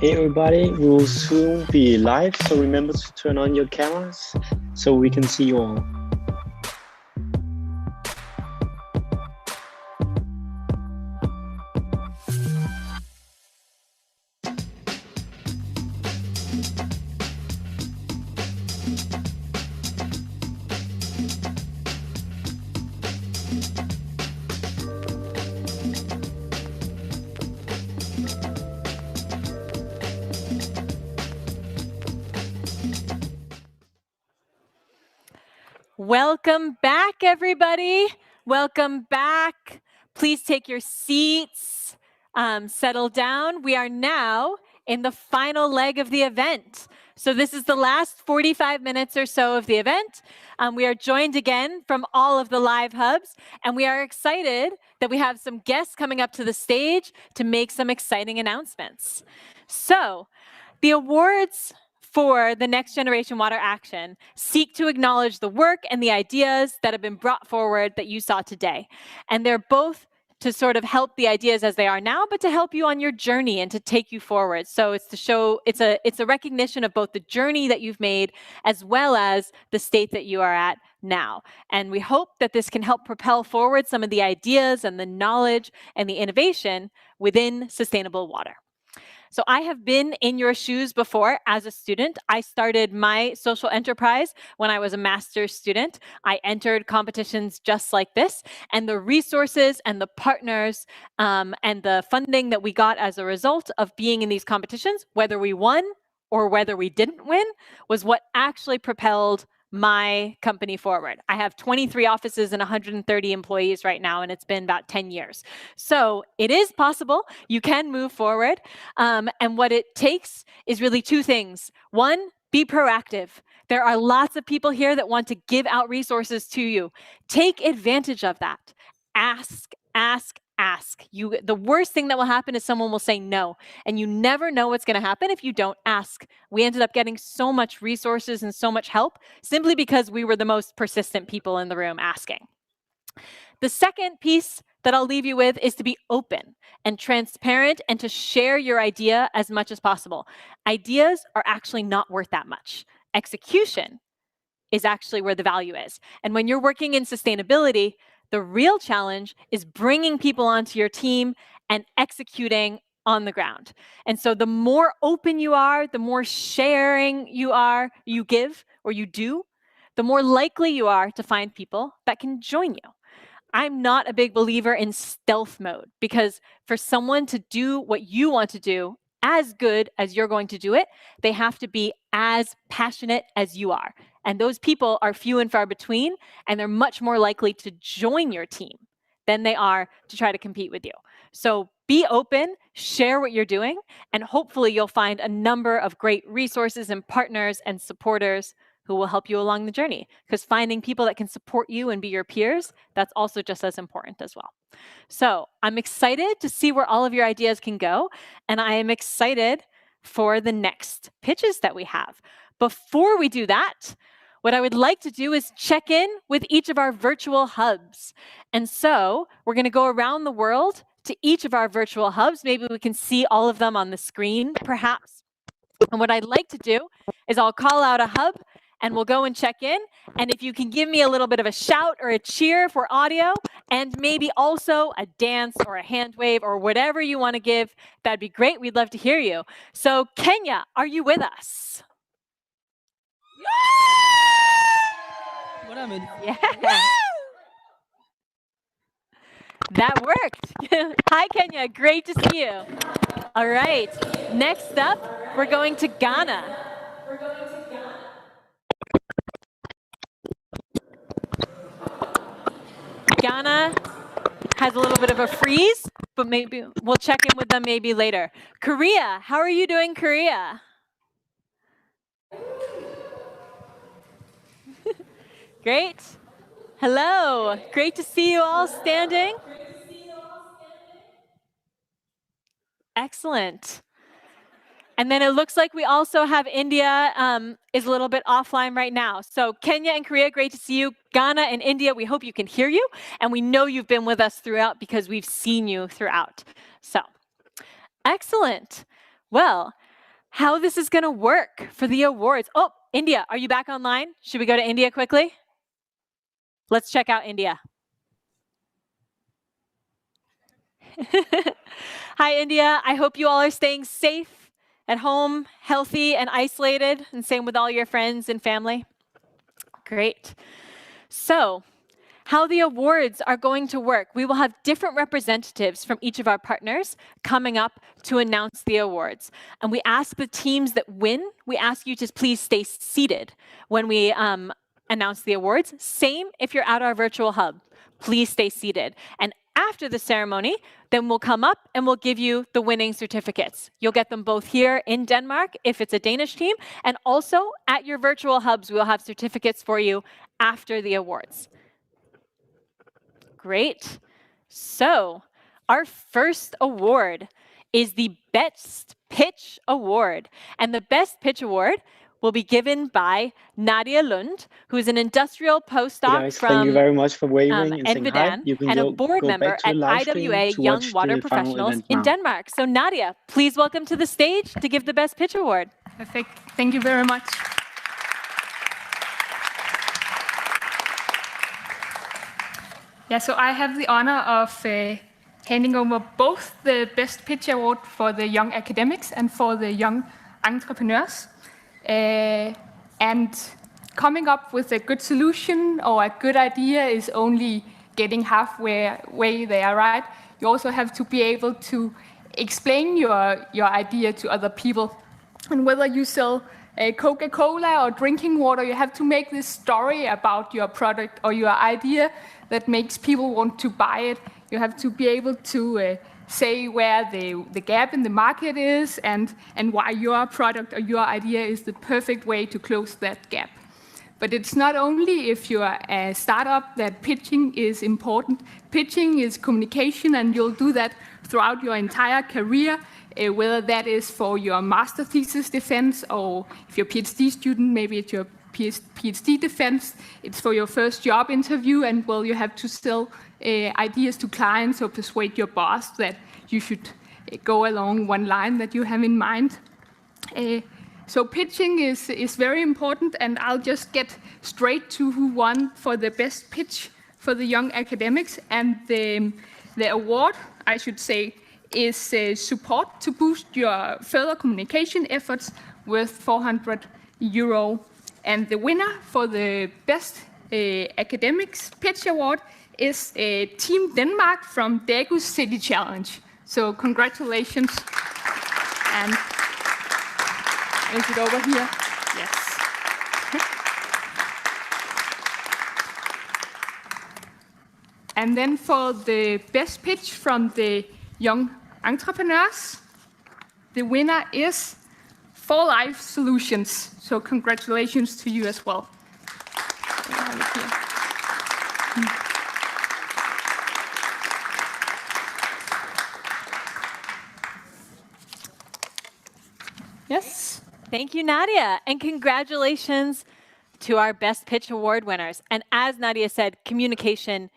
Speaker 8: Hey everybody, we will soon be live, so remember to turn on your cameras so we can see you all.
Speaker 2: Welcome back, everybody. Welcome back. Please take your seats, settle down. We are now in the final leg of the event. So this is the last 45 minutes or so of the event. We are joined again from all of the live hubs, and we are excited that we have some guests coming up to the stage to make some exciting announcements. So the awards for the Next Generation Water Action seek to acknowledge the work and the ideas that have been brought forward that you saw today. And they're both to sort of help the ideas as they are now, but to help you on your journey and to take you forward. So it's to show, it's a recognition of both the journey that you've made as well as the state that you are at now. And we hope that this can help propel forward some of the ideas and the knowledge and the innovation within sustainable water. So I have been in your shoes before as a student. I started my social enterprise when I was a master's student. I entered competitions just like this, and the resources and the partners and the funding that we got as a result of being in these competitions, whether we won or whether we didn't win, was what actually propelled my company forward. I have 23 offices and 130 employees right now, and it's been about 10 years. So it is possible. You can move forward. And what it takes is really two things. One, be proactive. There are lots of people here that want to give out resources to you. Take advantage of that. Ask, ask, ask. The worst thing that will happen is someone will say no, and you never know what's going to happen if you don't ask. We ended up getting so much resources and so much help simply because we were the most persistent people in the room asking. The second piece that I'll leave you with is to be open and transparent and to share your idea as much as possible. Ideas are actually not worth that much. Execution is actually where the value is. And when you're working in sustainability, the real challenge is bringing people onto your team and executing on the ground. And so the more open you are, the more sharing you give or you do, the more likely you are to find people that can join you. I'm not a big believer in stealth mode, because for someone to do what you want to do as good as you're going to do it, they have to be as passionate as you are. And those people are few and far between, and they're much more likely to join your team than they are to try to compete with you. So be open, share what you're doing, and hopefully you'll find a number of great resources and partners and supporters who will help you along the journey. Because finding people that can support you and be your peers, that's also just as important as well. So I'm excited to see where all of your ideas can go, and I am excited for the next pitches that we have. Before we do that, what I would like to do is check in with each of our virtual hubs. And so we're going to go around the world to each of our virtual hubs. Maybe we can see all of them on the screen, perhaps. And what I'd like to do is I'll call out a hub, and we'll go and check in. And if you can give me a little bit of a shout or a cheer for audio, and maybe also a dance or a hand wave or whatever you want to give, that'd be great. We'd love to hear you. So Kenya, are you with us? Yeah. That worked. Hi, Kenya. Great to see you. All right. Next up, we're going to Ghana. Ghana has a little bit of a freeze, but maybe we'll check in with them maybe later. Korea, how are you doing, Korea? Great. Hello. Great to see you all standing. Excellent. And then it looks like we also have India is a little bit offline right now. So Kenya and Korea, great to see you. Ghana and India, we hope you can hear you. And we know you've been with us throughout because we've seen you throughout. So excellent. Well, how this is going to work for the awards. Oh, India, are you back online? Should we go to India quickly? Let's check out India. Hi, India. I hope you all are staying safe at home, healthy and isolated, and same with all your friends and family. Great. So, how the awards are going to work. We will have different representatives from each of our partners coming up to announce the awards. And we ask the teams that win, we ask you to please stay seated when we announce the awards. Same if you're at our virtual hub. Please stay seated. And after the ceremony, then we'll come up and we'll give you the winning certificates. You'll get them both here in Denmark if it's a Danish team, and also at your virtual hubs, we'll have certificates for you after the awards. Great. So our first award is the Best Pitch Award. And the Best Pitch Award will be given by Nadia Lund, who is an industrial postdoc
Speaker 8: Guys,
Speaker 2: from
Speaker 8: thank you very much for waving and saying hi.
Speaker 2: Envidan
Speaker 8: You can
Speaker 2: and a
Speaker 8: go
Speaker 2: board member
Speaker 8: back to
Speaker 2: at
Speaker 8: the live stream
Speaker 2: IWA
Speaker 8: to
Speaker 2: Young
Speaker 8: watch
Speaker 2: Water
Speaker 8: the final
Speaker 2: Professionals
Speaker 8: event
Speaker 2: in
Speaker 8: now.
Speaker 2: Denmark. So Nadia, please welcome to the stage to give the Best Pitch Award.
Speaker 5: Perfect. Thank you very much. Yeah, so I have the honor of handing over both the Best Pitch Award for the young academics and for the young entrepreneurs. And coming up with a good solution or a good idea is only getting halfway there, right? You also have to be able to explain your idea to other people. And whether you sell Coca-Cola or drinking water, you have to make this story about your product or your idea that makes people want to buy it. You have to be able to say where the gap in the market is and why your product or your idea is the perfect way to close that gap. But it's not only if you're a startup that pitching is important. Pitching is communication, and you'll do that throughout your entire career, whether that is for your master thesis defense, or if you're a PhD student, maybe it's your PhD defense. It's for your first job interview, and well, you have to sell ideas to clients or persuade your boss that you should go along one line that you have in mind. So pitching is very important, and I'll just get straight to who won for the best pitch for the young academics. And the award, I should say, is support to boost your further communication efforts worth 400 euro. And the winner for the best academics pitch award is Team Denmark from Daegu City Challenge. So congratulations. And is it over here? Yes. And then for the best pitch from the young entrepreneurs, the winner is 4Life Solutions. So congratulations to you as well. Yes.
Speaker 2: Thank you, Nadia, and congratulations to our Best Pitch Award winners. And as Nadia said, communication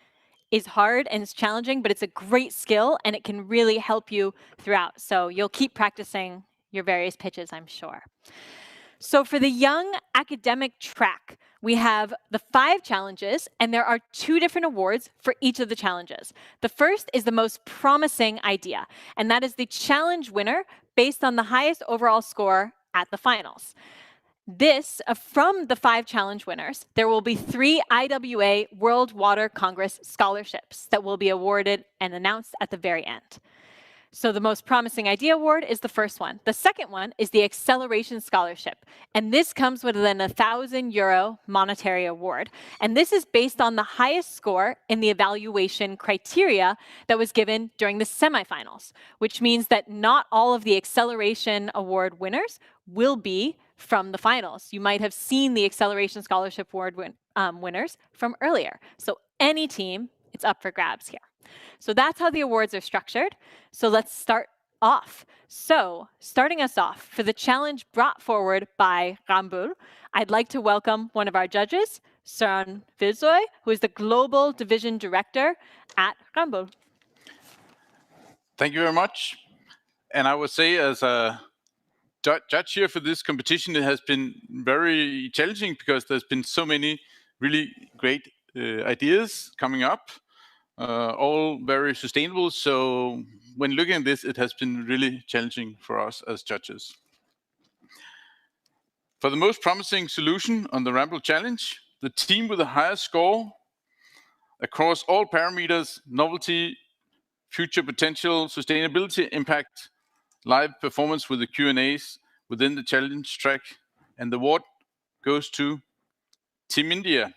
Speaker 2: is hard and it's challenging, but it's a great skill and it can really help you throughout. So you'll keep practicing your various pitches, I'm sure. So for the young academic track, we have the 5 challenges, and there are 2 different awards for each of the challenges. The first is the most promising idea, and that is the challenge winner based on the highest overall score at the finals. This, from the 5 challenge winners, there will be 3 IWA World Water Congress scholarships that will be awarded and announced at the very end. So the most promising idea award is the first one. The second one is the acceleration scholarship. And this comes with an 1,000 euro monetary award. And this is based on the highest score in the evaluation criteria that was given during the semifinals, which means that not all of the acceleration award winners will be from the finals. You might have seen the acceleration scholarship award winners from earlier. So any team, it's up for grabs here. So that's how the awards are structured. So let's start off. So starting us off, for the challenge brought forward by Ramboll, I'd like to welcome one of our judges, Søren Vilsøy, who is the Global Division Director at Ramboll.
Speaker 24: Thank you very much. And I would say, as a judge here for this competition, it has been very challenging because there's been so many really great ideas coming up, all very sustainable. So when looking at this, it has been really challenging for us as judges. For the most promising solution on the Ramble Challenge, the team with the highest score across all parameters, novelty, future potential, sustainability, impact, live performance with the Q&As within the challenge track, and the award goes to Team India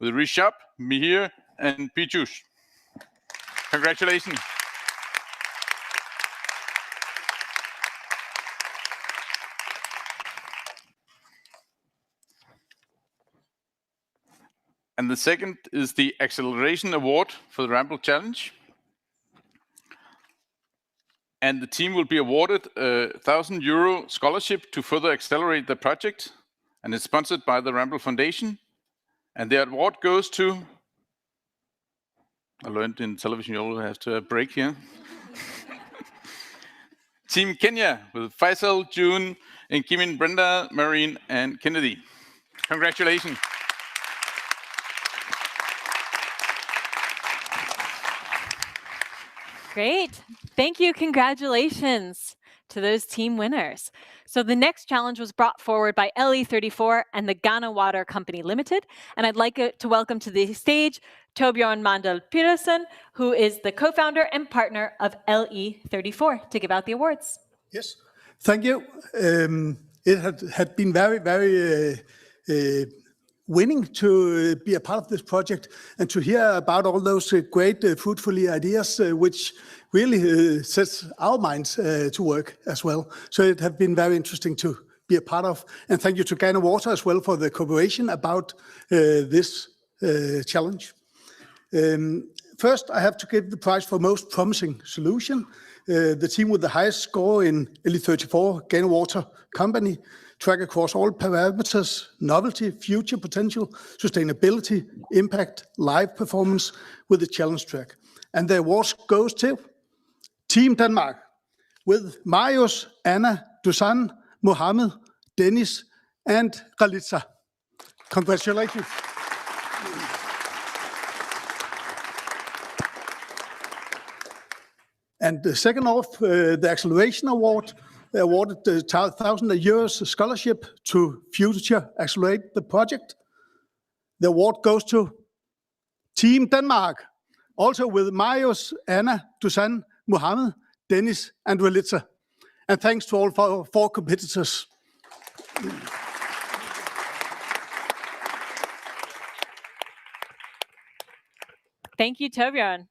Speaker 24: with Rishabh, Mihir, and Piyush. Congratulations. And the second is the Acceleration Award for the Ramble Challenge. And the team will be awarded a €1,000 scholarship to further accelerate the project. And it's sponsored by the Ramble Foundation. And the award goes to, I learned in television you always have to have a break here. Team Kenya with Faisal, June, and Kimin, Brenda, Marine, and Kennedy. Congratulations.
Speaker 2: Great. Thank you. Congratulations to those team winners. So the next challenge was brought forward by LE34 and the Ghana Water Company Limited. And I'd like to welcome to the stage Torbjørn Mandel Pedersen, who is the co-founder and partner of LE34, to give out the awards.
Speaker 10: Yes, thank you. It had been very, very winning to be a part of this project and to hear about all those great fruitful ideas, which really sets our minds to work as well. So it has been very interesting to be a part of. And thank you to Ghana Water as well for the cooperation about this challenge. First, I have to give the prize for most promising solution. The team with the highest score in LE34, Ghana Water Company, track across all parameters: novelty, future potential, sustainability, impact, live performance with the challenge track. And the awards goes to Team Denmark with Marius, Anna, Dusan, Mohammed, Dennis, and Ralitza. Congratulations. And the second off, the Acceleration Award, awarded the €1,000 scholarship to Future Accelerate the project. The award goes to Team Denmark, also with Marius, Anna, Dusan, Mohammed, Dennis, and Ralitza. And thanks to all four competitors.
Speaker 2: Thank you, Torbjørn.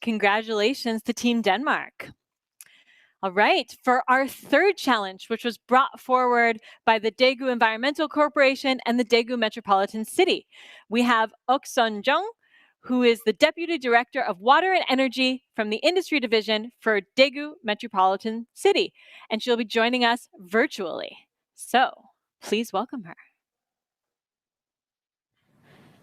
Speaker 2: Congratulations to Team Denmark. All right, for our third challenge, which was brought forward by the Daegu Environmental Corporation and the Daegu Metropolitan City, we have Ok Sun Jung, who is the Deputy Director of Water and Energy from the Industry Division for Daegu Metropolitan City, and she'll be joining us virtually. So please welcome her.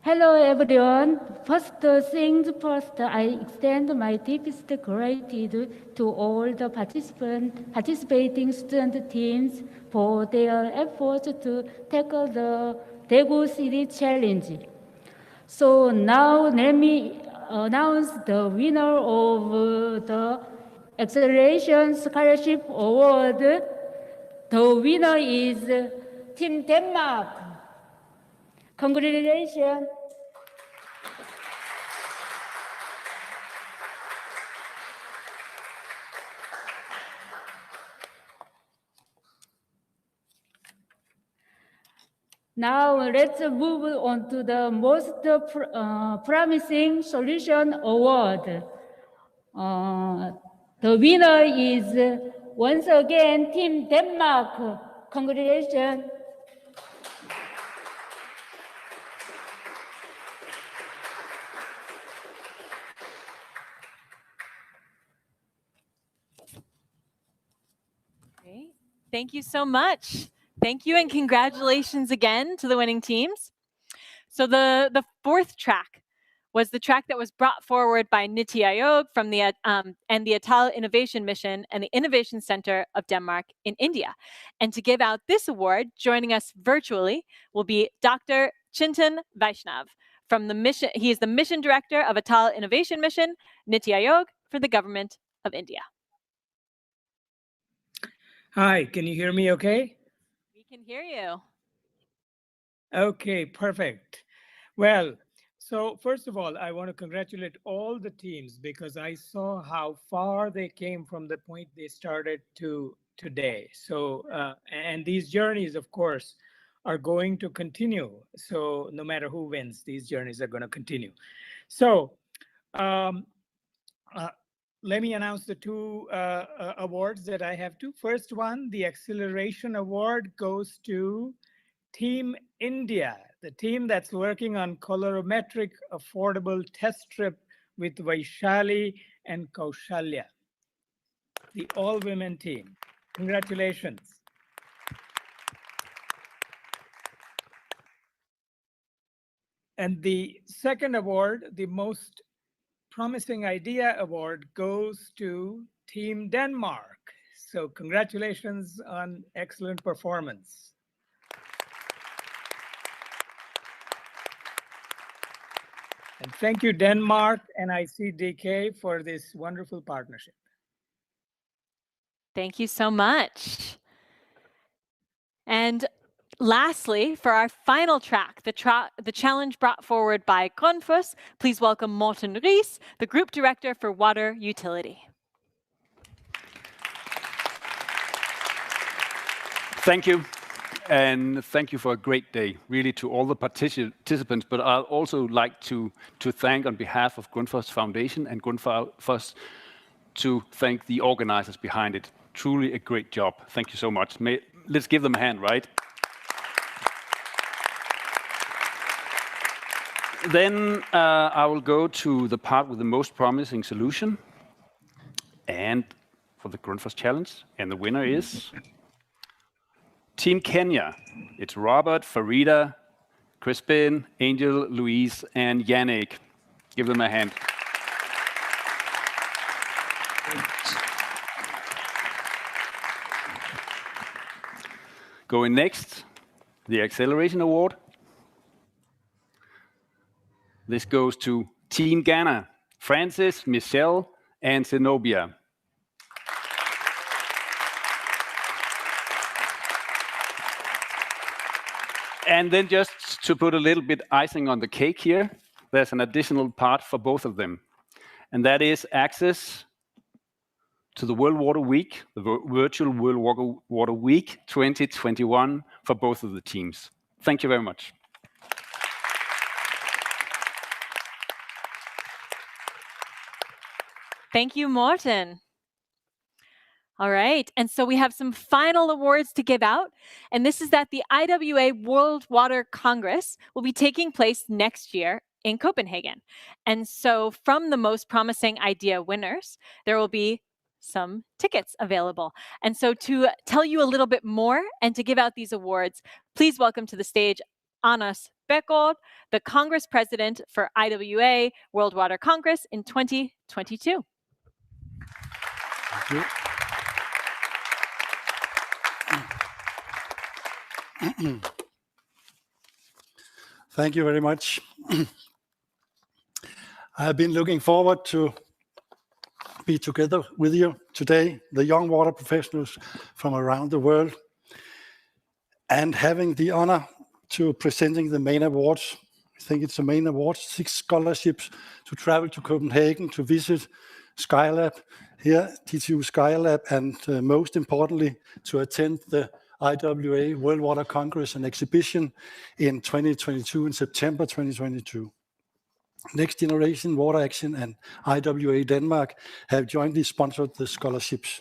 Speaker 18: Hello, everyone. First things first, I extend my deepest gratitude to all the participating student teams for their efforts to tackle the Daegu City Challenge. So now let me announce the winner of the Acceleration Scholarship Award. The winner is Team Denmark. Congratulations. Now let's move on to the most promising solution award. The winner is once again Team Denmark. Congratulations.
Speaker 2: Great. Thank you so much. Thank you and congratulations again to the winning teams. So the fourth track was the track that was brought forward by Niti Aayog from the and the Atal Innovation Mission and the Innovation Center of Denmark in India. And to give out this award, joining us virtually will be Dr. Chintan Vaishnav from the mission. He is the mission director of Atal Innovation Mission, Niti Aayog, for the government of India.
Speaker 3: Hi, can you hear me okay?
Speaker 2: We can hear you.
Speaker 3: Okay, perfect. Well, so first of all, I want to congratulate all the teams because I saw how far they came from the point they started to today. So, and these journeys, of course, are going to continue. So no matter who wins, these journeys are going to continue. So let me announce the two awards that I have. First one, the Acceleration Award goes to Team India, the team that's working on colorimetric affordable test strip with Vaishali and Kaushalya, the all-women team. Congratulations. And the second award, the Most Promising Idea Award, goes to Team Denmark. So congratulations on excellent performance. And thank you, Denmark and ICDK, for this wonderful partnership.
Speaker 2: Thank you so much. And lastly, for our final track, the challenge brought forward by Grundfos, please welcome Morten Ries, the Group Director for Water Utility.
Speaker 11: Thank you. And thank you for a great day, really, to all the participants. But I'd also like to thank, on behalf of Grundfos Foundation and Grundfos, to thank the organizers behind it. Truly a great job. Thank you so much. Let's give them a hand, right? Then I will go to the part with the most promising solution, and for the Grundfos Challenge. And the winner is Team Kenya. It's Robert, Farida, Crispin, Angel, Louise, and Yannick. Give them a hand. Going next, the Acceleration Award. This goes to Team Ghana, Francis, Michelle, and Zenobia. And then just to put a little bit icing on the cake here, there's an additional part for both of them. And that is access to the World Water Week, the virtual World Water Week 2021 for both of the teams. Thank you very much.
Speaker 2: Thank you, Morten. All right, and so we have some final awards to give out, and this is that the IWA World Water Congress will be taking place next year in Copenhagen. And so from the most promising idea winners, there will be some tickets available. And so to tell you a little bit more and to give out these awards, please welcome to the stage Anders Bækgaard, the Congress President for IWA World Water Congress in 2022.
Speaker 10: Thank you. Thank you very much. I have been looking forward to be together with you today, the young water professionals from around the world, and having the honor to presenting the main awards. I think it's the main award, 6 scholarships to travel to Copenhagen to visit Skylab here, DTU Skylab, and most importantly, to attend the IWA World Water Congress and Exhibition in 2022, in September 2022. Next Generation Water Action and IWA Denmark have jointly sponsored the scholarships.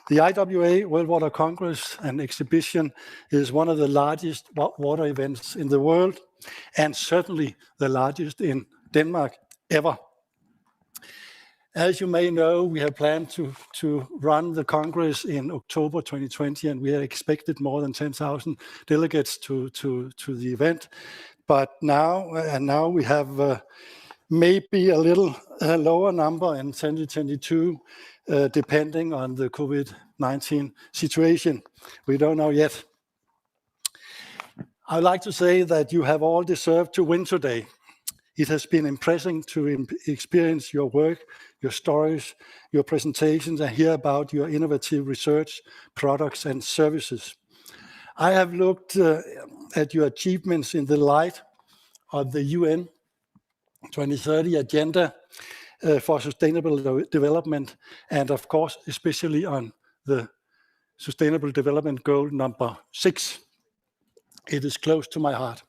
Speaker 10: The IWA World Water Congress and Exhibition is one of the largest water events in the world, and certainly the largest in Denmark ever. As you may know, we have planned to run the Congress in October 2020, and we had expected more than 10,000 delegates to the event. But now we have
Speaker 14: maybe a little lower number in 2022, depending on the COVID-19 situation. We don't know yet. I'd like to say that you have all deserved to win today. It has been impressive to experience your work, your stories, your presentations, and hear about your innovative research, products, and services. I have looked at your achievements in the light of the UN 2030 Agenda for Sustainable Development, and of course, especially on the Sustainable Development Goal number 6. It is close to my heart.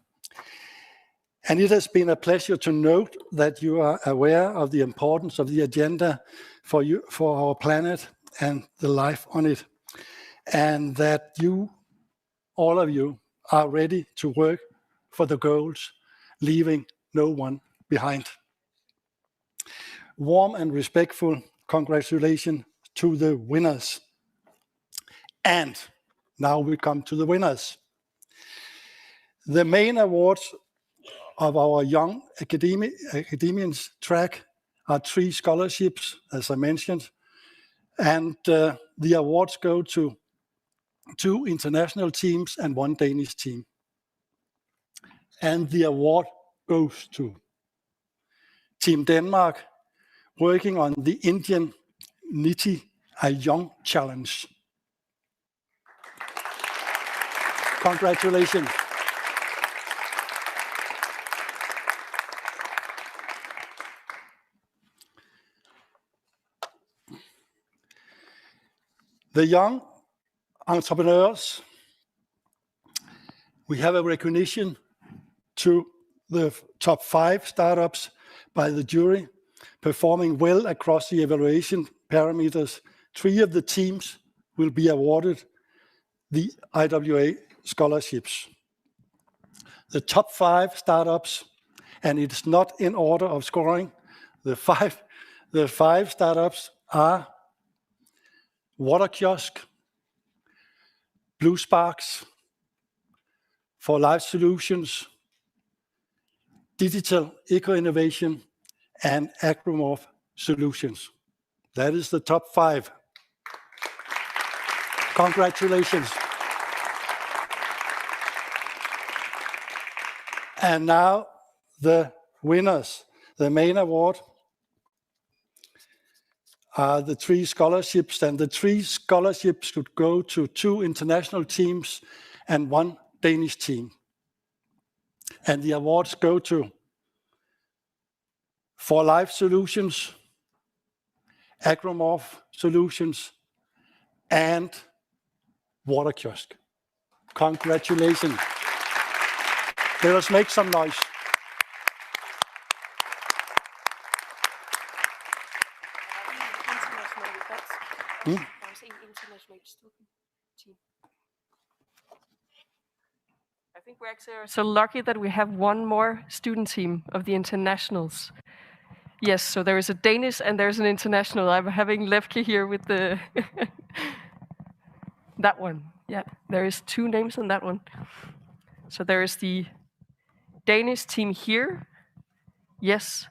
Speaker 14: And it has been a pleasure to note that you are aware of the importance of the agenda for our planet and the life on it, and that you, all of you, are ready to work for the goals, leaving no one behind. Warm and respectful congratulations to the winners. And now we come to the winners. The main awards of our Young Academians track are 3 scholarships, as I mentioned, and the awards go to 2 international teams and 1 Danish team. And the award goes to Team Denmark, working on the Indian Niti Ayong Challenge. Congratulations. The young entrepreneurs, we have a recognition to the top 5 startups by the jury, performing well across the evaluation parameters. 3 of the teams will be awarded the IWA scholarships. The top 5 startups, and it's not in order of scoring, the five startups are Water Kiosk, Blue Sparks, For Life Solutions, Digital Eco-Innovation, and Agromorph Solutions. That is the top 5. Congratulations. And now the winners. The main award are the 3 scholarships, and the 3 scholarships could go to 2 international teams and 1 Danish team. And the awards go to For Life Solutions, Agromorph Solutions, and Water Kiosk. Congratulations. Let us make some noise.
Speaker 21: I think we're actually so lucky that we have one more student team of the internationals. Yes, so there is a Danish and there's an international. I'm having Lefke here with the that one. Yeah, there is 2 names on that one. So there is the Danish team here. Yes.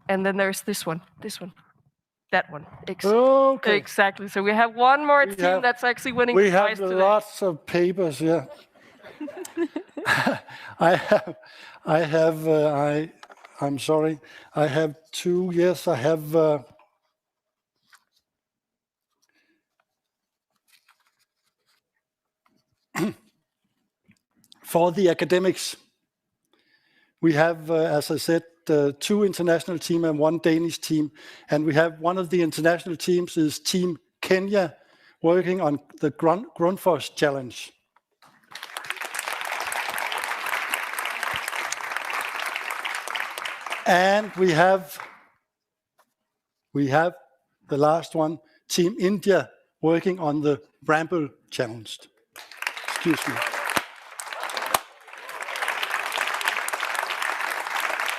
Speaker 21: And then there's this one. That one.
Speaker 14: Okay.
Speaker 21: Exactly. So we have one more team that's actually winning the prize today.
Speaker 14: We have lots of papers, yeah. I'm sorry. I have 2. Yes, I have. For the academics, we have, as I said, 2 international teams and 1 Danish team. And we have one of the international teams is Team Kenya, working on the Grundfos Challenge. And we have the last one, Team India, working on the Bramble Challenge. Excuse me.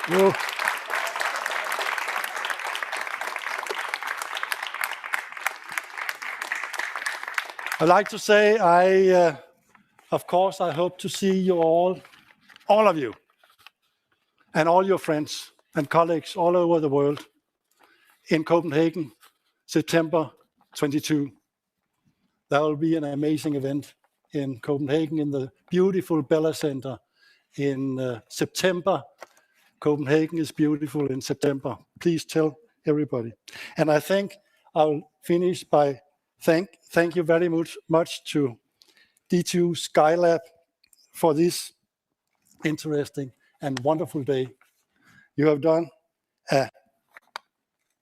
Speaker 14: Whoa. I'd like to say, of course, I hope to see you all of you, and all your friends and colleagues all over the world in Copenhagen, September 22. That will be an amazing event in Copenhagen in the beautiful Bella Center in September. Copenhagen is beautiful in September. Please tell everybody. And I think I'll finish by thank you very much to D2 Skylab for this interesting and wonderful day. You have done,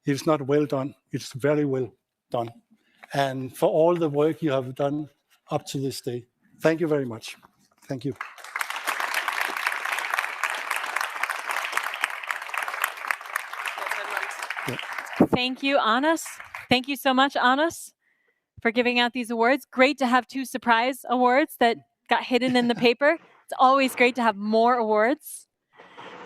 Speaker 14: it's not well done, it's very well done. And for all the work you have done up to this day. Thank you very much. Thank you.
Speaker 2: Thank you, Anas. Thank you so much, Anas, for giving out these awards. Great to have 2 surprise awards that got hidden in the paper. It's always great to have more awards.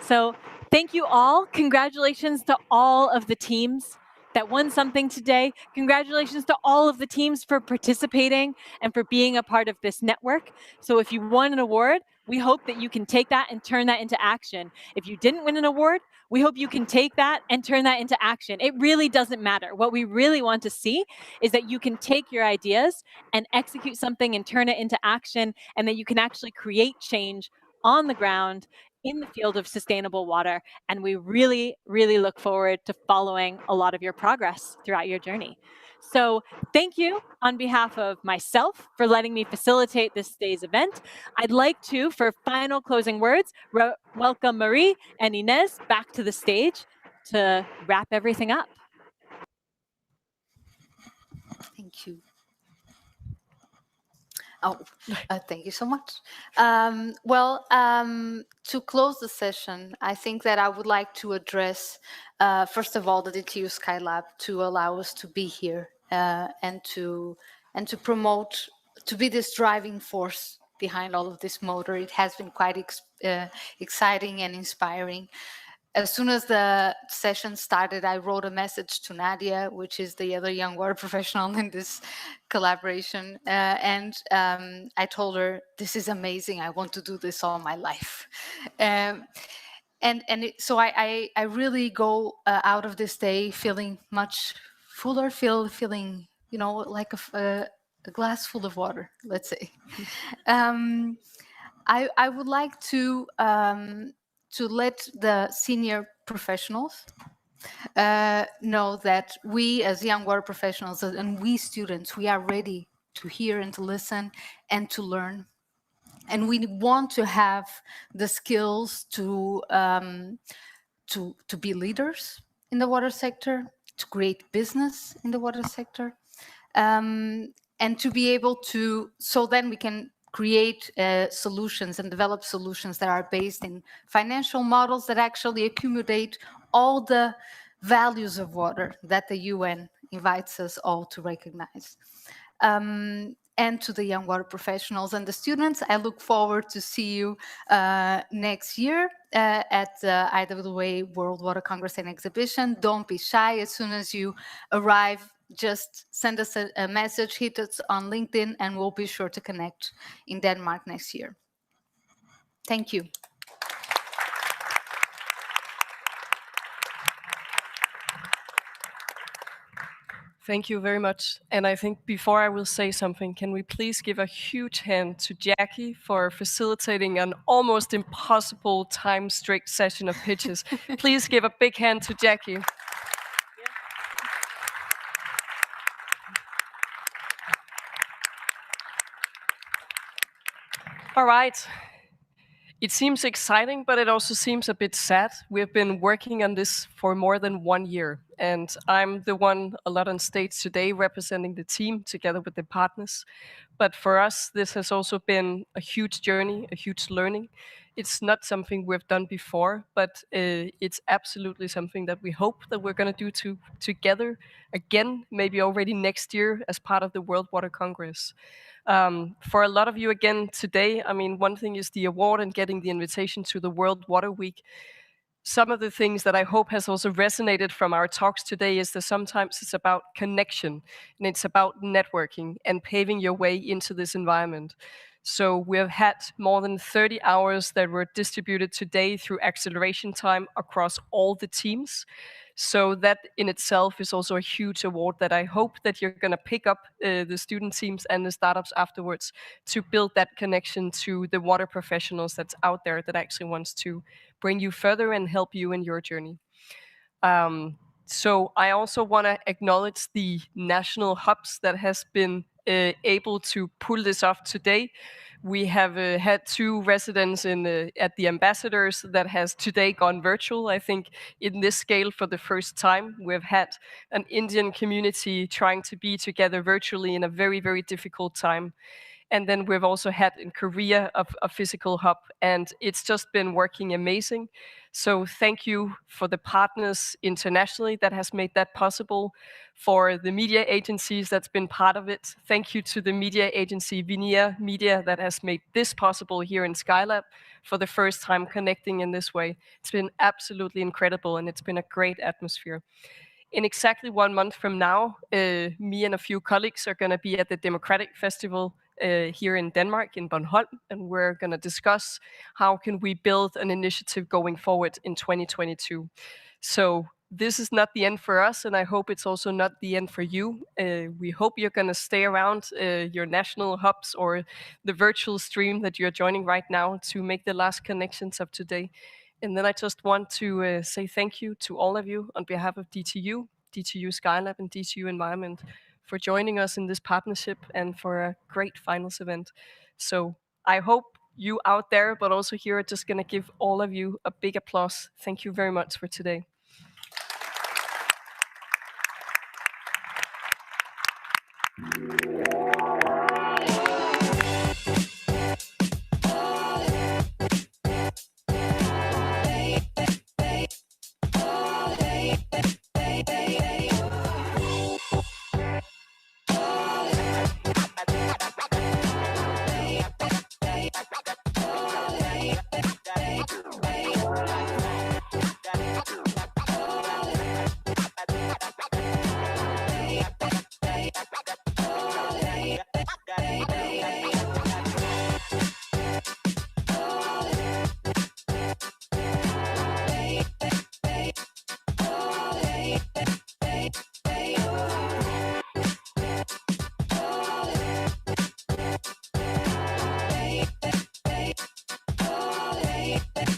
Speaker 2: So thank you all. Congratulations to all of the teams that won something today. Congratulations to all of the teams for participating and for being a part of this network. So if you won an award, we hope that you can take that and turn that into action. If you didn't win an award, we hope you can take that and turn that into action. It really doesn't matter. What we really want to see is that you can take your ideas and execute something and turn it into action, and that you can actually create change on the ground in the field of sustainable water. And we really, really look forward to following a lot of your progress throughout your journey. So thank you on behalf of myself for letting me facilitate this day's event. I'd like to, for final closing words, welcome Marie and Inez back to the stage to wrap everything up.
Speaker 15: Thank you. Oh, thank you so much. To close the session, I think that I would like to address, first of all, the DTU Skylab to allow us to be here and to promote, to be this driving force behind all of this motor. It has been quite exciting and inspiring. As soon as the session started, I wrote a message to Nadia, which is the other young water professional in this collaboration. I told her, this is amazing. I want to do this all my life. So I really go out of this day feeling much fuller, feeling, you know, like a glass full of water, let's say. I would like to let the senior professionals know that we as young water professionals and we students, we are ready to hear and to listen and to learn. And we want to have the skills to be leaders in the water sector, to create business in the water sector, and to be able to, so then we can create solutions and develop solutions that are based in financial models that actually accumulate all the values of water that the UN invites us all to recognize. And to the young water professionals and the students, I look forward to see you next year at the IWA World Water Congress and Exhibition. Don't be shy. As soon as you arrive, just send us a message, hit us on LinkedIn, and we'll be sure to connect in Denmark next year. Thank you.
Speaker 21: Thank you very much. And I think before I will say something, can we please give a huge hand to Jackie for facilitating an almost impossible time-strict session of pitches. Please give a big hand to Jackie. All right. It seems exciting, but it also seems a bit sad. We've been working on this for more than 1 year, and I'm the one a lot on stage today representing the team together with the partners. But for us, this has also been a huge journey, a huge learning. It's not something we've done before, but it's absolutely something that we hope that we're going to do together again, maybe already next year as part of the World Water Congress. For a lot of you again today, I mean, one thing is the award and getting the invitation to the World Water Week. Some of the things that I hope has also resonated from our talks today is that sometimes it's about connection and it's about networking and paving your way into this environment. So we have had more than 30 hours that were distributed today through acceleration time across all the teams. So that in itself is also a huge award that I hope that you're going to pick up the student teams and the startups afterwards to build that connection to the water professionals that's out there that actually wants to bring you further and help you in your journey. So I also want to acknowledge the national hubs that has been able to pull this off today. We have had 2 residents at the ambassadors that has today gone virtual. I think in this scale for the first time, we've had an Indian community trying to be together virtually in a very, very difficult time. And then we've also had in Korea a physical hub, and it's just been working amazing. So thank you for the partners internationally that has made that possible, for the media agencies that's been part of it. Thank you to the media agency Vinia Media that has made this possible here in Skylab for the first time connecting in this way. It's been absolutely incredible, and it's been a great atmosphere. In exactly 1 month from now, me and a few colleagues are going to be at the Democratic Festival here in Denmark, in Bornholm, and we're going to discuss how can we build an initiative going forward in 2022. So this is not the end for us, and I hope it's also not the end for you. We hope you're going to stay around your national hubs or the virtual stream that you're joining right now to make the last connections of today. And then I just want to say thank you to all of you on behalf of DTU, DTU Skylab, and DTU Environment for joining us in this partnership and for a great finals event. So I hope you out there, but also here, are just going to give all of you a big applause. Thank you very much for today.
Speaker 1: Hey.